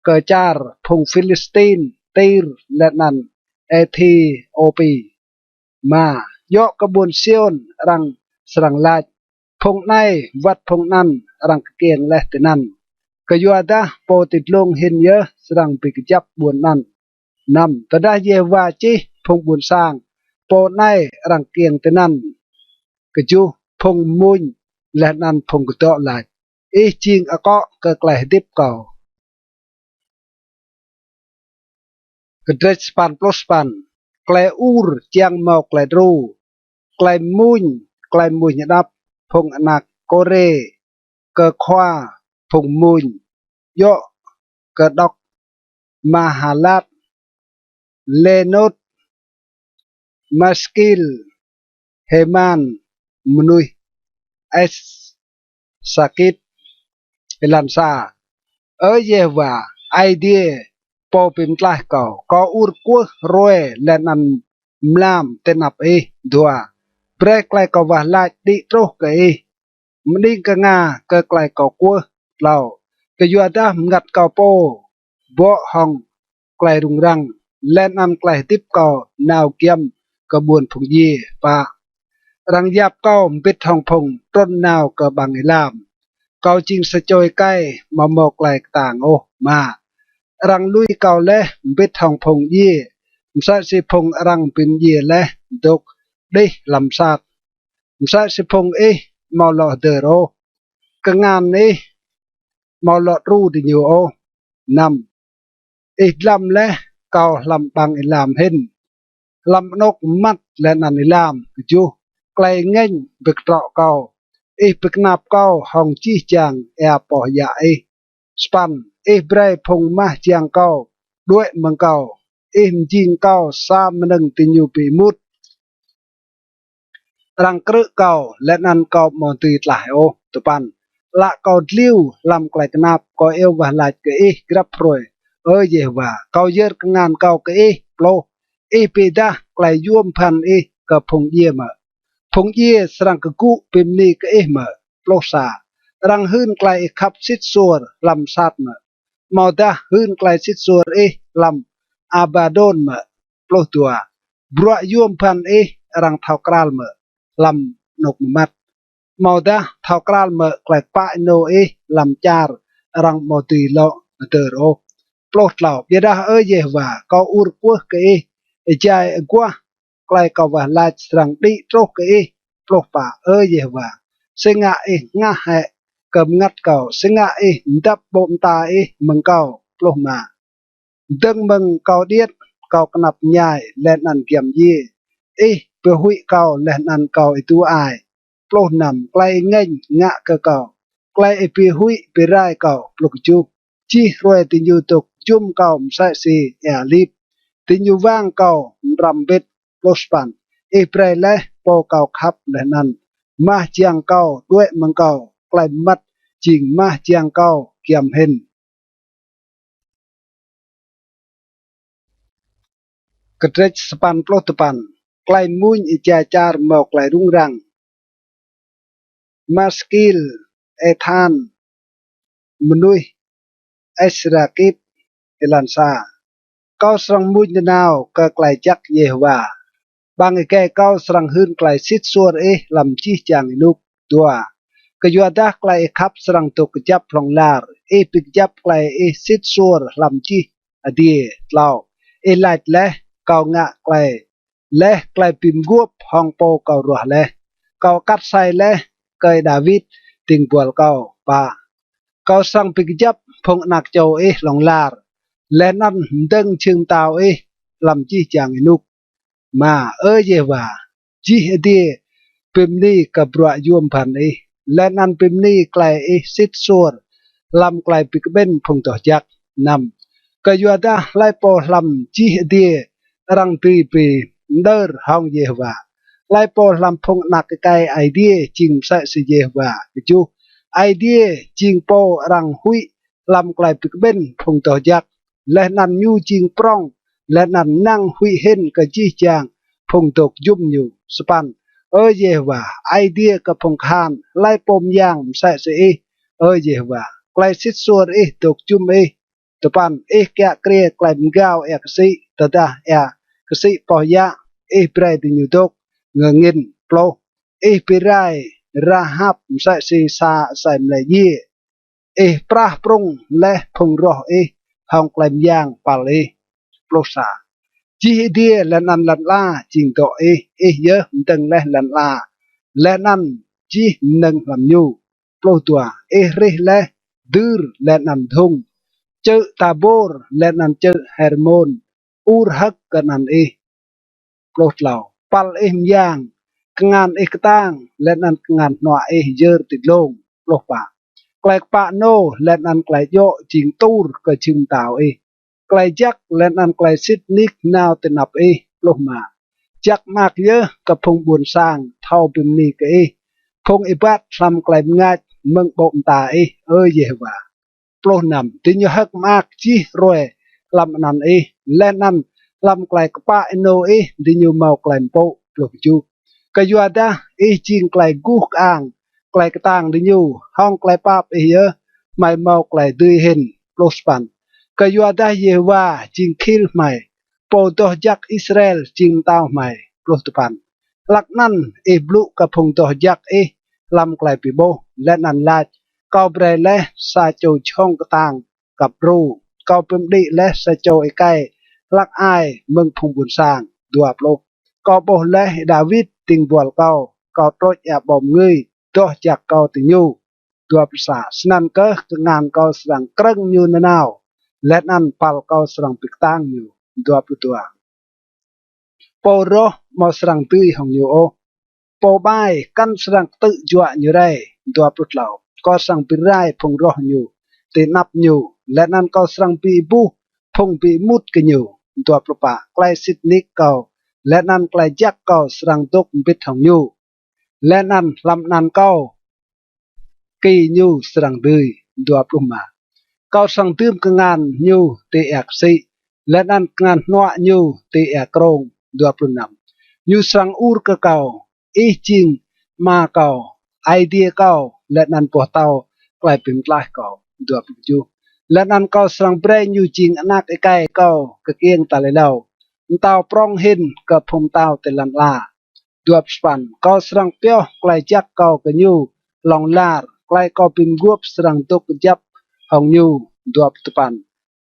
ke char phong Philistine Tir leh nan Ethiopia mà yo ke bun sion rang serang lach phong nai wat phong nan rang ke kieng leh te nan ke yuada po tit long hin ye serang pi ke jap bun nan nam tada Yewa chi phong bun sang po nai rang kieng te nan ke ju phong muin leh nan phong ke to lại ching a ko ke kleh dip ko ke dret span plus span kleh ur chiang mau kleh ru kleh muin nyadap phong anak kore ke khoa phong muin yo ke dok mahalat lenot maskil heman menui es sakit elansa Yewa idea po pim tlah ko ur ku roe lenan mlam tenap dua brek lai ko wah lach di troh ke mending ke nga ke klai ko ku lau ke yuada ngat ko po bo hong klai rung rang len an klai tip ko naw kiam ke buồn phùng ye pa rang yap ko mpit hong phùng tron naw ke bang lam kau ching se choi kai ma mok lai tang mà rang lui kau le mpit hong phùng ye msa si phùng rang pin ye le dok đi làm sat msa si phùng mau lo de ro ke ngan mau lo ru di nyu nam lam le kau lam bang lam hin lam nok mat le nan lam ju klai ngeng bek tro kau bek nap kau hong chi chang po ya span brai phong ma chiang kau đuôi măng kau jing kau sa meneng tinyu pi mut rang krư kau le nan kau mon ti tlai tupan la kau liu lam klai knap ko wa la ke grab roi Yewa kau yer ngan kau ke plo peda klai yum phan ke phong ye ma phong ye srang ke ku pim ni ke ma plo sa rang hun klai khap sit sur lam sat ma mau da hun klai sit sur lam abadon ma plo tua bro yum phan rang thau kral ma lam nok mat mau da thau kral ma klai pa no lam char rang mo ti lo te ro plot lau biada Yewa kau ur kuah ke jai gua klai kau wah la strang di troh ke plot pa Yewa singa nga he kem ngat kau singa ndap bom ta meng kau plot ma deng meng kau diet kau kenap nyai len an kiam ye pe hui kau len an kau itu ai plot nam klai ngeng nga ke kau klai pe hui pe rai kau plot chu chi roi tin yu tuk chum kau sa si lip tin yu wang kau rambet lospan prai le po kau khap le nan ma chiang kau đuôi măng kau klai mat ching ma chiang kau kiam hin ketrech span plot tepan klai muin cha char mo klai rung rang มาสกิลเอธานมนุยเอสรากิดเอลันซาเก้าสรังมุญนาวก็ไกลจักเยฮวาบางแก่เก้าสรังหืนไกลสิทธิ์ส่วนลำจีจางนุกตัวก็ยัวดาไกลขับสรังตกจับพลองลาร์ปิกจับไกลสิทธิ์ส่วนลำจีอดีเล่าไลท์เละเก้างะไกลเละไกลปิมกวบห้องโปเก้ารัวเละเก้ากัดใส่เละเกยดาวิดติงบัวเก้าป่าเก้าสังปิกจับพงนักเจ้าลองลาร์และนั่นดึงชิงตาวลำจีจางนุกมาเยว่าจีเดีปิมนี่กับรัวยวมพันและนั่นปิมนี่ไกลสิทธิ์ส่วนลำไกลปิกเบนพงต่อจักนำก็ยัวดาไล่ปอลำจีเดีรังปีเดิร์ห้องเยว่าไล่ปอลำพงนักไกไอเดียจิงใส่สิเยว่าจูไอเดียจิงปอรังหุยลำไกลปิกเบนพงต่อจักและนั่นยูจิงปรองและนั่นนั่งหุยเห็นกะจีจางพงตกยุ่มอยู่สปันเยว่าไอเดียกับพงคานไล่ปมยางใส่สิเยว่าไกลสิทธิ์ส่วนตกจุ่มตะปันแกะเกลียไกลมก้าวกสิตะดากสิปอยะเปรย์ติญุตกเงเงินโปลเปรายราหับใส่สีสาใส่มลยีปราปรุงและพงรอห้องไกลมยางปาลโปลสาจีเดียและนันลันลาจิงโตเยอะตึงและลันลาและนั่นจีนึงลำยูโปลตัวเรและดืรและนันทุงเจอตาโบร์และนันเจอเฮอร์โมนอูรฮักกันนันโปรดเหล่าปัลมยางงานกตังและนันงานหน่อเยอร์ติดลงโปรดปะไกลปะโนและนันไกลโยจิงตูร์ก็จิงตาวไกลจักและนันไกลซิดนิกนาวตินับโปรดมาจักมากเยอะกับพงบุญสร้างเท่าปิมนีกพงบัดทำไกลง่ายเมืองบมตาเยว่าโปรนำติญฮักมากจีรวยลำนันและนั่นลำไกลกป้าโนดิญเมาไกลโปปลุกจูก็ยัวดาจิงไกลกูกอ่างไกลกตางดิญห้องไกลป้าเยอะไม่เมาไกลดื้อเห็นปลุกสปันก็ยัวดาเยว่าจิงคิลไม่โปดจักอิสราเอลจิงตาวไม่ปลุกตปันหลักนั่นบลุกับพงดจักลำไกลปิโบและนันลาดเกาเบรและซาโจช่องกตางกับรูเกาเปิมดีและซาโจใกล้ลักอายเมืองพุงบุญสร้างดัวโปลเกาโบและดาวิดติงบัวเกาโตรแอบบอมเงยตัวจากเกาติญูตัวภาษาสนันก็งานเกาสังเครื่องยูนนาวและนั่นปัลเกาสังปิกตังอยู่ตัวปุตัวโปโรมอสังตุยของยูโปบายกันสังตุจวะอยู่ไรตัวปุตเหล่าก็สังปิไรพงรออยู่ตีนับอยู่และนั่นก็สังปีบุพงปีมุดกันอยู่ตัวปลปะใกล้สิทนิกเก่าและนั่นใกล้จักเก่าสังตกบิดของอยู่และนั่นลำนันเก่ากีอยู่สังดื้อตัวปลุมาเก่าสังตื้มกงานอยู่ตีแอกสิและนั่นงานนัวอยู่ตีแอกโรงตัวปลุนำอยู่สังอูร์กเก่าจิงมาเก่าไอเดียเก่าและนั่นปวดเตากลายเป็นกลายเก่าตัวปลุจูและนั่นเก่าสังเปรย์อยู่จริงอนักไกลเก่ากะเกียงตาเลยเล่าเตาปรองเห็นกับพมเตาแต่ลันลาตัวสปันเก่าสังเปียวไกลจักเก่ากันอยู่ลองลาร์ไกลเก่าเป็นกวบสังตกจับห้องอยู่ตัวสปัน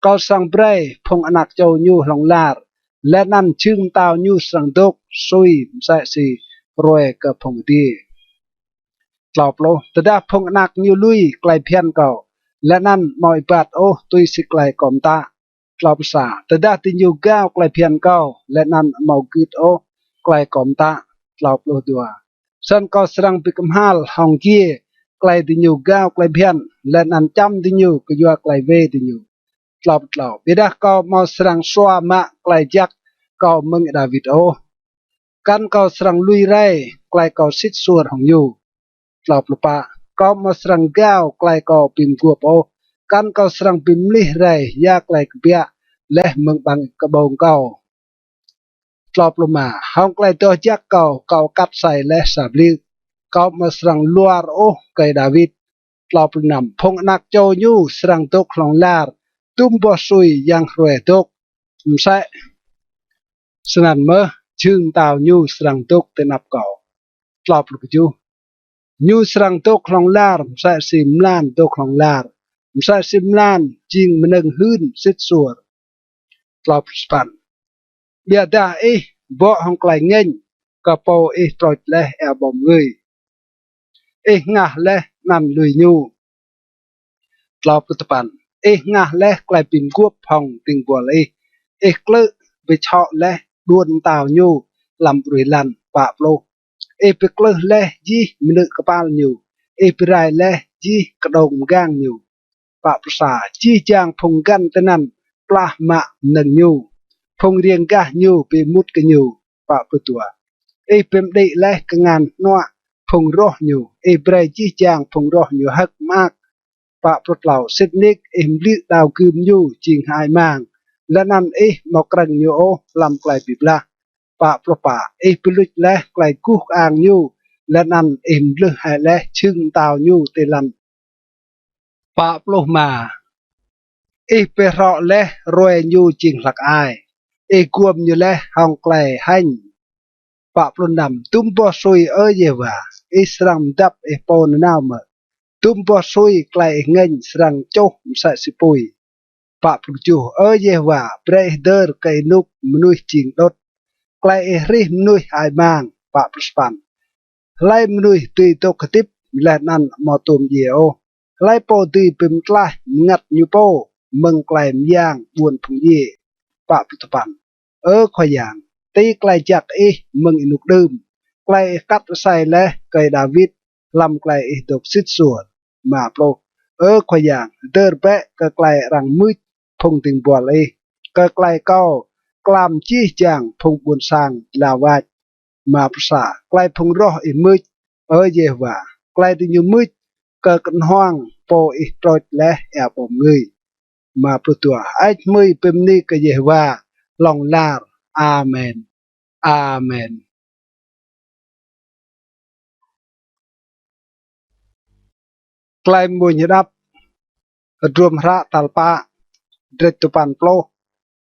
เก่าสังเปรย์พงอนักเจ้าอยู่ลองลาร์และนั่นชึงเตาอยู่สังตกซุยใส่สีรวยกับพงดีกล่าวโปรแต่ได้พงอนักอยู่ลุยไกลเพียนเก่าและนั่นมอยปัดตุยสิไกลกอมตากล่าวภาษาแต่ได้ติอยู่ก้าวไกลเพียนเก่าและนั่นมอกึดไกลกอมตากล่าวโปรดัวสันก็สังปิกมฮัลฮองเกียไกลติอยู่ก้าวไกลเพียนและนั่นจำติอยู่ก็ยัวไกลเวติอยู่กล่าวเบดาก็มาสังสวามะไกลจักก็มึงดาวิดกันก็สังลุยไรไกลก็สิทธิ์ส่วนของอยู่กล่าวปลปะก็มาสังก้าวไกลก็ปิมกัวกันก็สังปิมลิไรยากไกลกเบียและเมืองบังกระบงเก่ากล่าวปลมาห้องไกลตัวจักเก่ากัดใส่และสาบลิก kau masrang luar kai David lau pernam phong nak châu nyu serang tok long lar tumbo sui yang rue tok msai senan me chương tàu nyu serang tok tenap kau lau perkuju nyu serang tok long lar msai sim lan tok long lar msai sim lan jing meneng hun sit suar lau perspan bia da bo hong klai ngeng kapo trot leh bom người ngah leh nan lui nyu lau pertepan ngah leh klai pin guop hong ting bol klơ bị chọ leh đuôn tàu nyu làm rủi lằn bạ plo bị klơ leh ji minu kapal nyu bị rai leh ji kadong gang nyu bạ prasa chi chang phong gan tenan plah ma neng nyu phong riêng ga nyu bị mút ke nyu bạ putua pem dei leh kengan noa phong roh nyu brai chi chang phong roh nyu hak mak bạ prot lau setnik mli dau kum nyu ching hai mang lanan mok rang nyu lam klai bibla pa propa pelut leh klai kuk ang nyu lanan leh hai leh chưng tao nyu te lan pa ploh ma pe ro leh roe nyu ching lak ai kuom nyu leh hong klai hanh pa plon nam tum bo sui yewa srang dap pon naw ma tum bo sui klai ngeng srang choh sa sipui pa pruju yewa breder kai nuk mnuih ching dot klai rih mnuih ai mang pa prospan lai mnuih tui to ketip lanan motum yeo lai po tui pim tlah ngat nyu po meng klai yang buon phung ye pa putupan khoyang ti klai jak meng inuk dum klai kat sai leh kai David lam klai dok sit suot ma pro khoyang der pe ka klai rang muit phong ting bol ka klai kau klam chi chang phong buon sang la wat ma prasa klai phong roh muit yewa klai ti nyu muit ka kan hoang po trot leh bom người mà putua ait mui pem ni ka yewa long lar amen amen klai mu nyadap drum ra talpa dret tupan plo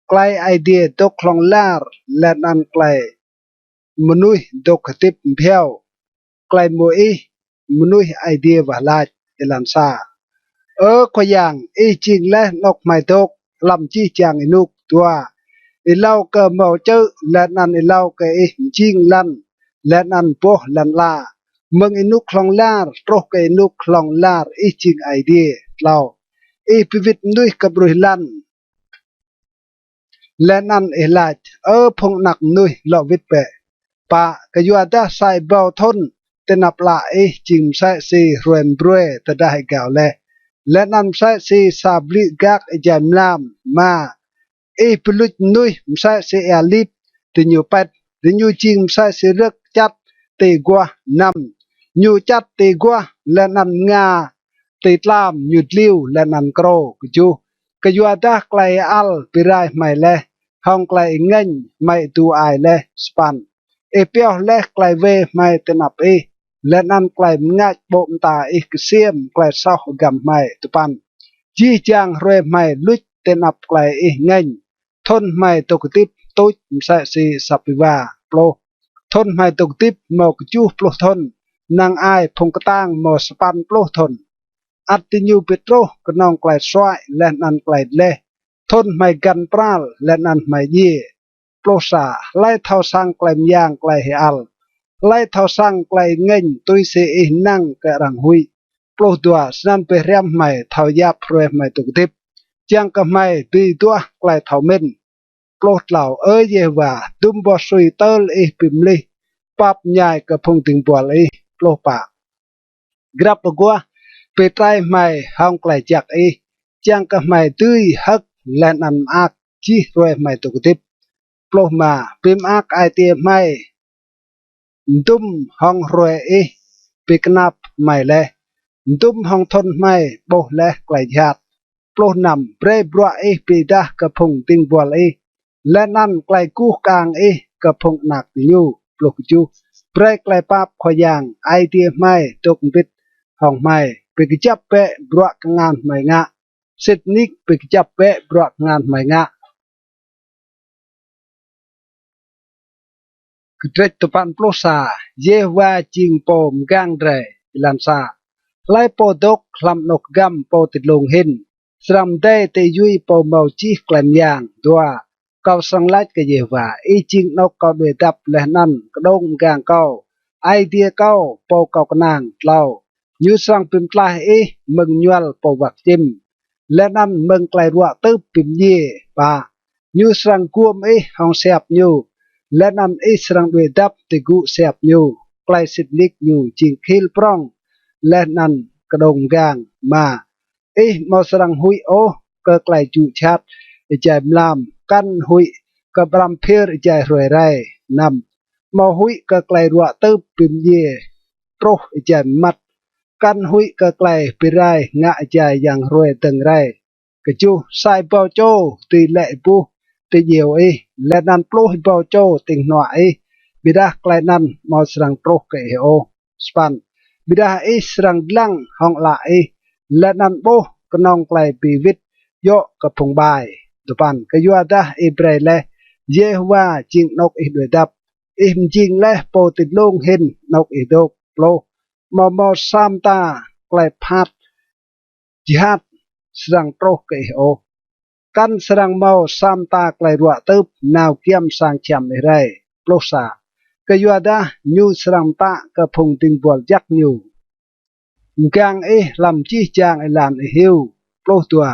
klai idea tok long lar lanan klai menuih dok tip phiao klai mu menuih idea walat elansa khoyang ching leh nok mai tok lam chi chang inuk tua ilau ka mau chơ lanan ilau ka ching lan lanan po lan la meng inuk long lar troh ka inuk long lar ching idea lau pivit nuih ka bruh lan lanan elat phong nak nuih lo vit pe pa ka yuada sai bao thon tenap la chim sai si ruen brue ta dai gao le lanan sai si sabli gak jam lam ma pelut nuih sai si alip ti nyu pet ti nyu chim sai si rek chat te gua nam nyu chat te gua lanan nga te tlam nyu liu lanan kro ju ka yuada klai al pirai mai le hong klai ngeng mai tu ai le span peo le klai ve mai tenap lanan klai ngach bom ta ksiem klai sao gam mai tupan ji chang rue mai luch tenap klai ngeng thon mai tokutip tốt sa si sapiwa plo thon mai tokutip mo chu plo thon nang ai phong katang mo span plo thon atinyu petro knong klai swai lanan klai le thon mai gan pral lanan mai ye plo sa lai thao sang klai yang klai al lai thao sang klai ngeng tui se nang ka rang hui plo tua san pe riam mai thao yap rue mai tokutip chang ka mai tui tua klai thao men plot lau yewa dum bo sui tol pimli pap nyai ka phong ting bol plot pa grab gua pe trai mai hong klai jak chang ka mai tui hak lan an ak chi roi mai to tip plot ma pim ak ai te mai dum hong roi pe knap mai le dum hong thon mai bo le klai jat plot nam pre bro pe da ka phong ting bol lanan klai ku kang ka phong nak nyu plok chu เปรกไกลปับขอย่างไอเดียไม่ตกปิดห้องไม่ไปกจับเปะบรักงานไม่งะเสร็จนิกไปกจับเปะบรักงานไม่งะกระตุปันปลุสาเยว่าจิงปมกังเรลันซาไลปอดกคลำนกกัมปอติดลงหินสรัมได้เตยุยปอเมาจีกลันยางดัวเขาสังลัดก็เยว่าอีจิงนกก็เดือดับและนั่นกระดงกางเก้าไอเดียเก้าปอเกากนางเล่ายูสังปิมปลามึงยวลปอวักจิมและนั่นมึงไกลรัวตึบปิมเย่ป่ายูสังกวมห้องเสียบยูและนั่นสรังเวดับติกุเสียบยูไกลสิบลิกยูจิงคิลปรองและนั่นกระดงกางมามาสรังหุยโอก็ไกลจูชัดใจมลามกันหุยก็บรำเพิรใจรวยไรนำมาหุยก็ไกลรัวตึบปิมเย่โปรใจมัดกันหุยก็ไกลไปไรงะใจอย่างรวยตึงไรกระจูใส่เปาโจตีเละปูตีเยียวและนั่นปลุกเปาโจติงหน่อยบิดาไกลนั่นมาสรังโปรกโอสปันบิดาสรังลังห้องละและนั่นโบก็นองไกลปีวิทโยกระพงบายตุปันก็ยัวดาเบรเลเยว่าจิงนกด้วยดับมจิงและโปติดลงเห็นนกดกโปรมอสามตาไกลพัดจิฮัดสรังโปรกโอกันสรังเมาสามตาไกลรัวตึบนาวเกียมสังจำไม่ไรโปรซาก็ยัวดาญูสรังตากระพงติงบวลยักญูกางลำจีจางลานหิวโปรตัว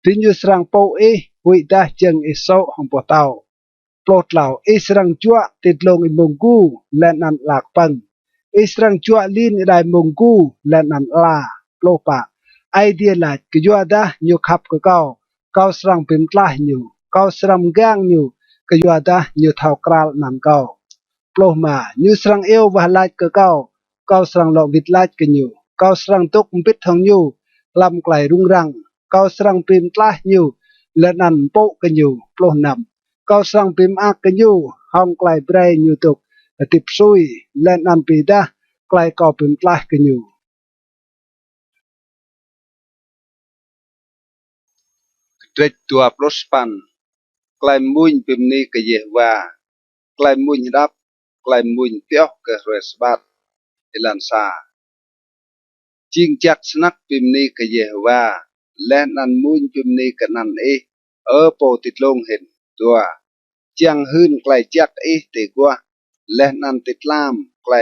ตินยูสรังโปหุยดาจังโซหงปอเตาโปรดเหล่าสรังจัวติดลงมงกูและนันหลากปังสรังจัวลินได้มงกูและนันลาโปรปะไอเดียหลักก็ยัวดาญูขับก็เก้าสรังเป็นกล้าญูเก้าสรังกางญูก็ยัวดาญูเท่ากราลนันเก้าโปรมาญูสรังวะลาดก็เก้าสรังหลอกวิดลาดก็ญูเก้าสรังตกปิดทองยูลำไกลรุ่งรังเก้าสรังเป็นกล้ายูและนันโปกันยูโปรนำเก้าสรังเป็นอักกันยูห้องไกลเบรยยูตกติบซุยและนันปีดาไกลเก้าเป็นกล้ากันยูเด็กตัวปลสปันไกลมุนเป็นนี้ก็เยว่าไกลมุนรับไกลมุนเปียวก็เรสบัดลันซาจิงจักสนักพิมนี้ก็เยว่าและนันมุนพิมนี้ก็นันโปติดลงเห็นตัวจังหืนไกลจักติกว่าและนันติดลามไกล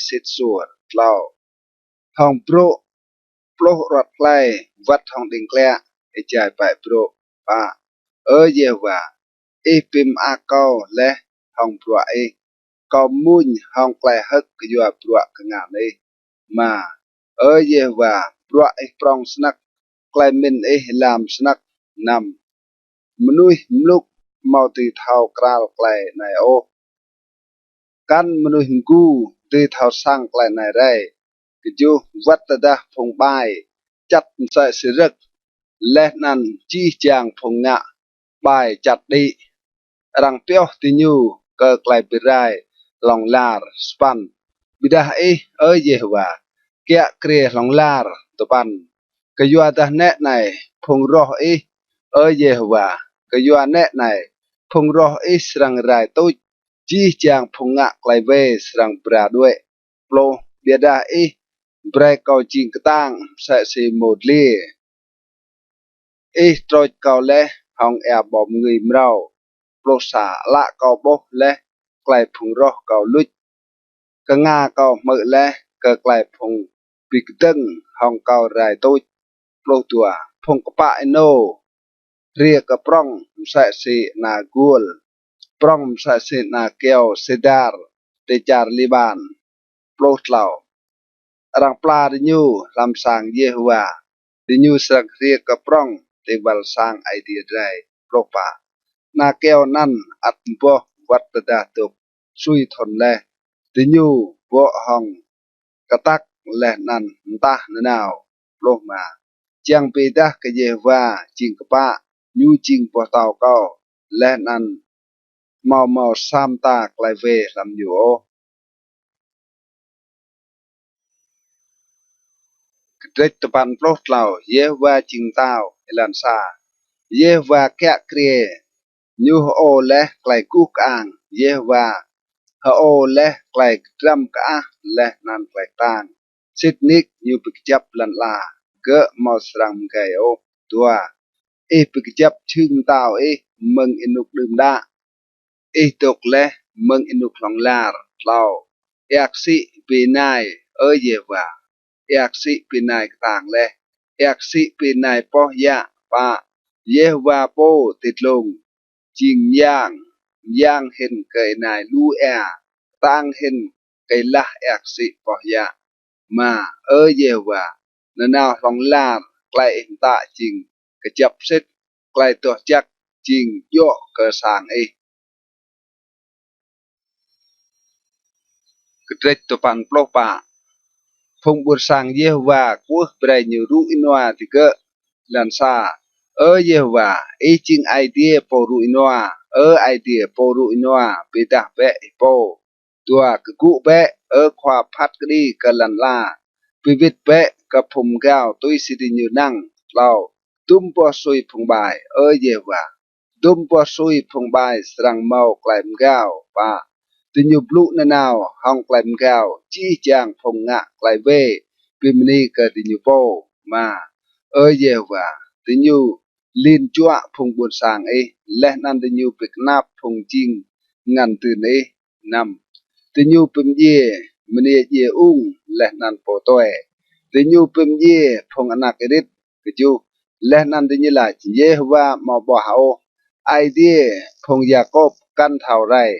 สิทสวดเล่าห้องโปรรถไกลวัดห้องดิงแกลใจไปโปรป่าเยว่าพิมอาเกาและห้องโปรก็มุนห้องไกลฮึกก็อยู่โปรกงานมาเยว่าปลัวปรองสนักไกลมินลามสนักนำมนุษย์มลุกมาตีเท้ากราลไกลในกันมนุษย์กูตีเท้าสร้างไกลในไรก็จูวัดดาพงใบจัดใส่สิรึกและนันจีจางพงงะใบจัดดีรังเปียวติญูก็ไกลไปไรลองลาร์สปันบิดาเยว่าเกียเครียลองลาร์ตปันก็ยัวดาแน่ในพงรอเยว่าก็ยัวแน่ในพงรอสรังไรตุจีจางพงงะไกลเวสรังปราด้วยโปรเบียดาเบรกเกาจิงกตังใส่สีโมดลีตรอยเกาและห้องแอบบอมเงยมเราโปรสาละเกาบกและไกลพงรอเกาลุดก็งาเกาเมื่อและก็ไกลพงปิกตึงห้องเกาไรตุโปรตัวพงกปะโนเรียกปรองใส่สีนากูลปรองใส่สีนาเกียวเซดาร์เตจาร์ลิบานโปรดเหล่ารังปลาดิญูลำสางเยหัวดิญูสักเรียกปรองเตบัลสางไอเดียไรโปรปะนาเกียวนั่นอัดบ่วัดดาตุกซุยทนแลดิญูบ่ห้องกระตักและนันตานนาวโปรมาจังปีดากะเยว่าจิงกปะยูจิงปอเตาเก้าและนันเมาสามตาไกลเวลำอยู่ trích tập an plot lao ye va ching tao elan sa ye va kya krie nhu o le klai kuk ang ye va ha o le klai tram ka le nan klai tang sit nik nhu pik chap lan la ge mo sram kai o tua e pik chap ching tao e mừng inuk đơm đa e tok le mừng inuk long lar lao yak si pi nai ơ ye va yak si pi nai tang le yak si pi nai po ya pa ye va po tit long ching yang hin kai nai lu e tang hin kai la yak si po ya mà ơ ye va na nào long lar klai in ta ching ke chap sit klai to chak ching yo ke sang e ke trek to pan plo pa phong buồn sang Yehovah của bray nhiều ru inoa thì cơ lần xa ở Yehovah ý chinh idea po ru inoa ở idea po ru inoa bị đạp vẽ po tua cái cụ vẽ ở khoa phát cái đi cái lần la vì vết vẽ cái phồng gạo tôi sẽ đi nhiều năng lao tum po soi phồng bài ở Yehovah tum po soi phồng bài sang màu lại gạo và từ nhiều blu na nào hong lại gạo chi chang phong ngạ lại về pimni cái từ nhiều po mà ơi nhiều và từ nhiều liên chua phong buồn sang ấy lẽ nan từ nhiều việc nạp phong chinh ngàn từ ấy nằm từ nhiều pim ye mani ye ung lẽ nan po toe từ nhiều pim ye phong anak edit cái chú lẽ nan từ nhiều là ye và mà bỏ hao idea phong Jacob căn thảo rai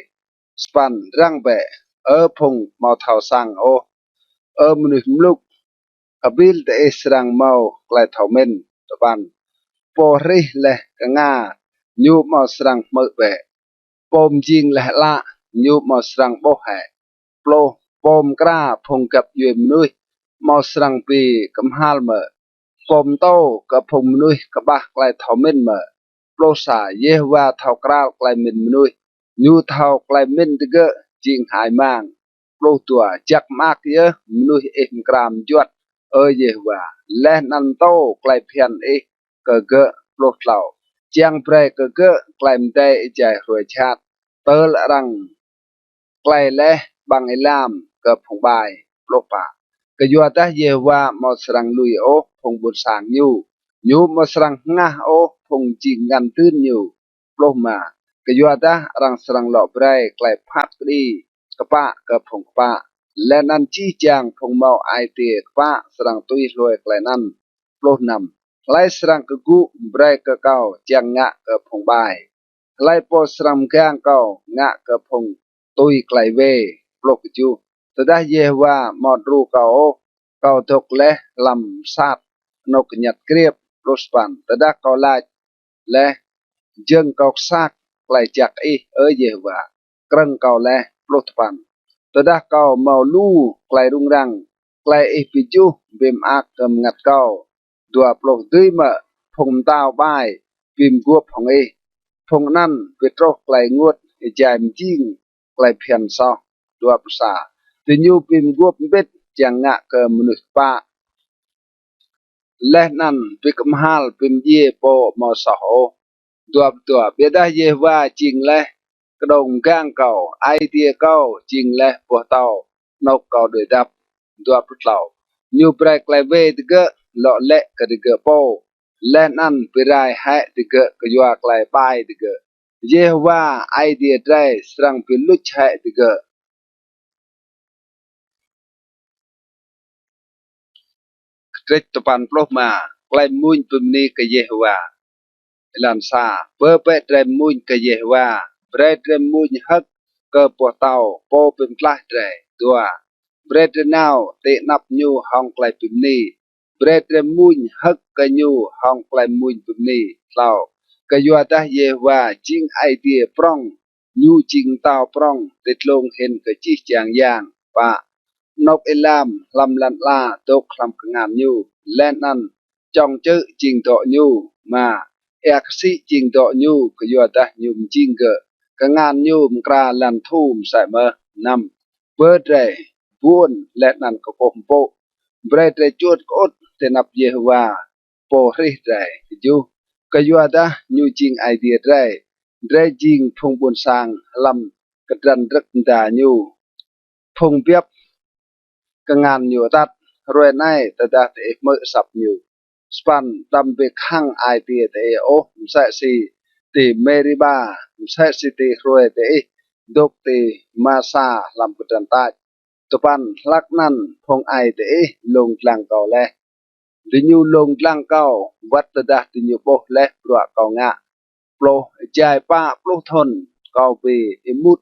span rang bè ở phong màu thảo sang ô ở mình lúc abil te esrang mau klai thảo men taban po ri le ka nga nyu mau srang mơ bè pom jing le la nyu mau srang bo he plo pom kra phong cặp yem nuôi mau srang pi kam hal mơ pom to ka phong nuôi ka ba klai thảo men mơ plo sa ye wa thảo kra klai men nuôi nhu thảo klai men de ge jing hai mang plo tua chak mak ye nuôi em gram juat ơ ye wa le nan to klai phian e ke ge plo tlau chiang pre ke ge klai mte jai ruai chat tơ rang klai le bang ilam ke phong bai plo pa ke yua ta ye wa mo srang lui o phong bun sang nyu mo srang nga o phong jing ngan tün nyu plo ma ke yua ta rang srang lo brai klai phat di ke pa ke phong pa le nan chi chang phong mau ai te pa srang tui loi klai nan plo nam klai srang ke gu brai ke kau chang nga ke phong bai klai po sram kang kau nga ke phong tui klai ve plo ke chu tada ye wa mod ru kau tok le lam sat nok nyat kriep plo span tada kau la le dương kau sak klai chak i ơ ye wa krang kau le plo tpan tada kau mau lu klai rung rang klai e piju bim ak kem ngat kau dua plo tui ma phong tao bai bim guop phong e phong nan petro klai nguot e jam jing klai phian so dua psa tu nyu bim guop bet chang nga ke menus pa leh nan pikem hal pim ye po mo so ho tua beda ye wa ching leh kedong gang kau ai tia kau ching leh po tao nok kau de dap tua putlau nyu brek lai ve de ge lo le ke de ge po le nan pirai ha de ge ke yua klai pai de ge ye wa ai dia drai strang pi luch ha de ge trek topan plo ma klai mun pim ni ke ye wa lan sa pe pe tre mun ke ye wa pre tre mun hak ke po tao po pim tlah tre tua pre tre nau te nap nyu hong klai pim ni pre tre mun hak ke nyu hong klai mun pim ni tao ke yua ta ye wa jing idea prong nyu jing tao prong te tlong hen ke chi chang yang pa nộp elam làm lăn la tốt làm cái ngàm nhu lên ăn trong chữ trình độ nhu mà ec sĩ trình độ nhu cái giờ ta nhung trình gỡ cái ngàn nhu ra làm thum sai mơ năm bớt rẻ buôn lên ăn có bom bộ เบรดจวดกดเตนับเยฮวาโปริไรจูกยัวดานูจิงไอเดียไรไรจิงพงบนสางลำกระดันรักดานูพงเปียบกงานอยู่ตัดรวยไนแต่ดาเตเมื่อสับอยู่สปันดำไปข้างไอเดียเตโอมใส่สีตีเมริบาใส่สีตีรวยเตดกตีมาซาลำกระดันตาตปันลักนั่นพงไอเตลงกลางเก่าแลดิญูลงกลางเก่าวัดดาดิญูโบและปลวกเก่างะโปรใจป้าโปรทนเก่าไปอิมุด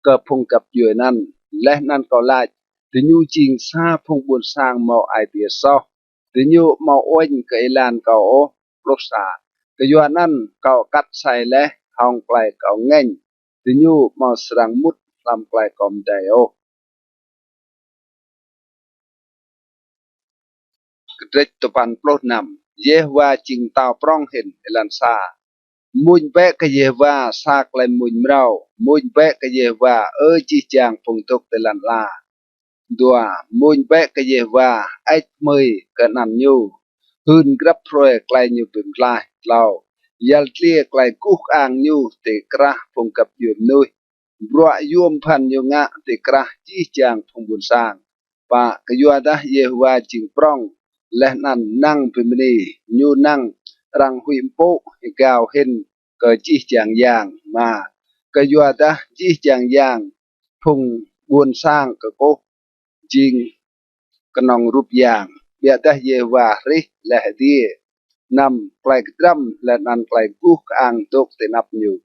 เกิดพงกับอยู่นั่นและนั่นก็ลาดิญูจริงซาพงบุญสร้างเมาไอเดียซอดิญูเมาอ้อยกับไอลานเก่าโอโปรสากยัวนั่นเก่ากัดใส่และห้องไกลเก่าเง่งดิญูเมาสรังมุดลำไกลกอมไดโอกระเดตปันโปรดนำเยว่าจิงตาวปร้องเห็นเอลันซามุนเปะกะเยว่าซากไลมุนเรามุนเปะกะเยว่าจีจางพงตกเตลันลาดัวมุนเปะกะเยว่าไอเมยกะนันยูหืนกรับพรอยไกลยูเป็นไกลเรายัลเลียไกลกุกอ่างยูเตกระพงกับยืมนุยบัวยวมพันยูงะเตกระจีจางพงบุญสร้างปะกะยัวดะเยว่าจิงปร้องและนั่นนั่งพิมนียูนั่งรังหุยโปให้กาวเห็นก็จีจางยางมาก็ยัวดะจีจางยางพงบุญสร้างก็โกจิงกนองรูปยางเบียดะเยวาริและดีนำไกลกรัมและนันไกลกุกอ่างตกเตนับอยู่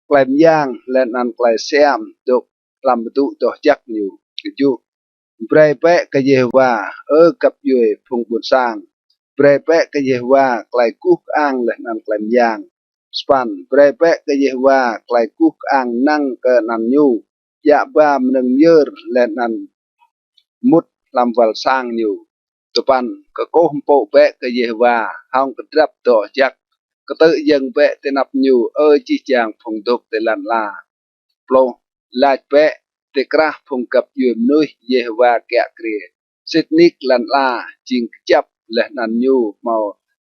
ไกลมยางและนันไกลเสียมตกลำตุดอกจักอยู่จุเปรเปะกะเยว่ากับยุยพงบุญสร้างเปรเปะกะเยว่าไกลกุกอ่างและนันไกลมยางสปันเปรเปะกะเยว่าไกลกุกอ่างนั่งกะนันยูยะบ้ามนึงเยอร์และนันมุดลำวัลสร้างอยู่ตปันก็โกหมโปเปะกะเยว่าห้องกระดับต่อจักก็เตยังเปะเตนับอยู่จีจางพงตกเตลันลาโปรลาดเปะเตกระพงกับยืมนุยเยว่าแกะเกรียสิทนิกลันลาจิงจับและนันยูเมา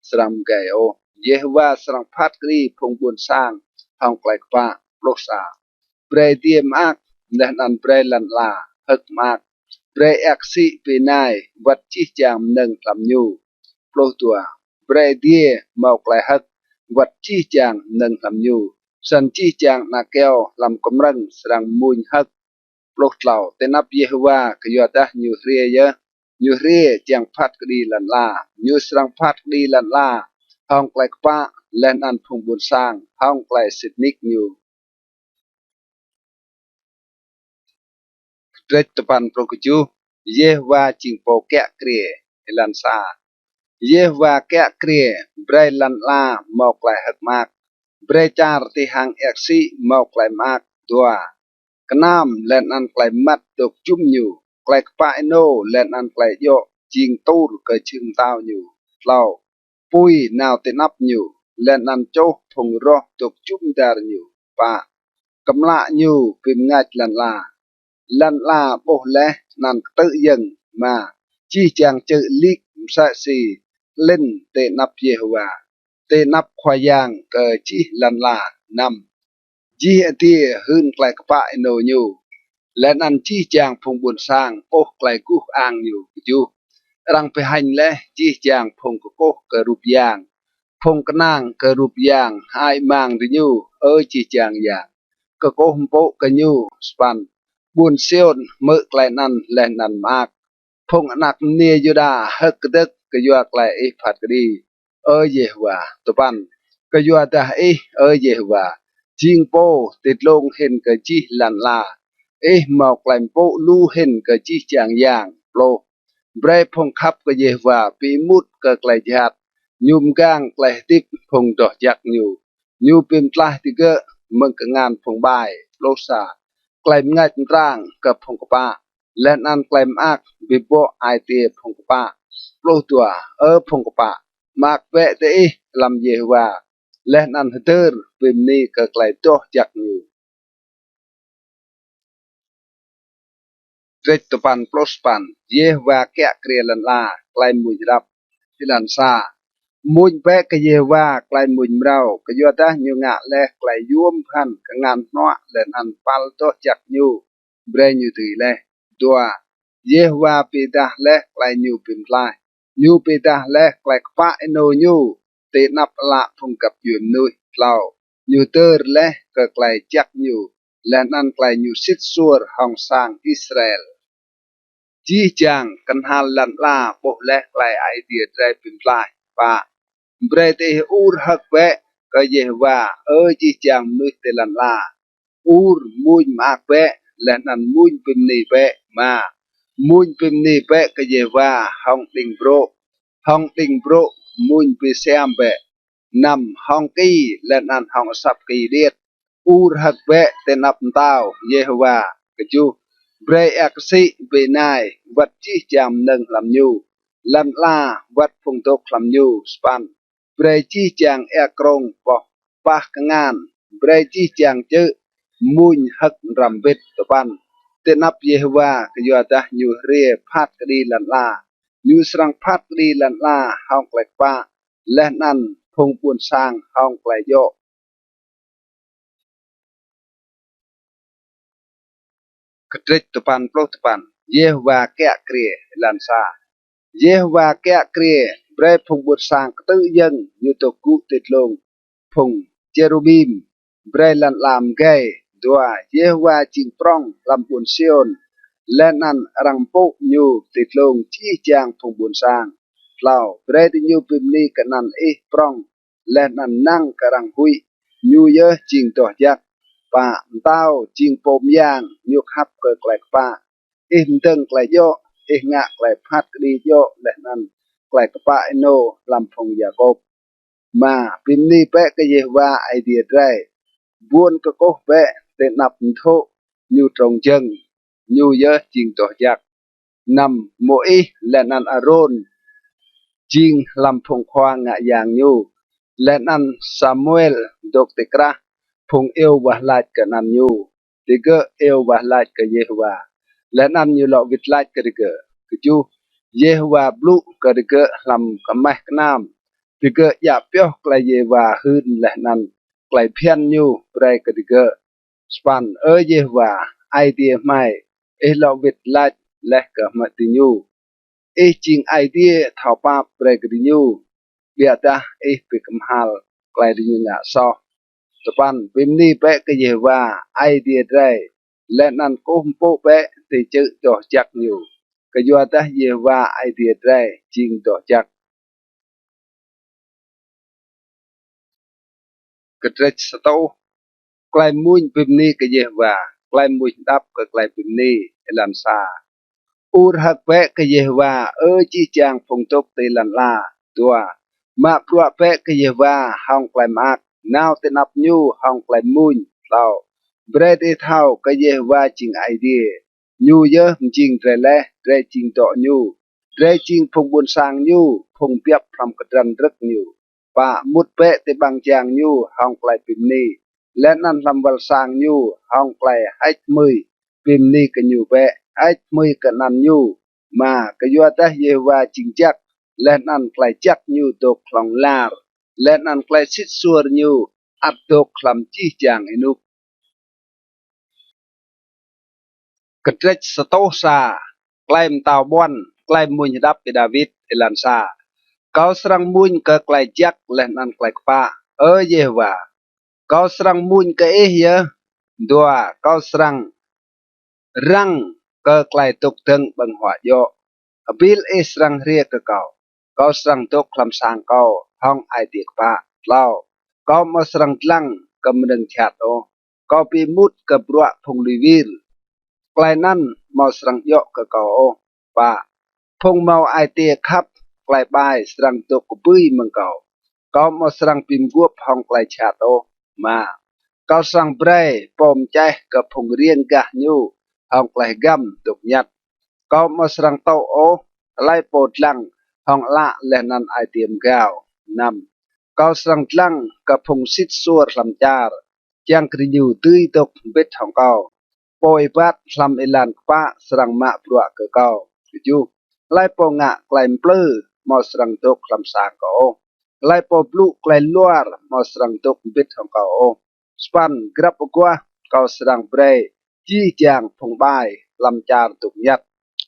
สรัมไกโอเยว่าสรังพัดกรีพงบุญสร้างห้องไกลปะโปรสาเปรเดียมากและนันเปรลันลาฮึกมากเปรเอกซีปีนายวัดจีจามหนึ่งลำยูโปรตัวเปรเดียเมาไกลฮึกวัดจีจางหนึ่งลำยูสันจีจางนาเกลลำกำรังสรังมุนฮึกโปรเหล่าเตนับเยว่ากยอดะยูเรียเยยูเรียจางพัดกรีลันลายูสรังพัดกรีลันลาห้องไกลปะและนันพงบุญสร้างห้องไกลสิทนิกยูเดตปันโปรกจูเยว่าจิงโปแกะเกรียเอลันซาเยว่าแกะเกรียเบรลันลาเมาไกลหักมากเบรจารที่หางเอกซีเมาไกลมากตัวกน้ำและนันไกลมัดตกจุ่มอยู่ไกลปะโนและนันไกลโยจิงตูรเกชึงเต้าอยู่เราปุยนาวเตนับอยู่และนันโจพงรอตกจุ่มดารอยู่ปะกำละอยู่เป็นงัดลันลาลันลาโบและนันเตยังมาจีจางเจอลิกสะสีเล่นเตนับเยฮวาเตนับควายางเกจีลันลานำจีอตีหืนไกลกปะโนยูและนันจีจางพงบุญสร้างโอไกลกุกอ่างอยู่รังไปหันและจีจางพงกโกกะรูปยางพงกนางกะรูปยางหายมางดิยูจีจางยางกะโกหมโปกะยูสปันบุญเซียนเมื่อไกลนั้นและนันมากพงอนักเนียยูดาฮึกดึกกะยัวไกลผัดกดีเยฮวาตปันกะยัวดาเยฮวาจิงโปติดลงเห็นกะจีลันลาเมาไกลโปลูเห็นกะจีจางยางโปรเบรพงคับกะเยฮวาปีมุดกะไกลจัดยุมกางไกลติกพงดอกยักยูปิมตลาติเกะมึงกะงานพงบายโลซาไกลมงัดร่างกับพงกปะและนันไกลมอักบิโบไอเตียพงกปะโปรตัวพงกปะมากเวเตลำเยวาและนันเตอร์ปิมนี้ก็ไกลโตจักอยู่ trích tập pan plus pan ye và kẹt kia lần la lại mùi đập thì lần xa mùi bé cái ye và lại mùi rau cái do ta nhiều ngạ lẹ lại yuom khăn cái ngàn nọ lên ăn pal to chặt nhu bre như tùy lẹ đua ye và pita lẹ lại nhu pin lại nhu pita lẹ lại pa eno nhu tê nắp lạ phong cặp duyên nuôi lao nhu tơ lẹ cái lại chặt nhu lên ăn lại nhu sit sur hong sang Israel chi chàng cần hal lần la bộ lẹ lại ai địa trai pin lại và bre te ur hak ve cái gì và chi chàng nuôi tê lần la ur muin mak ve lên ăn muin pin ni ve mà muin pin ni ve cái gì và hong đình bro muin pi xem ve nằm hong kỳ lên ăn hong sập kỳ điệt ur hak ve te nap tao Yehovah cái chú bre aksi về này vật chi chạm nâng làm nhu lần la vật phong tục làm nhu span bre chi chàng krong bỏ pa ngan bre chi chàng chữ muin hak ram vết topan te nap Yehovah cái do ta nhu ria phat đi lần la nhu sang phat đi lần la hong lek pa lên ăn phong buồn sang hong lek yo trích tepan pro tepan Yehovah kẹt kia lan sa Yehovah kẹt kia bre phong buồn sang tự dân như tổ cụ tịt lông phong cherubim bre lan làm gay đua Yehovah chinh prong làm buồn sion lên ăn răng bộ như tịt lông chi chang phong buồn sang lao bre đi như pim ni cái nan prong lên ăn năng cái răng hui như yơ chinh tỏ giác pa tao ching pom yang nhục hấp cơ lệch pa im từng lệch yo ngạc lệch phát đi yo lệch nan lệch pa no làm phong Jacob mà pin ni pe cái gì va idea trai buôn cái cố pe để nạp thô như trồng chân như yơ ching tỏ giặc nằm mỗi lệch nan Aaron ching làm phong khoa ngạ yang như lệch nan Samuel độc tikra phong yêu và lại cái nan nhu tiga yêu và lại cái Yehovah lên ăn như lọ vịt lại cái cái chú Yehovah blue cái làm cái mai cái nam tiga ya pio cái Yehovah hơn lên ăn cái phiền nhu cái span Yehovah idea mai lọ vịt lại lẹ cái mặt nhu ching idea thảo pa cái nhu biata bị cầm hal cái nhu ngã so tepan pim ni pe ke Yehovah idea trai lên ăn cô po pe thì chữ đỏ chặt nhiều cái do ta Yehovah idea trai ching đỏ chặt cái trách sâu cái muin pim ni ke Yehovah cái muin đáp cái pim ni làm sa ur hak pe ke Yehovah chi chang phong tục tê lần la tua ma pro pe ke Yehovah hong cái mak nào tên áp nhu hong lại muin lao bre đi thao cái Yehovah ching idea nhu yơ ching tre le tre ching to nhu tre ching phong buôn sang nhu phong piap from cái răn rất nhu và mút pe te bang chang nhu hong lại pim ni lên ăn làm vào sang nhu hong lại hết mươi pim ni cái nhu pe hết mươi cái nan nhu mà cái do ta Yehovah ching chắc lên ăn lại chắc nhu tục lòng la lên ăn cái xích xua như áp độc làm chi chàng inu cái trách sâu xa cái tàu bon cái mùi đáp về David làm sa kau serang mùi cái chắc lên ăn cái pa Yehovah kau serang mùi cái ya dua kau serang răng cái tục thân bằng hỏa yo bil serang ria cái kau serang tục làm sang kau hong ai tiệc pa lao kau mau serang lang ke meneng chat kau pi mut ke bruak phong livir klai nan mau serang yo ke kau pa phong mau ai tia khap klai bai serang to ku pui meng kau mau serang pim guop hong klai chat mà kau serang brai pom chai ke phong rien gah nyu hong klai gam tuk nyat kau mau serang tau lai pot lang hong la lenan ai tiam gao nam kau serang lang ke phong sit suar lam jar chang kriu tươi tục biết hong kau poi bat lam ilan pa serang mak pruak ke kau ju lai po ngak klaim pleu mau serang tok lam sang kau lai po blu klaim luar mau serang tok bit hong kau span grab gua kau serang brei chi jang phong bai lam char tuk nyat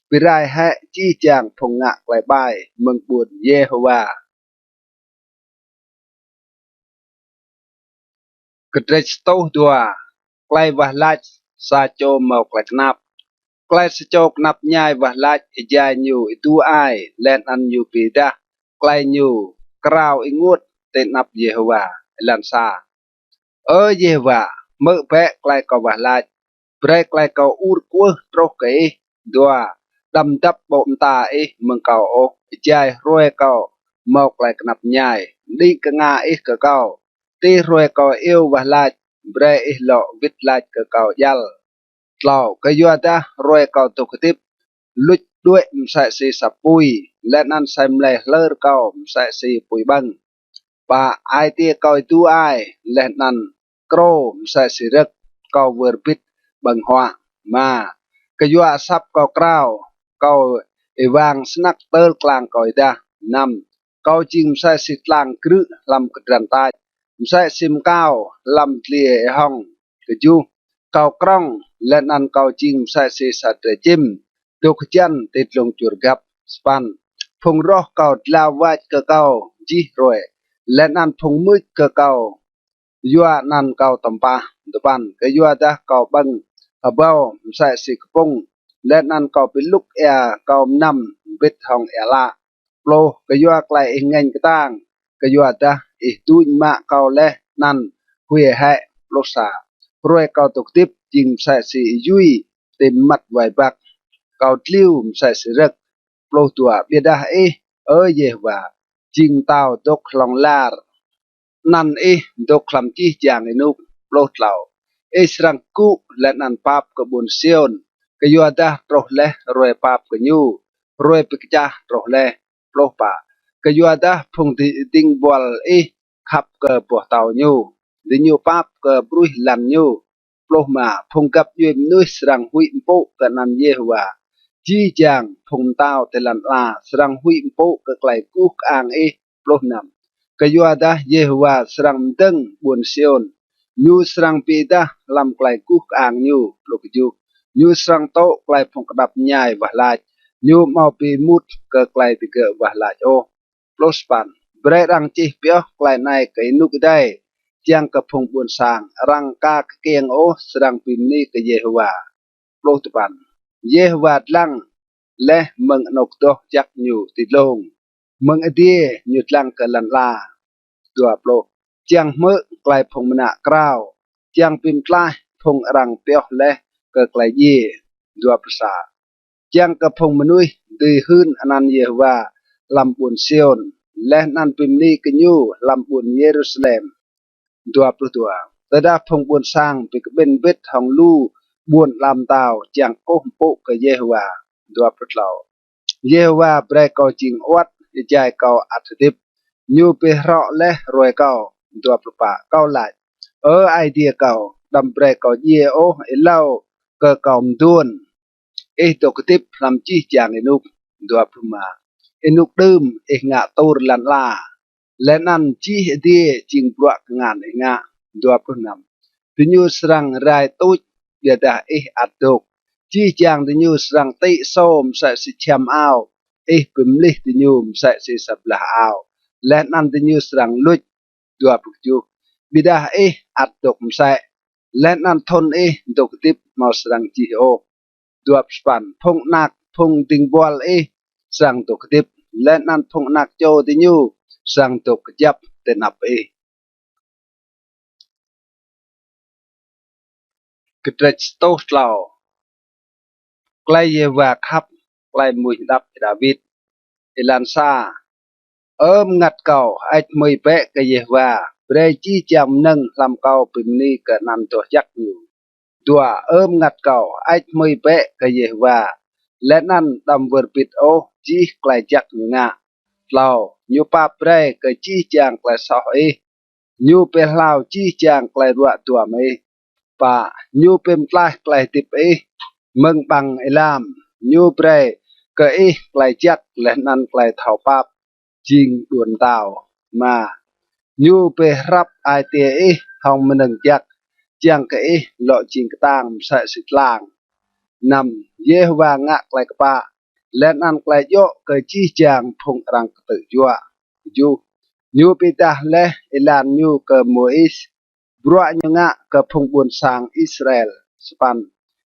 pirai hai chi jang phong ngak klai bai mừng buồn Yehovah kedrech tau dua klai wah lach sa cho mau klai knap klai sa cho knap nhai wah lach ijai nyu itu ai len an nyu pi dah klai nyu krau ingut te nap Yehovah lan sa Yehovah mơ pe klai ko wah lach pre klai ko ur kuh troh ke dua đâm đắp bộn ta mừng cầu ijai roi kau mau klai knap nhai đi ka nga ka kau ti roi ko yêu wah lach bre lo vit lach ka kau yal lao ka yuata roi kau tu ketip luch duệ sai si sapui len an sai mle ler kau sai si pui bang pa ai tia kau tu ai len an kro sai si rek kau wer pit bang hoa ma ka yua sap kau krau kau wang snak tel klang kau ida nam kau chim sai si klang kru lam kedran tai sai sim kau lam tlie hong ke ju kau krong len an kau chim sai si sat chim tuk chan tit long chur gap span phung roh kau la wat ke kau ji roi len an phung mui ke kau yua nan kau tampa depan ke yua dah kau bang abau sai si kepung len an kau piluk kau nam bit hong la plo ke yua klai ngen ketang ke yua dah tu ma kau leh nan hui hai plo sa roi kau tuk tip jing sai si yui tim mat vai bak kau tliu sai si rek plo tua biedah Yehovah jing tao tok long lar nan dok lam chi jang inuk plo tlau serang ku len an pap ke bun sion ke yua dah troh leh roi pap ke nyu roi pikjah troh leh plo pa ke yua dah phung ding bol khap ke poh tau nyu di nyu pap ke bruih lam nyu plo ma phung kap yum nuih serang hui empo ke nan Yehovah chi jang phung tao te lan la serang hui empo ke klai ku ang plo nam ke yua dah Yehovah serang deng bun sion nyu serang pi dah lam klai ku ang nyu plo ke ju nyu serang to klai phung kadap nyai wah lach nyu mau pi mut ke klai ti ke wah lach plo span bre rang chi pyo klai nai ke nuk dai chiang ke phung bun sang rang ka ke kieng serang pi ni ke Yehovah plo tupan Yehovah lang leh meng nok doh jak nyu ti long meng adie nyu lang ke lan la dua plo chiang mơ klai phung mena krau chiang pim klai phung rang pyo leh ke klai ye dua prasa chiang ke phung menui di hun anan Yehovah lam bun sion leh nan pim ni ke nyu lam bun Yerusalem dua puluh dua tada phung bun sang pi ke ben bet hong lu buôn làm tàu chẳng có bộ cái Yehovah dua pertlau Yehovah bre kau jing wat jai kau atdip nyu pe ro leh roi kau dua perpa kau lại idea kau đam bre kau ye elau ke kau mduan to ketip lam chi chang enuk dua perma enuk dum ngạ tur lan la lenan chi die jing buak ngan nga dua pernam tinyu serang rai tu dia dah aduk chi chang tinyu serang ti som sa si cham ao pemlih tinyu sa si sablah ao lenan tinyu serang luj dua pukju bidah aduk sa lenan thon dok tip mau serang chi dua span phong nak phong ting bol serang dok tip lenan phong nak cho tinyu serang dok kejap tenap kedrech tos lao klai Yehovah khap klai mui dap David Elansa ngặt kau ait mui pe ke Yehovah bre chi cham nang lam kau pimni ke nan to jak nyu dua ngặt kau ait mui pe ke Yehovah lenan dam ver pit chi klai jak nyu nga lao nyu pa bre ke chi chang klai so nyu pe lao chi chang klai ruat tua me ป่ายูเป็นปลายไกลติบเมืองบังไอลามยูเปรก็ไกลจักและนันไกลเท่าปับจิงดวนดาวมายูไปรับไอเตียห้องมันหนึ่งจักเจียงก็หล่อจิงกตางใส่สิลางนำเยวางะไกลกะปะและนันไกลโยก็จี้จางพงรังกตึยัวยูปิตาและเอลานยูก็โมอิสบรัวญงะก็พงบุญสางอิสราเอลสปัน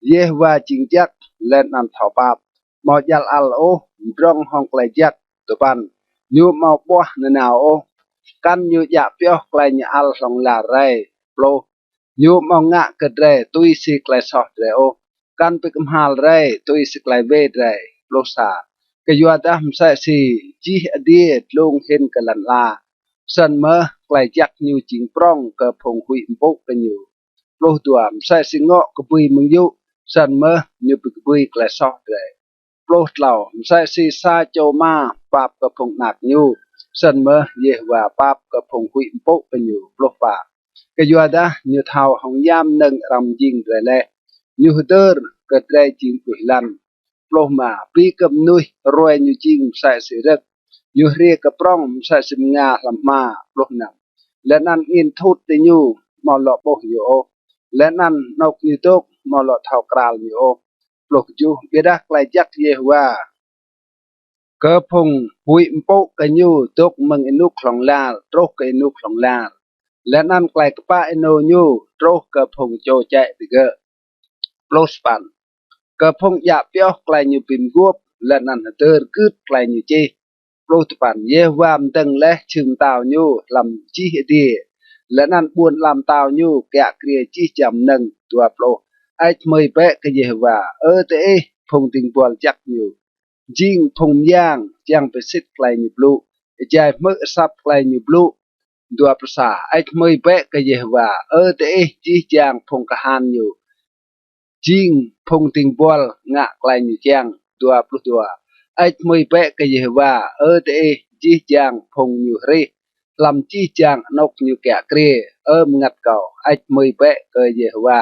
เยวาจิงจักและนันเท่าปับมอจัลอัลโอดรองห้องไกลจักตัวปันยูมาบัวนนาวโอกันยูอยากเปียวไกลญอัลสองลาไรโปรยูมองะกระเรตุยสิไกลสอดเรโอกันไปกำหาไรตุยสิไกลเวดไรโปรซากะยัวดามใส่สีจีอดีตลงเห็นกันลันลาสันเมื่อไกลจักยูจิงปร้องกระพงหุยมปุกันอยู่โปรตัวใส่สิงเงาะกบุยมึงยุสันเมื่อยูไปกบุยไกลสอดไรโปรดเหล่าใส่สีซาโจมาปราบกระพงหนักยูสันเมื่อเยว่าปราบกระพงหุยมปุกันอยู่โปรปากะยัวดายูเท้าหงยามหนึ่งรำยิงไรแลยูเดอร์กระไรจิงกุยลันโปรมาปีกับนุยรวยยูจิงใส่สิรักยูเรียกระปร้องใส่สิมงาลำมาโปรนำและนั่นอินทุตติยูมอลโบยูโอและนั่นนกยูตกมอลเท้ากราลยูโอโปรจูเบดาไกลจักเยว่าเกระพงหุยมปุกันยูตกมึงอินุคลองลาตรกอินุคลองลาและนั่นไกลกป้าอินโนยูโรกระพงโจใจติเกอโปรสปันกระพงยาเปียวไกลยูปิมกวบและนั่นเตอร์กึดไกลยูจีโปรสปันเยวามตึงและชึงตาวยูลำจีดีและนั่นบวนลำตาวยูแกะเกลียจีจำหนึ่งตัวโปรไอเมยเปะก็เยว่าเตพงติงบอลจักยูจิงพงย่างจังไปสิทไกลยูบลูใจเมื่อซับไกลยูบลูดัวภาษาไอ้เมยเปะก็เยว่าจีจางพงกะฮันอยู่จิงพงติงบอลงะไกลอยู่จางดัวปลุดัวไอ้เมยเปะก็เยว่าจีจางพงอยู่เรลำจีจางนกอยู่แกะเกรมงัดเก่าไอ้เมยเปะก็เยว่า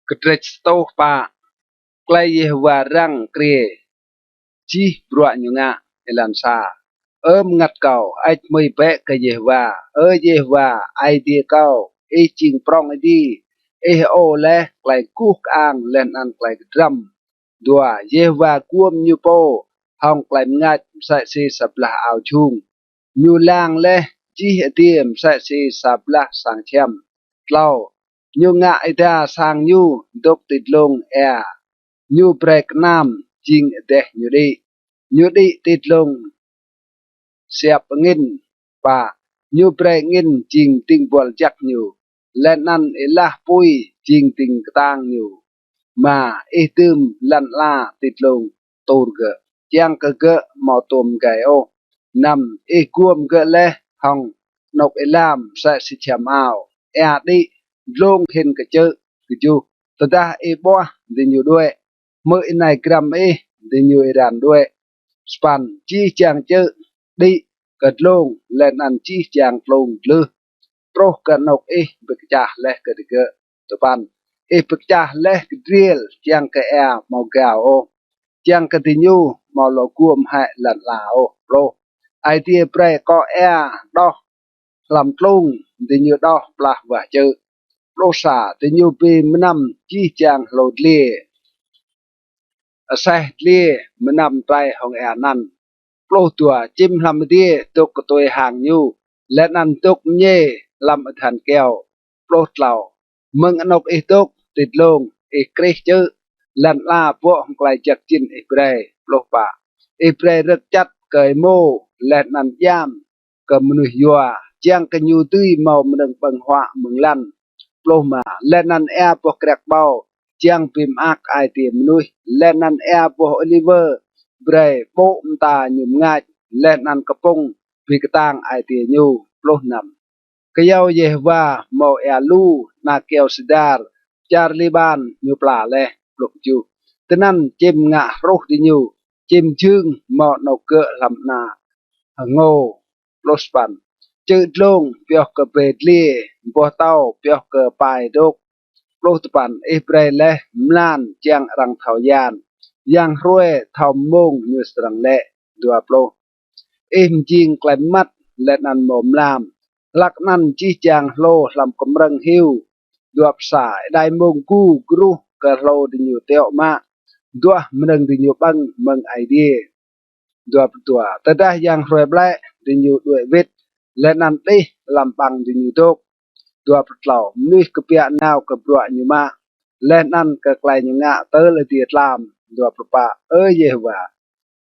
กระเตรสโตปาไกลเยว่ารังเกรจีบรัวอยู่งะเอลันซางัดเก่าไอ้ไม่เปะก็เยว่าเยว่าไอเดียเก่าจิงปรองไอดีโอเล่ไกลกุกอ่างเล่นอันไกลดรัมดัวเยว่ากวมยูโปห้องไกลงัดใส่ซีสับละเอาชุงยูลางเล่จีเตียมใส่ซีสับละสังเทียมเล่ายูงะไอดาสังยูดกติดลงยูเบรกน้ำจิงเดยูดีติดลงเสียบเงินป่ายูเปรเงินจริงติงบอลจักยูและนั่นละปุยจริงติงตางยูมาตึมลันลาติดลงตูร์เกยังเกะมอตมไกโอนำกวมเกะและห้องนกลามใส่สิชามเอาดิลงเห็นกระเจอกระจูตดาบัวดินอยู่ด้วยเมื่อในกรัมดินอยู่รันด้วยสปันจีจางเจอดิกระลงและนันจีจางลงลือโปรกันนกเบิกจ่าและกระเกะตปันเบิกจ่าและกระเรียลจางกะมอกาวโอจางกระติญูมอลกวมให้หลันลาโอโปรไอเดียเปรก็ดอลำลงดิญูดอปลาว่าเจอโปรซาดิญูปีมนำจีจางโลดเล่ใส่เล่มนำไปของนั่นโปรตัวจิมลำเดียตกตัวห่างอยู่และนั่นตกเย่ลำทันแก้วโปรเหล่ามึงอนกตกติดลงเกรเจอลันลาพวกไกลจากจินเปรโปรปะเปรรักจัดเกยโมและนันยามกมนุยัวเจียงกันยูตุยเมามันงปังหัวมึงลันโปรมาและนันพวกแกรกเบาเจียงพิมอักไอเตียมนุยและนันพวกโอลิเวอร์เบรโปมตาหยุ่มง่ายและนันกระปงพิกตางไอเตียยูโปรนำก็ยาวเยว่าโมลูนาเกลสิดาร์จาร์ลีบานยูปลาเลปลุกจูตนั้นจิมงะโรคดิยูจิมชึงโมนกเกะลำนาโง่โลสปัน จืดลงเปียกกระเบ็ดเลี่ยบัวเต้าเปียกกระปายดกโปรตปันเอเบรเลมลานเจียงรังเทายานยังรวยเทามมงยูสรังเละดัวโปรเอ็มจิงไกลมัดและนันหมอมลามลักนันจีจางโลลำกำรังหิวดวบสายได้มงกูกรุกระโลดิญูเตียวมาดัวมันดิญูบังมังไอเดียดัวตัวแต่ได้ยังรวยแบลดิญูด้วยวิทและนันตีลำปังดิญูตกดัวปลาวนุยกเปียนาวกับดัวญูมาและนันก็ไกลยังงะเตอละเดียดลามดัวปปะเยว่า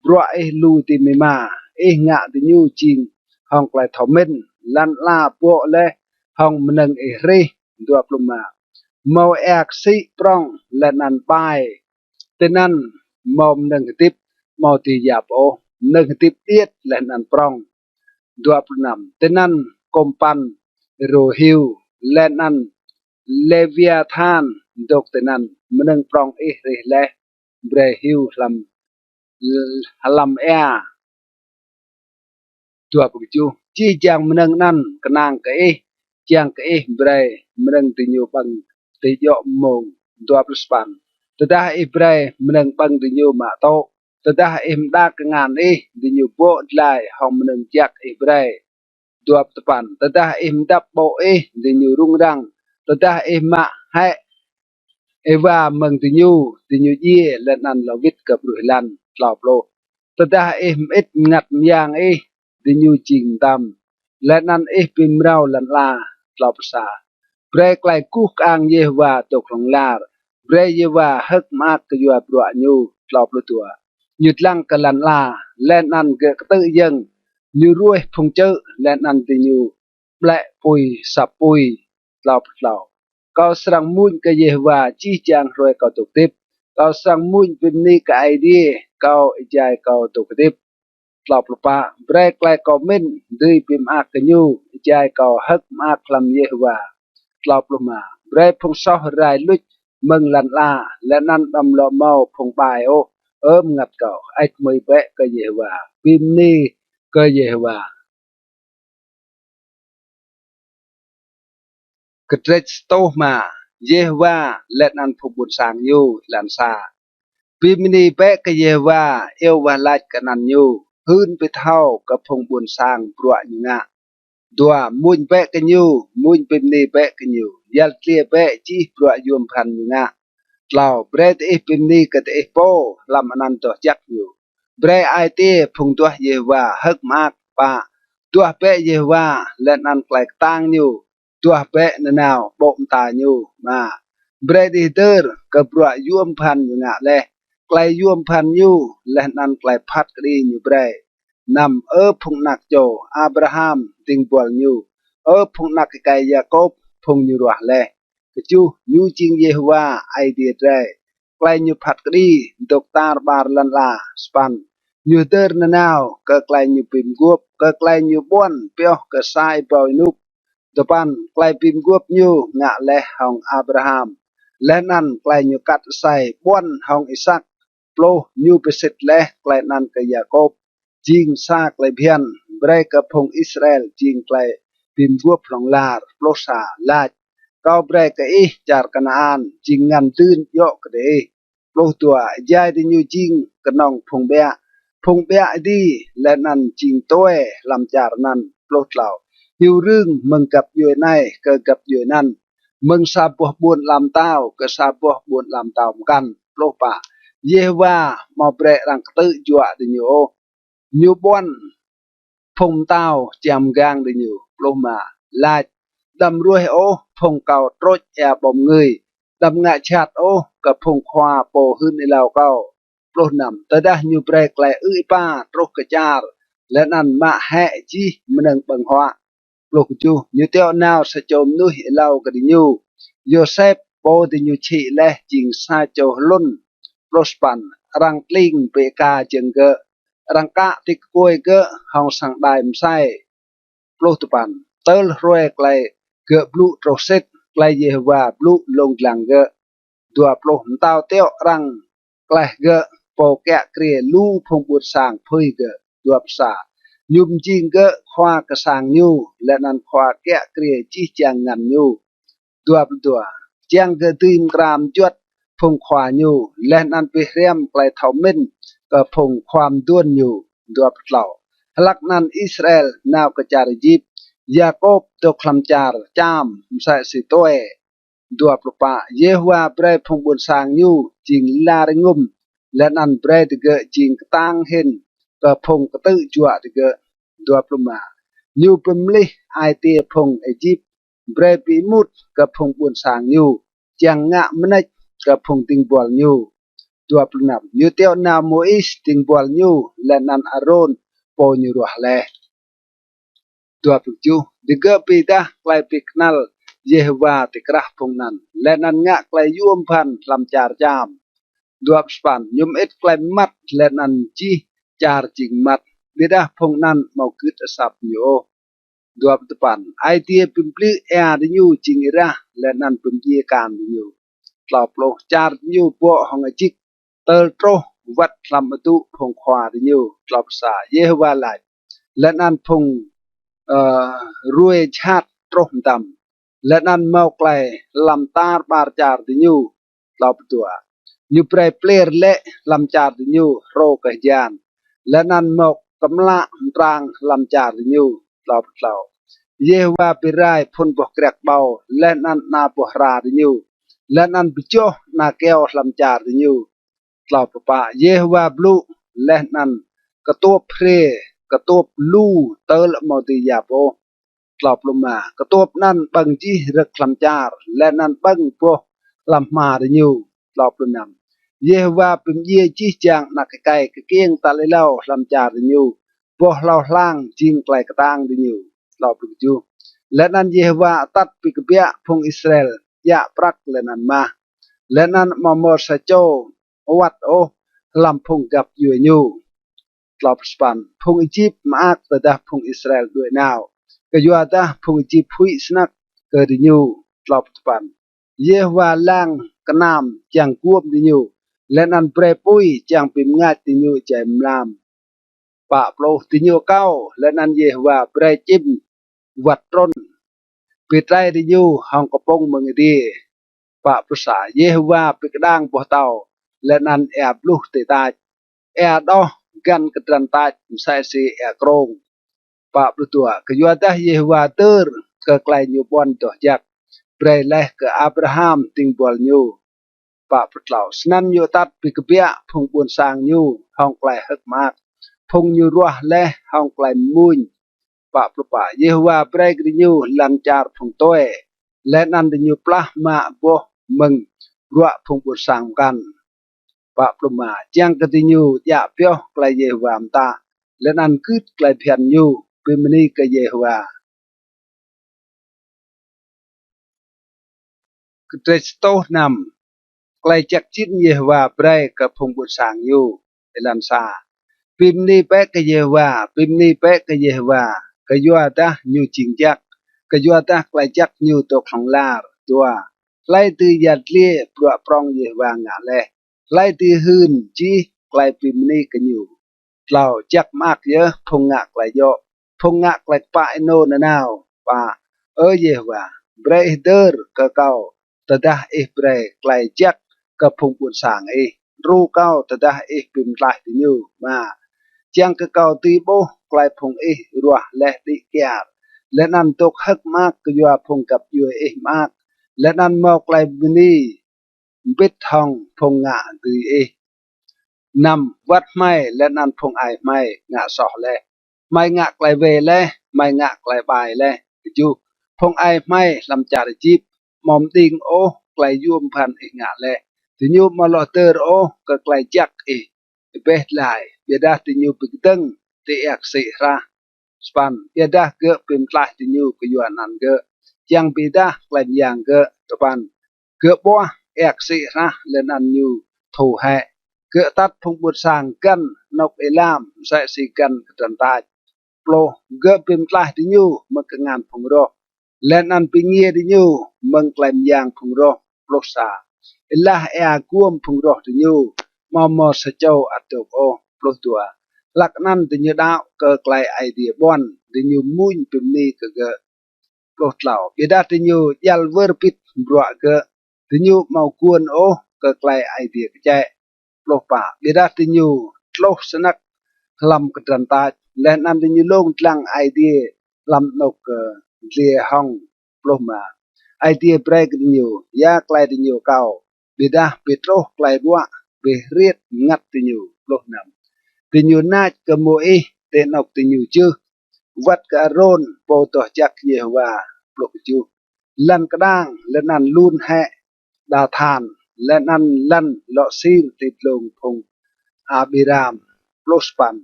ดัวไอลูติมิมางะดิญูจริงห้องไกลทอมินลันลาปัวและห้องมันเอรีดัวปลมาเมาแอกซิปรองและนันไปแต่นั่นมอมหนึ่งติบมอตียาโอหนึ่งติบเอียดและนันปรองดัวปนำแต่นั่นกมปันโรฮิวและนันเลเวียธานดกแต่นั่นมันนึงปรองเอรีและเบรฮิวลำเอตัวปกจูจีจางมันนึงนั่นกนางเกอจางเกอเบรมันนึงติญญบังติยอมงตัวปสปันแต่ถ้าเอเบรมันนึงบังติญญมาโตแต่ถ้าเอ็มดากงานติญญโบไลห้องมันนึงจักเอเบรตัวปสปันแต่ถ้าเอ็มดับโบติญญรุ่งรังแต่ถ้าเอ็มมาให้เอว่ามึงติญญเย่และนันลวิทกับรุฮิลันกล่าวโปรแต่ถ้าเอ็มเอ็ดงัดยางดิญูจริงดำและนั้นปิมเราลันลาตลอดภาษาเบรกไลกุกอังเยวาตกลงลาเบรเยวาฮึกมากกยัวปลวญูตลอดตัวหยุดลังกลันลาและนั้นเกตตื้อยังยูรวยพงเจอและนั้นดิญูแปลปุยสับปุยตลอดก็สังมุนกเยวาจีจางรวยก็ตกติบก็สังมุนเป็นนิกไอเดียก็ใจก็ตกติบตลอดปะเบรกไลคอมเมนด้วยพิมพ์อักยูใจก็ฮักมากคลำเยว่าตลอดมาเบรกพงซอรายลุดมึงลันลาและนั่นดำลอเมาพงปายงัดเก่าไอ้ไม่เบะก็เยว่าพิมพ์นี่ก็เยว่ากระเทสโตมาเยว่าและนั่นพงบุญสางยูลันซาพิมพ์นี่เบะก็เยว่าเอววาลัดกันนันยูหืนไปเท่ากับพงบุญสร้างปลวกอยู่งะดัวมุนเปะกันอยู่มุนเป็นนี่เปะกันอยู่ยัลเลียเปะจีปลวกยวมพันอยู่งะเราเบรดเป็นนี่กับเอโปลำอนันตัวจักอยู่เบรไอเต้พงตัวเยว่าฮึกมากปะตัวเปะเยว่าและนันแปลกต่างอยู่ตัวเปะนนาวบมตาอยู่มาเบรดเตอร์กับปลวกยวมพันอยู่งะเลยไกลยวมพันอยู่และนันไกลพัดกรีอยู่เบรนำพงนักโจอับราฮัมติงบอลยูพงนักไกยาโคบพงยูรัวเลกจูยูจิงเยฮวาไอเดียเรไกลยูพัดกรีดอกตาร์บาร์ลันลาสปันยูเตอร์นาวก็ไกลยูปิมกวบก็ไกลยูบอนเปียวก็ไซบอยนุกตปันไกลปิมกวบยูงะเลหองอับราฮัมและนั่นไกลยูกัดไซบอนหองอิสักโปรยูเปสิตเลไกลนั่นก็ยาโคบจิงซากไลเพียนเบรกพงอิสราเอลจิงไกลปิมวัวพลองลาร์โปรซาลาดก็เบรกจาร์กันอานจิงงันตื่นโยกเดโปรตัวใจดิญูจิงกนองพงเบียดีและนันจิงตัวลำจาร์นันโปรเหล่าฮิวรึงมึงกับอยู่ในเกิดกับอยู่นั่นมึงซาบัวบุญลำเต้าก็ซาบัวบุญลำเต้ากันโปรปะเยว่ามาเบรรังตื้อจัวดิญูยูบอนพงเต้าจำกางดิญูโปรมาลาดดำรวยพงเก่าโตรดแอบอมเงยดำงะชาดกับพงควาโปหืนในเหล่าเก่าโปรนำแต่ได้ยูเบรกแลป้าโตรกระจาร์และนั่นมาแห่จีมันนังบังหัวโปรกจูยูเตียวนาวสะจมนุยเหล่ากดิญูโยเซฟโปดิญูชีและจิงซาโจลุนโปรสปันรังกลิงเปกาเจงเกรังกะติกวยเกห้องสังได้มไซโปรตุปันเตลรวยไกลเกบลูโตรเซตไกลเยวาบลูลงกลางเกตัวโปรหมเต้าเตียวรังไกลเกโปแกะเกลียลูพงบุตรสางพุยเกตัวภาษา nhum jing ge khoa ka sang nyu le nan khoa ke krie chi chang ngan nyu tua chang ge tim kram chuat phung khoa nyu le nan pi rem klai thau min ka phung khwam duon nyu lau halak nan Israel naw ka char jip Jacob to khlam char cham sa si toe pa Yehwa bre phung bun sang nyu jing la ngum le nan bre de ge jing tang hin ka phung ka tự chua de ge ma nyu pemli ai te phung Egypt bre pi mut ka phung bun sang nyu chang nga mnech ka phung ting bol nyu nyu teo na Mois ting bol nyu le nan Aaron po nyu ruah le de ge pi da klai pi knal Yehwa te krah phung nan le nan nga klai yum phan lam char jam span nhum ít klai mat le nan chi char ching mat bida phung nan mau küt asap nyo tepan ai tia pimpli de nyu ching ira le nan pum ye kan de nyu tlop lo char nyu po hong a chik tel tro wat lam tu phung khwa de nyu tlop sa Yehwa lại le nan phung ruồi chat tro dam le nan mau klai lam tar bar char de nyu tlop tua như prai player le lam char nyu ro ka jan le nan mok kamla rang lam char nyu lau Yehwa pirai phun bo krek bau le nan na bo ra nyu le nan bicho na keo lam char nyu lau pa Yehwa blu le nan katop pre katop lu tel mo ti ya po lau pluma katop nan bang ji rek lam char le nan bang po lam ma nyu lau plunam Yehwa pim ye chi chang na kai ke kieng ta le lau lam cha de nyu po lau hlang jing klai ka tang de nyu lau pu ju le nan Yehwa tat pi ke bia phung Israel ya prak le nan ma le nan ma mo sa cho wat o lam phung gap yu nyu lau span phung Egypt ma ak ta da phung Israel doi now ke yu da phung Egypt hui snak ke de nyu lau span Yehwa lang kanam chang kuop de nyu le nan pre pui chang pim ngat ti nyu chem lam pa plo ti nyu cao le nan Yehwa pre chim wat tron pi trai ti nyu hong ko pong meng di pa prasa Yehwa pi kadang bo tao le nan e blu te ta e do gan ka tran ta sai si e krong pa plu tua ke yu ta Yehwa ter ke klai nyu bon to jak pre le ke Abraham ting bol nyu pa putlau snan nyu tat pi ke bia phung bun sang nyu hong klai hak mak phung nyu ruah le hong klai mun pa pa Yehwa prek di nyu lam char phung toe le nan di nyu plah ma bo meng ruah phung bun sang kan pa pluma chang ke di nyu ya pyo klai Yehwa ta le nan küt klai phian nyu pi mani ke Yehwa ke tresto nam klai chak chin Yehwa pre ka phung bun sang nyu elan sa pim ni pe ke Yehwa pim ni pe ke Yehwa ke yu ta nyu ching jak ke yu ta klai chak nyu to khong lar tua klai tu yat lie pro prong Yehwa nga le klai tu hun chi klai pim ni ke nyu lau chak mak ye phung nga klai yo phung nga klai pa no na nào pa Yehwa bre der ke kau tadah bre klai chak ke phung bun sang ru cao tadah pim klai ti nyu ma chang ke kau ti bo klai phung ruah le ti kya le nan tok hak mak ke yu phung kap yu mak le nan mo klai bini bit hong phung nga ti nam wat mai le nan phung ai mai nga so le mai nga klai ve le mai nga klai bai le ju phung ai mai lam char chip mom ding o klai yum phan nga le ti nyu ma lo ter o ke klai chak be lai be da ti nyu pi teng ti ek si ra span be da ke pim klai ti nyu ke yu nan ke chang bi da klai yang ke to pan ke bo ek si ra le nan nyu thu ha ke tat phung but sang kan nok elam sa si kan tan ta plo ke pim klai ti nyu ma ke ngan phung ro le nan pi ngie ti nyu meng klai yang phung ro plo sa elah kuom phung ro ti nyu mo sa châu atok o plo tua หลักนั้นที่ยูดาวเกิดไกลไอเดียบอนที่ยูมุ่งเป็นนี่ก็เกิดปลดเหล่าเบียดที่ยูยัลเวอร์ปิดบัวเกิดที่ยูเมากวนโอเกิดไกลไอเดียก็ใจปลดป่าเบียดที่ยูโลกสนักลำกระดันตาและนั้นที่ยูลงกลางไอเดียลำนกเลียห้องปลดมาไอเดียเบรกที่ยูยาไกลที่ยูเก่าเบียดเปิดโลกไกลบัวเบเรียดงัดที่ยูปลดนำที่ยูน่าจะโมเอเตนอกที่ยูชื่อวัดกะโรนโปตจักเยว่าปลกจูลันกระด้างและนันลูนแหดาทานและนันลันเลาะซีลติดลงพงอาบิรามปลสปัน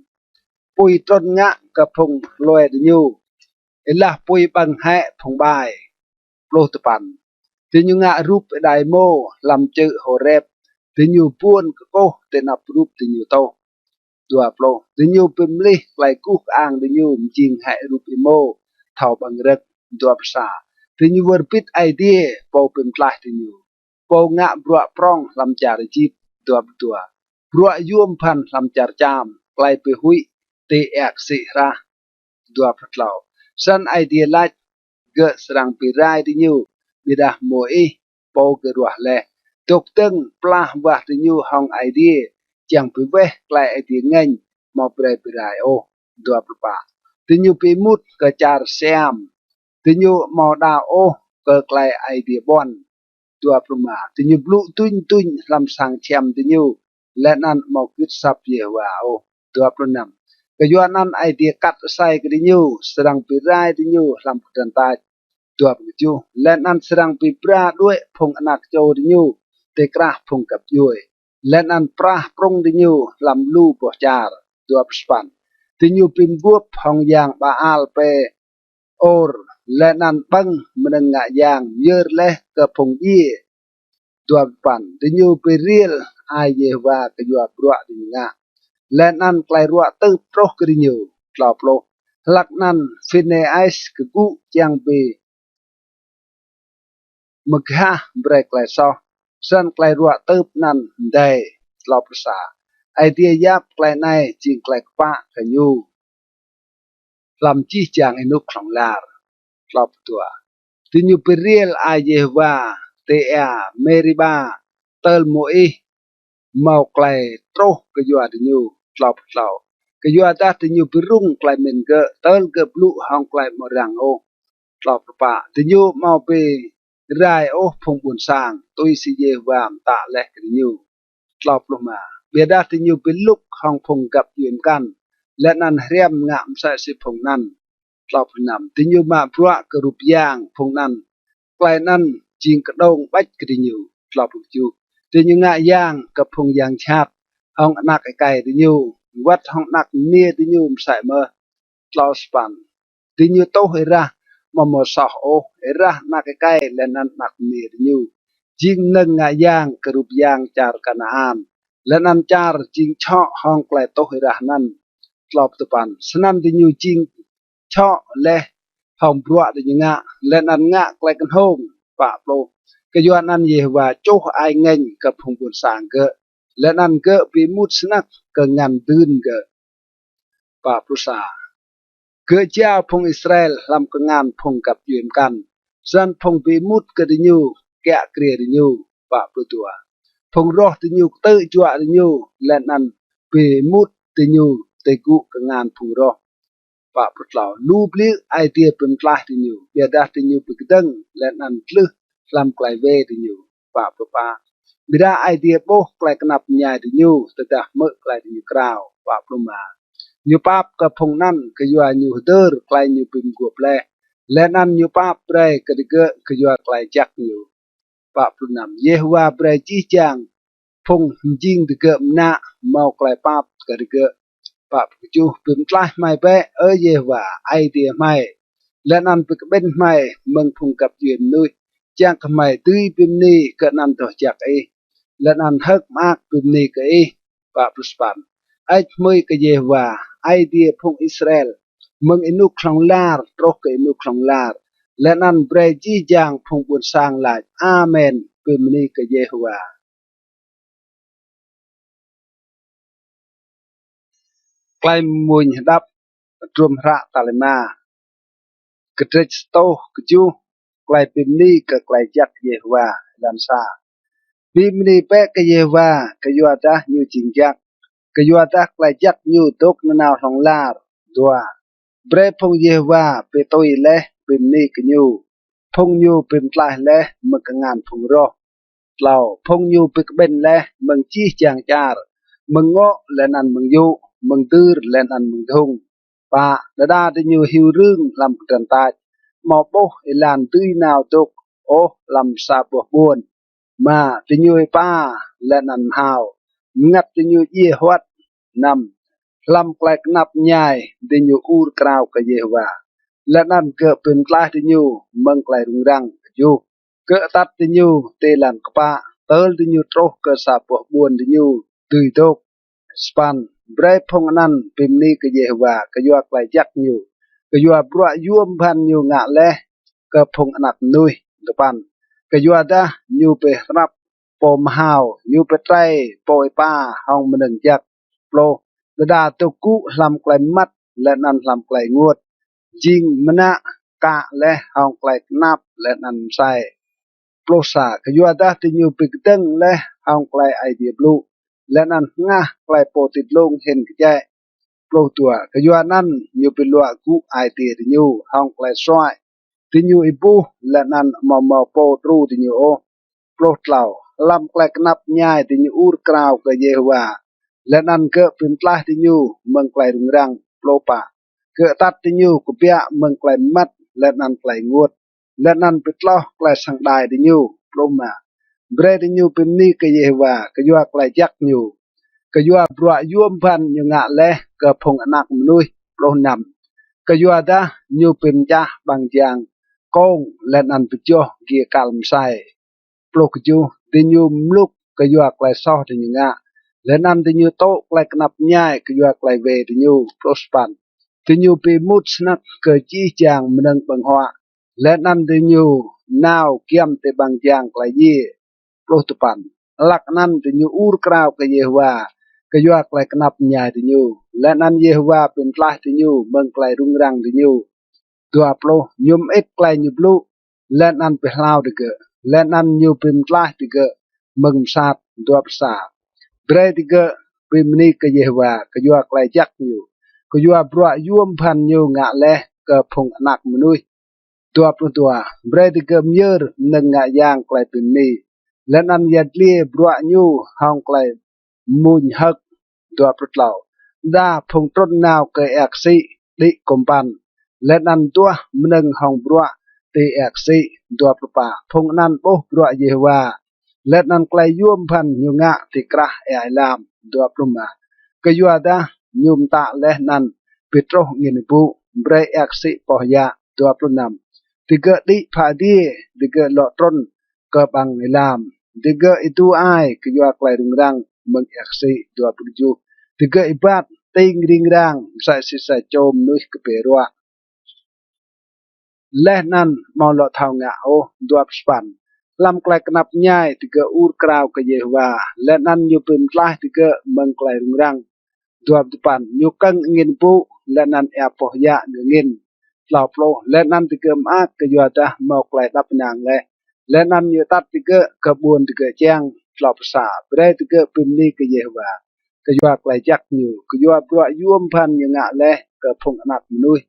ปุยตรนงะกระพงลอยดยูเอล่าปุยบังแหพงบายปลตปันที่ยูงะรูปไดโมลำจือโฮเรบที่ยูป้วนก็โกเตนับรูปที่ยูโตตัวโปรดิญูเป็นลิไลกุกอ่างดิญูจริงให้รูปอิโมเท่าบังเริกตัวภาษาดิญูวอร์ปิดไอเดียโปเป็นปลายดิญูโปงะบรัวปรองลำจาริจิตตัวบรัวยวมพันลำจารจามไกลไปหุยเตเอกสิระตัวพัดเหล่าสันไอเดียลัดเกสรังปีไรดิญูบิดาโมเอโปเกรัวเล่ตกตึงปลาบะดิญูห้องไอเดียจังไปเวะไกลไอเดียเงินมาเปรย์ไปได้โอดัวปลาติญูไปมุดกระจารเซียมติญูมาดาโอเกิดไกลไอเดียบอนดัวปลาติญูบลุตุนลำสังเชียมติญูและนั้นมาคิดสับเยว่าโอดัวปลานำก็ย้อนนั้นไอเดียกัดใส่กติญูสรังไปได้ติญูลำพันตาตัวปจูและนั้นสรังไปปราด้วยพงอนักโจติญูเตกราพงกับยุยและนั้นปราปรงดิญูลำลูปจารตัวสปันดิญูปิมบวบห้องยางบาอาลเปโอร์และนั้นบังมันงะยางเยอะเละกระพงยี่ตัวปันดิญูไปเรียลอายเยวากยัวปรัวดิงะและนั้นไกลรัวตื้อโปรกดิญูกล่าวโปรหลักนั้นฟินเนไอส์กกุจังเปมกฮะเบรกไกลซอสันไกลรัวตืบนันได้ลอภาษาไอเดียยับไกลในจิงไกลกป้าขยูลำจี้จางไอนุกของลาร์ลอบตัวที่ยูไปเรียลอาเยวาเตอเมริบาเตลโมเอเมาไกลโตรกยัวดิยูลอบเล่ากยัวตาที่ยูไปรุ่งไกลเมนเกเตลเกบลุห้องไกลมรังโอลอบปะที่ยูเมาไปไรโอพงบุญสร้างตุยสิเยวามตาเล็กดิยูลอบลงมาเบียดาที่ยูเป็นลูกของพงกับยืนกันและนั้นเรียมงามใส่สิพงนั้นลอบนำที่ยูมาพระกรุปย่างพงนั้นไกลนั้นจิงกระดงบัดกระดิยูลอบจูที่ยูงะย่างกับพงยางชาติห้องนักไก่ดิยูวัดห้องนักเนียดิยูใส่เมื่อลอสปันที่ยูโตเฮระมโมสาวโอเอระนักไก่และนั้นนักเนียดิยูจิงนึงงะย่างกรุปย่างจารกันอานและนันจารจิงช่อห้องไกลโตเฮระนั้นกลอบตะปันสนันดิญูจิงช่อและห้องบัวดิญงะและนันงะไกลกันโฮงปะโปรกยวนนันเยว่าโจไอเงินกับพงบุญสางเกและนันเกปีมุดสนักกงานดืนเกปะปรุษาเกเจ้าพงอิสราเอลลำกงานพงกับยืนกันสันพงปีมุดกดิญูแกะเกลียดิญูปะปรุตัวพงรอดิญูเตยจัวดิญูและนันปีมุดดิญูเตกุกงานพงรอปะปรุตลาวลูบลิไอเดียเป็นปลาดิญูเบียดาดิญูปกดังและนันพลึลำไกลเวดิญูปะปรุปาบิดาไอเดียโบไกลกนับญาดิญูแต่ดาเมื่อไกลดิญูกราวปะปรุมายูปาบกับพงนั้นก็ยัวยูเดอร์ไกลยูปิมกัวเปลและนั้นยูปาบเปรย์ก็ดิเกก็ยัวไกลจักยูปะปรุนำเยหัวเปรย์จีจังพงจิงดิเกมนะเมาไกลปาบก็ดิเกปะปจูปิมไกลไม่เปเยหัวไอเดียไม่และนั้นปิกเป็นไม่เมืองพงกับยืนนุยจังทำไมตุยปิมนี่ก็นั้นต่อจากและนั้นฮักมากปิมนี่ก็ปะปรุสปันไอ้เมื่อก็เยว่าไอเดียพงอิสราเอลมึงอินุคลองลาร์ตรกอินุคลองลาร์และนั้นเบรจีจางพงบุญสร้างหลายอาเมนเป็นนี้ก็เยว่า ใกล้มุนดับรวมระตาลมากระเจสโตกจูใกล้เป็นนี่ก็ใกล้จักเยว่าลันซาบีมนี่เป๊ะก็เยว่ากะยัวตาอยู่จริงจักกะยัวตาใกล้จักอยู่ตกนนาวทองลาดดัวเบรพงเยว่าเปโตยเละเป็นนี่กะอยู่พงอยู่เป็นปลายเละมันก็งานพงรอเราพงอยู่เป็นเป็นเละมึงจี้จางจาร์มึงเงาะและนันมึงอยู่มึงตื้อและนันมึงทงป่าดาที่อยู่หิวเรื่องลำกันตายหมอโปอิลานตื้อนาวตกโอลำซาบวบวนมาที่อยู่ป้าและนันหาวงัดที่อยู่เยี่ยวัดนำลำไกลนับใหญ่ที่อยู่อูรกราวกะเยว่าและนั่นเกิดเป็นกลายที่อยู่เมืองไกลรุงรังอยู่เกิดตัดที่อยู่เตลันกป้าเติลที่อยู่โตรเกิดซาบวบวนที่อยู่ตุยตกสปันเบรพงนั้นเป็นนี่กะเยว่ากะยัวไกลจักอยู่กะยัวปลวยวมพันอยู่งะเละกะพงอนักนุยตะปันกะยัวดาอยู่ไปรับปมหาวอยู่ไปไตรปอยป้าห้องมันหนึ่งจักโปรระดาตะกุลำไกลมัดและนันลำไกลงวดจิงมณะกะและห้องไกลนับและนันใส่โปรสากะยัวดาที่อยู่ไปกตึงและห้องไกลไอเดียบลูและนั่นง่าไกลโปรติดลงเห็นกแจโปรตัวกะยัวนั่นอยู่เป็นลัวกูไอเตียที่อยู่ห้องไกลซ้อยที่อยู่อีปูและนั่นมอโปตรูที่อยู่โอโปรเล่าลำไกลนับง่ายที่อยู่อูรกราวกะเยว่าและนั่นเกิดเป็นปลาที่อยู่เมืองไกลรุงรังโปรปะเกิดตัดที่อยู่กุเปียเมืองไกลมัดและนั่นไกลงวดและนั่นเป็นล้อไกลสังได้ที่อยู่โปรมาเบรดอยู่เป็นนี่กะเยว่ากะยัวไกลจักอยู่กะยัวปลวยวมพันอยู่งะเละกะพงอนักมนุยโปรนำกะยัวดาอยู่เป็นจ้าบางจางกงและนันปิจ่อเกียกาลมไซโปรกจูติญูมลุกกะยัวไกลซอติญูงะและนันติญูโตไกลกนับง่ายกะยัวไกลเวติญูโปรสปันติญูปีมุดสนักเกจีจางมนังบังหัวและนันติญูนาวเกียมเตบางจางไกลเยโปรตุปันหลักนั้นติญูอูรกราวกะเยว่ากะยัวไกลกนับง่ายติญูและนันเยว่าเป็นปลาติญูเมืองไกลรุงรังติญูตัวโปรยุมเอ็กไกลยุบลูและนันไปลาวติเกและนันยุเป็นปลาติเกเมืองซาดตัวภาษาเบรติเกเป็นมนีกะเยว่ากะยัวไกลจักอยู่กะยัวปลวยวมพันอยู่งะเละกะพงอนักมนุยตัวปลตัวเบรติเกมเยอร์นึงงะยางไกลเป็นนี้และนันยัดเลียบรัวยูห้องไกลมุนฮักตัวปลดเหล่าดาพงต้นนาวเกยแอกซิดิกมปันและนันตัวมนึงห้องบรัวตีแอกซิตัวปลป่าพงนันโปบรัวเยว่าและนันไกลยวมพันยูงะติกระไอลามตัวปลุมากยัวดายุมตาและนันปิโตรเงินปูเบรแอกซิปอยาตัวปลุนำติเกดิพาดีติเกลอตรนke bang ilam tiga itu ai ke jua klai rungrang mengaksi dua perju tiga ibat ting ringrang sa sisa chom nuih ke perua leh nan mau lo thau nga o dua span lam klai knap nyai tiga ur kraw ke yehwa leh nan yu pim tlah tiga meng klai rungrang dua depan yu kang ngin pu leh nan ya poh ya ngin lau plo leh nan tiga ma ke jua dah mau klai dap nang lehและนั้นอยู่ตัดติเกะกระบวนติเกะแจ้งหลอบสาเปรติเกะปิมนี่ก็เยว่ากะยัวไกลจักอยู่กะยัวปลวยวมพันยังงะและกะพงอนักมนุย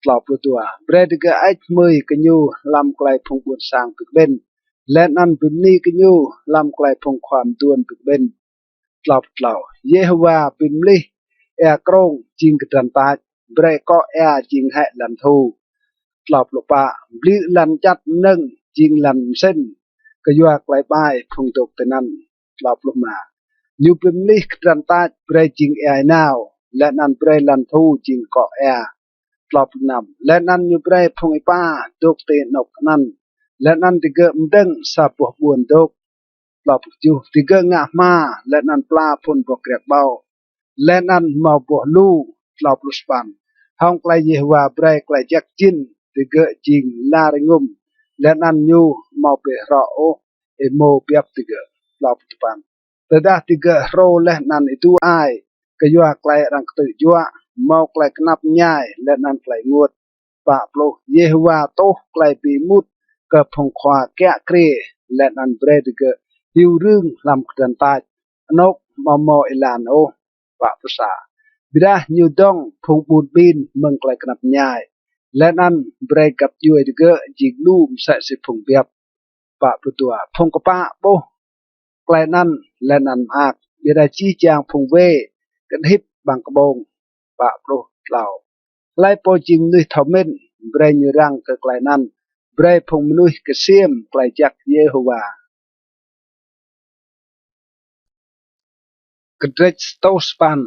หลอบตัวเปรติเกะไอ้มือกะยูลำไกลพงบุญสร้างปิกเบนและนั้นปิมนี่กะยูลำไกลพงความดวนปิกเบนหลอบเหล่าเยฮวาปิมลี่แอกรงจิงกระดันตาเบรก็แอจิงให้ลันทูหลอบปะบลิลันจัดนึ่งจิงลันเส้นก็ยัวไกลไปพงตกแต่นั้นหลับลงมาอยู่เป็นลิกดันตาเปรจิงแอร์นาวและนันเปรลันทูจิงเกาะแอร์หลับนำและนันอยู่เปรพงไอป้าตกเตนกนั้นและนันติเกมดึงสาบวบวนตกหลับจูติเกงะมาและนันปลาพ่นบกเกรบเบาและนันมาบวลูหลับลุสปันห้องไกลเยว่าเปรไกลจักจินติเกจิงลาริงุมและนั่นยูมาเปรอโอเอโมเปียบติเกลอบตุปันแต่ดาติเกโรและนั่นอิตูไอ ก็ยัวไกลรังตือยัวมอกไกลกนับง่ายและนันไกลงวดปะโปรเยฮวาโตไกลปีมุดกับพงควาแกะเกรและนันเบรดกฮิวรึงลำกรันตายนกมออิลานโอปะภาษาบิดานิวดองพงบูดบินเมืองไกลกนับง่ายและนั้นเบรกกับยูเอดเกจิกลูมใส่สิพงเบียบปะประตัวพงกปะโบไกลนั้นและนั้นอากบิดาจีจางพงเวกันฮิบบางกระบงปะโปรเหล่าไล่โปจิงนุยทอมเมนเบรยูรังกไกลนั้นเบรพงมนุยกเสียมไกลจากเยโฮวากระเดชโตสปัน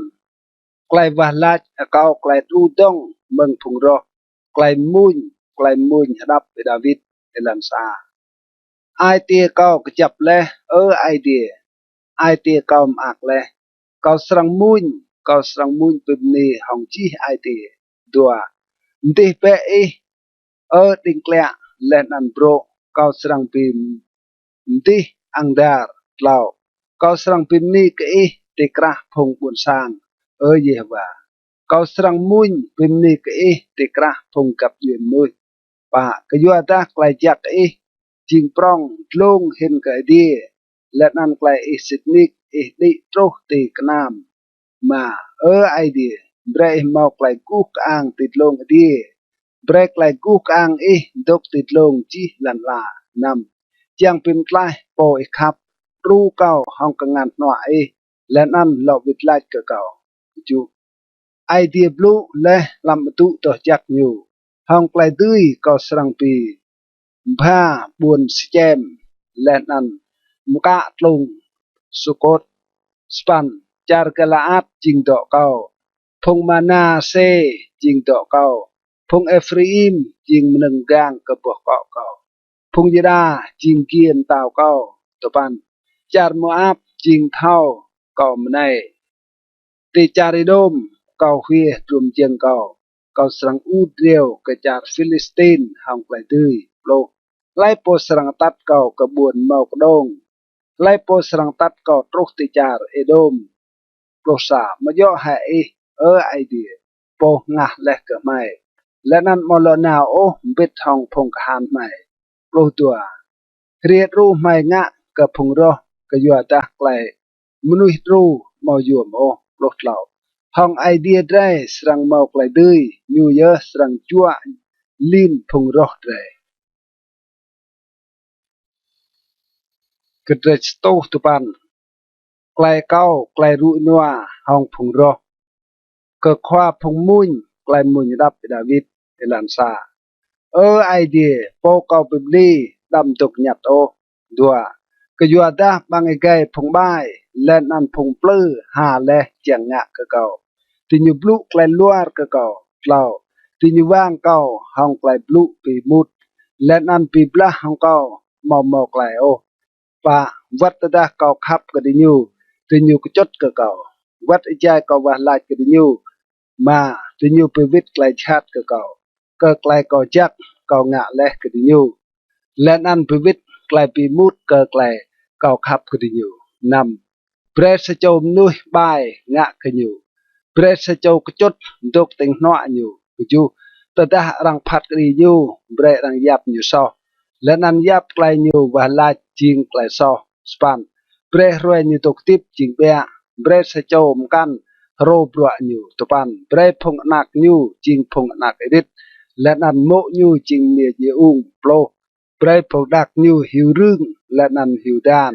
ไกลวาลาจเกาไกลดูดงเมืองพงรอไกลมุนรับดาวิดเอลันซาไอเตียเกากระจับเลไอเดียไอเตียเกามอักเลเกาสรังมุนเกาสรังมุนปิมนีหองจีไอเตียดัวดิเปติงเกลียเลนันโบรเกาสรังปิมดิอังดาร์เหล่าเกาสรังปิมนีกติกระพงบุญสร้างเยว่าเกาสรังมุนปิมนีกติกระพงกับยืนนุยป่ากยัวตาไกลจากจิงปรองลงเห็นกะดีและนั่นไกลสิทนิกดิโตรตีกนามมาไอเดียเบรมอกไกลกูกอ่างติดลงดีเบรกไกลกูกอ่างดกติดลงจีลันลานำจังเป็นไกลโปยครับรู้เก่าห้องกังงานหน่อยและนั่นเราวิทไลกเก่าจูไอเดียบลูและลำตุต่อจักอยู่ห้องไกลดุยก็สรังปีผ้าบุญสแกมและนั้นมุกะลงสุกตสปันจารกลาอัดจิงดอกเก่าพงมานาเซจิงดอกเก่าพงเอฟรีมจิงมนึงกางกระบอกเก่าพงยดาจิงเกียนตาวเก่าตปันจารโมอับจิงเท่าเก่ามในติจาริดมเก่าเฮียรวมเจียงเก่าสรังอูดเดียวกระจาดฟิลิสตินห้องไกลดื้อโลไล่โปสรังตัดเก่ากระบวนเมากระดงไล่โปสรังตัดเก่าตรุกติจารเอโดมโปรสามย่อหาไอเดียโปงะและเกิดไม่และนั้นมลนาโอบิดทองพงกหานใหม่โปรตัวเรียดรู้ไม่งะกับพงรอกระยัวตาไกลมนุษย์รู้มาอยู่มโอโปรเหล่าห้องไอเดียได้สรังเมาไกลดื้อยูเยอะสรังจั่วลินพงรอดได้กระเดชโตตุปันไกลเก้าไกลรุ่นัวห้องพงรอเกิดความพงมุ่นไกลมุนรับดาวิดเอลันซาไอเดียโปเกาปิบลีดำตกหยัดโอดัวก็ยัวดาบางไอไกพงบ่ายและนันพงปลื้อหาและเจียงงะก็เก่าติญูบลุไกลลัวก็เก่าเล่าติญูว่างเก่าห้องไกลบลุปีมุดและนันปีปลาห้องเก่ามอไกลโอปะวัดดาเก่าขับก็ติญูก็จดก็เก่าวัดไอใจก็ว่าลายก็ติญูมาติญูไปวิทย์ไกลชาติก็เก่าก็ไกลก็จักก็งะและก็ติญูและนันไปวิทย์ไกลปีมุดก็ไกลก็ขับก็ติญูนำเปรสโจมนุยบายงะก็อยู่เปรสโจกจดดกติงหนออยู่ก็อยู่แต่ถ้ารังพัดก็อยู่เบรรังยับอยู่ซอและนั้นยับไกลอยู่ว่าลาจิงไกลซอสปันเบรรวยอยู่ตกทิพจิงเปียเบรสโจมกันโรบรัวอยู่ตปันเบรพงนักอยู่จิงพงนักเอดิตและนั้นโมอยู่จิงเนียยอุ้งโปรเบรพงดักอยู่หิวรึงและนั้นหิวด้าน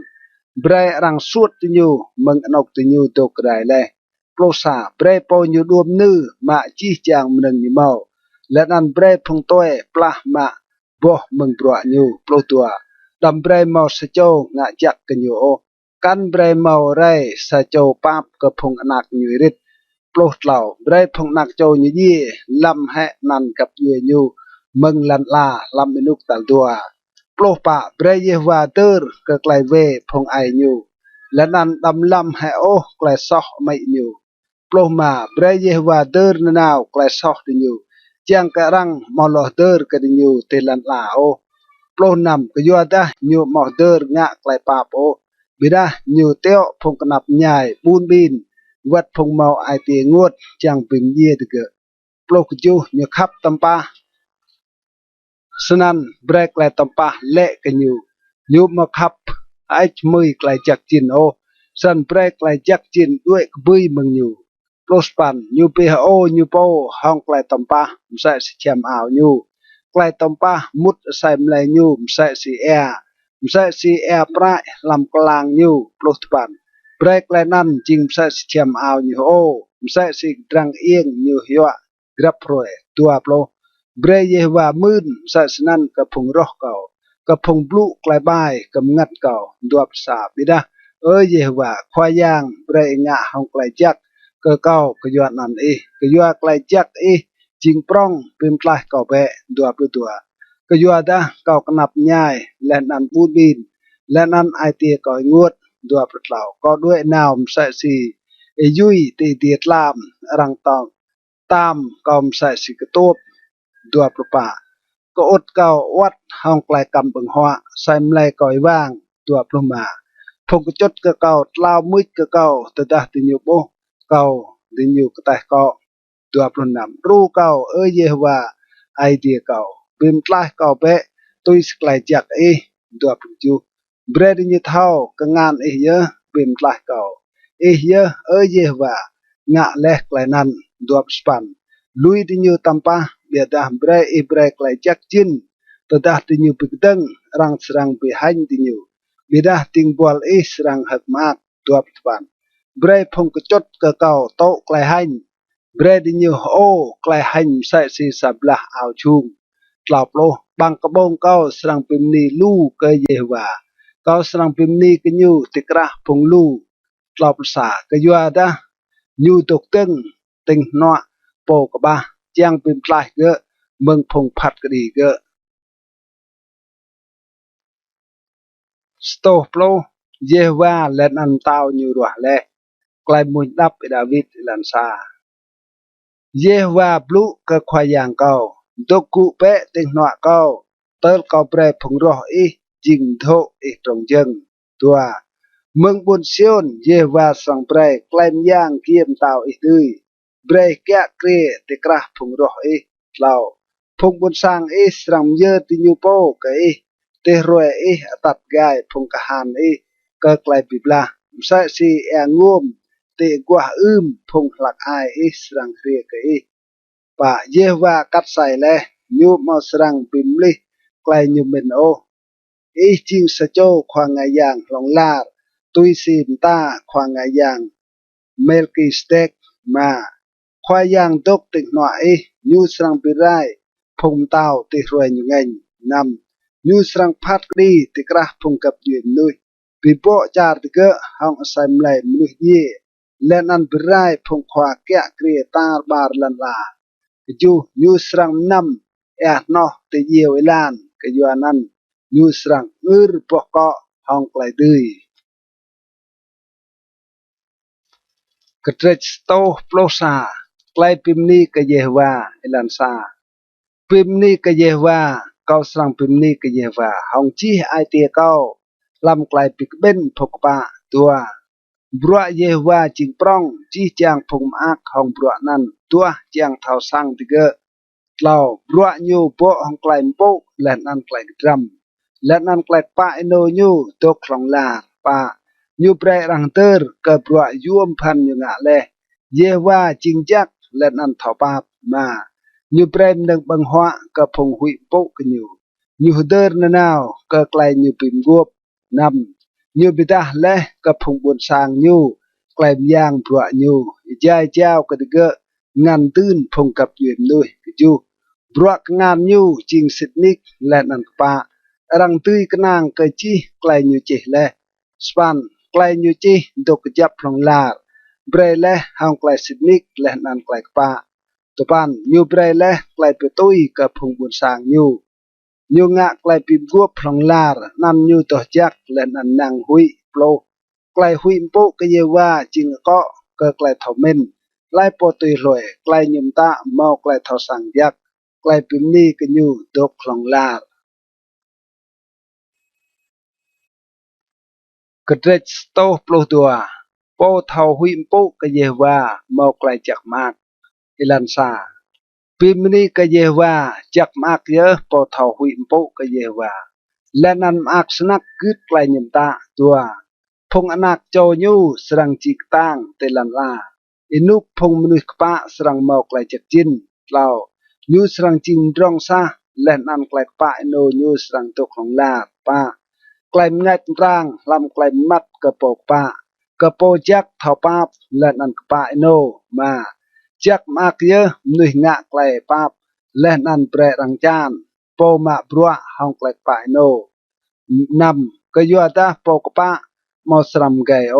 เบรรังสุดอยู่มึงอนกติอยู่ตกได้เลยโปรซาเบรปออยู่รวมนื้อมาจีจางมึงอยู่เมาและนั้นเบรพงตัวปลามาบ่มึงปรัวอยู่โปรตัวดำเบรเมาสโจงะจักกันอยู่กันเบรเมาไรสโจปับกับพงอนักอยู่ริดโปรเหล่าเบรพงนักโจอยู่ยี่ลำแหนันกับอยู่มึงลันลาลำมินุกตัลตัวโปรปะเบรเยวาเตอร์ก็ไกลเวพงไออยู่และนั้นดำลำแหโอไกลซอกไม่อยู่โปรมาเบรเยวาเตอร์นาวไกลซอกอยู่จังกะรังมอลเดอร์ก็อยู่เตลันลาโอโปรนำก็ยัวดะอยู่มอเดอร์งะไกลปาโอบิดาอยู่เตียวพงกนับใหญ่ปูนบิน วัดพงเมาไอเตียงวดจังปิมเย่ตะเกะโปรกจูเนขับตำปาสนันเบรกแลตำปาเละกันอยู่ยูมาขับไอมือไกลจากจินโอสันเบรกไกลจากจินด้วยกบุยมึงอยู่โปรสปันยูเปโอยูโปห้องไกลตำปาใส่สีแชมอาวอยู่ไกลตำปามุดใส่มลายอยู่ใส่สีแอร์ใส่สีแอร์ปลายลำกลางอยู่โปรสปันเบรกแลนั่นจิงใส่สีแชมอาวอยู่โอใส่สีดังเอียงอยู่หัวกระโปรงตัวโปรเบรเยว่ามื่นศาสนันกับพงรอกเก่ากับพงบลุกลายบายกับงัดเก่าดวบสาบิดาเยว่าควายางเบรงะหองไกลจักก็เก่าก็ยอดนั่นก็ยอดไกลจักจิงปร้องเป็นปลายเก่าแบะดวบตัวก็ยอดเก่ากนับง่ายและนันปูดบินและนันไอเตียก่อยงวดดวบเล่าก็ด้วยนาวใส่สียุยตีเดียดลามรังตองตามกอมใส่สีกระตบดัวปลาก็อดเก่าวัดห้องไกลกำบังหัวใส่มลายก่อยว่างตัวปลมาพงกจดก็เก่าลาวมุดก็เก่าแต่ดาติญุโบเก่าดิญุก็แต่ก็ตัวปลนำรู้เก่าเยว่าไอเดียเก่าบิมปลายเก่าเปะตุยสไกลจากตัวปลจูเบรดิญุเท่าก็งานเยอะบิมปลายเก่าเยอะเยว่างะเล็กไกลนั้นตัวสปันลุยดิญุตัมปาdia dah break lai jak jin tedah tinyu pigdeng rang serang behind tinyu bidah ting bol serang hak mak tuap tuan break phong kecot ke kau to klai hain break tinyu klai hain sai si sablah au chung tlop lo bang kabong kau serang pimni lu ke yewa kau serang pimni kenyu tikrah phong lu tlop sa ke yua dah nyu tok teng ting no po ka ba giang pim plai ge mừng phong phạt cái đi ge stop lo Yewa lên ăn tao như rùa lẹ klai mùi đắp David lan sa Yewa blu ke khoai yang kau đốc cụ pe tình nọ kau tớ kau pre phong rùa jing thô trong dân tua mừng buồn sion Yewa sang pre klai yang kiêm tao tươi pre kya kre tikrah phong rùa lao phong bun sang sram ye tinyu po ke te roe atat gai phong kahan ke klai bibla sa si ngum te gwa phong lak ai srang kre ke pa yewa kat sai le nyu mo srang bimli klai nyu men o ching sa cho khwa ngai yang long lar tui sim ta khwa ngai yang melki stek ma khwa yang dok tik no nyu srang birai phong tao ti ruồi như ngành năm như sang phát đi thì cả phong cập duyên nuôi bị bộ char thì cơ hong sai lại nuôi ye lên ăn birai phong khoa kẹt kria tar bar lan la ju như sang năm no thì nhiều lan cái yuan ăn như sang ur bộ cọ hong lại đuôi cái trách sto plosa lại pimni cái yewa lan sa pimni ke yewa kau serang pimni ke yewa hong chi ai tia kau lam klai pik ben phok pa tua brua yewa ching prong chi chang phum ak hong brua nan tua chang thao sang tiga lau brua nyu po hong klai po len an klai drum len an klai pa ino nyu to klong la pa nyu pre rang ter ke brua yuom phan nyu nga le yewa ching jak len an thao pa ma như prem nâng bằng hoa cả phong hủy bộ cái như đơ na nào cả klai như pim guop năm như bị ta lẽ cả phong buồn sang như klai yang bua như jai chao cái gỡ ngàn tưn phong cặp duyên nuôi cái chu bua ngàn như ching sit nick lẹ năn pa răng tươi cái nàng cái chi klai như chỉ lẹ span klai như chi độc chập lòng la bre lẹ hang klai sit nick lẹ năn klai pa topan nyu prai le klai pe toi ka phung bun sang nyu nga klai pim guop phlong lar nan nyu to jak len an nang hui plo klai hui po ke yewa jing ko ka klai thomen lai po toi roi klai nyum ta mau klai tho sang jak klai pim ni ke nyu dok phlong lar kedret sto plo tua โปเท่าหุยปุกเยว่าเมาไกลจากมากอิลันซาปีมนี้ก็เยว่าจากมากเยอะโปเท่าหุยปุกเยว่าและนั้นมากสนักกึดไกลยิมตาตัวพงอนักโจยูสรังจิกตังเตลันลาอินุกพงมนุษย์ปะสรังเมาไกลจากจินเรายูสรังจิงดรองซาและนั้นไกลปะโนยูสรังตกของลาปะไกลงัดร่างลำไกลมัดกระโปกปะกระโปจักเท่าปาบและนั้นปะโนมาจักมากเยอะมนุษย์งะไกลปาบและนั้นเปรรังจานโปมาบรัวห้องไกลปะโนนำก็ยัวตาโปกปะมอสรัมไกโอ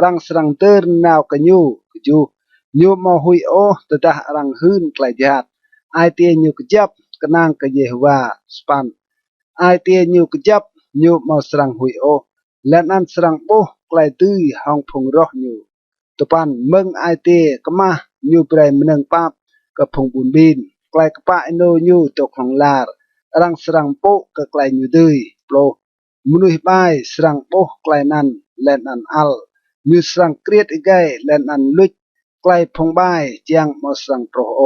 รังสรังเตอร์นาวกันยูกจูยูมอหุยโอตตารังหืนไกลจัดไอเตียยูกจับกนางกเยฮวาสปันไอเตียยูกจับยูมอสรังหุยโอและนั้นสรังโปไกลตื้อห้องพงรอยูตุปันเมืองไอเตียกมายูเปรมเนืองปาบกับพงบุญบินไกลกปะโนยูตกของลาร์รังสรังโปกับไกลยูดื้อโปรมนุษย์บายสรังโปไกลนั้นและนันอัลมีสรังเกรียดอีกไกและนันลุดไกลพงบายเจียงมอสรังโปรโอ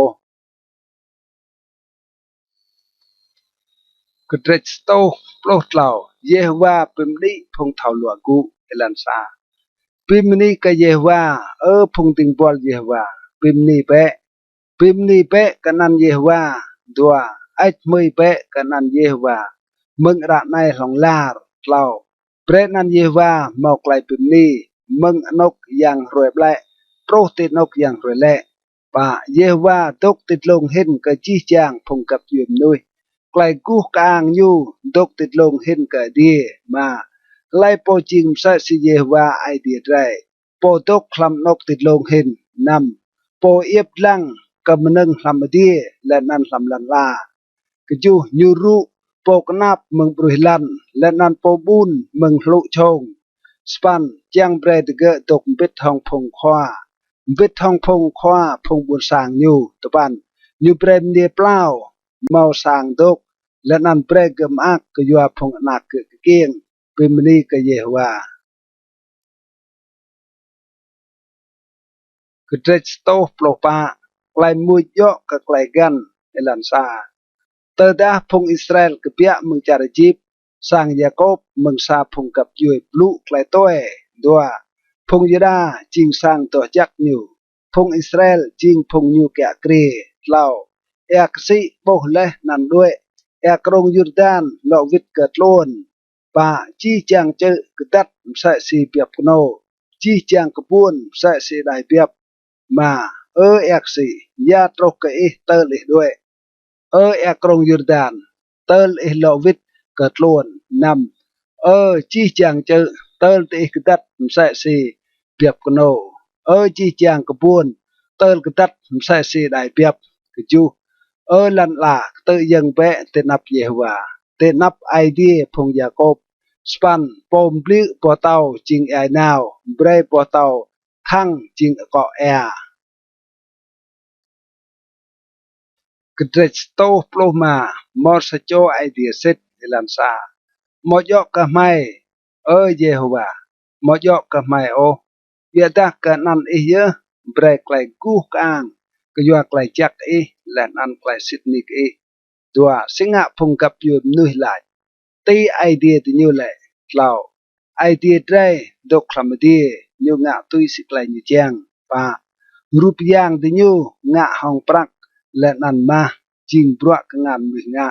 กระเดรสโตโปรดเหล่าเยฮวาปิมนี้พงเท่าหลวกูเอลันซาปิมนี้ก็เยฮวาพงติงบอลเยฮวาปิมนี้เปะกันนันเยฮวาดัวไอ้ไม่เปะกันนันเยฮวามึงระในหลงลาร์เหล่าเปรนันเยฮวาเมาไกลปิมนี้มึงนกอย่างรวยแปะโปรติดนกอย่างรวยแหละป่าเยฮวาตกติดลงเห็นกะจี้จางพงกับยืมนุยไกลกู้กลางยูตกติดลงเห็นกะดีมาไล่โปจิงใส่สิเยฮวาไอเดียไรโปตกคลำนกติดลงเห็นนำโปเอียบลังกำนึงคลำดีและนันคลำลันลากจูยูรุโปกนับเมืองปรุหิลันและนันโปบุนเมืองลุชงสปันจังเบรดเกะตกบิดทองพงควาบิดทองพงควาพงบุญสางยูตะปันยูเปรมเดียเปล่าเมาสางดกและนันเปรกมอักก็ยัวพงอนักเกะเกียงเป็นมณีก็เยฮวากระเดรสโตโปรปาไกลมุยยอกกับไกลกันเอลันซาเตอดาพงอิสราเอลกับเปียมึงจาริจิบสร้างยาโคบมึงซาพงกับยุยปลุไกลตัวดัวพงยูดาจิงสร้างตัวจักนิวพงอิสราเอลจิงพงยูแกะกรีเล่าเอกสิโบเลนันด้วยเอกรงยูดานโลวิดเกิดล้วนป่าจีจางเจอกตัดใส่สีเปียบโนจีจางกระปุนใส่สีได้เปียบมาเอกสิยาตรกเกอเตอร์เลยด้วยเอกรงยูดานเตอร์โลวิดเกิดล้วนนำจีจางเจอเตอร์เอกตัดใส่สีเปียบโนจีจางกระปุนเตอร์กตัดใส่สีได้เปียบกจูลันลาเตยังเปะเตนับเยฮวาเตนับไอเดียพงยาโคบสปันปมปลิปอเตาจิงไอนาวเบรปอเตาทั้งจิงเกาะแอกระเดรสโตโปรมามอสโจไอเดียเซตเอลันซามอยอกกะไม่เยฮวามอยอกกะไม่เบียดากะนันเยอะเบรกไกลกู้กางก็ยัวไกลจักและนันไกลซิดนิกตัวสิงะพงกับยูนุยหลายตีไอเดียที่ยูเลยเราไอเดียใจดกคลำดียูงะตุยสิไกลยูเจียงป่ารูปย่างที่ยูงะห้องปรักและนันมาจิงปลวกงามมืองะ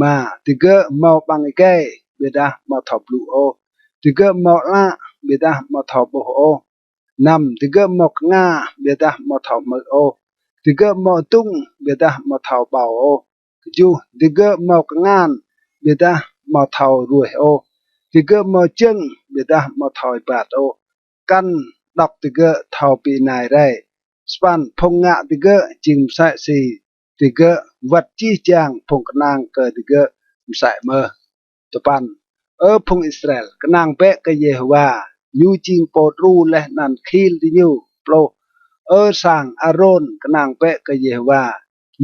มาติเกะมาบังไอเกเบดามาทอบลูติเกะมาละเบดามาทอบโอนำติเกะมากงาเบดามาทอบมือติเกะมาตุ้งเบดามาทอบเบาจูติเกะมากงานเบดามาทอบรวยติเกะมาจึงเบดามาทอยบาทกันดอกติเกะทอปีนายได้สปันพงงะติเกะจิงใส่สีติเกะวัดจี้จางพงกนางเกิดติเกะใส่เมื่อตปันพงอิสราเอลกนางเปะกะเยฮวายูจิงโปดรูและนันคิลติยูโปรสั่งอารอนกนางเปะกะเยฮวา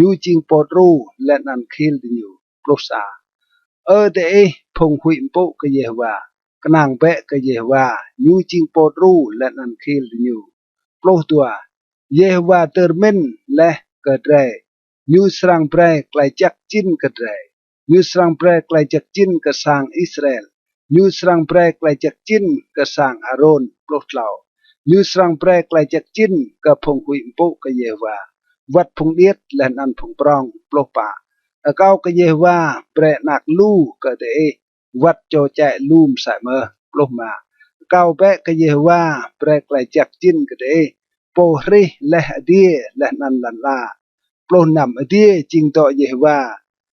ยูจิงโปดรูและนันคิลติยูโปรซาเตพงหุยมปุกะเยฮวา กนางเปะก็เยว่ายูจิงโปดรูและนันคิลยูโปรตัวเยว่าเตอร์เมนและกระไรยูสรังเปรไกลจักจินกระไรยูสรังเปรไกลจักจินกระสังอิสราเอลยูสรังเปรไกลจักจินกระสังอาโรนโปรเหล่ายูสรังเปรไกลจักจินกระพงหุยปุก็เยว่าวัดพงเดียดและนันพงปรองโปรป่าเก้าก็เยว่าเปรนักลู่ก็เตะวัดโจแจลูมใส่เมอปลมาเก้าเปะก็เยว่าเปรไกลจักจินก็เตะโปริและอดีและนันลันลาปลนำอดีจริงต่อเยว่า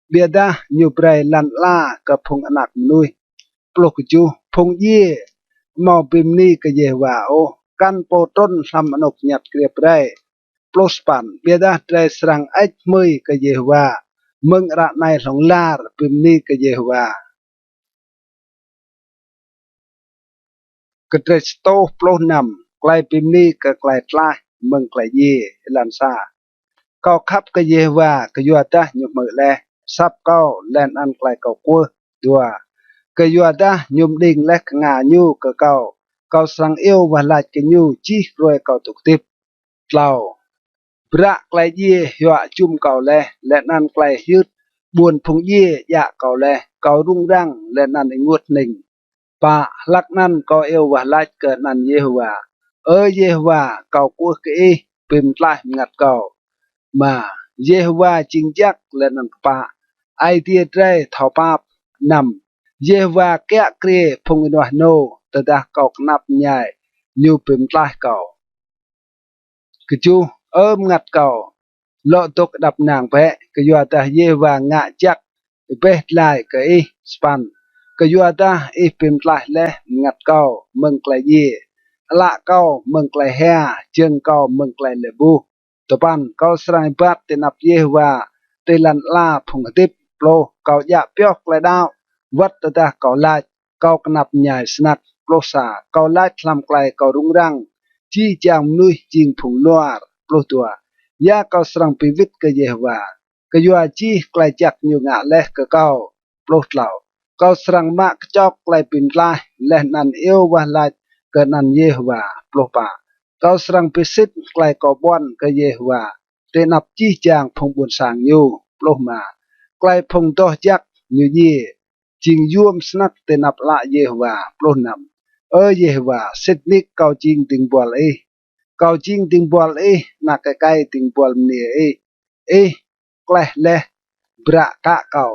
เบียดาอยู่เปรลันลากับพงอนักมนุยปลกจูพงเย่มอปิมนี่ก็เยว่าโอกันโปต้นทำอนกหยัดเกลียบไรปลสปันเบียดาไตรสรังไอเมยก็เยว่ามึงระในสองลาร์ปิมนี่ก็เยว่ากระเตสโตโปรนำไกลปิมนี่ก็ไกลตลายมึงไกลเย่ลันซาก็ขับก็เยว่าก็ยัวตาหยุดมือแลซับก็แลนอันไกลก็กัวตัวก็ยัวตาหยุดดิ่งและงาญูก็ก็สังเอวว่าลาดกันยูจีรวยก็ตุกติบเล่าพระไกลเย่ยัวจุ่มเก่าและนั่นไกลยืดบวนพงเย่ยะเก่าเก่ารุ่งรังและนั่นงวดหนึ่งป่าลักนั่นก็เอวว่าลาดเกิดนั่นเยหัวเยหัวเก่ากัวเกยปิมตลายงัดเก่ามาเยหัวจริงจักและนั่นป่าไอเดียใจทอปาบนำเยหัวแกะเกรพงอินวโนตดาเก่านับใหญ่ยูปิมตลายเก่าคือจูงัดเก่าเลาะตกดับนางแพะก็ยัวตาเยวางะจักเปะลายก็สปันก็ยัวตาปิมตลายและงัดเก่าเมืองไกลเยละเก่าเมืองไกลแห่เจิงเก่าเมืองไกลเลบูตปันเก่าสรายบัดเตนับเยวาเตลันลาพงติบโปรเก่ายะเปียกไกลดาววัดตดาเก่าลายเก่ากนับใหญ่สนัดโปรสาเก่าลายคลำไกลเก่ารุ่งรังที่จางนุยจิงผงลวรโปรตัวยาเก่าสรังปิวิตก็เยว่าก็ยัวจีไกลจักอยู่งะและก็เก่าโปรเหล่าเก่าสรังมะกจอกไกลปินลายและนันเอวว่าลายก็นันเยว่าโปรปาเก่าสรังปิสิตไกลกอบอนก็เยว่าเตนับจีจางพงบุญสางอยู่โปรมาไกลพงโตจักอยู่เยจิงยวมสนักเตนับละเยว่าโปรนำเยว่าสิทนิกเก่าจริงถึงบัวเลยเก่าจริงถึงบัวนักไกลถึงบัวเนี่ยแกลและบระกะเก่า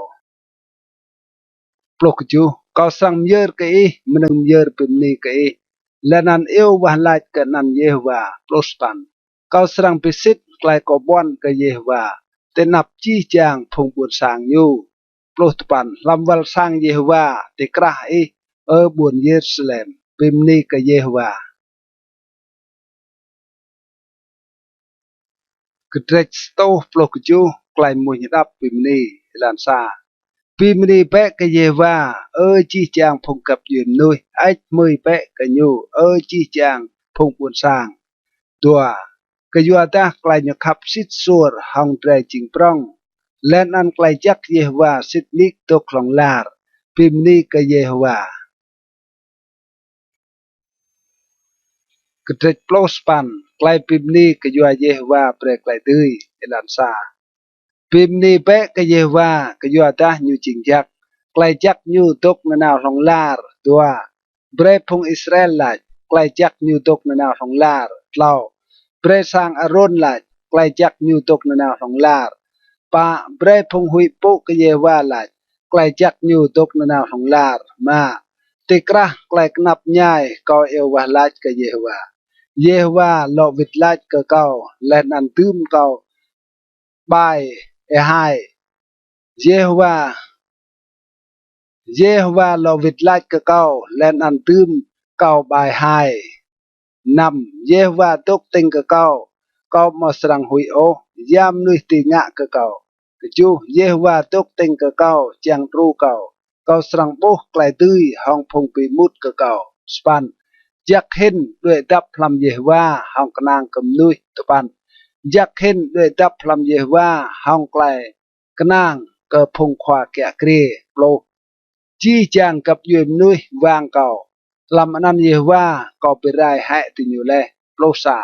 ปลุกจูเก่าสังเยอร์ก็มันงเยอร์ปิมนี่ก็และนันเอวว่าลายกันนันเยว่าปลุสปันเก่าสังปิสิตไกลกอบอนก็เยว่าเตนับจีจางพงบุญสางอยู่ปลุสปันลำวัลสางเยว่าเตกระบุญเยรูซาเล็มปิมนี่ก็เยว่ากระเดชโตปลกจูไกลมวยดับปิมนีลันซาปิมนีเปะก็เยว่าจีจางพงกับยืนนุยไอมือเปะก็ยูจีจางพงบุญสร้างตัวก็ยัวตาไกลยขับสิทสัวห้องใจจิงปรองและนั่นไกลจักเยว่าสิทนิกตกลงลาร์ปิมนีก็เยว่ากระเดชโปลสปันไกลปิมนีก็ยัวเยว่าเปรไกลดื้อลันซาปิมนี่เปะก็เยว่าก็ยัวตาอยู่จริงจักไกลจักอยู่ตกนนาวของลาร์ตัวเบรพงอิสราเอลลาไกลจักอยู่ตกนนาวของลาร์เล่าเบรสังอารอนลาไกลจักอยู่ตกนนาวของลาร์ป่าเบรพงหุยปุก็เยว่าลาไกลจักอยู่ตกนนาวของลาร์มาติกระไกลกนับง่ายก็เอวว่าลาก็เยว่าโลวิดลาก็เก่าและนันตืมเก่าบายhai Jehovah Jehovah lo vịt lách cơ cao lên ăn tươm cao bài hai năm Jehovah tốt tinh cơ cao mà sang hủy ô giam nuôi tì ngạ cơ cao cái chú Jehovah tốt tinh cơ cao chàng tru cao sang bố lại tươi hong phong bị mút cơ cao span giặc hin đuổi đắp làm Jehovah hong nang cầm nuôi tập ban giặc hin đuổi đắp làm Jehovah hong lại กนางก็พงควาแกะเกรโปร chi chàng cặp duyên nuôi vàng cầu làm anh ye va cầu bị rai hại từ nhiều lệ lô xả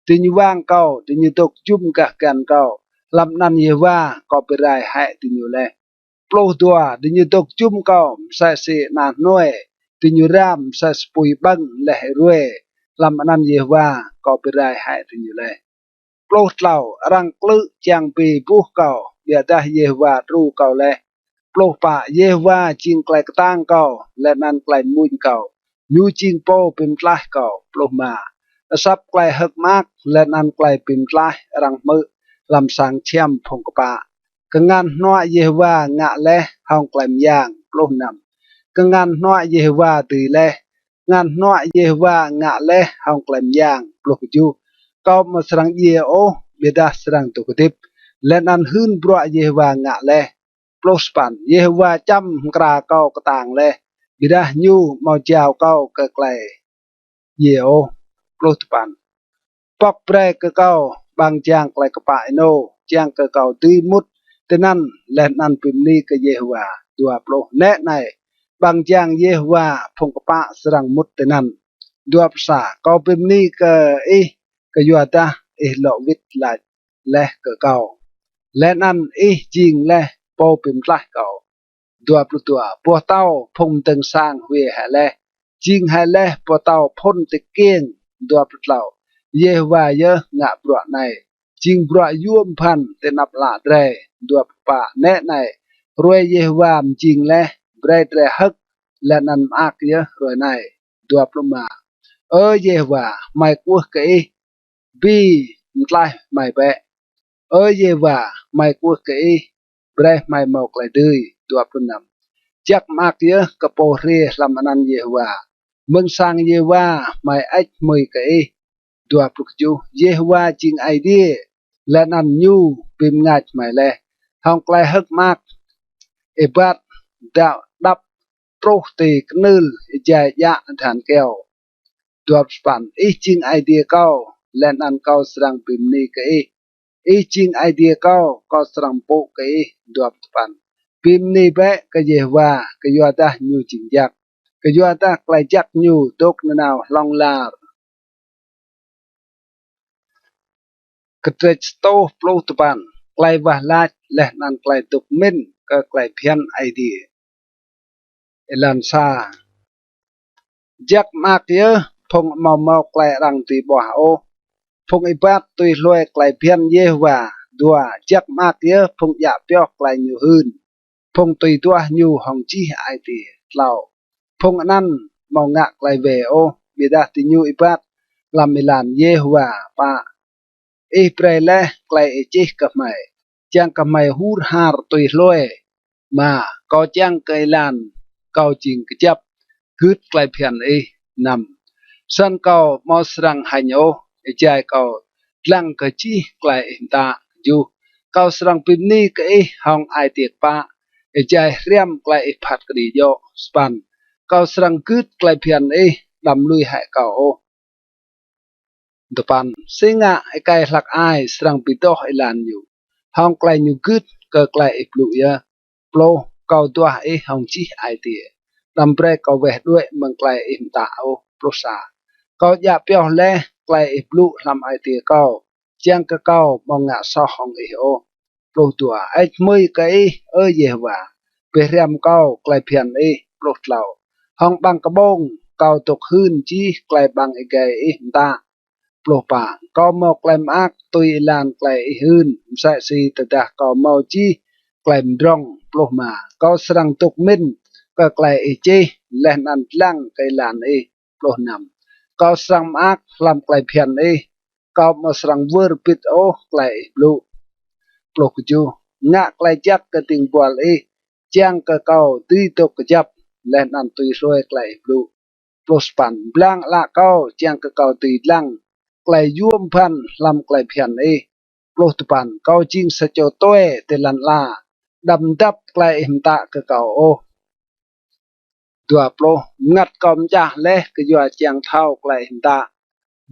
từ nhiều vàng cầu từ nhiều tục chung cả can cầu làm anh ye va cầu bị rai hại từ nhiều lệ lô tua từ nhiều tục chung cầu sai se nàn nuôi từ nhiều ram sai spui băng lệ ruồi làm anh ye va cầu bị rai hại từ nhiều lệ lô tàu răng lư chàng bị buộc cầu để ta ye va ru cầu lệ lô pa ye va chinh klai tang cầu lệ nan klai muin cầu nhu ching po pim tlah cầu lô mà sắp klai hực mát lệ nan klai pim tlah răng mự làm sang chiam phong pa kengan noa ye va ngạ lệ hong klai yang lô nằm kengan noa ye va từ lệ ngan noa ye va ngạ lệ hong klai yang lô ju kau mà sang ye o beda sang tu kutip lệ nan hun bro ye va ngạ lệ Prospan Yehovah chăm kra kau ketang le bidah nyu mau chào kau ke klai yeo prospan pok pre ke kau bang chang klai kepa ino chang ke kau tui mut tenan le nan pimni ke Yehovah dua puluh ne nai bang chang Yehovah phong kepa serang mut tenan dua psa kau pimni ke ke yuata lo wit la le ke kau le nan jing le po pim tlah kau dua puluh tua po tau phong teng sang hue ha le jing ha le po tau phon te kieng dua puluh lau ye wa ye ngạ bro này jing bro yum phan te nap la dre dua pa ne này roi ye wa jing le bre dre hak le nan ak ye roi này dua puluh ma ye wa mai ku ke bi mtlai mai be ye wa mai ku ke bre mai mok lai dui dua puluh enam chắc mak ye kepo re lamanan Yehovah meng sang Yehovah mai ach mui ke dua puluh tujuh Yehovah jing ai dia lanan nyu pim ngach mai le hong klai hak mak ebat đạo đắp troh te knul ja ya than keo dua span jing ai dia kau lanan kau serang pim ni ke jing ai dia kau serang po ke dua span pim ni be ke Yehovah ke yuata nyu jing jak ke yuata klai jak nyu tok nanau long lar ke trech sto plo tupan klai wah lat leh nan klai tuk min ke klai phian ai dia elan sa jak mak ye phong mau klai rang ti bo o phong ibat tui loi klai phian Yehovah dua jak mak ye phong ya pyo klai nyu hun phong tùy tua nhu hong chi ai ti lau phong nan mau ngạ lại về ô bị đã ti nhu ipat làm milan Yehovah pa Israel lại chi cặp mày chang cặp mày hur har tùy lôi mà có chang cây lan cao chỉnh cái chấp cướp lại phiền nằm sân cầu mau sang hành ô chạy cầu lăng cái chi lại ta du cầu sang pin ni cái hong ai tiệt pa jai riam klai phat kri yo span kau serang kut klai pian dam lui hai kau depan singa kai lak ai serang pitoh ilan yu hong klai nyu kut ke klai plu ya plo kau tua hong chi ai ti dam pre kau veh duai meng klai im ta o plo sa kau ya pyo le klai plu lam ai ti kau chiang ke kau mong nga so hong o plo tua ai mui kai Yehovah Beriam kau klai pian plot lau hong bang kabong kau tok hun chi klai bang igai ta plot pa kau mau klai mak tui lan klai hun sa si tadah kau mau chi klai drong plot ma kau serang tok min ka klai chi len an lang kai lan plot nam kau serang mak lam klai pian kau mau serang wur pit o klai blu plot ju ngạ klai jak ke ting bual chang ke kau tui tok kejap len an tui roi klai blu plus pan blang la kau chang ke kau tui lang klai yum phan lam klai phian plus pan kau jing sa cho toe te lan la đầm đắp klai him ta ke kau dua plo ngat kom ja le ke yua chang thau klai him ta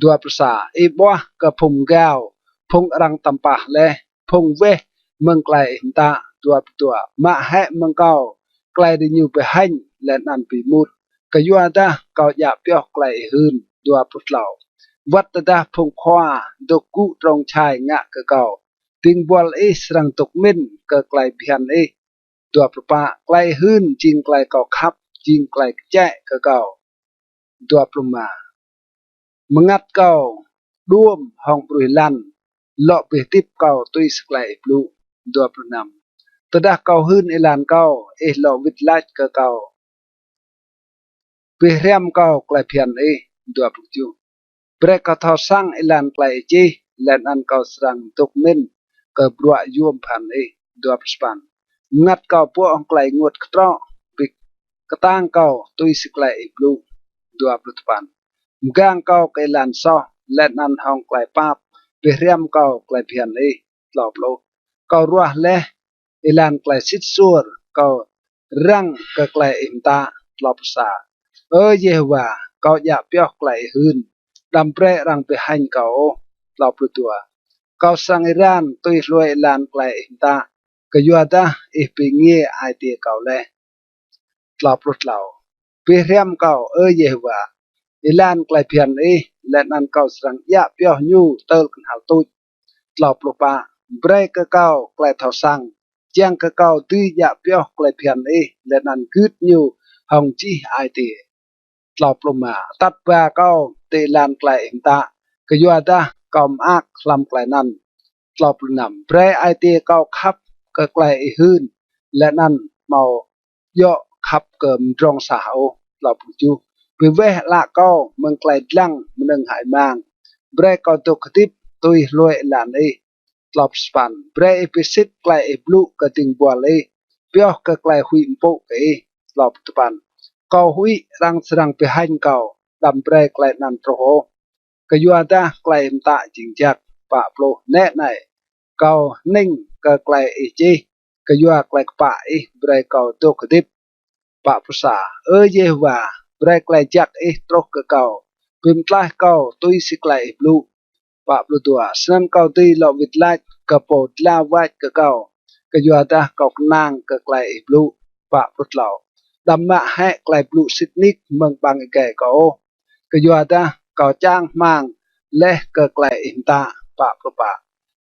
dua prasa boa ke phung gao phung rang tampah le phung ve meng klai him ta tua tua ma he meng kau klai di nyu pe hanh และนันปีมุดก็ยัวดาก็อยากเปียกไกลหืนดัวพุทธเหล่าวัดดาพงขวาดกุตรงชายงะก็เก่าติงบอลสรังตกมินก็ไกลเพียนตัวประปาไกลหืนจิงไกลก็ขับจิงไกลแจ้ก็เก่าตัวประมามัดเก่าร่วมห้องปรุยลันเลาะไปติบเก่าตุยสไกลปลูตัวประนำตดาเก่าหืนลานเก่าเลาะวิดลัดก็เก่าไปเรียมเก่าไกลเพียนตัวประจูเบรกทอสังลานไกลจีและอันเก่าสรังตกมินก็บรัวยวมพันตัวประสปันงัดเก่าพวกองไกลงวดกระต้อปิกกระตั้งเก่าตุยสไกลปลูตัวประสปันมกางเก่าไกลานซอและนันห้องไกลปาบไปเรียมเก่าไกลเพียนหลอบโลเก่ารัวและลานไกลสิดซัวเก่ารังก็ไกลตาหลอบสาเยว่าเก่าอยากเปียกไกลหืนดำเปรรังไปหันเก่าหลอบตัวเก่าสังอิรานตุยรวยลานไกลตาก็ยัวดาไปเงี้ยไอเตียเก่าเลยหลอบเหล่าไปเรียมเก่าเยว่าลานไกลเพียนและนันเก่าสังยะเปียวยูเติลกันหาตุยหลอบปะเบรกเก่าไกลเท่าสังเจียงเก่าตุยยะเปียวไกลเพียนและนันกึดยูห้องจีไอเตียหลอบมาตัดแปรเก่าเตลานไกลตาก็ยัวดากอมอักลำไกลนั้นหลอบนำเบรไอเตียเก่าขับก็ไกลหืนและนันเมาย่อขับเกิมรองสาวหลอบจูไปเวละเก่าเมืองไกลลังมันนึงหายมางเบรกเก่าตกติบตุยรวยลานหลอบสปันเบรไปซิดไกลบลูกระติงบัวเปียวก็ไกลหุยโปกหลอบตปันเก่าหุยรังสรังไปหันเก่าดำเบรไกลนันโตโหก็ยัวดาไกลตาจิงจักปะโปรแน่ในเก่านิ่งก็ไกลจีก็ยัวไกลปะเบรเก่าตกติบปะภาษาเยว่าเบรไกลจักตรกก็เก่าพิมพ์ลายเก่าตุยสิไกลบลูปะปลุตัวสนันเก่าตีหลอกวิดไลกระโปดลาวัดก็เก่าก็ยัวดาเก่านางก็ไกลบลูปะปลุเหล่าดำมะให้ไกลบลูสิกนิกเมืองบางแก่ก็ยัวดาเก่าจ้างมังและก็ไกลตาปะปลุปะ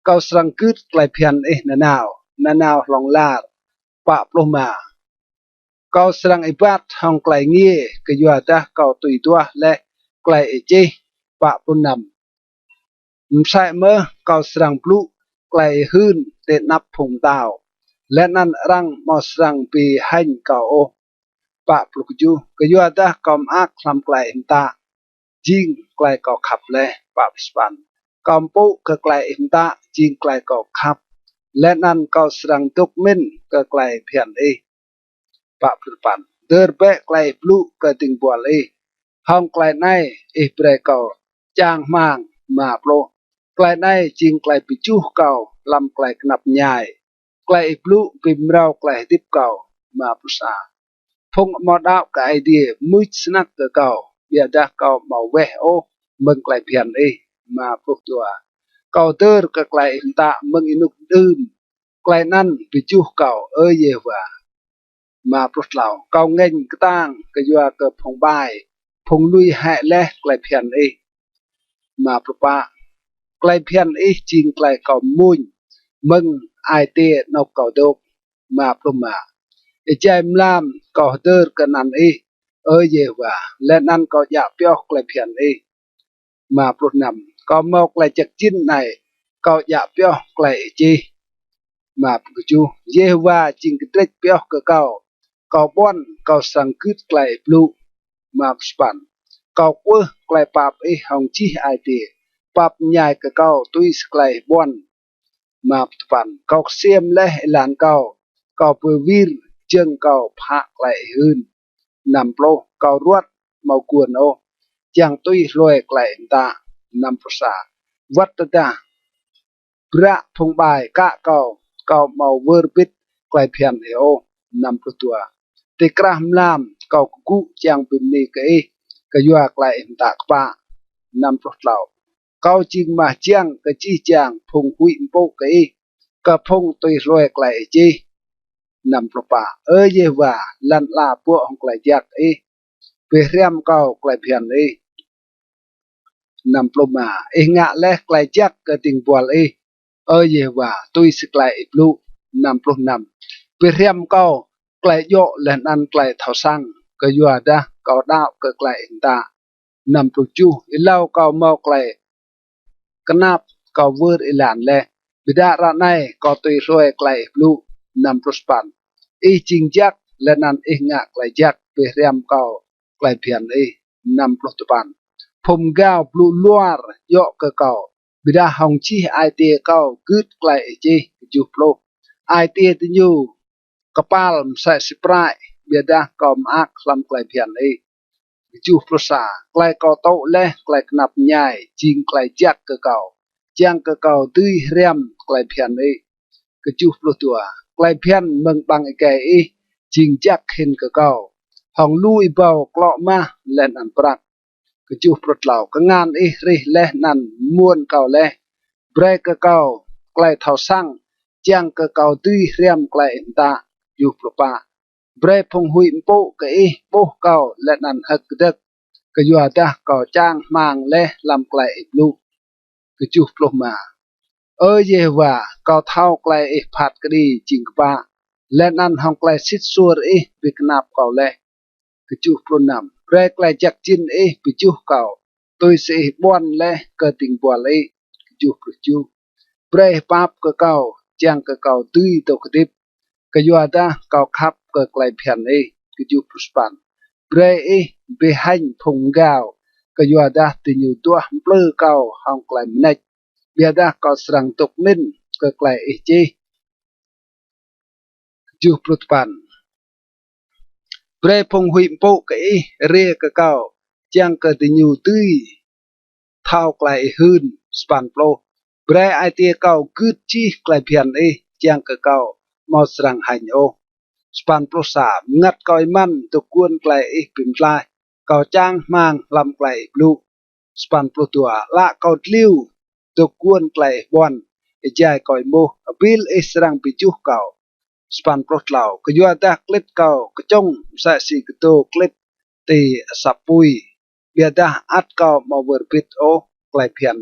เก่าสังกึดไกลเพียนนาลองลาปะปลุมาเก่าสรังบัดห้องไกลเงี้ยก็ยัวดาเก่าตุยตัวและไกลจีปะปลุนำใช่เมื่อเก่าสรังปลุไกลหืนเตนับพงดาวและนั่นรังมอสรังปีให้เก่าปะปลุกจูก็ยัวดากอมอักคลำไกลตาจิงไกลเก่าขับเลยปะสปันกอมปุก็ไกลตาจิงไกลเก่าขับและนั่นเก่าสรังตุกมินก็ไกลเพียนปะปลุปันเดินเบะไกลปลุก็ติงบัวห้องไกลในเปรเก่าจางมางมาโปรไกลในจิงไกลปิจูเก่าลำไกลขนับใหญ่ไกลปลุปิมเราไกลติบเก่ามาปรุษาพงมอดาวกับไอเดียมุจสนักเก่าเบียดาเก่ามาเวเมืองไกลเพียนมาปลุกตัวเก่าเตอร์ก็ไกลตาเมืองอินุกดื่มไกลนั้นปิจูเก่าเยว่ามาปลุกเหล่าเก่าเงินกตั้งก็ยัวเกิดพงบายพงลุยแห่และไกลเพียนมาปลุกปะไกลเพียนจิงไกลเก่ามุนมึงไอเตียนกเก่าดกมาปลุกมาใจมลามเก่าเตอร์กันนั่นเยว่าและนั่นก็อยากเปียวไกลเพียนมาปลุกนำก็มอกไกลจากจิ้นในก็อยากเปียวไกลจีมาปลุกจูเยว่าจิงกระเตกเปียวก็เก่าบ้อนเก่าสังคืดไกลปลุมาสปันเก่ากัวไกลปาบห้องจีไอเตียปาบใหญ่ก็เก่าตุยสไกลบ้อนมาสปันเก่าเสียมและหลานเก่าเปวีรเจิงเก่าพระไกลหืนนำโปรเก่ารวดเมากวนจางตุยรวยไกลตานำประสาวัดตาพระพงบายกะเก่าเมาเวอร์ปิดไกลเพียนนำประตัวติกระหำลามเก่ากุจางปิมนีก็ยัวไกลตากปานำประเหล่าเก่าจิงมาจางก็จี้จางพงหุยโปกก็พงตุยรวยไกลจี nằm pro pa je wa lan la po hong klai jak pe riam kau klai phian nằm pro ma ngạ le klai jak ke ting bual je wa tui se klai blu nằm pro nằm pe riam kau klai yo len an klai thau sang ke yua da kau dau ke klai ta nằm pro chu ilau kau mau klai kenap kau wur ilan le bida ra nai kau tui roi klai blu nằm pro span ching jak len an ngạ klai jak pe riam kau klai phian nằm pro tupan phum gao blu luar yo ke kau bida hong chi ai te kau kut klai ju plo ai te tu nyu kapal sa sprai bida kau mak lam klai phian ju pro sa klai kau to le klai knap nyai ching klai jak ke kau chang ke kau tui riam klai phian ke ju pro tua klai phian meng bang ke ching jak hin ke kau hong lui bao klo ma len an prak ke ju pro tlau ke ngan ri le nan muon kau le bre ke kau klai thau sang chang ke kau tui riam klai ta ju pro pa bre phong hui po ke po kau le nan hak dak ke yua da kau chang mang le lam klai lu ke ju pro ma je wa kau thau klai phat ke di ching pa le nan hong klai sit sur bi knap kau le ke ju pro nam bre klai jak chin bi ju kau tôi sẽ bon le ke ting bua le ju pro ju bre pap ke kau chang ke kau tui to kedip ke yua da kau khap ke klai phian ke ju pro span bre be han phung gao ke yua da ti nyu tua plơ kau hong klai nek bia da kau serang tok min ke klai ju pro span bre phong hui po ke re ke kau chang ke ti nyu tui thao klai hun span plo bre ai tia kau kut chi klai phian chang ke kau mau serang han span plo sa ngat kau man to kuon klai pim klai kau chang mang lam klai blu span plo tua la kau tliu to kuon klai bon jai kau mo bil serang pi chu kau span plo tlau ke yua da klip kau ke chong sa si ke to klip ti sapui bia da at kau mau berbit klai phian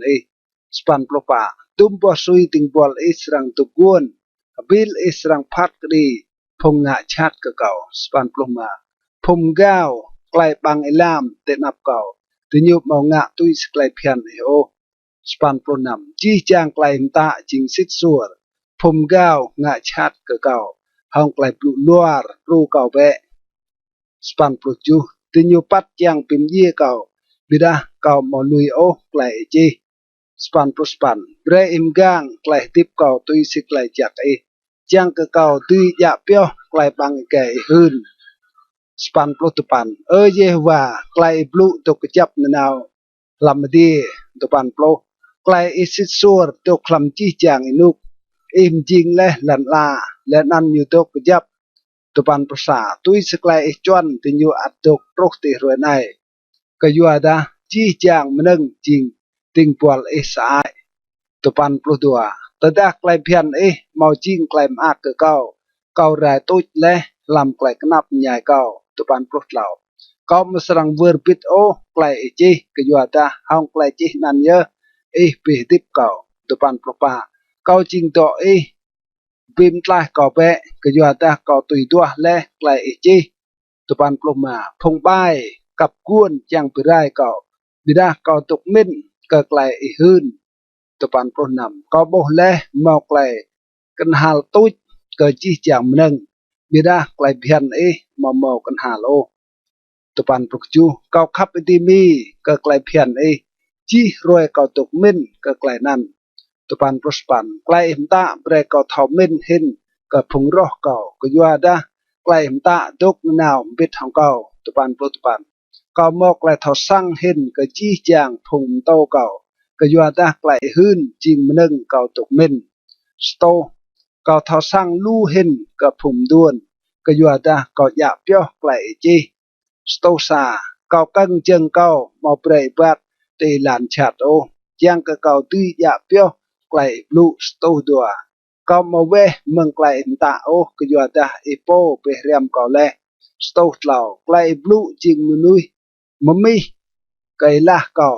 span plo pa tum bo sui ting bol serang to kuon bil serang phat di phong ngạ chat ke kau span plo ma phong gao klai bang elam te nap kau tu nyu mau ngạ tui klai phian span plo nam chi chang klai ta jing sit sur phong gao ngạ chat ke kau hong klai plu luar ru kau be span plo chu tu nyu pat chang pim ye kau bida kau mau lui klai span plo span bre im gang klai tip kau tui klai jak chang ke kau tui ya pyo klai bang ke hun span plo tupan je wa klai blu to kejap nanau lam di tupan plo klai isit sur to klam chi chang inuk im jing le lan la le nan yu to kejap tupan prosa tui seklai chuan ti nyu atok trok ti roi nai ke yu ada chi chang meneng jing ting pual sai tupan plo dua tada klai phian mau jing klai ma ke kau ra tut le lam klai knap nyai kau tupan plo lau kau mesrang ver pit klai ke yu ada hong klai nan ye pi tip kau tupan plo pa kau jing to bim tlah kau be ke yu ada kau tui tua le klai tupan plo ma phong bai kap kuon chang pirai kau bida kau tuk min ke klai hun tupan plo nam kau boh le mau klai kan hal tut ke chi chang meneng bida klai phian mau kan hal tupan plo chu kau khap ti mi ke klai phian chi roi kau tuk min ke klai nan tupan prospan klai ta bre kau thau min hin ke phung roh kau ke yu ada klai ta duk nào bit hong kau tupan pro tupan kau mok klai thau sang hin ke chi chang phung to kau ke yu ada klai hun jing meneng kau tuk min sto kau thau sang lu hin ke phum duon ke yu ada kau ya pyo klai sto sa kau kang cheng kau mau bre bat te lan chat chang ke kau tui ya pyo klai blu sto dua ก็มาเวเมืองไกลตาโอก็อยู่แต่อีโปไปเรียมก็เลยสตูเหล่าไกลบลูจริงมือนุยมันไม่ไกลละก็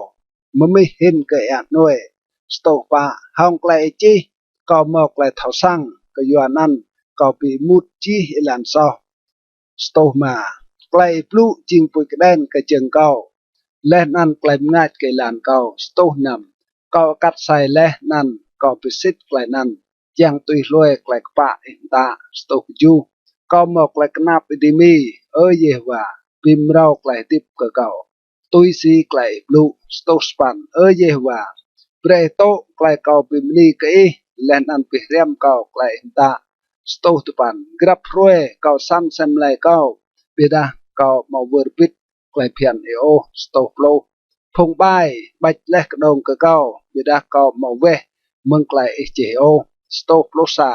มันไม่เห็นไกลอ่ะหน่วยสตูปะห้องไกลจีก็มาไกลเท่าสั่งก็อยู่นั่นก็ไปมุดจีอิลันซอสตูมาไกลบลูจริงปุยกระเด็นก็จึงก็และนั่นไกลง่ายไกลลานก็สตูนำก็กัดใส่และนั่นก็ไปซิดไกลนั่นยังตุยรวยไกลปะอินตาสตูจูก็มาไกลกนับไปดีมีเยว่าพิมเราไกลติบก็เก่าตุยซีไกลบลูสตูสปันเยว่าเปรโตไกลเก่าพิมลีก็และนั่นไปเรียมเก่าไกลอินตาสตูตุปันกรับรวยเก่าซ้ำเซมไลเก่าเบดาเก่ามาเวอร์ปิดไกลเพียนสตูโปลพงใบบัดเล็กดงก็เก่าเบดาเก่ามาเวเมืองไกลสตูโปลซา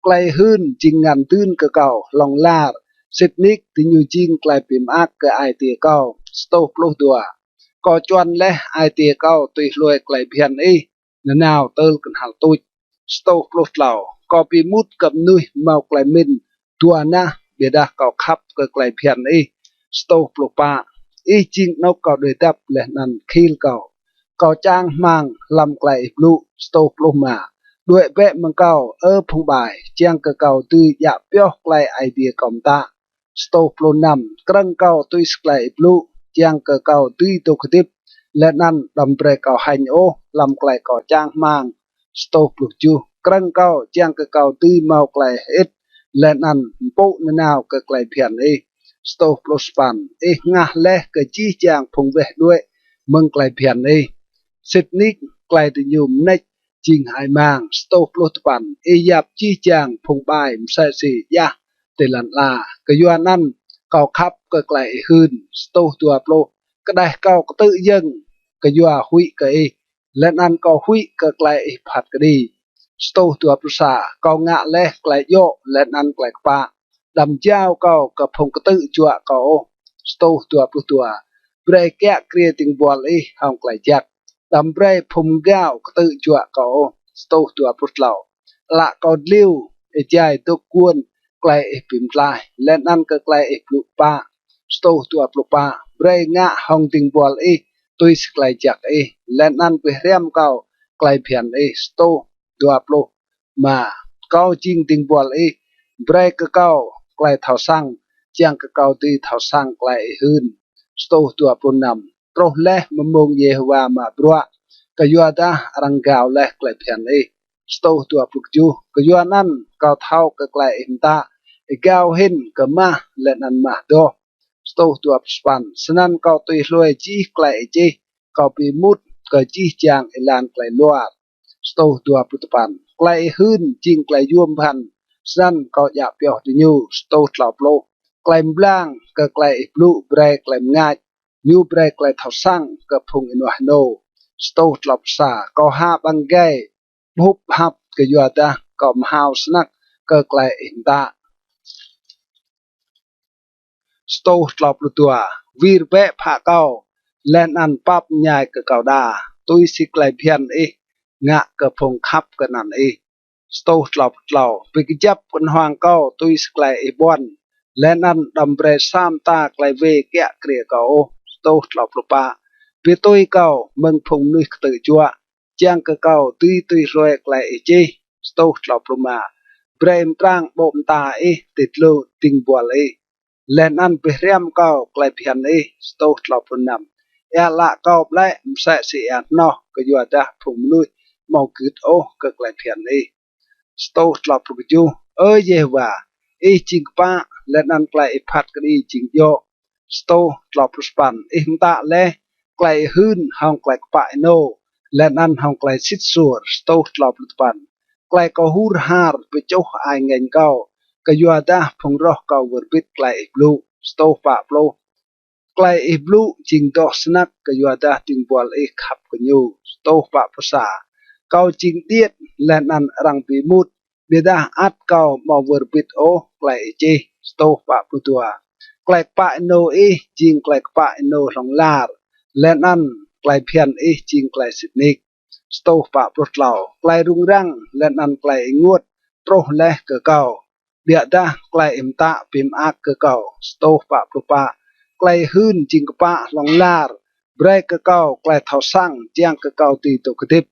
ไกลหื้นจิงงานตื้นก็เก่าลองลาดสิบนิกที่อยู่จริงไกลปิมอักก็ไอเตียเก่าสตูโปลตัวก็จวนและไอเตียเก่าตุยรวยไกลเพียนนาวเติลกันหาตุยสตูโปลเหล่าก็ปีมุดกับนุยเมาไกลมินตัวนะเบดาเก่าขับก็ไกลเพียนสตูโปลปาจริงนกก็โดยดับและนั่นคีลเก่าก็จ้างมังลำไกลบลูสตูโปลมาด้วยเวะมังเก่าพงบายเจียงกะเก่าตุยอยากเปียวไกลไอเดียกอมตาสตูโปลนำกรังเก่าตุยสไกลบลูเจียงกะเก่าตุยตุกติบและนั่นดำเปรเก่าหันลำไกลก็จ้างมังสตูโปลจูกรังเก่าเจียงกะเก่าตุยเมาไกลเอ็ดและนั่นปุ๊นนาวกะไกลเพียนสตูโปลสปันงะและกะจี้จางพงเวะด้วยเมืองไกลเพียนสิทนิกไกลติยุมเนจจิงหายมังสตูโปลตปันยับจี้จางพงบายมใส่สียะเตลันลากะยัวนั่นเก่าคับก็ไกลหืนสตูตัวโปลก็ได้เก่าก็ตื้อยังกะยัวหุยกะและนั่นก็หุยก็ไกลผัดก็ดีสตูตัวปรุษาก็งะและไกลโยและนั่นไกลปะดำเจ้าก็กับพงกตื้อจัวก็สตูตัวปรุตัวเบรแกะเกรียติงบอลห้องไกลจักดำเบรพมก้าวกตื้อจัวก็สตูตัวปรุเหล่าละก็ลิ้วใจตัวกวนไกลปิมลายและนั่นก็ไกลปลุกปะสตูตัวปลุกปะเบรงะห้องติงบอลตุยสไกลจักและนั่นไปเรียมเก่าไกลเพียนสตูตัวปลุกมาเก่าจริงติงบอลเบรกเก่าไกลเท่าสั่งเจียงก็เก่าตีเท่าสั่งไกลหืนสตูตัวปลุกนำโปรเล่มมงเยฮวามาบรัวก็ยัวดารังกาวเล่ไกลเพียนสตูตัวปลุกจูก็ยัวนั่นเก่าเท่าก็ไกลอินตาเก่าเห็นก็มาและนั่นมาโดสตูตัวสปันสนั่นเก่าตุยรวยจีไกลจีเก่าปีมุดก็จีจางอิลานไกลลวดสตูตัวปุตปันไกลหืนจิงไกลยวมพันสั้นก็อยากเปียวติญูสตูเหล่าโปรไกลบล้างก็ไกลบลูเบรกไกลง่ายยูเบรกไกลเท่าสั่งก็พุงอินวาโนสตูเหล่าซาก็หาบังเกยบุบฮับก็ยัวดาก็มหาวสนักก็ไกลอินตาสตูเหล่าปลุตัววีรเบะผาเก่าและนันปับใหญ่ก็เก่าดาตุยสิไกลเพียนงะก็พงคับก็นั่นสตูเหล่าไปกจับกันห่างเก่าตุยสไกลบอนและนั่นดำเบรซามตาไกลเวแกะเกลียเก่าสตูเหล่าปลุปะไปตุยเก่าเมืองพงนุยตือจัวเจียงก็เก่าตุยรวยไกลจีสตูเหล่าปลุมาเบรมตรังบ่มตาติดลูติงบัวและนั่นไปเรียมเก่าไกลเพียนสตูเหล่าปลุนำละเก่าและมใส่เสียนอก็ยัวดาพงนุยมองกึดก็ไกลเพียนสตูเหล่าปลุกจูเยว่าจริงป้าและนั่นไกลพัดกันจริงโยสตูเหล่าปลุสปันหิมตาและไกลหืนห้องไกลปะโนและนั่นห้องไกลซิดสัวสตูเหล่าปลุสปันไกลก็หูรหาร์ไปเจ้าไอเงินเก่าก็ยัวดาพงรอเก่าเวอร์บิดไกลบลูสตูปะโปลไกลบลูจริงดอกสนักก็ยัวดาติงบอลขับกันอยู่สตูปะภาษาเก่าจริงเดียดและนั่นรังปีมุดเบดาอัดเก่ามาเวอร์บิดไกลจีสตูปะปุตัวไกลปะโนจริงไกลปะโนหลงลาร์และนั่นไกลเพียนจริงไกลสิบนิกสตูปะปลดเหล่าไกลรุงรังและนั่นไกลงวด troh leh ke kau dia dah klai imta pim ak ke kau sto pa prupa klai hun jing pa long lar brek ke kau klai thau sang chiang ke kau ti to kedip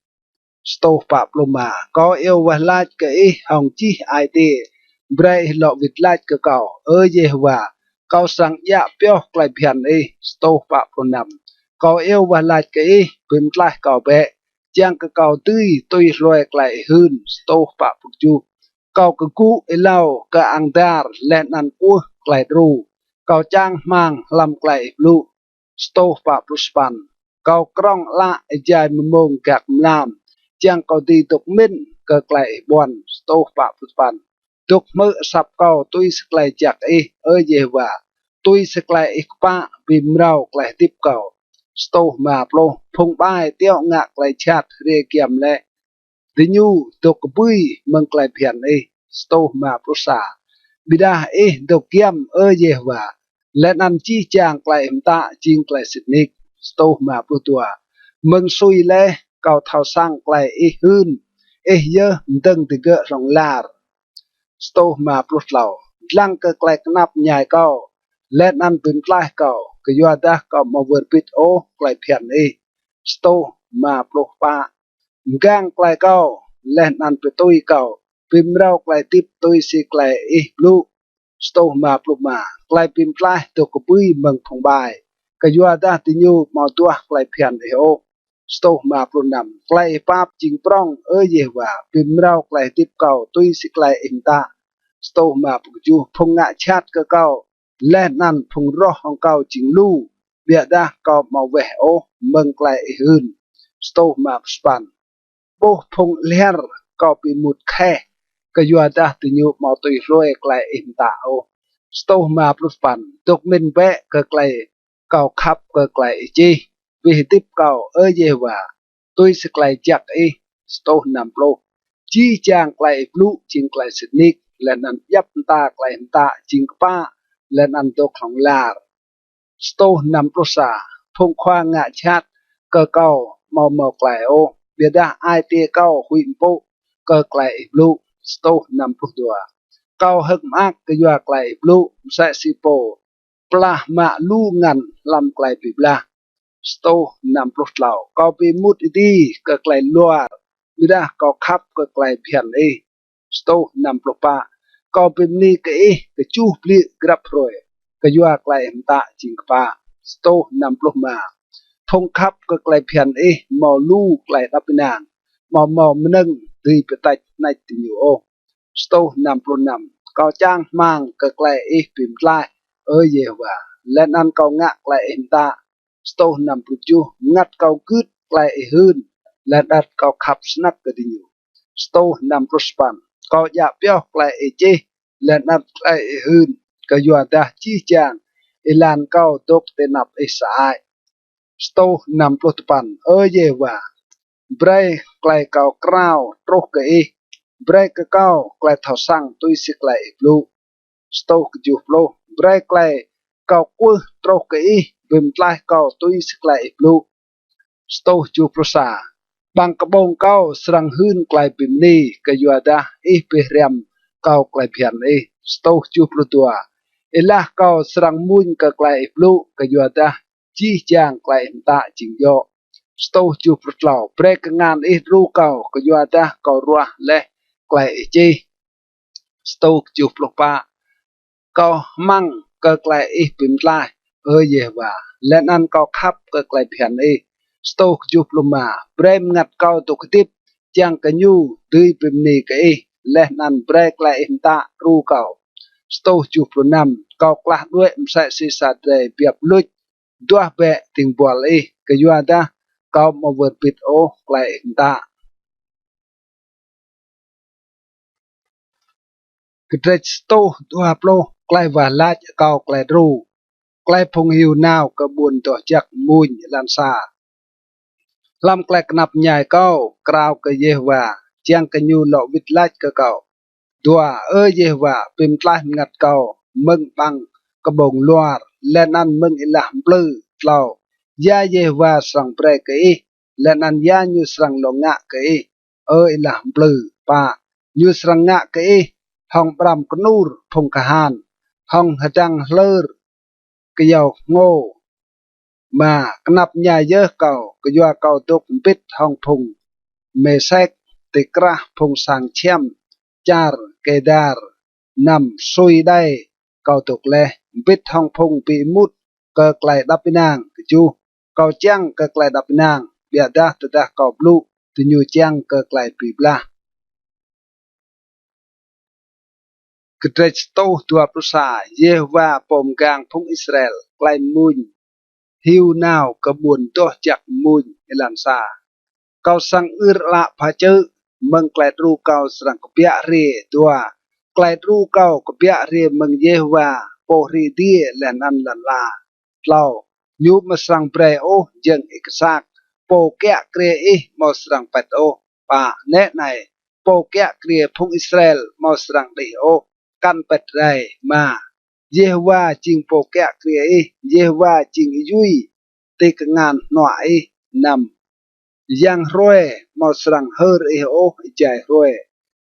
sto pa pluma kau yêu wa lach ke I hong chi ai ti brek lo vit lach ke kau je wa kau sang ya pyo klai phian I sto pa plunam kau yêu wa lach ke I pim tlai kau be chiang ke kau tui roi klai hun sto pa pu chu kau ke ku elau ke angdar len an ku klai ru kau chang mang lam klai lu sto pa puspan kau krong la jai mông gạc lam chiang kau ti tuk min ke klai bon sto pa puspan tuk mơ sap kau tui sklai chak I je wa tui sklai ik pa bim rau klai tip kau sto ma plo phung bai tiêu ngak klai chat re kiam le the new tuk bui meng klai phian I sto ma prosa bida dok kiam je wa len an chi chang klai ta ching klai sitnik sto ma putua meng sui le kau thau sang klai hun ye ndeng te ge rong lar sto ma pruslau lang ke klai knap nyai kau len an pim klai kau ke yo da kau ma wer pit o klai phian sto ma pro pa gang klai kau len an pe tui kau pim rau klai tip tui si klai blu sto ma pluma klai pim klai to ko pui meng phong bai ka yua da ti nyu ma tua klai phian o sto ma plunam klai pap jing prong ye wa pim rau klai tip kau tui si klai ta sto ma pu ju phong nga chat ka kau le nan phong ro hong kau jing lu bia da kau ma we o meng klai hun sto ma span bo phong ler kau pi mut khe ka yua da ti nyu ma tui roi klai ta o sto ma plus pan tuk min be ke klai kau khap ke klai chi vi tip kau je wa tui se klai chak sto nam plo chi chang klai plu ching klai sitnik len an yap ta klai ta ching pa len an to khong lar sto nam plo sa phong khoa nga chat ke kau mau klai o bia da ai te kau huin po ke klai plu sto nam plo tua kau hek mak ke yua klai plu sa si po plah ma lu ngan lam klai pi bla sto nam plo lau kau pi mut di ke klai luar bida kau khap ke klai phian sto nam plo pa kau pi ni ke ke chu pli grap roi ke yua klai ta ching pa sto nam plo ma thong khap ke klai phian mo lu klai dapinang mo mneng di petai nai ti nyu o sto nam plo nam kau chang mang ke klai pim klai ye wa len an kau ngak klai ta sto nam plo chu ngat kau kut klai hun len dat kau khap snak ke di nyu sto nam plo span kau ya pyo klai chi len dat klai hun ke yua da chi chang ilan kau tok te nap sai sto nam plo pan ye wa brai klai kau krau troh ke brai ke kau klai thau sang tui si klai plu sto ke ju plo brai klai kau ku troh ke bim klai kau tui si klai plu sto ju plo sa bang kabong kau srang hun klai pim ni ke yua da pe riam kau klai phian sto ju plo tua ilah kau srang mun ke klai plu ke yua da chi chang klai ta ching yo sto chu plau brek ngan ru kau ke yua da kau ruah le klai chi sto chu plau pa kau mang ke klai pim klai ye wa len an kau khap ke klai phian sto chu plau ma brem ngat kau tu ketip chang ke nyu tui pim ni ke le nan brek klai ta ru kau sto chu plau nam kau klah duai msa si sa de piap luch dua be ting bol ke yua da kau mau vượt pit o klai ta Kret sto tua plo klai va lach kau klai ru klai phong hiu nao ke bun to jak mun lan sa lam klai knap nyai kau krau ke ye wa chiang ke nyu lo vit lach ke kau dua ye wa pim klai ngat kau meng bang ke bong luar len an meng ilah blư tlau ya ye wa sang pre ke len an ya nyu sang lo nga ke ilah blư pa như sang ngạ cái hong bram knur phong kahan hong hadang lơ cái dầu ngô mà nắp nhà dơ cầu cái doa cầu tục bít hong phùng mê sek tikra phùng sang chem char kedar nằm xuôi đây cầu tục lệ bít hong phùng bị mút cơ lại đắp nang cái chu cầu chăng cơ lại đắp nang bia đa tự đa cầu blu từ nhiều chăng cơ lại bị bla Kristo tua prusa Yehova pom gang phung Israel lại mun hiu nào kebun toh jak mun ilan sa kau sang la pha chư mừng lại ru kau sang kepia re tua lại ru kau kepia re mừng Yehova po ri die lan an lan la lau nyu ma sang pre o jeng iksak po kya kre mo sang pet o pa ne này po kya kre phung Israel mo sang di o căn bật rày mà Jehovah chinh po kẹ kria Jehovah chinh yui tê cái ngàn nọa nằm giang roe màu srang hơ o chạy roe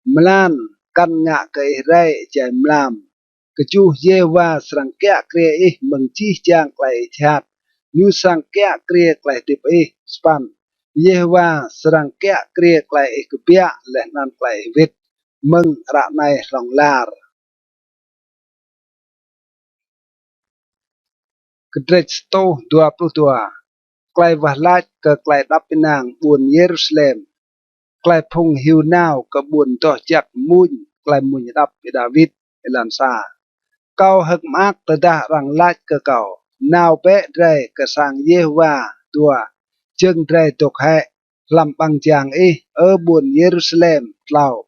mlan căn ngạ cái ray chạy mlam cái chu Jehovah srang kẹ kria mừng chi chang lại chat như sang kẹ kria lại tip span Jehovah srang kẹ kria lại kupia leh nan lại vít mừng rạ này lòng lar Kristo 22 klai vahlat ke klai dapinang bun Yerusalem klai phung hiu nao ke bun toh jak mun klai mun dap David elan sa kau hak mak tedah rang lat ke kau nao pe dre ke sang Yehwa tua jeung dre tok he lam bang jang bun Yerusalem lau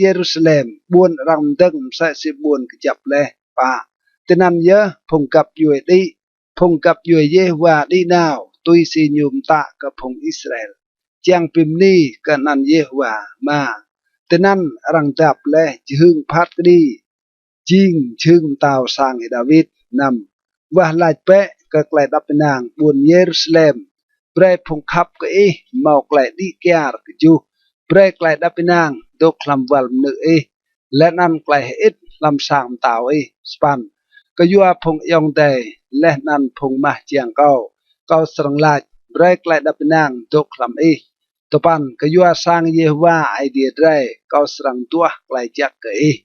Yerusalem bun rang deng sa si bun ke jap le pa tenan ye phung kap yue di phung cặp yue Yehova đi nào tôi xin nhung tạ cặp phung Israel chàng pim ni cả nan Yehova mà tên nan răng chạp lệ hương phát đi chinh chưng tàu sang David nằm và lại pe các lại đắp nàng buồn Jerusalem pre phung khắp cái màu lại đi kia cái chu pre lại đắp nàng đốc làm vào nữ lẽ nan lại ít làm sang tàu span cái vua phung yong tề leh nan phung mah chiang kau serang lach break lại đập nang tok làm topan cái vua sang Yehova ai dia dre kau serang tua lại chắc cái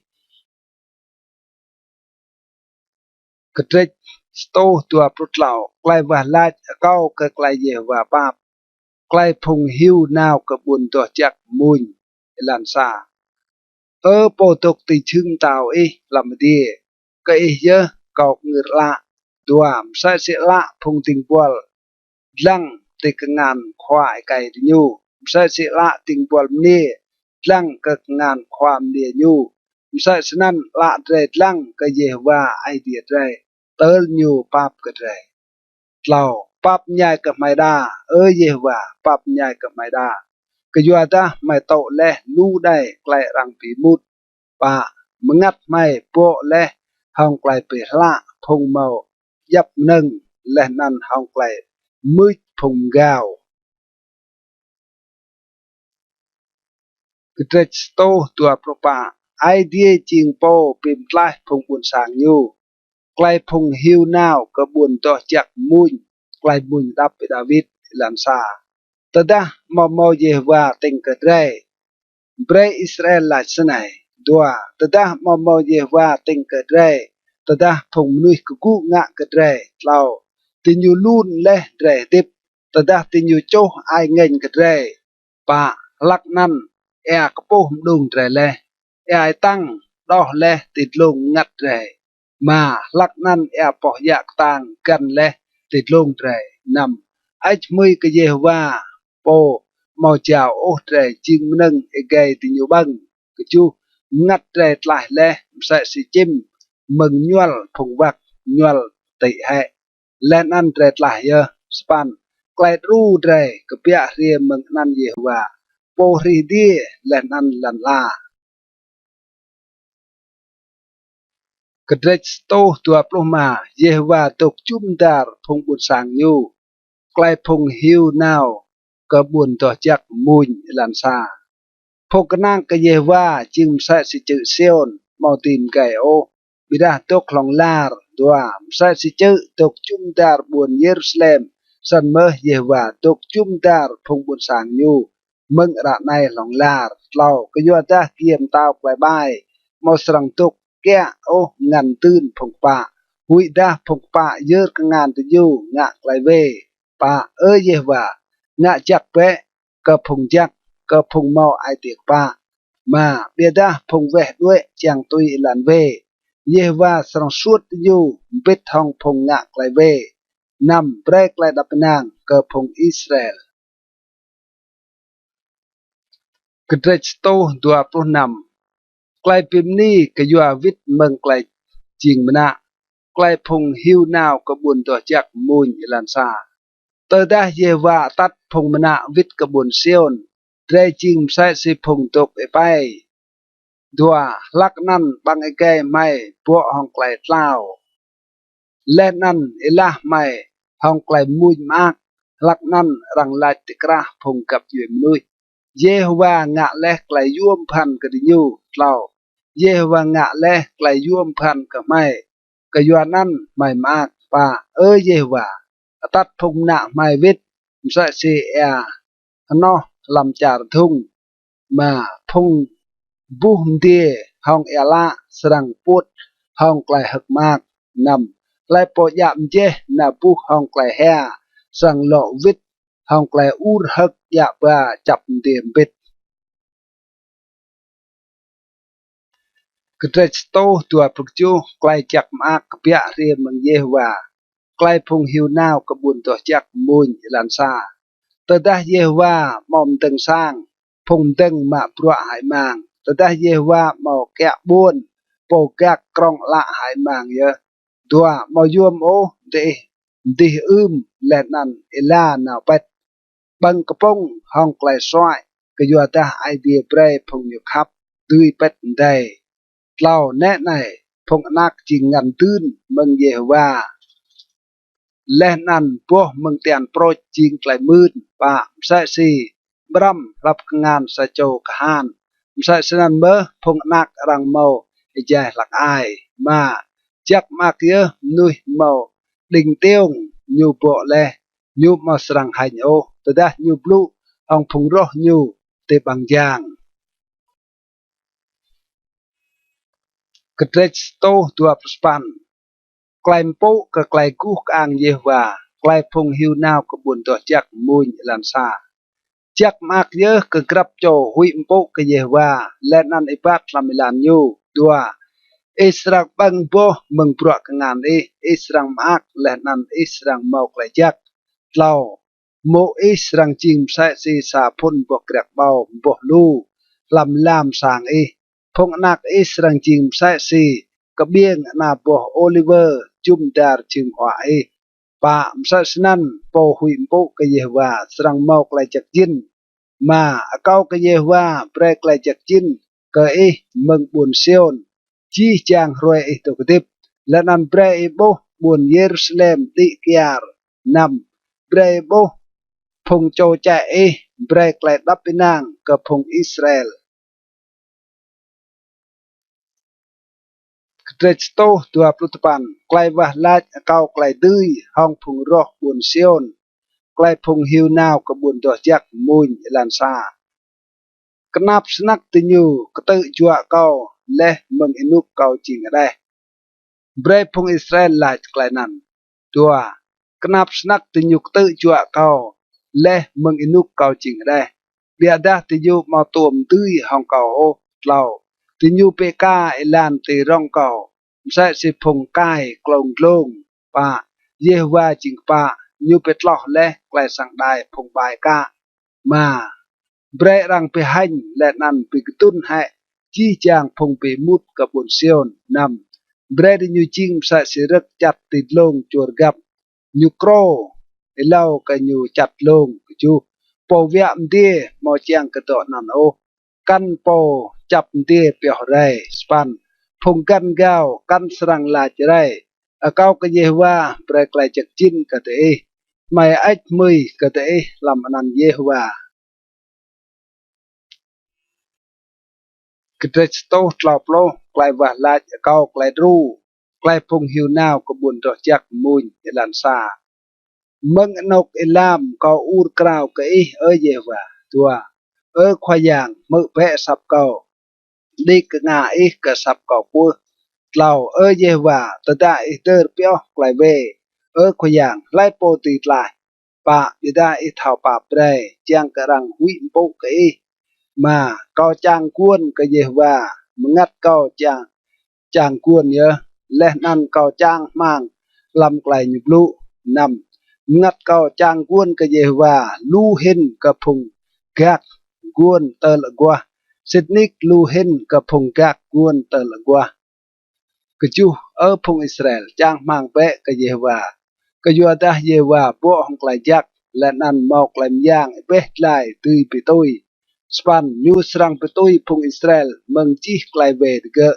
trách sto tua prut lao lại và lach kau cái lại Yehova pap lại phung hiu nào cái buồn tua chắc mun lan sa po tok ti chưng tao làm đi cái giờ kau ngir la duam sa se la phung ting pol lang te ngan khwai kai nyu sa se la ting pol ni lang ka ngan khwam ni nyu sa snan la tre lang ka Yehova ai dia tre tơ nyu pap ka tre lao pap nhai ka mai da Yehova pap nhai ka mai da ka yua ta mai to le lu dai klai rang pi mut pa mengat mai po le hong klai pi la phung mau dập nâng lên nan hong lại mới phùng gạo cái sto tua propa ai đi chinh po pim lại phùng buồn sang nhu lại phùng hiu nào có buồn to chặt mun lại buồn đắp David làm sa tada mau về và tình cái đây bre Israel là thế này đua tada mau về và tình cái đây tada phùng nuôi ku ngạ cái đây lao tinyu lun leh dre tip tada tinyu cho ai ngeng cái đây pa lak nan kapo dung dre le ai tăng đo le tịt lung ngặt dre mà lak nan po yak tang kan le tịt lung dre nằm ach mui cái Yehova po mau chào ô dre ching nâng gay tinyu băng cái chu ngặt dre lại le sẽ si chim mừng nhual phùng vạc nhual tị hệ lên ăn trệt lại span quay ru tre cái bia ria mừng ăn Yehova po ri đi lên ăn lần la cái trệt sto tua ploma Yehova tục chum dar phùng buồn sang nhu quay phùng hiu nào cái buồn to chắc mùi lần xa Phô cái nàng cái dê va chim sai si chữ sion mau tìm cái ô bị đa tục lòng lar đua sai si chữ tục chung dar buồn Jerusalem sân mơ dê va tục chung dar phong buồn sáng nhu mừng rạ này lòng lar lau cái dua ta kiềm tao quay bài mau sẵn tục kẹ ô ngàn tư phong bạ hụi đa phong bạ dơ cái ngàn tự du ngạ lại về bạ ơi dê va ngạ chặt vẽ cờ phong chắc cơ phùng mau ai tiệc ba mà bia đa phùng về đuôi chàng tôi làn về ye va sang suốt du biết thong phùng ngạc lại về nằm break lại đập nàng cơ phùng Israel cái sto dua pro năm lại phim ni cái dua vít mừng lại chỉnh mena lại phùng hiu nào có buồn tỏ chắc mùi làn xa tờ đa ye va tắt phùng mena vít cái buồn sion tre chim sai si phùng tục e pai đùa lắc năn bằng e ke mai bộ hong clay tao lên năn e la mai hong clay mui mak lắc năn răng lại tikra phùng cặp duyên nuôi Jehovah ngạ leh clay yuam phan cái nhu tao Jehovah ngạ leh clay yuam phan cái mai cái yuan năn mai mak pa ơi Jehovah tắt phùng nạ mai vít sai si e nó làm chả thung mà phung bu địa hong ela serang put hong klai hak mak nam lai po yam je na bu hong klai he sang lo vít hong klai ur hak ya ba chap điểm bit kret sto tua pukchu klai chak mak pia ria mang Yehovah klai phung hiu nao ka bun to chak mun lan sa tờ đa Yehovah mong từng sang phùng từng mà bụa hải màng tờ đa Yehovah màu kẹ buôn bồ kẹ krong lạ hải màng nhớ đùa màu yuam ô để lẹn nằn ela nào bạch bằng cái bông hong lại xoay cái dùa ta ai bìa bre phùng nhục hấp tươi bạch đầy lau nét này phùng nạc chỉ ngàn tư mừng Yehovah lên ăn po mừng tiền pro chinh lại mươn và sai si bram lập ngàn sa châu khan sai sinan mơ phong nạc răng màu dài lạc ai mà chắc mà kia nuôi màu đình tiêu nhu bộ lệ nhu mà sang hành ô từ đó nhu blue ông phùng rô nhu tê bằng giang cái sto tua span claim po ke clay ku ang Yehovah clay phung hiu nào ke bun to chắc mun lan sa chắc mak ye ke grab cho hui po ke Yehovah len an ipat lamilan nyu dua Israel bang bo meng pro kangan Israel mak len an Israel mau clay chắc lau mo Israel chim sai si sa phun bo krek bao bo lu lam sang phong nak Israel chim sai si cái biên na bo Oliver chum dar chim hoa pa msasnan po hui po cái Yehovah serang mau lại chặt chin mà cao cái Yehovah prek lại chặt chin cái mừng buồn sion chi chang roe itu ketip lanan bre bo buồn Jerusalem ti kiar nam bre bo phong châu chạy prek lại đắp pinang ke phong Israel Kristo 28 klai vah lach kau klai tươi hong phùng roh buồn sion klai phùng hiu nào có buồn đỏ chắc mùi lan xa knap snack tinyu tự chua kau leh meng inuk kau ching đây bre phùng Israel lach klai nan tua knap snack tinyu tự chua kau leh meng inuk kau ching đây bia dah tinyu mau tuom tươi hong kau ô lau tinyu pk elan ti rong kau sai si phùng cai klong klong pa Yehovah ching pa nyu pet loh le klai sang dai phùng bai ka mà bre rang pe hành le nan pe tun hai chi chang phùng pe mut ka bun sion nam bre di nyu ching sai si rak chat ti long chur gap nyu kro elau ka nyu chat long chu po viam die mo chang ka to nan o kan po chap die pe rai span phùng căn gao căn serang là chỉ đây cao cái Yehovah prek lại chặt chin cái thế mày ách mười cái thế làm anh Yehovah cái tố lọp lô lại và lại cao lại ru lại phùng hiu nào có buồn trò chắc mùi lan xa mừng nọc làm có ur krao cái ơi về và tua khoa giang mự vẽ sập cầu đi cái ngã cái sập cầu cua lầu về và tự đại tơ béo lại về khoa giang lại po tịt lại bà đi đại thảo bà bre chang cái răng huy bộ cái mà cao chang cuôn cái gì và ngắt cao chang chang cuôn nhớ lên ăn cao chang mang làm lại nhục lụ nằm ngắt cao chang cuôn cái gì và lu hin cái phùng gác cuôn tờ lợn qua Sydney lu hin cái phùng gác cuôn tờ lợn qua cái chú ở phùng Israel chang mang bé cái gì và cái vua ta gì và bộ không lại chắc lên ăn mọc lại giang bé lại tươi bị tôi Span New Serang Petui Pung Israel mengcih klai về ke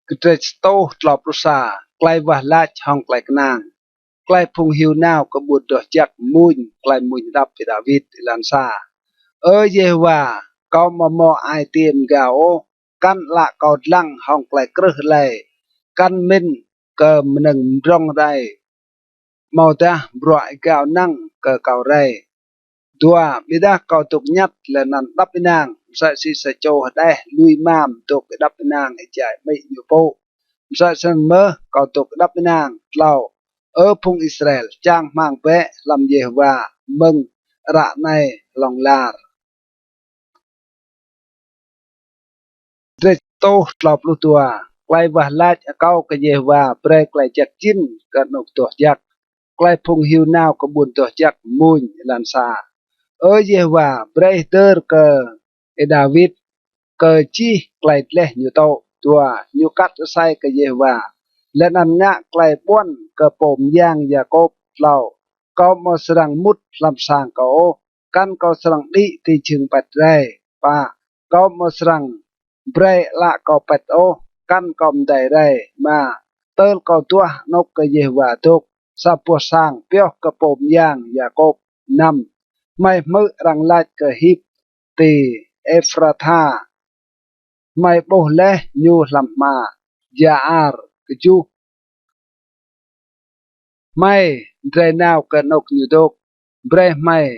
Ketresto tlop rusa klai vah lach hong klai kenang klai pung hiu nao ke bud doh jak muñ klai muñ dap ke David ilan sa Yewa kau mamo ai tiem gao kan la kau lang hong klai kreh lai kan min ke meneng rong dai mau ta broi gao nang ke kau rai Dua bida kau tuk nyat le nan đắp nang sa si sa cho đây lui mam tuk đắp nang ai chạy mấy nhiều po sa san mơ kau tuk đắp nang lau ở phung Israel trang mang bé làm gì và mừng rạ này lòng lar Resto tlop lu tua klai vah lach kau ke gì và pre klai chak chin ke nok tuh jak klai phung hiu nao ke bun tuh jak muñ lan sa Yewa Breiter ke David ke chi klai leh nyu tau tua nyu kat sai ke Yewa lên ăn ngã klai buôn ke pom yang Jacob lau kau mo serang mut lam sang kau kan kau serang di ti chừng pat rai pa kau mo serang bre la kau pat o kan kom dai rai ma tơ kau tua nok ke Yewa tuk sapu sang pio ke pom yang Jacob năm mai mơ răng lại cơ hip tì Ephrata mai bố lê nhu làm mà Jaar cơ chú mai dre nào cơ nọc như đốc bre mai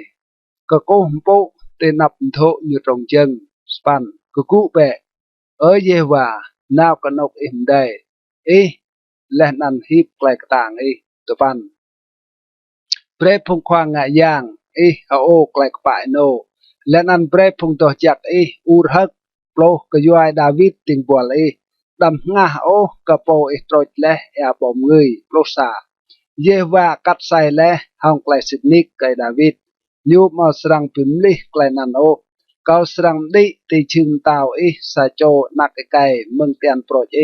cơ cô bộ tì nập thộ như trồng chân span cơ cụ bẹ dê và nào cơ nọc im đầy lên ăn hip lại tàng tụi pan bre phung khoang ngại giang hao klek pai no len an bre phung to chak ur hak plo ke yuai David ting bol đam nga o ka po troj le ya bom người plo sa Yewa kat sai le hong klai sitnik kai David nyu mo srang pimli klai nan o kau srang di ti ching tao sa cho nak kai meng tian proj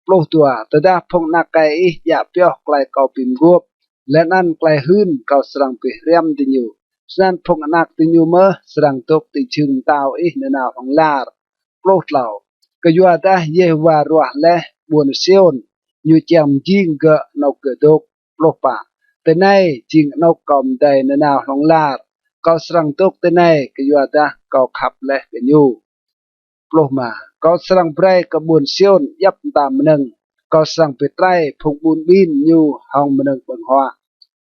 plo tua tada phung nak kai ya pyo klai kau pim guop lên ăn klai hun kau serang pi riam ti nyu san phong anak ti nyu mơ serang tok ti chừng tao ne nào ong lar plot lau ke yua ta ye wa ruah le buon sion nyu cham jing ge no ke dok plot pa te nai jing no kom dai ne nào ong lar kau serang tok te nai ke yua ta kau khap le ke nyu plot ma kau serang brai ke buon sion yap ta meneng kau serang pi trai phung bun bin nyu hong meneng bang hoa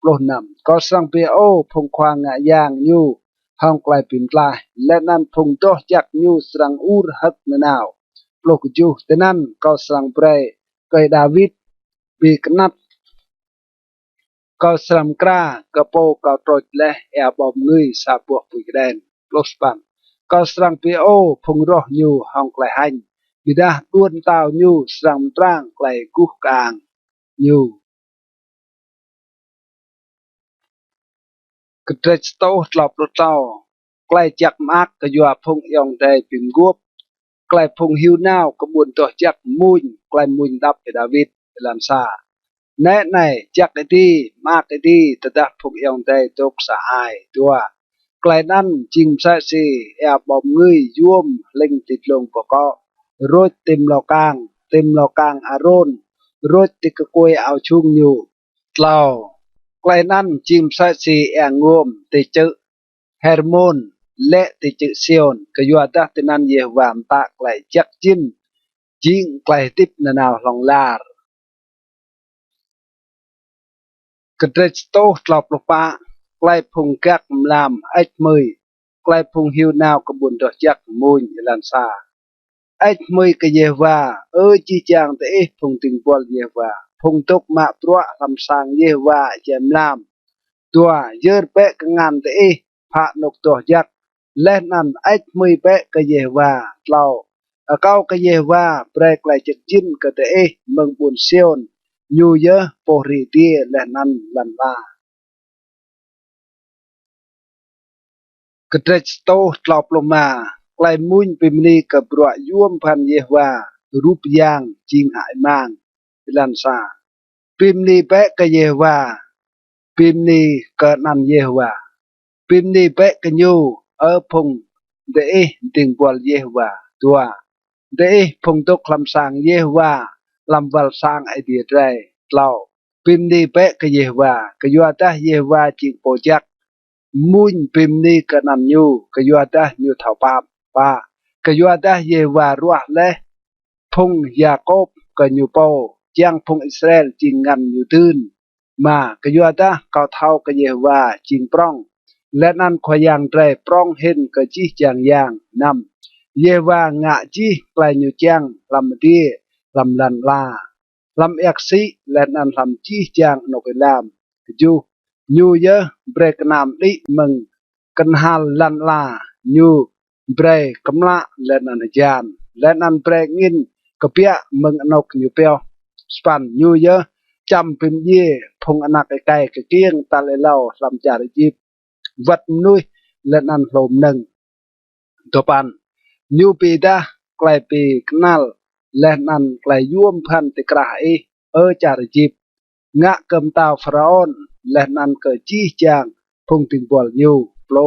lô nằm có sang pe ô phung khoang ngạ yang nhu hong klai pin klai lên ăn phung to chặt nhu sang ur hất nào lô chu tên ăn có sang pre cây David bị nát có sang kra có po có trôi le e bom người sa buộc bị đèn lô span có sang pe ô phung ro nhu hong klai hành bị đa tuôn tao nhu sang trang klai cu càng nhu Ketresto tlop lu tau klai chak mak ke yua phung yong dai pim guop klai phung hiu nao ke bun to chak muñ klai muñ dap ke David lan sa nè này chak ti mak ti tada phung yong dai tok sa ai tua klai nan chim sa si ya bom người yuom linh tit long po ko roi tim lo kang aron roi ti ke koi ao chung nyu tlau klai nan chim sa si e ngom ti chữ Hermon lệ thì chữ sion cái vua ta tên ăn ye vàm ta lại chắc chín chính lại tiếp là nào lòng la cái trái tô lọc lọc ba lại phùng các làm ếch mười lại phùng hiu nào có buồn đỏ chắc mùi lan xa ếch mười cái ye va ơi chi chàng thế phùng tình bol ye va phùng tốc mạ trọ làm sang ye va chém làm tua dơ bé cái ngàn thế phạ nục tổ chắc lên ăn ếch mười bé cái ye va lau ở cao cái ye va break lại chật chín cái thế mừng buồn sion nhu yơ pori tie lên ăn lần ba cái trái tô lọc lom mà lại muốn bìm ni cái bọa yuam pan ye va rup yang ching hải mang lan sa bìm ni bé cái ye va bìm ni cái nan ye va bìm ni bé cái nhu ở phùng để tình bol ye va tua để phùng tốc làm sang ye va làm vào sang ai địa trai lau bìm ni bé cái ye va cái yua ta ye va ching po chắc mun pim ni kanan nyu kayuada nyu thau pa kayuada ye wa ruah le phung Jacob ka nyu po chiang phung Israel ching ngan nyu tun mà kayuada cao thau ka ye wa ching prong le nan khoyang tre prong hin ka chi chang yang nam ye wa nga chi klai nyu chiang lam ti lam lan la lam ek si le nan lam chi chang no ke lam ju nhu ye brek nam đi mừng cần hal lan la nhu bre kamla lên an jan lên an brek ngin kapia mừng anok nhu peo span nhu ye chăm pim ye phong anak kai cái kieng ta le lau làm trả chip vật nuôi lên an lom nâng topan nhu pi da klai pi knal lên an klai yuam phan te krai trả chip ngã cầm tàu pharaon lên ăn cờ chi chàng phùng tình bol nhiều plo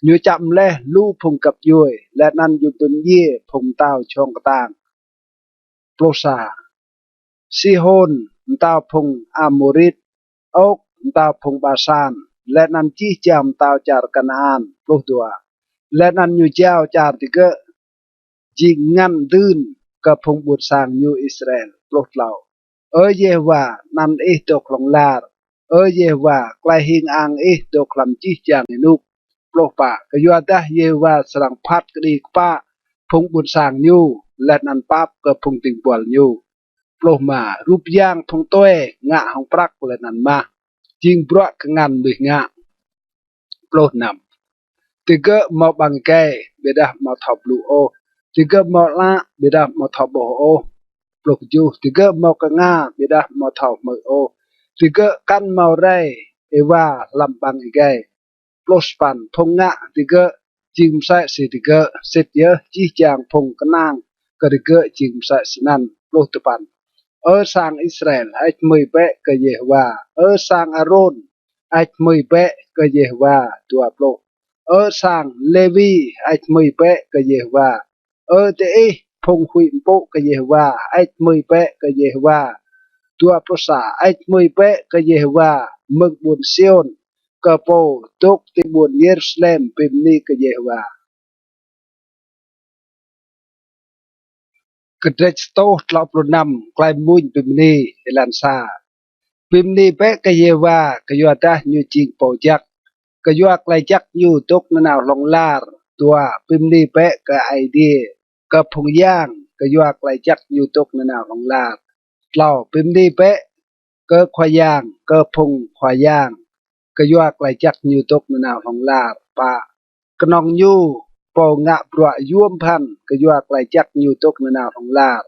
nhiều chậm le lu phùng cặp yuôi lên ăn dùng tuần ye phùng tàu chong tang plo sa si hôn tàu phùng amorit ốc tàu phùng basan lên ăn chi chạm tàu char kanaan plo tua lên ăn nhiều chao char tiga jing ngăn dun cặp phùng bột sang nhiều Israel plo lau ở ye wa nan dok long lar ở ye wa klai hing ang dok lam chi chang nuk plo pa ka yo da ye wa sarang phat ka di pa phung bun sang nyu let nan pap ka phung ting bol nyu plo ma rup yang phung toe nga hong prak let nan ma jing bro ka ngan lui nga plo nam tiga mau bang kai beda mau thop lu o tiga mau la beda mau thop bo o pluk ju tiga mau ka nga beda mau thau mau o tiga kan mau rai ewa lambang igai plus pan phong nga tiga chim sai si tiga set ye chi chang phong kanang ka tiga chim sai sinan plus pan ở sang Israel ách mười bé ka Yehovah ở sang Aaron ách mười bé ka Yehovah tua pluk ở sang Levi ách mười bé ka Yehovah ở te phong hủy bộ cái Yehovah ách mười bé cái Yehovah tua prosa ách mười bé cái Yehovah mừng buồn Sion cơ po tốt tình buồn Jerusalem pim ni cái Yehovah cái trái tô lọc pro năm klai mun pim ni lan sa pim ni bé cái Yehovah cái yo ta như ching po chắc cái yo klai chắc như tốt nào long lar tua pim ni bé cái idea cái phong yang cái yuak lại chắc như tốt nên nào lòng là lò pim đi bé cái khoai yang cái phong khoai yang cái yuak lại chắc như tốt nên nào lòng là pa cái nòng nhu po ngạ bọa yuam pan cái yuak lại chắc như tốt nên nào lòng là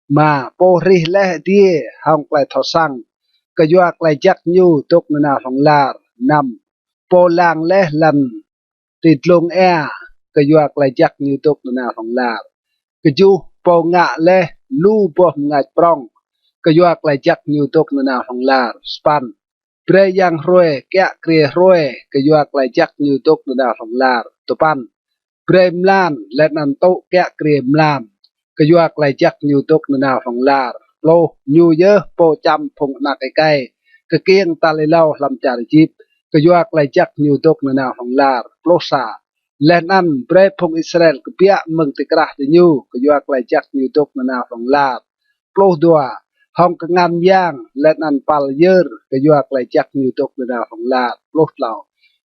mà po ri leh die hong lại thọ sang cái yuak lại chắc như tốt nên nào lòng là năm po lang leh lần tịt lông cái yuak lại chắc như tốt nên nào lòng là cái chu po ngạ le lu po ngạch prong cái yuak lại chắc như tốt nên nào hong la span pre yang roe kya kre roe cái yuak lại chắc như tốt nên nào hong la topan pre mlan let nan to kya kre mlam cái yuak lại chắc như tốt nên nào hong la lo như yơ po cham phong na cái kieng ta le lau làm trả chip cái yuak lại chắc như tốt nên nào hong la lo sa และนั่นเปรย์พงอิสราเอลก็เปียเมืองติกระติยูก็ยัวไกลจักยูตกนาของลาดโปรดัวห้องกงานย่างและนั่นปัลเยอร์ก็ยัวไกลจักยูตกนาของลาดโปรดเหล่า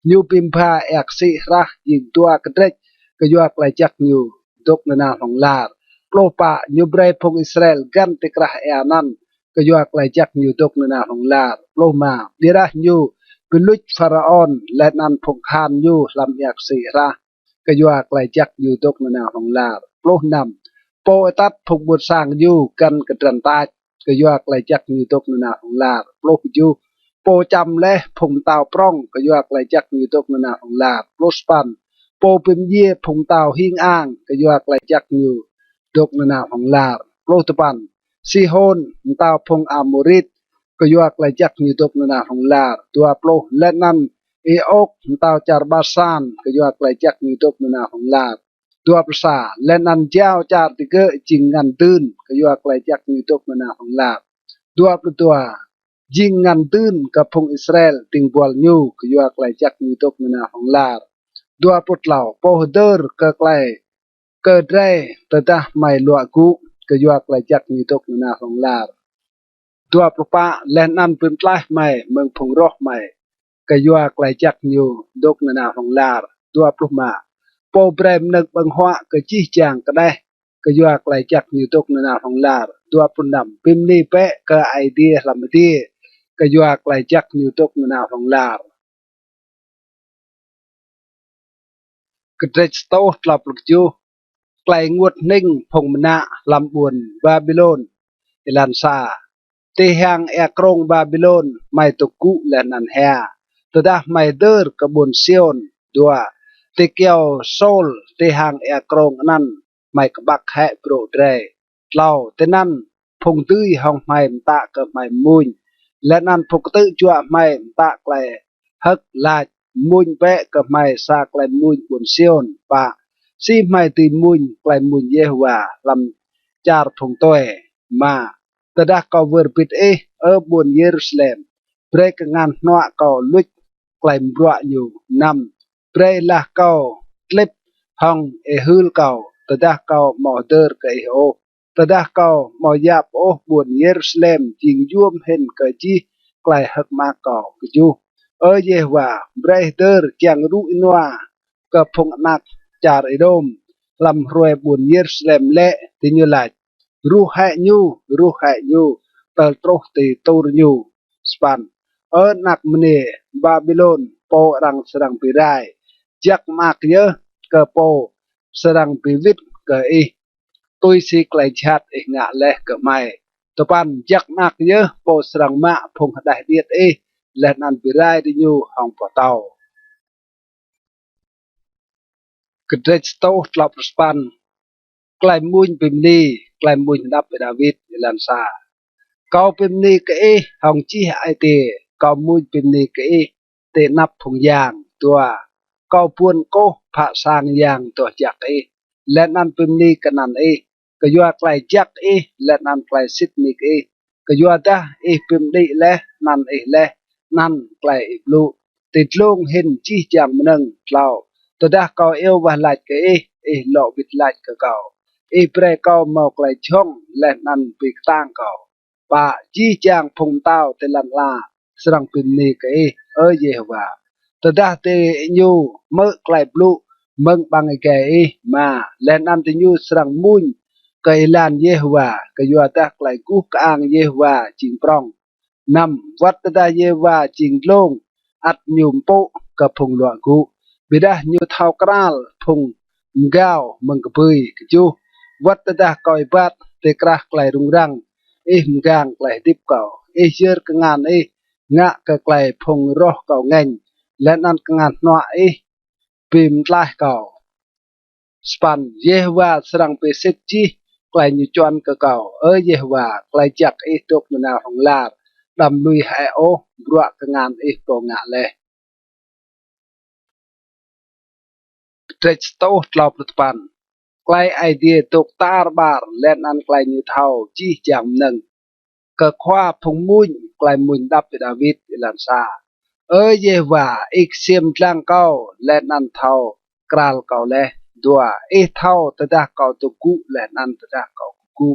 ยูปิมพาเอกสิระยิงตัวกระเดกก็ยัวไกลจักยูตกนาของลาดโปรปะยูเปรย์พงอิสราเอลกันติกระเอนันก็ยัวไกลจักยูตกนาของลาดโปรมาดีระยูเป็นลุจฟาราออนและนันพงคานยูลำเอกสิระก็ยัวไกลจักยูตกนาของลาดโปรนำโปตัดพงบุษสร้างยูกันกระดันตาก็ยัวไกลจักยูตกนาของลาดโปรยูโปจำและพงเตาปร่องก็ยัวไกลจักยูตกนาของลาดโปรสปันโปเป็นเย่พงเตาหิงอ่างก็ยัวไกลจักยูตกนาของลาดโปรตปันซีโฮนเตาพงอามูริตก็ยัวไกลจักยูตกนาของลาดตัวโปรและนั่นเอโอกเตาจาร์บาซานก็ยัวไกลจักยูตกนาของลาดตัวภาษาและนันเจ้าจาร์ติเกอจิงงันตื่นก็ยัวไกลจักยูตกนาของลาดตัวยิงงันตื่นกับพงอิสราเอลติงบอลยูก็ยัวไกลจักยูตกนาของลาดตัวปุตเหล่าโปฮเดอร์ก็ไกลเกิดได้แต่ถ้าไม่ลวกุก็ยัวไกลจักยูตกนาของลาดตัวปปะและนันเป็นปลายไม่เมืองพงรอกไม่ก็ยัวไกลจักยูตกนาของลาดตัวปลุมาโปเบรมนึกบังหัวก็จี้จางก็ได้ก็ยัวไกลจักยูตกนาของลาดตัวปุ่นดำพิมพ์นี้เป๊ะก็ไอเดียลำดีก็ยัวไกลจักยูตกนาของลาดก็ได้สโตตลับลูกจูไกลงวดนิ่งพงมณะลำบุญบาบิโลนอิลันซาเตียงเอกรงบาบิโลนไม่ตกกุและนันแฮแต่ดาไม่เดิร์กบนเซียนดัวเตเกียวโซลเตียงเอกรงนั้นไม่กบักแหโปรดเรเล่าแต่นั้นพงตื้อห้องไม่ตะกับไม่มุนและนั้นพงตื้อจั่วไม่ตะไกลฮักลาดมุนเปะกับไม่ซาไกลมุนบนเซียนปะซีไม่ตีมุนไกลมุนเยหัวลำจาร์พงตัวมาแต่ดาก็เวอร์ปิดบนเยรูซาเล็มเบรกงานนัวก็ลุกไกลมรัวอยู่นำเบรละก็คลิปห้องฮึลก็แต่ดาก็มอเดอร์ก็โอแต่ดาก็มอยาบบนเยรูซาเล็มจิงยวมเห็นก็จีไกลหักมาก็อยู่เยหัวเบรเดอร์จังรู้อินว่าก็พงนักจาร์อิดมลำรวยบนเยรูซาเล็มเละติญลัดรูหะยูเตลโตรตีตูรยูสปันนักมเนบาบิโลนโปรังสรังปีไรจักมากเยอะก็โปสรังปีวิทก็ตุยสีไกลชัดงะเละก็ไม่ตปันจักมากเยอะโปสรังมะพงได้เดียดและนันปีไรดิยูห้องปะเตากระเดสโตตลับสปันไกลมุนปิมนีไกลมุนดับไปดาวิดลันซาเกาปิมนีก็ห้องจีไอเตเกามุนปิมนีก็เตนับพงยางตัวเกาปวนโกผาสางยางตัวจักและนันปิมนีก็นันก็ยัวไกลจักและนันไกลซิดนีก็ก็ยัวดาปิมนีและนันและนันไกลบลูติดลงเห็นจีจังมันงเล่าตัวดาเกาวาลายก็หลอกบิดลายก็เกาเปรย์เกาเมาไกลช่องและนันปีกตั้งเกาปะจีจางพงเต้าเตลันลาสรังปินนีก็เยหัวตัวดาเตยูเมื่อไกลบลูเมืองบางไอแกมาและนันเตยูสรังมุนก็ลานเยหัวก็ยัวตาไกลกูกางเยหัวจิงปรองนำวัดตาเยหัวจิงลงอัดยุมโปกับพงหลวงกูบิดายูเท้ากราลพงเงาเมืองกบุยกจูวัดตาคอยบัดเตกระไกลรุงรังมกางไกลดิบเก่าเชื่อกงานงะก็ไกลพงรอเก่าเงินและนั่นงานนัวปิมไลเก่าสปันเยว่าสรังเปเซจีไกลยูจวนก็เก่าเยว่าไกลจักตกนาของลาดำลุยไฮบรัวกงานโปงะเลยเทรสโตตลอดปันไกลไอเดียตกตาร์บาร์และนันไกลยูเทาจี้จำหนึ่งก็คว้าพงมุนไกลมุนดับดาวิดลันซาเยว่าอีกเสียมจังเก้าและนันเทา กราลเก่าเลยดัวเท่าตะดาเก่าตุกุและนันตะดาเก่ากุ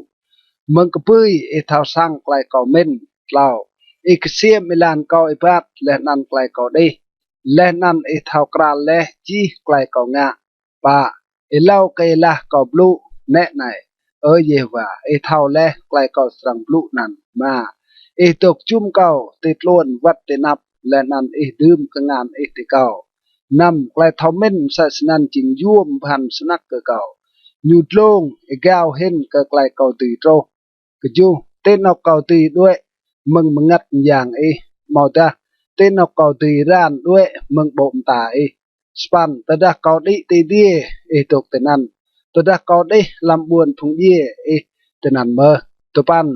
มึงกปุ้ยเท่าสร้างไกลเก่าเม่นเล่ากเสียมิลานเก่าบาดและนันไกลเก่าได้และนันเท่ากราลเลยจีไกลเก่างะปะเล่าไกลละเก่าบลูแน่ไหนเยว่าเท่าเลยไกลเก่าสรังบลูนันมาตกจุ่มเก่าติดล้วนวัดเตนับและนันดื่มกงานติเก่านำไกลเท่าเม่นศาสนันจิงย่วมพันสนักเก่ายูดลงก้าวเห็นก็ไกลเก่าตีโตก็จูเต้นเอาเก่าตีด้วยมึงงัดอย่างมอตาเต้นเอาเก่าตีร้านด้วยมึงบ่มตาสปันตะดาเก่าดิตีดีตกแต่นั้นตะดาเก่าดิลำบวนพุงเย่แต่นั้นเมื่อตะปัน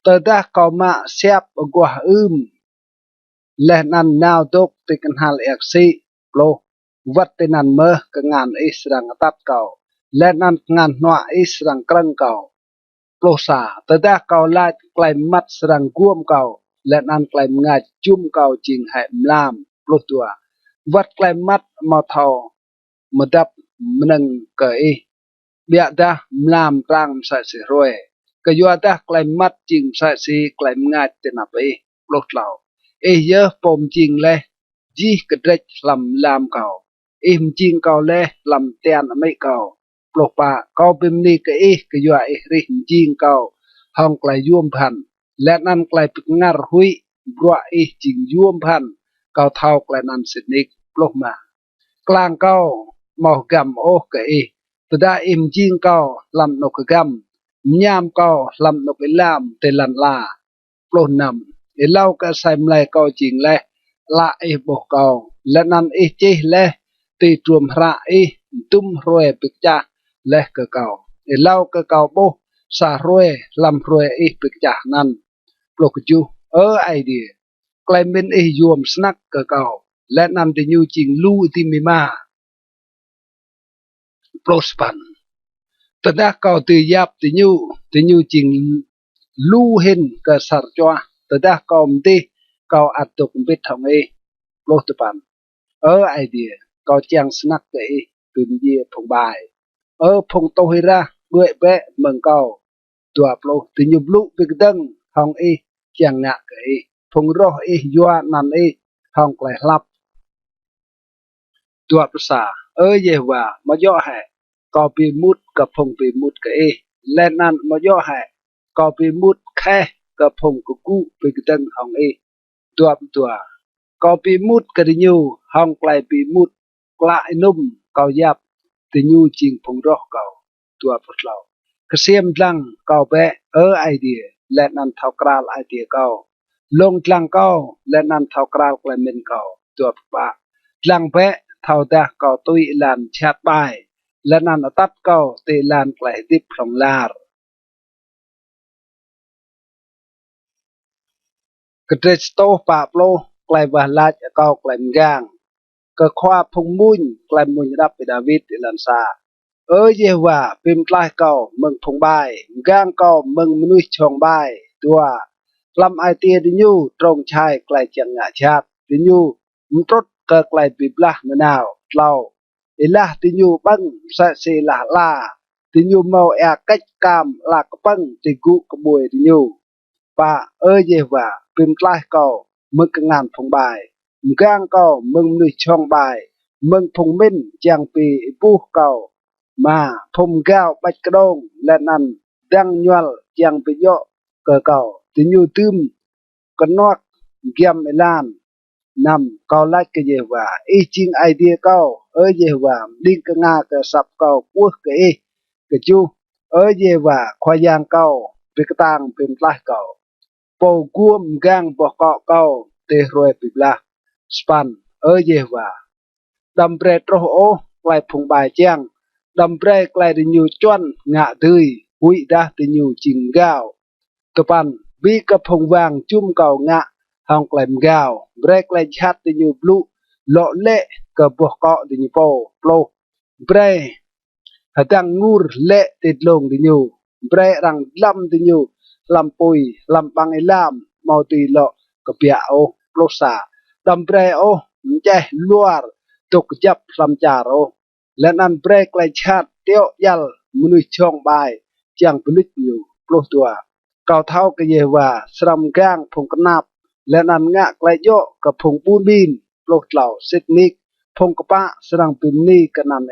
ตะดาเก่ามาเสียบกว่าและนันนาวตกติกันหัลซีโปรวัดแต่นั้นเมื่อกงานสรังตัดเก่าและนันงานนัวสรังกรังเก่าโปรซาตะดาเก่าลายไกลมัดสรังก้วมเก่าและนันไกลงาจุ่มเก่าจริงแห่มลามโปรตัววัดไกลมัดมาเท่ามดับมนึงเกยเบียดามลามกลางใส่เสียรวยก็ยัวดาไกลมัดจริงใส่สีไกลงาเตนับโปรเหล่าเยอะปมจริงเลยจีกระเดกลำลามเก่ามจริงเก่าเลยลำเตียนไม่เก่าปลกปะเก่าเป็นนี่ก็ก็ยัวริมจริงเก่าห้องไกลย่วมพันและนั่นไกลเป็นงาหุยบัวจริงย่วมพันเก่าเท่าไกลนั้นสนิกปลกมากลางเก่าหมอกำก็ตได้จริงเก่าลำนกกำยามเก่าลำนกลามเตลันลาปลนำเล่าก็ใส่ไมเก่าจริงเลยละบอกเก่าและนั้นเจเลยตีตรวมพระตุ้มรวยปิกจ่าและก็เก่าเล่าก็เก่าโบสารวยลำรวยปิกจ่านั้นปลกจูไอเดียกลายเป็นยวมสนักก็เก่าและนั้นจะยูจริงลู่ที่มีมาโปรสปันตอนนั้นเก่าตียับตียูจริงลู่เห็นก็สารจ้าตอนนั้นเก่ามันตีเก่าอัดตกเป็นทองโปรสปันไอเดียก็แจ้งสนักเลยเป็นเย่พงบายพงโตฮิระด้วยแบะเมืองเก่าตัวโปรติยุบลุปิกดังห้องแจ้งหนักพงรอยัวนันห้องไกลลับตัวภาษาเยว่ามาย่อให้ก็ปีมุดกับพงปีมุดก็และนั่นมาย่อให้ก็ปีมุดแค่กับพงกุกุปิกดังห้องตัวก็ปีมุดกระดิยูห้องไกลปีมุดกลายนุ่มเกายับติยูจริงพงรอกเก่าตัวพวกเราเกษมลังเก่าแบะไอเดียและนันเท่ากราลไอเดียเก่าลงลังเก่าและนันเท่ากราลกลายเป็นเก่าตัวปะลังแบะเท่าดาเก่าตุยลานชาติไปและนันตัดเก่าตีลานไกลดิบพลงลาร์กระเดสโตปะโปลไกลบาลาจเก่าไกลมย่างก็คว้าพงมุนไกลมุนรับไปดาวิดลันซาเยว่าเป็นปลายเก่าเมืองพงใบก้างเก่าเมืองมนุษย์ชองใบตัวลำไอเตียดิยูตรงชายไกลจังหงาชาติดิยูมันตรดก็ไกลปีบละมะนาวเราละดิยูบังสะเสลาลาดิยูเมากัจกามลากปังติกุกบวยดิยูปะเยว่าเป็นปลายเก่าเมืองงานพงใบก้างเก่าเมืองมนุษย์ชองใบเมืองพงเม่นจังปีปูเก่ามาพมแก้วบัดกระดงและนั้นดังยวลยังไปเยอะเก่าติยูตึมกันนอกเกียมลานนำเก่าไล่ก็เยว่าจริงไอเดียเก่าเยว่าดิ้งกงาก็สับเก่าปูก็ก็จูเยว่าควายางเก่าเป็นกระตังเป็นปลายเก่าปอกุ้มแกงปอเกาะเก่าเตะรวยปิบลาสปันเยว่าดำเปรตโรโอไกลพงบายเจียงดำเปรไกลดิยูจวนงะดืยหุยดาดิยูจิงก้าวตะปันบีกับพงวางจุ่มเก่างะห้องไกลมก้าวเบรไกลชัดดิยูบลูเลาะเละกับบวกเกาะดิยูโปโปรเบรหดังงูรเละติดลงดิยูเบรรังลำดิยูลำปุยลำปังลามมอตีเลาะกับเปียโอโปรซาดำเปรโอเจลัวตกจับลำจาโร และนั้นเบรกไลชาติเตียวยัลมนุษย์ช่องบายจังผลิตอยู่ปลุกตัวเก่าเท่าก็เยว่าสรำก้างพงกนับและนั้นงะไกลโยกับพงปูนบินปลุกเหล่าเซตนิกพงกปะสรังปินนี่กันนัน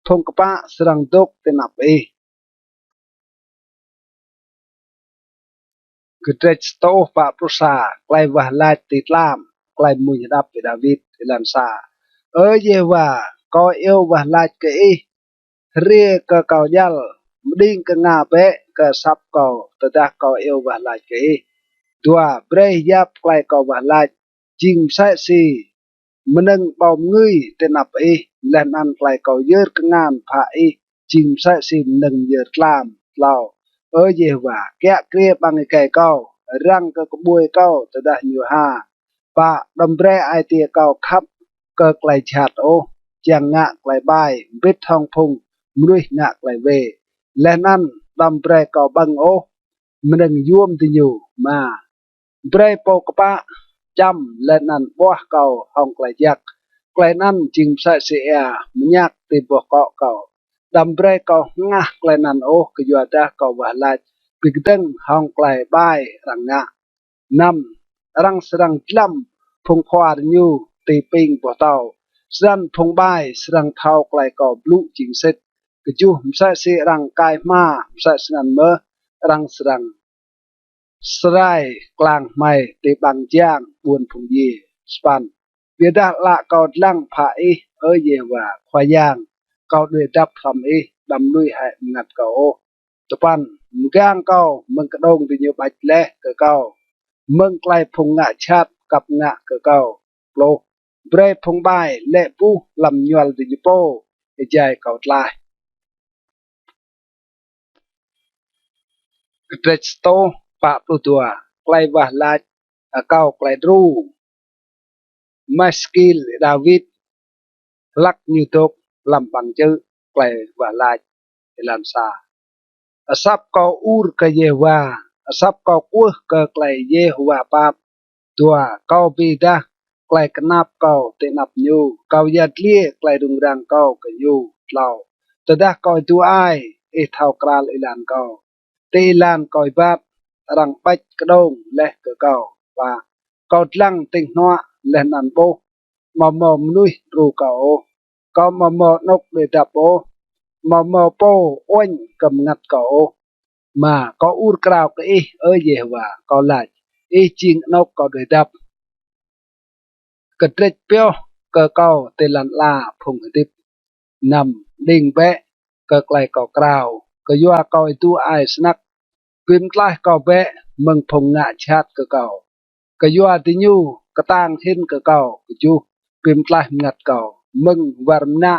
พงกปะสรังดกเตนับคือเทสโตปะปรุษาไกลวะลายติดลามไกลมุยดับไปดาวิดอิลันซาเยว่าก็เอววะลายเกเรียกเกายัลมดิ้งกงาเปะกซับเกาตะดาเกาเอววะลายเกตัวเบรยยับไกลเกาวะลายจิงใส่ซีมันนึงเบาเงยเตนับและนั้นไกลเกาเยอะกงานผาจิงใส่ซีนึงเยอะลามเล่าเยว่าแกะเกลียบังไก่เก้ารังก็กบวยเก้าตะดาอยู่ห้าปะดำเบรไอเตียเก้าคับก็ไกลชาดจังงะไกลใบบิดทองพุงมนุษย์งะไกลเวและนั้นดำเบรเก้าบังมันนึงยวมที่อยู่มาเบรโปกปะจำและนั้นบัวเก่าห้องไกลยักไกลนั้นจิงใส่เสียมันยักตีบัวเกาะเก่าดำเบรเก่างะไกลนั้นก็อยู่ได้เก่าวะลายปิกตึงห้องไกลใบรังงะนำรังสรังลำพงควาดยูตีปิงบัวเต่าสันพงใบสรังเท้าไกลเก่าบลุจิงเสร็จก็จู่มใส่เสียรังกายมาใส่สนันเมอรังสรังสไลกลางไม่ตีบางย่างบวนพงยีสปันเบียดละเกาลังผาเยว่าควายย่างเกาด้วยดับทำดำลุยให้งัดเกาตะปันมึงก้างเกามึงกระดงตีอยู่ใบเละเกามึงไกลพงงะชัดกับงะเกาโปรเบรพงใบเละปูลำยวนตีอยู่โปใจเกาลายเกรสโตปะปลุตัวไกลวะลาเก้าไกลรูมาสกิลดาวิดลักนิวตกลำบังเจอไกลวะลาลันซาซับเกาอูร์กเยวาซับเกากัวกไกลเยหัวปาบตัวเกาปีดาไกลกนับเกาเตนับยูเกายัดเลี้ยไกลดุงรังเกากยูเล่าตดาเกาตัวไอเท่ากราลลันเกาตีลานเกาบัดรังปัจกระดงและเกาว่าเกาลังติงนัวและนันโบมอมนุยรูเกามอนกเดดับมอโปอ้นกำงัดเกามาเกาอูรกราวก็เยว่าเกาลายจิงนกเกาเดดับกระเตรเปียวเกาเตลันลาพงดิบนำดิ่งแปะไกลเกากราวก็ยัวเกาตัวไอสนักพิมพ์ไล่เกาแปะมึงพงงะชาติเกาก็ยัวติญูกระตางเห็นเกาก็จูพิมพ์ไล่งัดเกามึงวารณะ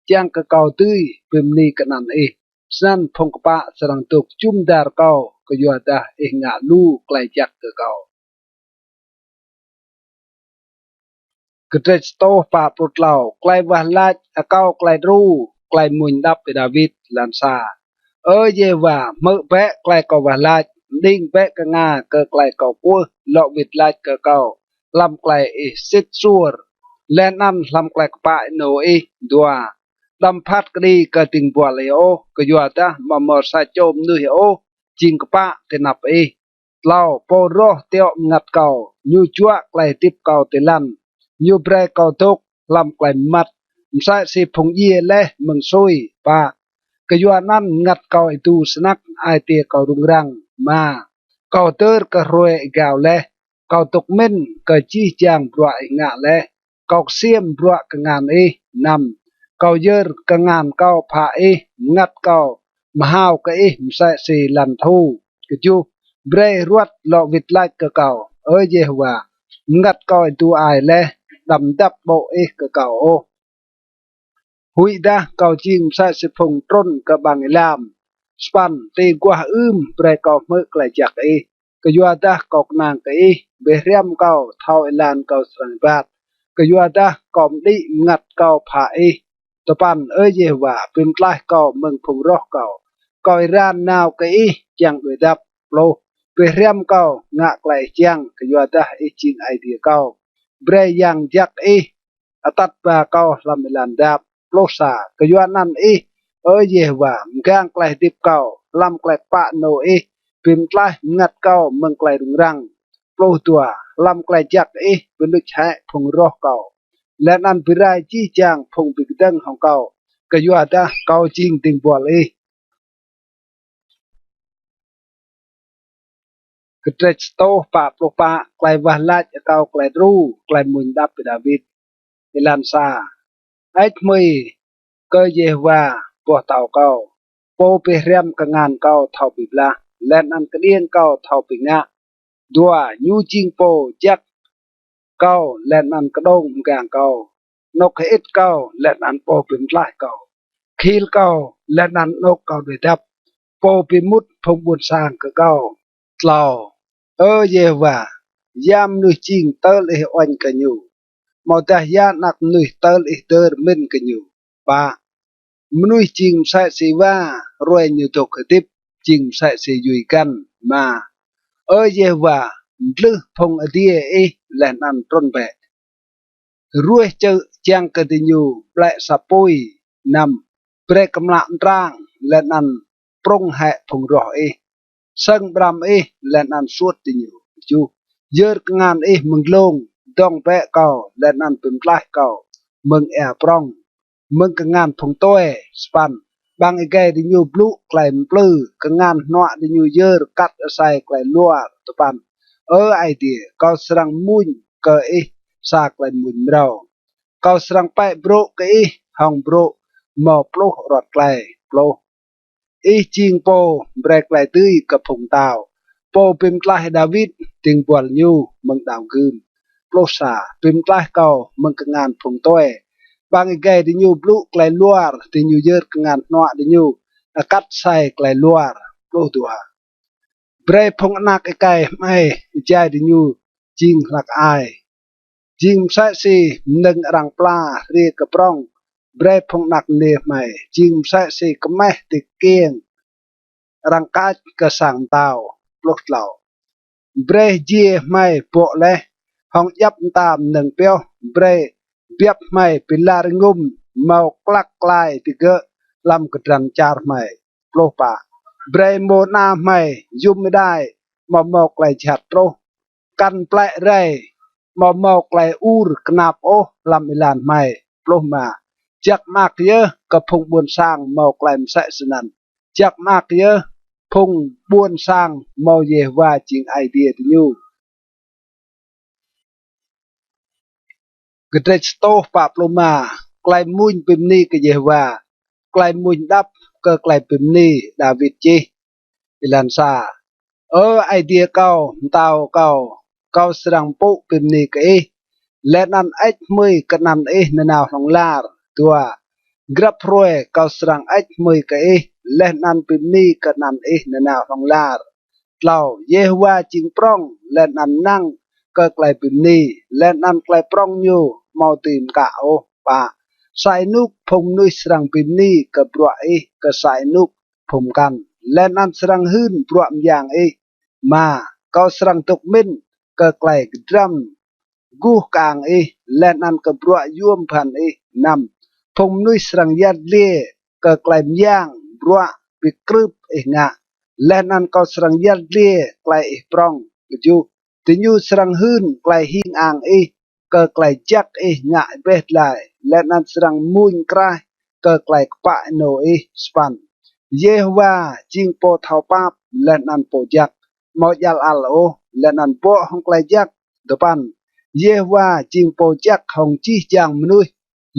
จังเกาตื้อพิมพ์นี้กันนั่นสันพงกปะสรังตุกจุ่มดาร์เกาก็ยัวดางะลูไกลจักเกากระเตสโตปาปลุดเหล่าไกลวะลาเก้าไกลรูไกลมุนดับไปดาวิดลันซาเยว่าเมื่อแปะไกลกวะลาดิ้งแปะกงาไกลเกากัวเลาวิดลาเกาลำไกลซิดซัวและนั่นลำไกลกปะโนดัวดำพัดกรีกติงบัวเลยก็ยัวดามามอสาโจมนุยจิงกปะเตนับเล่าโปโรเตียวงัดเกายูจัวไกลติบเกาเตลันยูเบรเกาทุกลำไกลมัดใส่สิพงเยเละมึงซุยปะก็ยัวนั่นงัดเกาตูสนักไอเตียเกาดุงรังมาเกาเตอร์ก็รวยเกาเละเกาตกเม่นก็จี้จางปลายงะเละเกาเสียมปลวกงานนำเกาเยอร์กงานเกาผางัดเกามหาวก็มใส่สิลันทูก็จูเบรรวดหลอกวิดไลก็เกาเยว่างัดเกาตัวไอเละดำดับโบก็เกาหุยดาเกาจิงใส่สิพงต้นกับบางลามสปันตีกว่าเปรเกาเมื่อไกลจากก็ยัวดากอกนางก็เบเรียมเกาเท่าลานเกาสังบาทก็ยัวดากอมดิงัดเกาผาตะปันเยว่าเป็นไกลเกาเมืองพงรอกเกาก็รานนาวก็จังด้วยดับโลเบเรียมเกางะไกลจังก็ยัวดาจิงไอเดียเกาเบรยังยักอตัดปาเกาลำลันดับโล โลซากะยวนนั่นอีเยว่ากางไกลติบเก่าลำไกลปะโนอีปิมไกลงัดเก่าเมืองไกลรุงรังโปรตัวลำไกลจักอีเป็นลึกใช้พงรอเก่าและนั่นพิรายจี้จางพงปิกดังของเก่ากะยวดาเก่าจริงติงบัวเลยกระเตสโตปะโปรปะไกลวาลาจเก่าไกลรูไกลมุนดับปิดาวิดเอลันซาไอ้เมยก็เยว่าปวดเต่าเก่าโปไปเรียมกับงานเก่าเท่าปิบละและนั่นกระเดียงเก่าเท่าปิงะดัวยูจิงโปจักเก่าและนั่นกระดงกางเก่านกเฮ็ดเก่าและนั่นโปเป็นลายเก่าขีลเก่าและนั่นนกเก่าด้วยดับโปปิมุดพงบุญสร้างกับเก่าเล่าเยว่ายามนุจิงเตลเออ่อนกันอยู่มอแต่ยานักนุยเตลเอเตอร์มินกันอยู่ปามนุยจิงใส่สีว่ารวยอยู่ตกติบจิงใส่สีอยู่กันมาเยว่าลึพงอดีเอและนันต้นแบรวยเจอจางกติยูแปลสะปุยนำเปรกำลังร่างและนันปรงแหพงรอเอซึ่งบรามเอและนันสวดติยูจูเยอะงานเอมึงลงต้องแปะเก่าและนันเป็นปลายเก่ามึงแอบปรองมึงกงานพงต้วยสปันบางไอ้แกดิยูบลุไกลมปลื้อกงานหนวดิยูเยอะกัดใส่ไกลลัวตปันไอเดียก็สรังมุนก็สากไกลมุนเราก็สรังไปโบรก็ห้องโบรหมอปลุกรอดไกลปลุกจิงโปเบรกไกลตื้อกับพงเตาโปเป็นกลายดาวิดติงบอลยูมึงดาวคืนปลุกสาเป็นกลายเก่ามึงกงานพงต้วยบางไกดิยูบลุไกลลัวดิยูเยอะงานหนวดิยูกัดใส่ไกลลัวปลุกตัวเบรพงนักไกไม่ใจดิยูจิงหลักอายจิงใส่สีหนึ่งรังปลาเรียกกระปรองเบรพงนักเนียไม่จิงใส่สีก็ไม่ติเกียงรังกาดกระสังเตาปลุกเหล่าเบรเจียไม่ปวกเลยห้องยับตามหนึ่งเปียวเบรเบียบไม่ปิลารงุมเมากลักกลายติเกะลำกระดันจาร์ไม่ปลุกป่าเบรโมนาไม่ยุ่มไม่ได้มาเมาไกลฉัดโตกันแปลไรมาเมาไกลอูรกนาบโอลำอิลานไม่ปลุกมาจักมากเยอะกับพงบุญสร้างเมาไกลมใส่สนันจักมากเยอะพงบุญสร้างเมาเยว่าจริงไอเดียที่ยูกระเดสโตปาปลมาไกลมุนปิมนีก็เยว่าไกลมุนดับก็ไกลปิมนีดาวิดจีอิลันซาไอเดียเก่าเตาเก่าเก่าสรังปุปิมนีก็และนั่นไอ้มือก็นั่นนนาวของลาร์ตัวกระพรวยเก่าสรังไอ้มือก็และนั่นปิมนีก็นั่นนนาวของลาร์เราเยว่าจิงปรองและนั่นนั่งก็ไกลปิมนีและนั่นไกลปรองอยู่เมาตีมกะโอปะสายนุกพงนุยสรังปิมนีกับปลวก็สายนุกผมกันและนั่นสรังหื้นปลวมอย่างมาเก่าสรังตกมินก็ไกลดรัมกูกางและนั่นกับปลวยวมพันนำพงนุยสรังยัดเล่ก็ไกลมย่างปลวปิกรึบงะและนั่นก็สรังยัดเล่ไกลปรองอยู่ติยูสรังหื้นไกลหิงอ่างก็ไกลจักงะเบ็ดไลและนั่นสรังมุนกรายก็ไกลปะโนสปันเยว่าจิงโปเท่าปับและนั่นโปจักมอยัลอัลโอและนั่นโปของไกลจักตปันเยว่าจิงโปจักของจีจางมนุย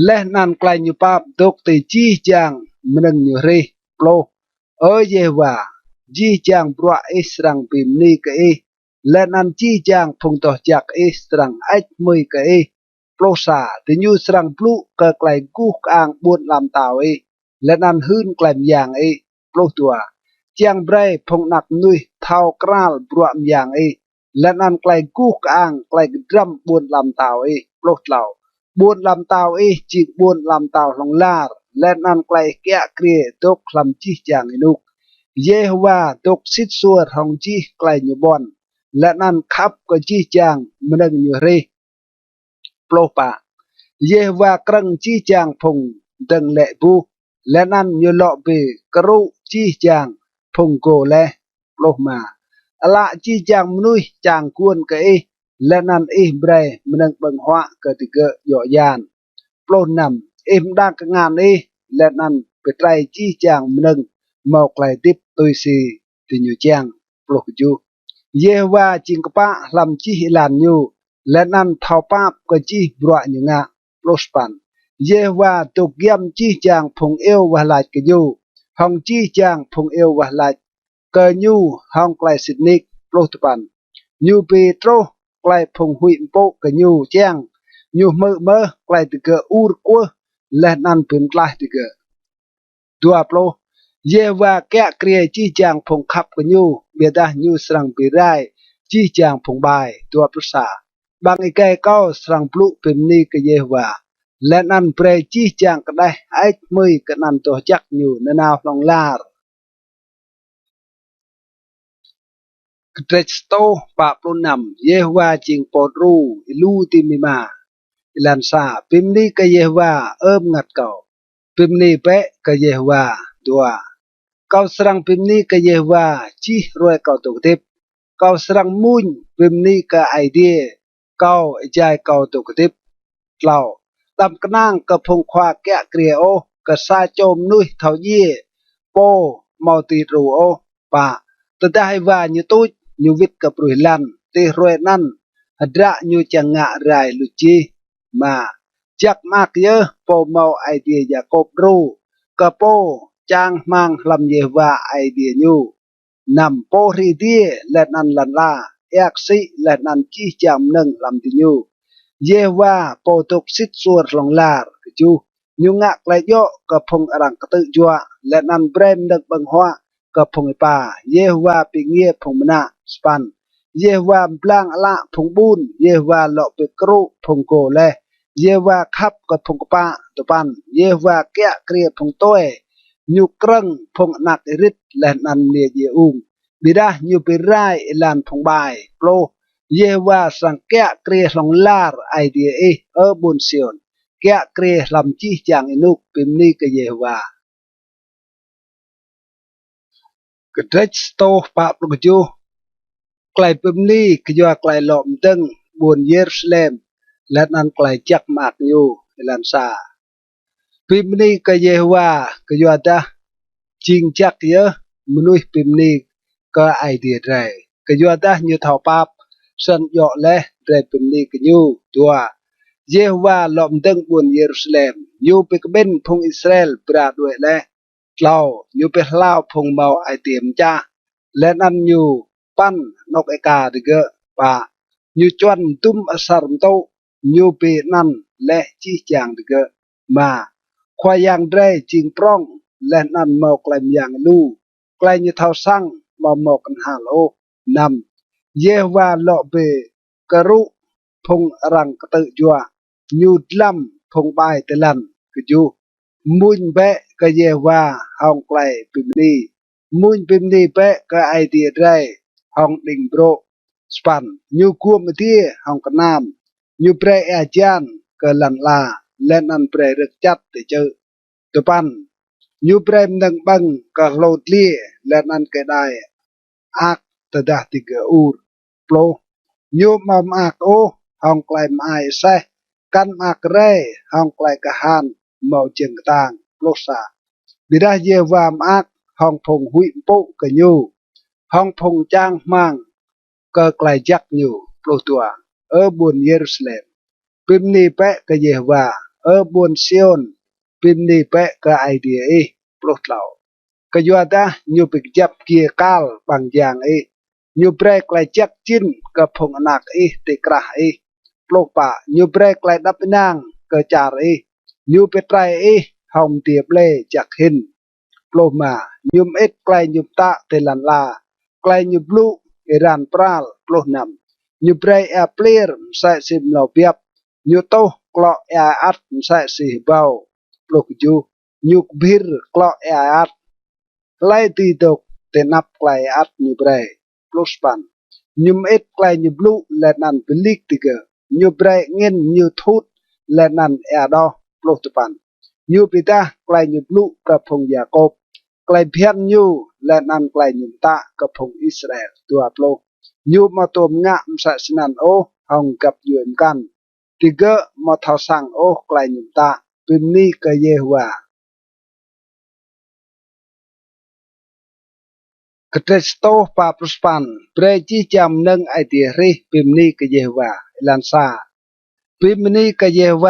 และนั่นไกลอยู่ปับตกติจีจางมนึงอยู่เรโปรเยว่าจีจางปลวสรังปิมนีก็และนั่นจีจางพงต่อจากสรังไอ้มือก็โปรซาติยูสรังพลุก็ไกลกูกอ่างบุญลำเตาและนั่นหื้นไกลมอย่างโปรตัวเจียงเบรพงนักนุยเท่ากราลปลวมอย่างและนั่นไกลกูกอ่างไกลดรัมบุญลำเตาโปรเหล่าบุญลำเตาจิกบุญลำเตาลงลาร์และนั่นไกลแก่เกลียตกลำจีจางนุกเยว่าตกสิทธิ์ส่วนของจีไกลอยู่บอนและนั่นขับก็จีจางมันนึงอยู่เรโปรปะเยว่ากรังจีจางพง từng lệ bu lẽ năn như lọ về kru chi chàng phùng cổ lệ lô mà lạ chi chàng nuôi chàng cuôn cái lẽ năn bre menang bang hoa ketiga yo yan lô nằm im đang cái ngàn lẽ năn petrai chi chàng menang mau lại tiếp tôi si thì nhiều chàng lô ju Yewa chingkapa lam chi hilan nyu lenan thao pap ko chi brua nyu nga prospan Yewa tuk yam chi chang phung yêu wa lach ke nyu hong chi chang phung yêu wa lach ke nyu hong klai sitnik prospan nyu petro klai phung hui po ke nyu chang nyu mơ klai te ke ur ko lenan pim klai te ke dua plo Yewa kẹ kria chi chang phung khắp của nhu bia ta nhu srang pirai chi chang phung bài tua prusa bang ikai kau srang plu pimni ke Yewa len an pre chi chang kadai ait mui ke nan to chak nhu nanao long lar Kresto pa plu nam Yewa ching pot ru ilu timima ilan sa pimni ke Yewa ngặt kau pimni pe ke Yewa dua Kau serang pimni ke Yewa chi roi kau tu ketip. Kau serang mun pimni ke idea. Kau jai kau tu ketip. Lau. Tam kenang ke phung khoa kẹ kria o. Ke sa chom nuih thau ye. Po mau ti ru o. Pa. Tetah iwa nyu tuj. Nyu vit ke pruhilan. Ti roi nan. Hadra nyu changa rai luci. Ma. Jak mak ye. Po mau idea Jacob ru. Ke po. Chang mang lam Yewa idea nyu nằm po ri die let nan lan la yak si let nan chi cham nâng lam ti nyu Yewa po tok sit suor long lar chu nyu ngak lai yo ka phong arang ka tự jua let nan brem dak bang hoa ka phong pa Yewa pi ngie phong na span Yewa blang la phong bun Yewa lo pe kru phong ko le Yewa khap ka phong pa to pan Yewa kya kria phong toe nhu krang phong nat rit len an nia ye ung bidah nhu pirai lan phong bai plo Yewa sang kya kre long lar idea bun sion kya kre lam chi chang inuk pimni ke Yewa ke trech sto pa plo ju klai pimni ke yo klai lom teng bun Jerusalem len an klai chak mak nyu lan sa pimni ke Yewa ke yo ta ching chắc ye menui pimni ke idea drai ke yo ta nyu thau pap san yo le drai pimni ke nyu tua Yewa lom deng bun Jerusalem nyu pe ben phung Israel pra due le lau nyu pe lau phung mau ai tiệm cha len an nyu pan nok eka de ge pa nyu chuan tum asar to nyu pe nan le chi chang de ge ma khoa yang drai ching prong len an mau klem yang lu klai như thao sang mau mau kan halo nam Yewa lo be karu phung rang tự jua nyu lam phung bai te lan ke ju mun be ke Yewa hong klai pimni mun pimni be ke idea drai hong ding bro span nyu kuom tie hong kanam nyu pre ajan ke lan la len an pre rek chat te cheu to pan nhu prem nang bang ka lot lie len an ke dai ak te dah tiga plo nhu mam ak o hong klai mai se kan ak re hong klai ka han mau cheng tang plo sa bidah Yewa ak hong phong hui po ke nyu hong phong chang mang ke klai jak nyu plo tua bun Jerusalem pimni pe ke Yewa bun Sion pimni pe ke idea plo tlau ke yo ta nyu pik jap kia kal bang yang nyu pre klai chak chin ke phong anak te krah plo pa nyu pre klai dap nang ke char nyu pe trai hong tiep le chak hin plo ma nyum et klai nyum ta te lan la klai nyu blu iran pral plo nam nyu pre a player sa sim lo piap nyu to klo a at sa si bau plo ju nyu bir klo a at klai ti tok te nap klai at nyu pre plus pan nyum et klai nyu blu lenan belik tiga nyu pre ngin nyu thut lenan a do plus pan ยูปิตาไกลยุบลุกับพงยากบไกลเพียนยูและนันไกลยุมตะกับพงอิสราเอลตัวโปรยูมาตัวงะมศาสนันโอหองกับยูมกันติเกะมาทาสังโอไกลยุมตะปิมนี้ก็เยหัวกเตสโตปาปรุสปันเปรจิจำนึงไอเดียรีปิมนี้ก็เยหัวลันซาปิมนี้ก็เยหัว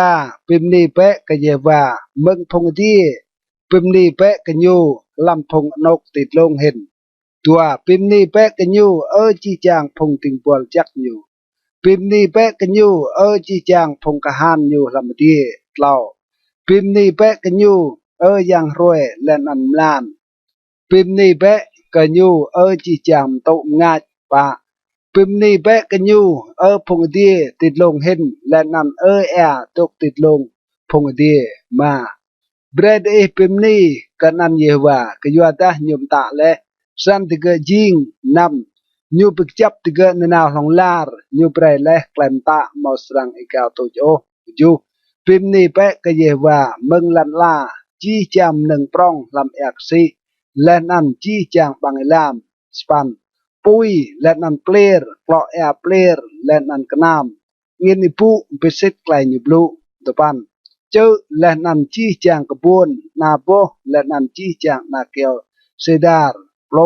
ปิมนี้เปะก็เยหัวมึงพงดีปิมนี้เปะกันยูลำพงนกติดลงเห็นตัวปิมนี้เปะกันยูจีจางพงติงบอลจักอยู่ปิมนี้เปะกันยูจีจางพงกะฮานอยู่ลำดีเล่าปิมนี้เปะกันยูยังรวยและนันมลานปิมนี้เปะกันยูจีจางโตง่ายปะปิมนี้เปะกันยูพงดีติดลงเห็นและนันตกติดลงพงดีมาเบรดปิมนี้กันนันเยว่าก็ยัวตาโยมตาเลสันติกจิงนำยูปิกจับติกนนาวของลาร์ยูเปรเลกลมตามาสรังอีกาวโตโจยูปิมนี้เปะก็เยว่ามึงลันลาจีจำหนึ่งปรองลำเอกซีและนันจีจางบังลามสปันปุยและนันเปลียร์ปลอเอเปลียร์และนันกนามเงินปูเบสิตไกลยูบลูตปันเจอและนันจีจางกระบวนนาโบและนันจีจางนาเกียวเซดาร์โปร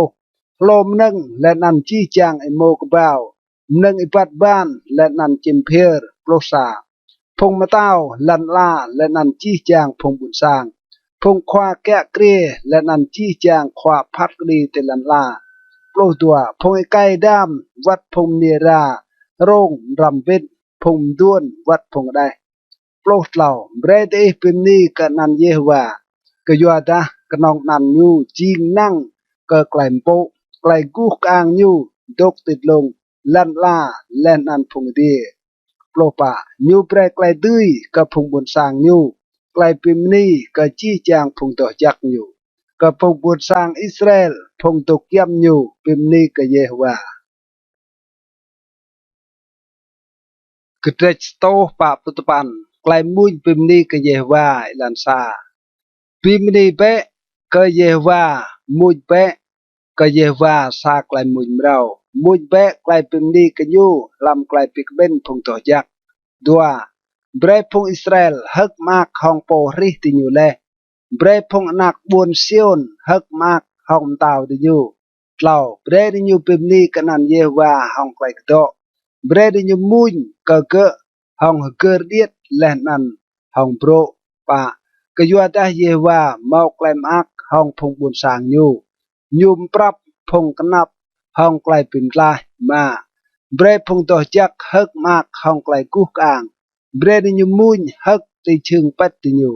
โลมนึงและนันจีจางไอโมกบ่าวนึงไอปัดบ้านและนันจิมเพอร์โปรซาพงมาเต้าลันลาและนันจีจางพงบุญสร้างพงควาแกะเกรีและนันจีจางควาพัดกรีเตลันลาโปรตัวพงไอไก่ดามวัดพงเนราโรงรำเวทพงด้วนวัดพงได้โปรเหล่าเบรดปิมนี้ก็นันเยว่ากยัวดากนองนันยูจีงนั่งก็ไกลโปไกลกูกางยูดกติดลงลันลาแลนอันพงดีโปรปะยูเปรไกลดื้อก็พงบนสร้างยูไกลปิมนี้ก็จี้จางพงต่อจักยูก็พงบนสร้างอิสราเอลพงตกย่ำยูปิมนี้ก็เยว่ากเตรสโตปาปุตปันไกลมุญปิมนี้ก็เยว่าลันซาปิมนี้เปะก็เยว่ามุญเปะก็เยว่าซาไกลมุญเรามุญเปะไกลปิมนี้ก็ยูลำไกลปิกเบนพงต่อจักดัวเบรพงอิสราเอลฮักมากของโปริติญูเลเบรพงนักบุญซิอนฮักมากของตาวติญูเล่าเบรดิญูปิมนี้ก็นันเยว่าของไกลกโตเบรดิญูมุญก็เกะห้องเกิดเดียดและนันห้องโปรปะก็ยัวตาเยว่าเมาไกลมักห้องพงบุญสางยูยุมปรับพงกนับห้องไกลปิ่นกลายมาเบรพงต่อจักฮึกมากห้องไกลกุกอ่างเบรดิญูมุญฮึกติชึงปัดติญู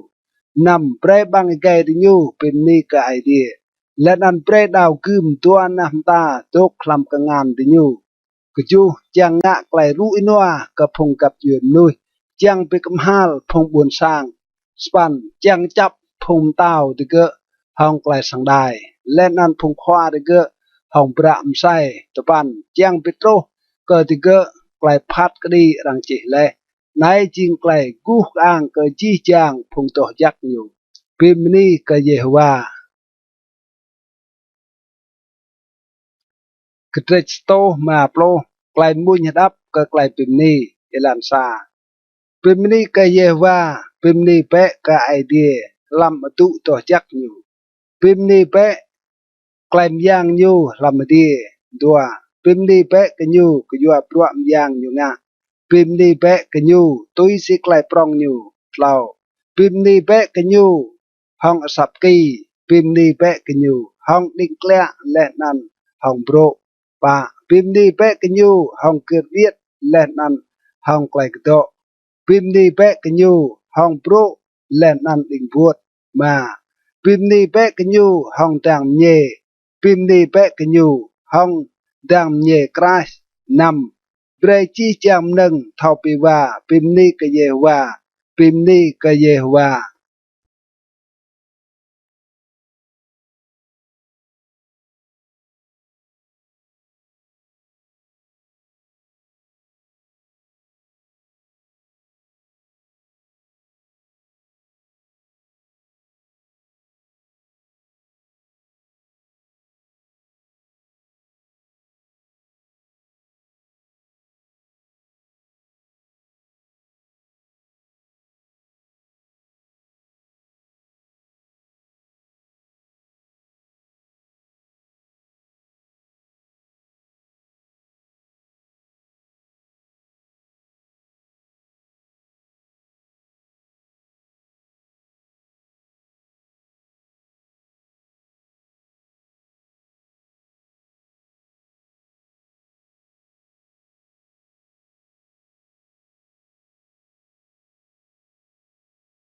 นำเบรบังไกติญูเป็นนี่ก็ไอเดียและนันเบรดาวคืมตัวนำตาตกคลำกังงานติญูกจูจังงะไกลรู้อินัวกับพงกับยืนนุยจังไปกำฮาลพงบุญสร้างสปันจังจับพงเต้าตะเกะห้องไกลสังได้และนันพงควาตะเกะห้องประมไซตะปันจังไปโตก็ตะเกะไกลพัดกดีรังจิเลยนายจิงไกลกู้อ่างก็จีจางพงต่อยักอยู่พิมนี้ก็เยว่ากเตรสโตมาโปรไกลมุญดับก็ไกลปิมนี้เอลันซาปิมนี้ก็เยว่าปิมนี้เปะก็ไอเดียลำตุต่อจักอยู่ปิมนี้เปะไกลมยางอยู่ลำดีดัวปิมนี้เปะก็อยู่ก็อยู่ปลวกยางอยู่งะปิมนี้เปะก็อยู่ตุยสิไกลปรองอยู่เราปิมนี้เปะก็อยู่ห้องสับกีปิมนี้เปะก็อยู่ห้องดิ้งแกล้และนั่นห้องโปรปะปิมนี้เปะกันยูห้องเกิดเวียดและนันห้องไกลกโตปิมนี้เปะกันยูห้องโปรและนันดิงพูดมาปิมนี้เปะกันยูห้องต่างเย่ปิมนี้เปะกันยูห้องต่างเย่คราชนำเบรจีจำหนึ่งเท่าปีว่าปิมนี้ก็เยว่าปิมนี้ก็เยว่า